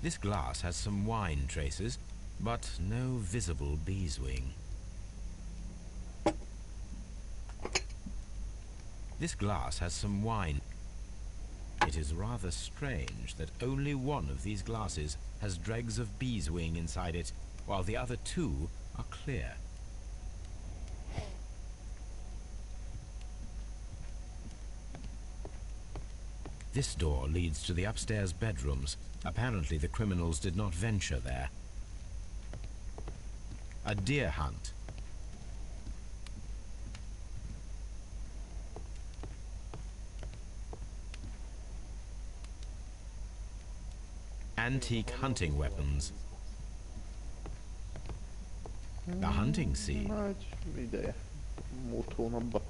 This glass has some wine traces, but no visible beeswing. This glass has some wine. It is rather strange that only one of these glasses has dregs of beeswing inside it, while the other two are clear. This door leads to the upstairs bedrooms. Apparently the criminals did not venture there. A deer hunt. Antique hunting weapons. The hunting scene. Nagy ideje. Múlt hónapban.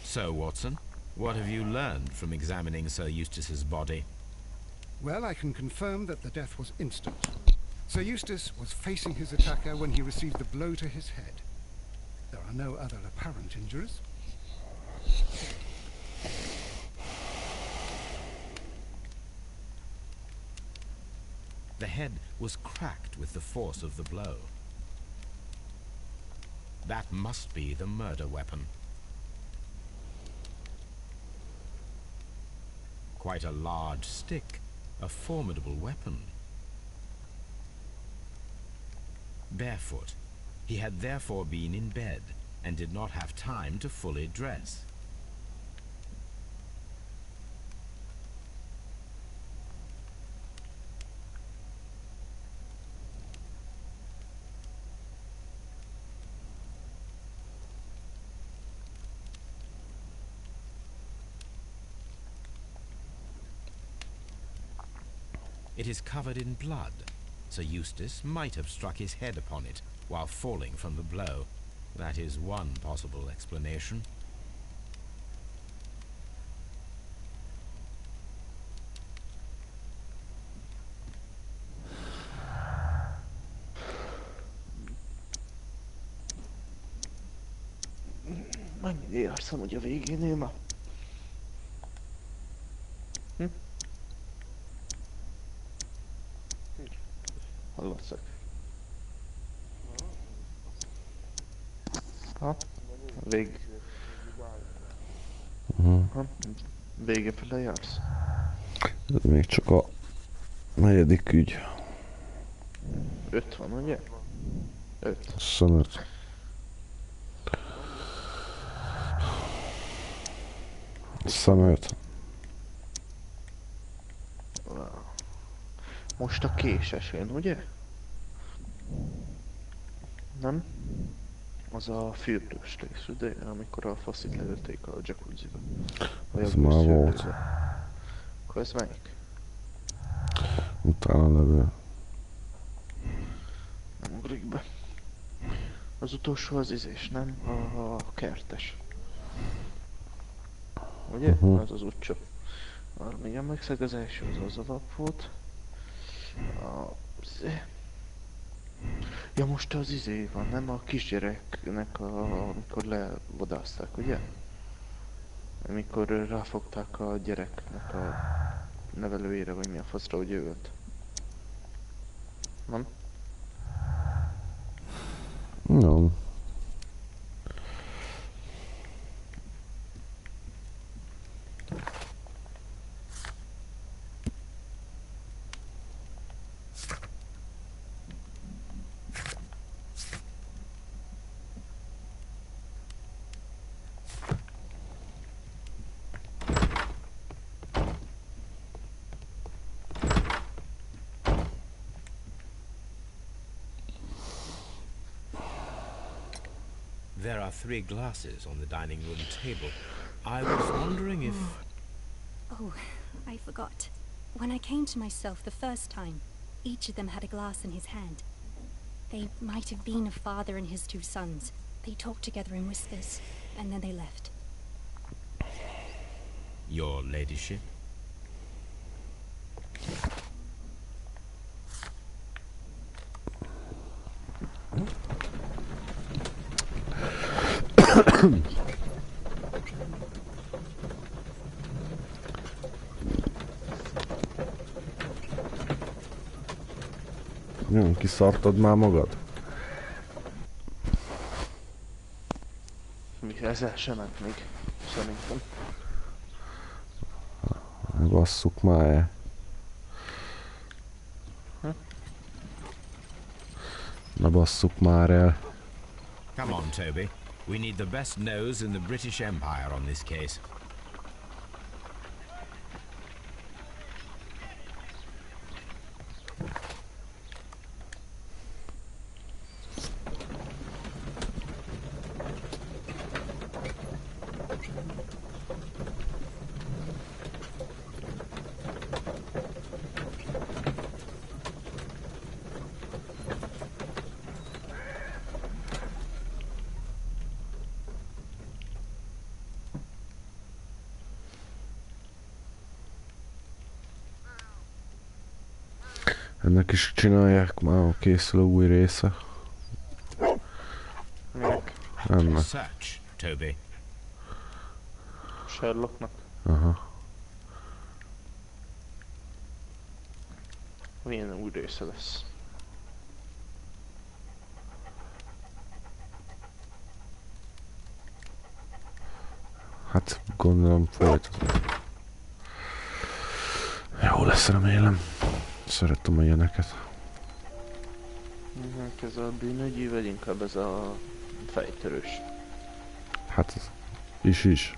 So, Watson, what have you learned from examining Sir Eustace's body? Well, I can confirm that the death was instant. Sir Eustace was facing his attacker when he received the blow to his head. There are no other apparent injuries. The head was cracked with the force of the blow. That must be the murder weapon. Quite a large stick, a formidable weapon. Barefoot, he had therefore been in bed and did not have time to fully dress. It is covered in blood. Sir Eustace might have struck his head upon it while falling from the blow. That is one possible explanation. Mennyire jársz amúgy a végénél ma? Hallatszak. Ha? Vége fele jársz? Ez még csak a negyedik ügy. 5 van, ugye? 5. 25. Szemöt. Most a késes jön, ugye? Nem? Az a fürdős rész, ugye? Amikor a faszit lelőtték a jacuzziba. Ez már volt. Akkor ez melyik? Utána levő. Nem ugrik be. Az utolsó az izés, nem? A kertes. Ugye? Az az utcsó. Arra még emlékszek, az első az alap volt. Ja, most az izé van, nem? A kisgyereknek, amikor levadászták, ugye? Amikor ráfogták a gyereknek a nevelőjére, vagy mi a faszra, hogy ő ölt. Nem? Nem. There are 3 glasses on the dining room table. I was wondering if... Oh, I forgot. When I came to myself the first time, each of them had a glass in his hand. They might have been a father and his 2 sons. They talked together in whispers, and then they left. Your ladyship? Jó, kiszartad már magad? Mi ezzel sem ment még, szerintem. Basszuk már el. Na basszuk már el. Come on, Toby. We need the best nose in the British Empire on this case. Ennek is csinálják már a készülő új része. Minek? Ennek. Search, Toby. Sherlocknak? Aha. Milyen új része lesz? Hát gondolom folytatom. Jó lesz, remélem. Szeretem a ilyeneket. Ez a bűnügyi, vagy inkább ez a fejtörős? Hát ez is.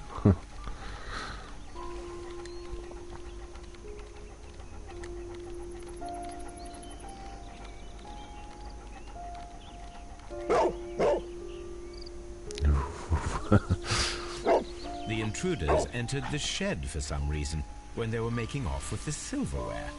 The intruders entered the shed for some reason when they were making off with the silverware.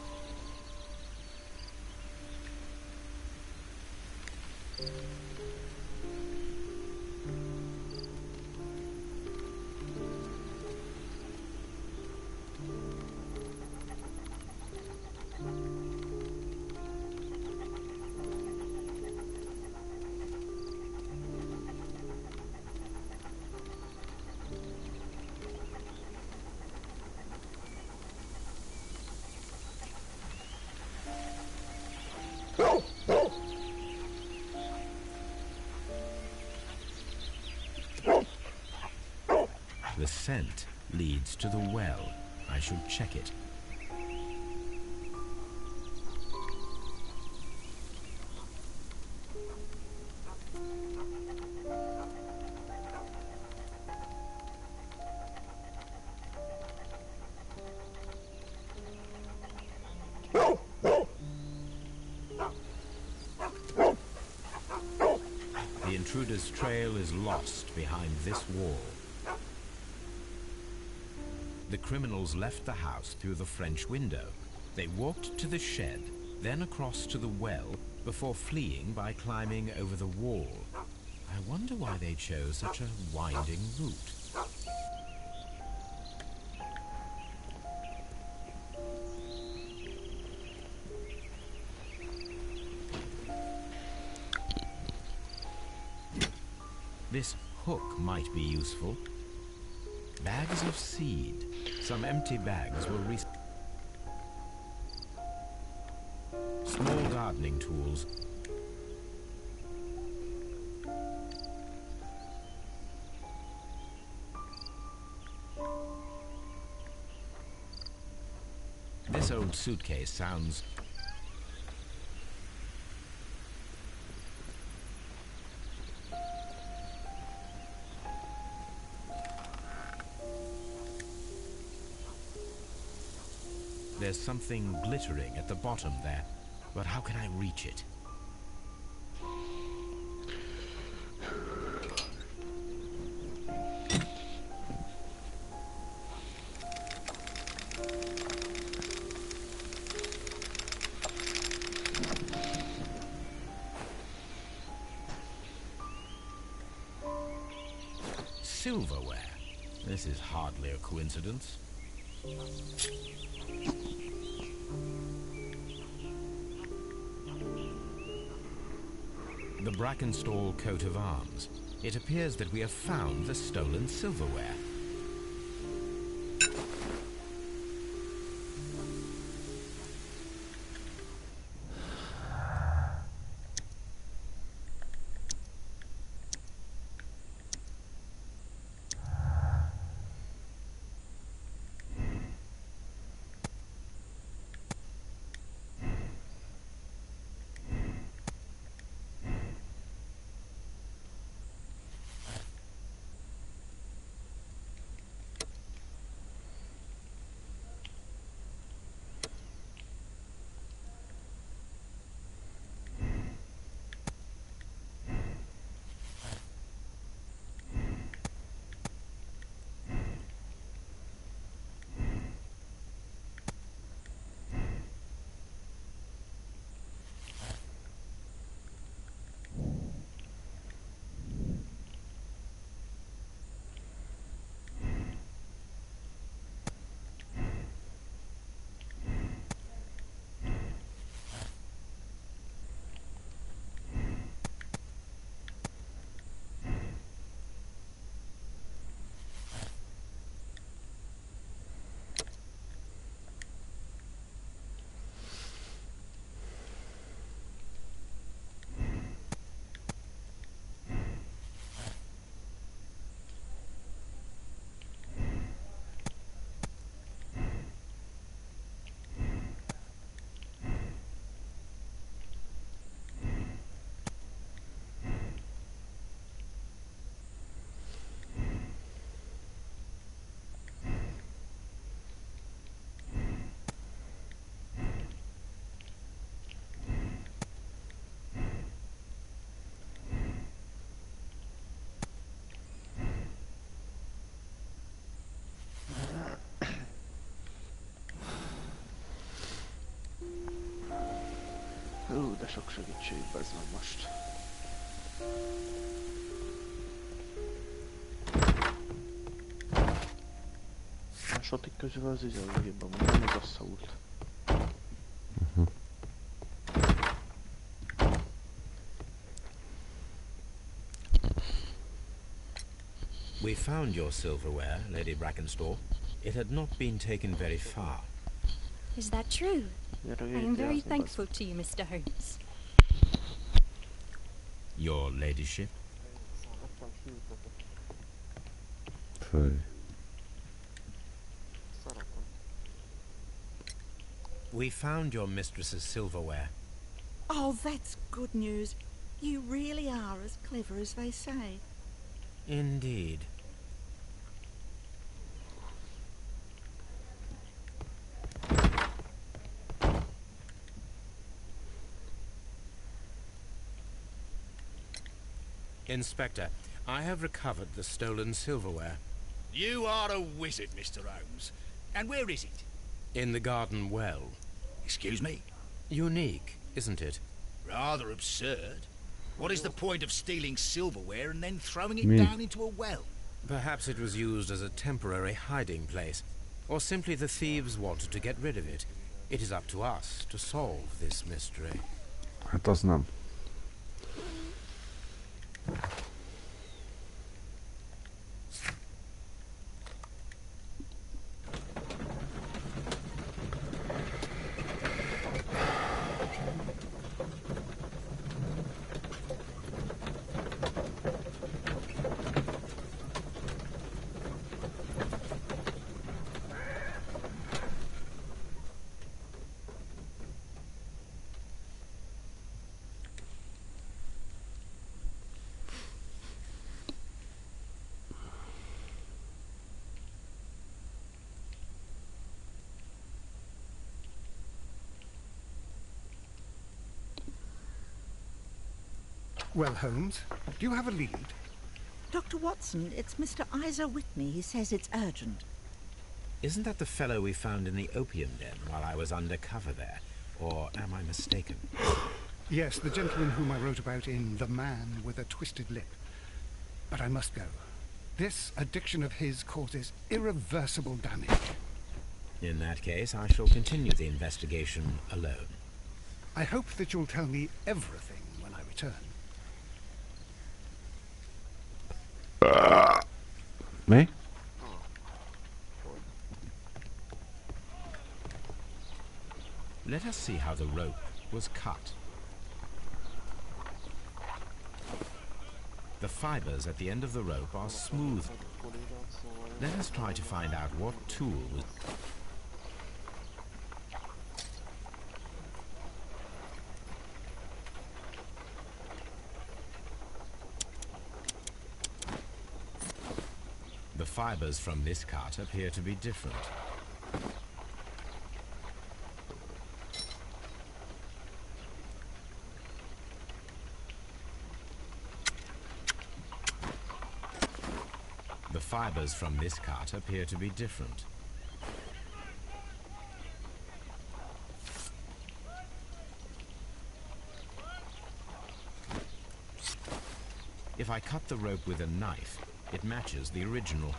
The scent leads to the well. I should check it. The intruder's trail is lost behind this wall. The criminals left the house through the French window. They walked to the shed, then across to the well, before fleeing by climbing over the wall. I wonder why they chose such a winding route. This hook might be useful. Bags of seed. Some empty bags were small gardening tools. This old suitcase sounds... There's something glittering at the bottom there, but how can I reach it? silverware. This is hardly a coincidence. The Brackenstall coat of arms. It appears that we have found the stolen silverware. De sok segítség, ez van most. Második közül az izológiában mondom, az assault. We found your silverware, Lady Brackenstall. It had not been taken very far. Is that true? I am very thankful to you, Mr. Holmes. Your ladyship? We found your mistress's silverware. Oh, that's good news. You really are as clever as they say. Indeed. Inspector, I have recovered the stolen silverware. You are a wizard, Mr. Holmes. And where is it? In the garden well. Excuse me? Unique, isn't it? Rather absurd. What is the point of stealing silverware and then throwing it Me. down into a well? Perhaps it was used as a temporary hiding place. Or simply the thieves wanted to get rid of it. It is up to us to solve this mystery. Hát az nem. Well, Holmes, do you have a lead? Dr. Watson, it's Mr. Isa Whitney. He says it's urgent. Isn't that the fellow we found in the opium den while I was undercover there? Or am I mistaken? Yes, the gentleman whom I wrote about in The Man with a Twisted Lip. But I must go. This addiction of his causes irreversible damage. In that case, I shall continue the investigation alone. I hope that you'll tell me everything when I return. Me? Let us see how the rope was cut. The fibers at the end of the rope are smooth. Let us try to find out what tool was... The fibers from this cut appear to be different. The fibers from this cut appear to be different. If I cut the rope with a knife, it matches the original.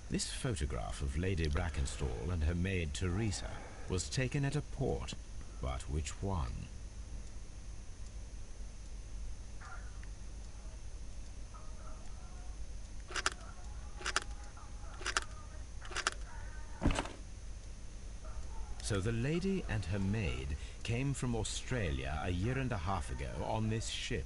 This photograph of Lady Brackenstall and her maid Teresa was taken at a port, but which one? So the lady and her maid came from Australia a year and a half ago on this ship.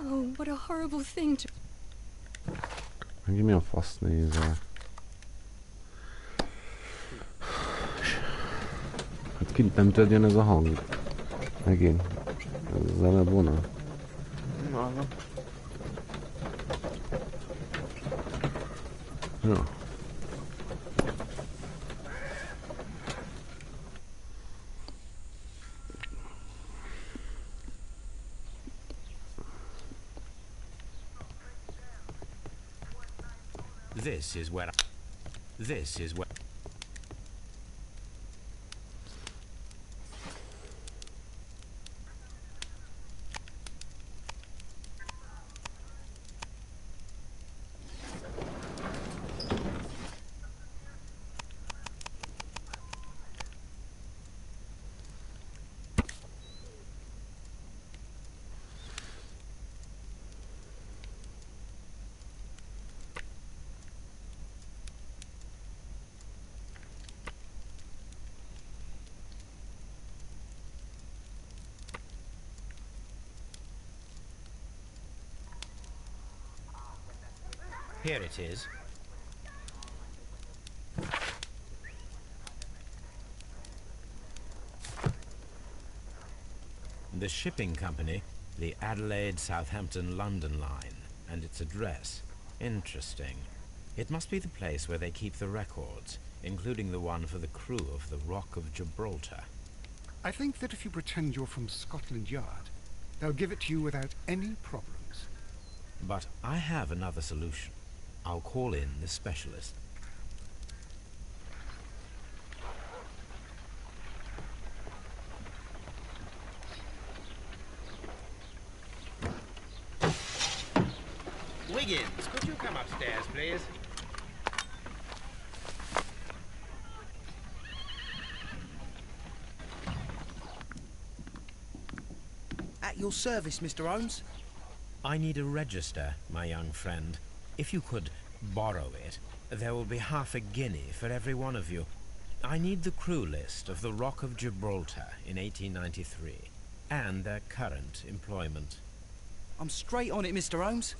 Oh, what a horrible thing to... Megint mi a fasz nézel? Hát kint nem jön ez a hang. Megint. Ez a zenevonal. Ja. This is where... This is where... Here it is. The shipping company, the Adelaide, Southampton, London line, and its address. Interesting. It must be the place where they keep the records, including the one for the crew of the Rock of Gibraltar. I think that if you pretend you're from Scotland Yard, they'll give it to you without any problems. But I have another solution. I'll call in the specialist. Wiggins, could you come upstairs, please? At your service, Mr. Holmes. I need a register, my young friend. If you could borrow it, there will be half a guinea for every one of you. I need the crew list of the Rock of Gibraltar in 1893, and their current employment. I'm straight on it, Mr. Holmes.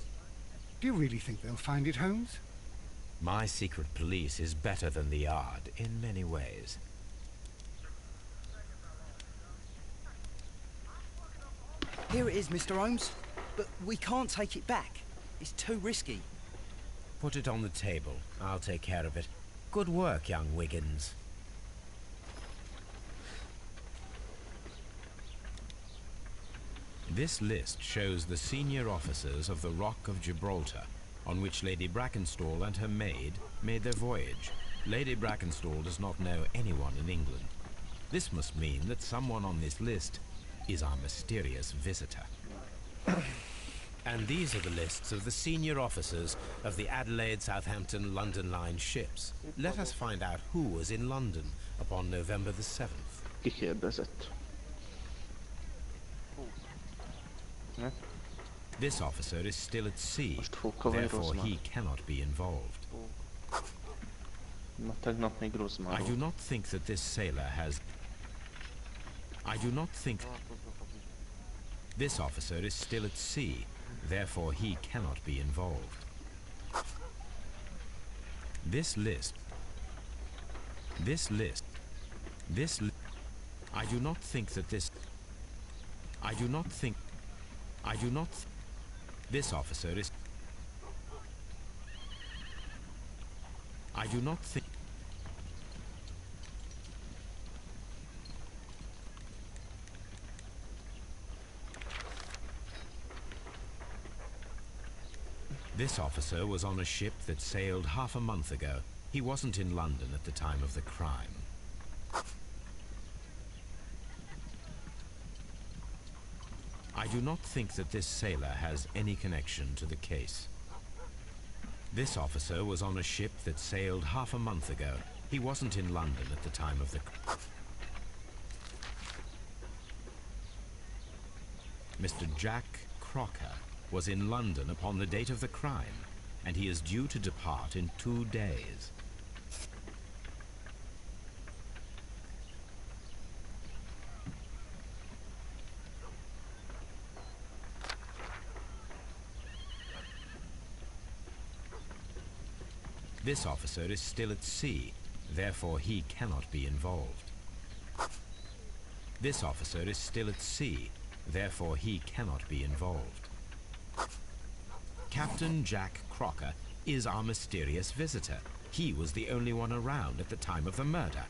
Do you really think they'll find it, Holmes? My secret police is better than the Yard in many ways. Here it is, Mr. Holmes. But we can't take it back. It's too risky. Put it on the table. I'll take care of it. Good work, young Wiggins. This list shows the senior officers of the Rock of Gibraltar, on which Lady Brackenstall and her maid made their voyage. Lady Brackenstall does not know anyone in England. This must mean that someone on this list is our mysterious visitor. And these are the lists of the senior officers of the Adelaide, Southampton, London line ships. Let us find out who was in London upon November the 7th. Kikérdezett. This officer is still at sea, therefore he cannot be involved. I do not think that this sailor has... I do not think... This officer is still at sea, therefore he cannot be involved. This list... I do not think that this... This officer is... I do not think... This officer was on a ship that sailed half a month ago. He wasn't in London at the time of the crime. I do not think that this sailor has any connection to the case. This officer was on a ship that sailed half a month ago. He wasn't in London at the time of the... Mr. Jack Crocker was in London upon the date of the crime, and he is due to depart in 2 days. This officer is still at sea, therefore he cannot be involved. This officer is still at sea, therefore he cannot be involved. Captain Jack Crocker is our mysterious visitor. He was the only one around at the time of the murder.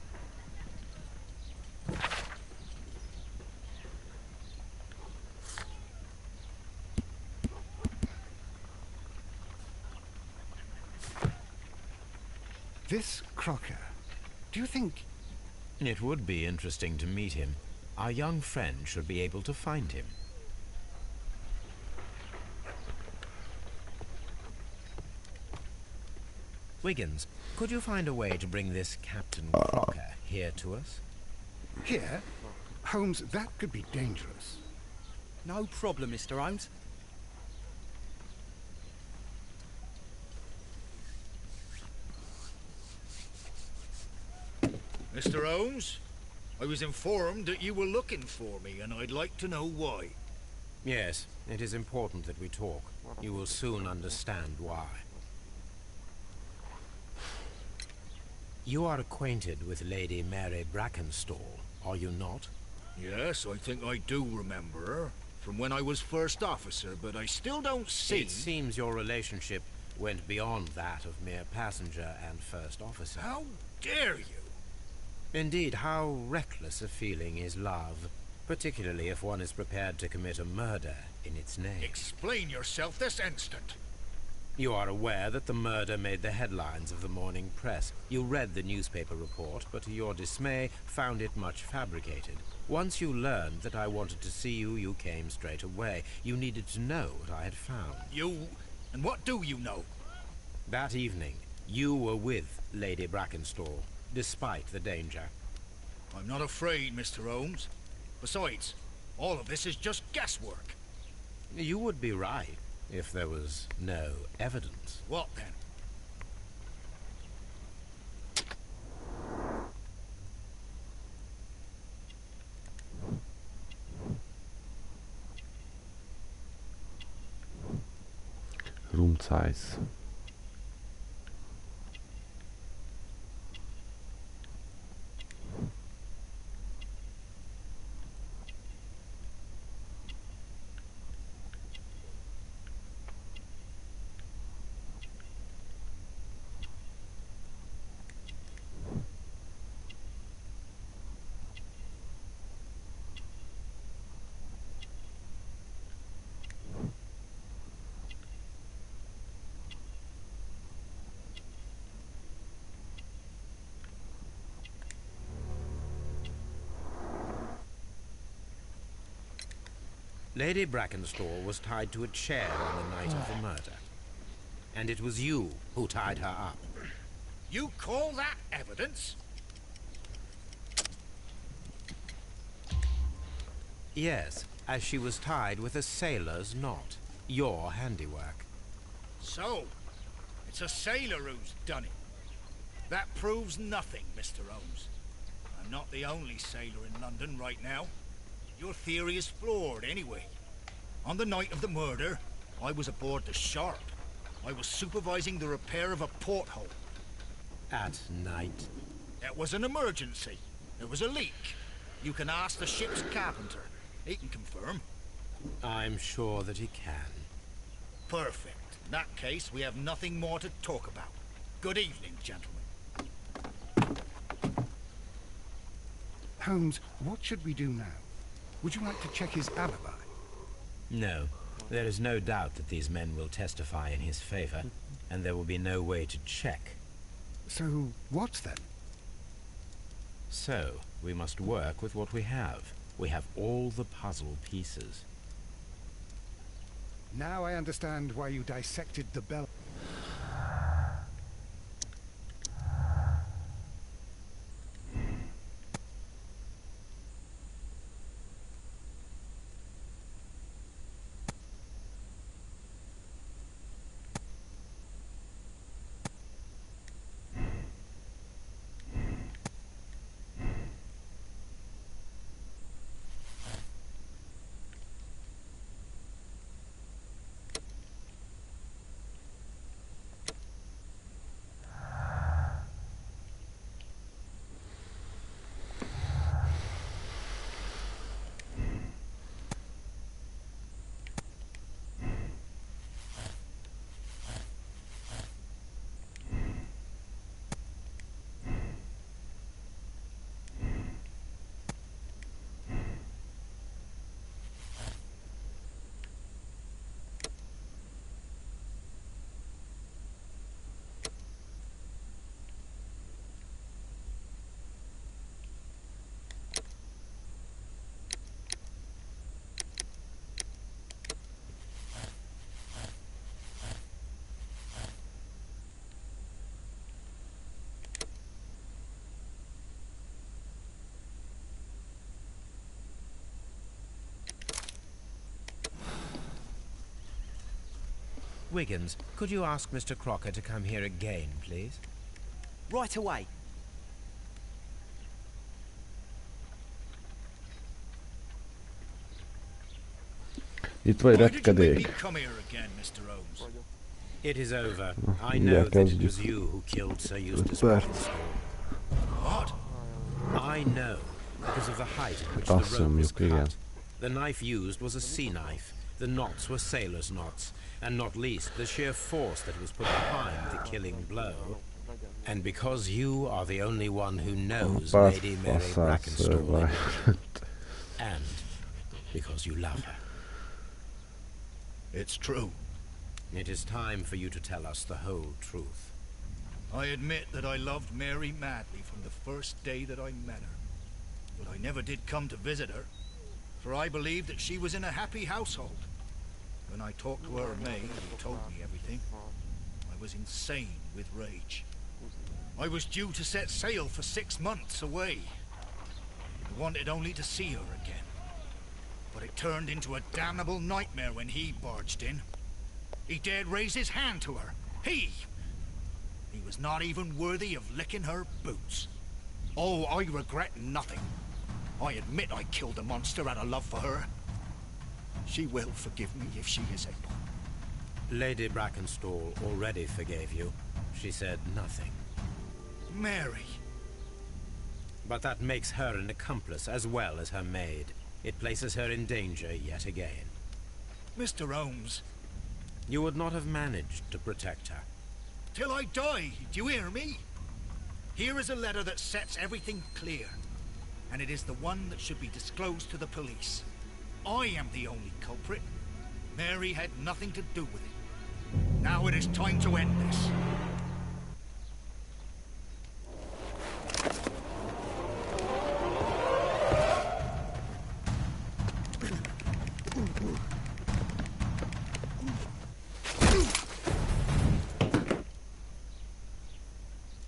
This Crocker, do you think... It would be interesting to meet him. Our young friend should be able to find him. Wiggins, could you find a way to bring this Captain Crocker here to us? Here? Holmes, that could be dangerous. No problem, Mr. Holmes. Mr. Holmes, I was informed that you were looking for me, and I'd like to know why. Yes, it is important that we talk. You will soon understand why. You are acquainted with Lady Mary Brackenstall, are you not? Yes, I think I do remember her. From when I was first officer, but I still don't see... It seems your relationship went beyond that of mere passenger and first officer. How dare you? Indeed, how reckless a feeling is love, particularly if one is prepared to commit a murder in its name. Explain yourself this instant. You are aware that the murder made the headlines of the morning press. You read the newspaper report, but to your dismay, found it much fabricated. Once you learned that I wanted to see you, you came straight away. You needed to know what I had found. You... and what do you know? That evening, you were with Lady Brackenstall, despite the danger. I'm not afraid, Mr. Holmes. Besides, all of this is just guesswork. You would be right, if there was no evidence. What then? Room size. Lady Brackenstall was tied to a chair on the night of the murder. And it was you who tied her up. You call that evidence? Yes, as she was tied with a sailor's knot. Your handiwork. So, it's a sailor who's done it. That proves nothing, Mr. Holmes. I'm not the only sailor in London right now. Your theory is flawed, anyway. On the night of the murder, I was aboard the Sharp. I was supervising the repair of a porthole. At night? It was an emergency. There was a leak. You can ask the ship's carpenter. He can confirm. I'm sure that he can. Perfect. In that case, we have nothing more to talk about. Good evening, gentlemen. Holmes, what should we do now? Would you like to check his alibi? No. There is no doubt that these men will testify in his favor, and there will be no way to check. So, what then? So, we must work with what we have. We have all the puzzle pieces. Now I understand why you dissected the bell. Wiggins, could you ask Mr. Crocker to come here again, please? Right away. Itt vagy retkedék. It is over. I know that it was you who killed Sir Eustace Brackenstall. I know because of the height at which the rope was igen. cut. The knife used was a sea knife. The knots were sailor's knots, and not least the sheer force that was put behind the killing blow. And because you are the only one who knows Lady Mary Brackenstall, and because you love her. It's true. It is time for you to tell us the whole truth. I admit that I loved Mary madly from the first day that I met her. But I never did come to visit her, for I believed that she was in a happy household. When I talked to her maid, who told me everything, I was insane with rage. I was due to set sail for 6 months away. I wanted only to see her again. But it turned into a damnable nightmare when he barged in. He dared raise his hand to her. He was not even worthy of licking her boots. Oh, I regret nothing. I admit I killed the monster out of love for her. She will forgive me if she is able. Lady Brackenstall already forgave you. She said nothing. Mary. But that makes her an accomplice as well as her maid. It places her in danger yet again. Mr. Holmes. You would not have managed to protect her. Till I die, do you hear me? Here is a letter that sets everything clear. And it is the one that should be disclosed to the police. I am the only culprit. Mary had nothing to do with it. Now it is time to end this.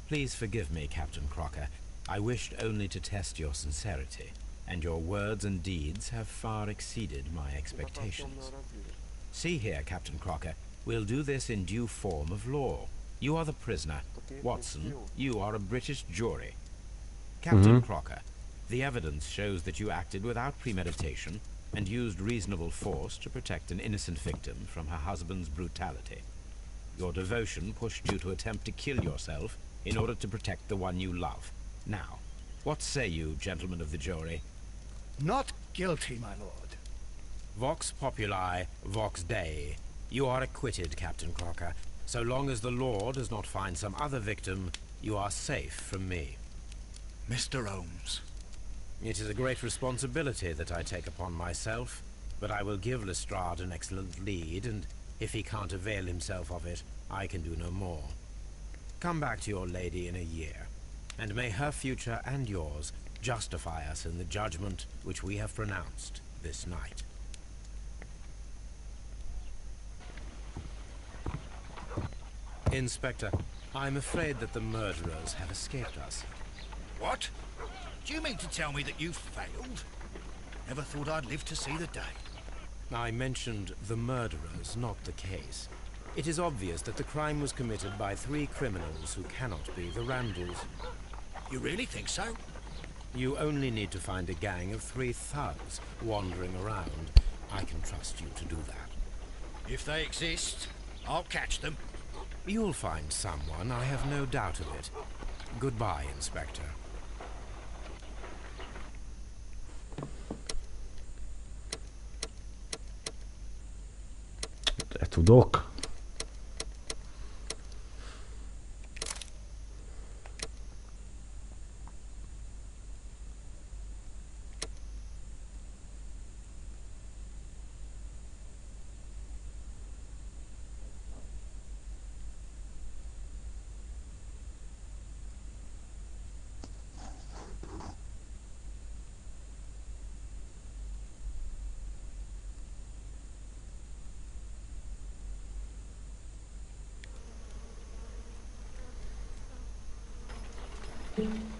Please forgive me, Captain Crocker. I wished only to test your sincerity, and your words and deeds have far exceeded my expectations. See here, Captain Crocker, we'll do this in due form of law. You are the prisoner. Watson, you are a British jury. Captain Crocker, the evidence shows that you acted without premeditation and used reasonable force to protect an innocent victim from her husband's brutality. Your devotion pushed you to attempt to kill yourself in order to protect the one you love. Now, what say you, gentlemen of the jury? Not guilty, my lord. Vox populi, vox dei. You are acquitted, Captain Crocker. So long as the law does not find some other victim, you are safe from me. Mr. Holmes. It is a great responsibility that I take upon myself, but I will give Lestrade an excellent lead, and if he can't avail himself of it, I can do no more. Come back to your lady in a year, and may her future and yours justify us in the judgment which we have pronounced this night. Inspector, I'm afraid that the murderers have escaped us. What? Do you mean to tell me that you failed? Never thought I'd live to see the day. I mentioned the murderers, not the case. It is obvious that the crime was committed by 3 criminals who cannot be the Randalls. You really think so? You only need to find a gang of 3 thugs wandering around. I can trust you to do that. If they exist, I'll catch them. You'll find someone, I have no doubt of it. Goodbye, Inspector. Tudok. Thank you.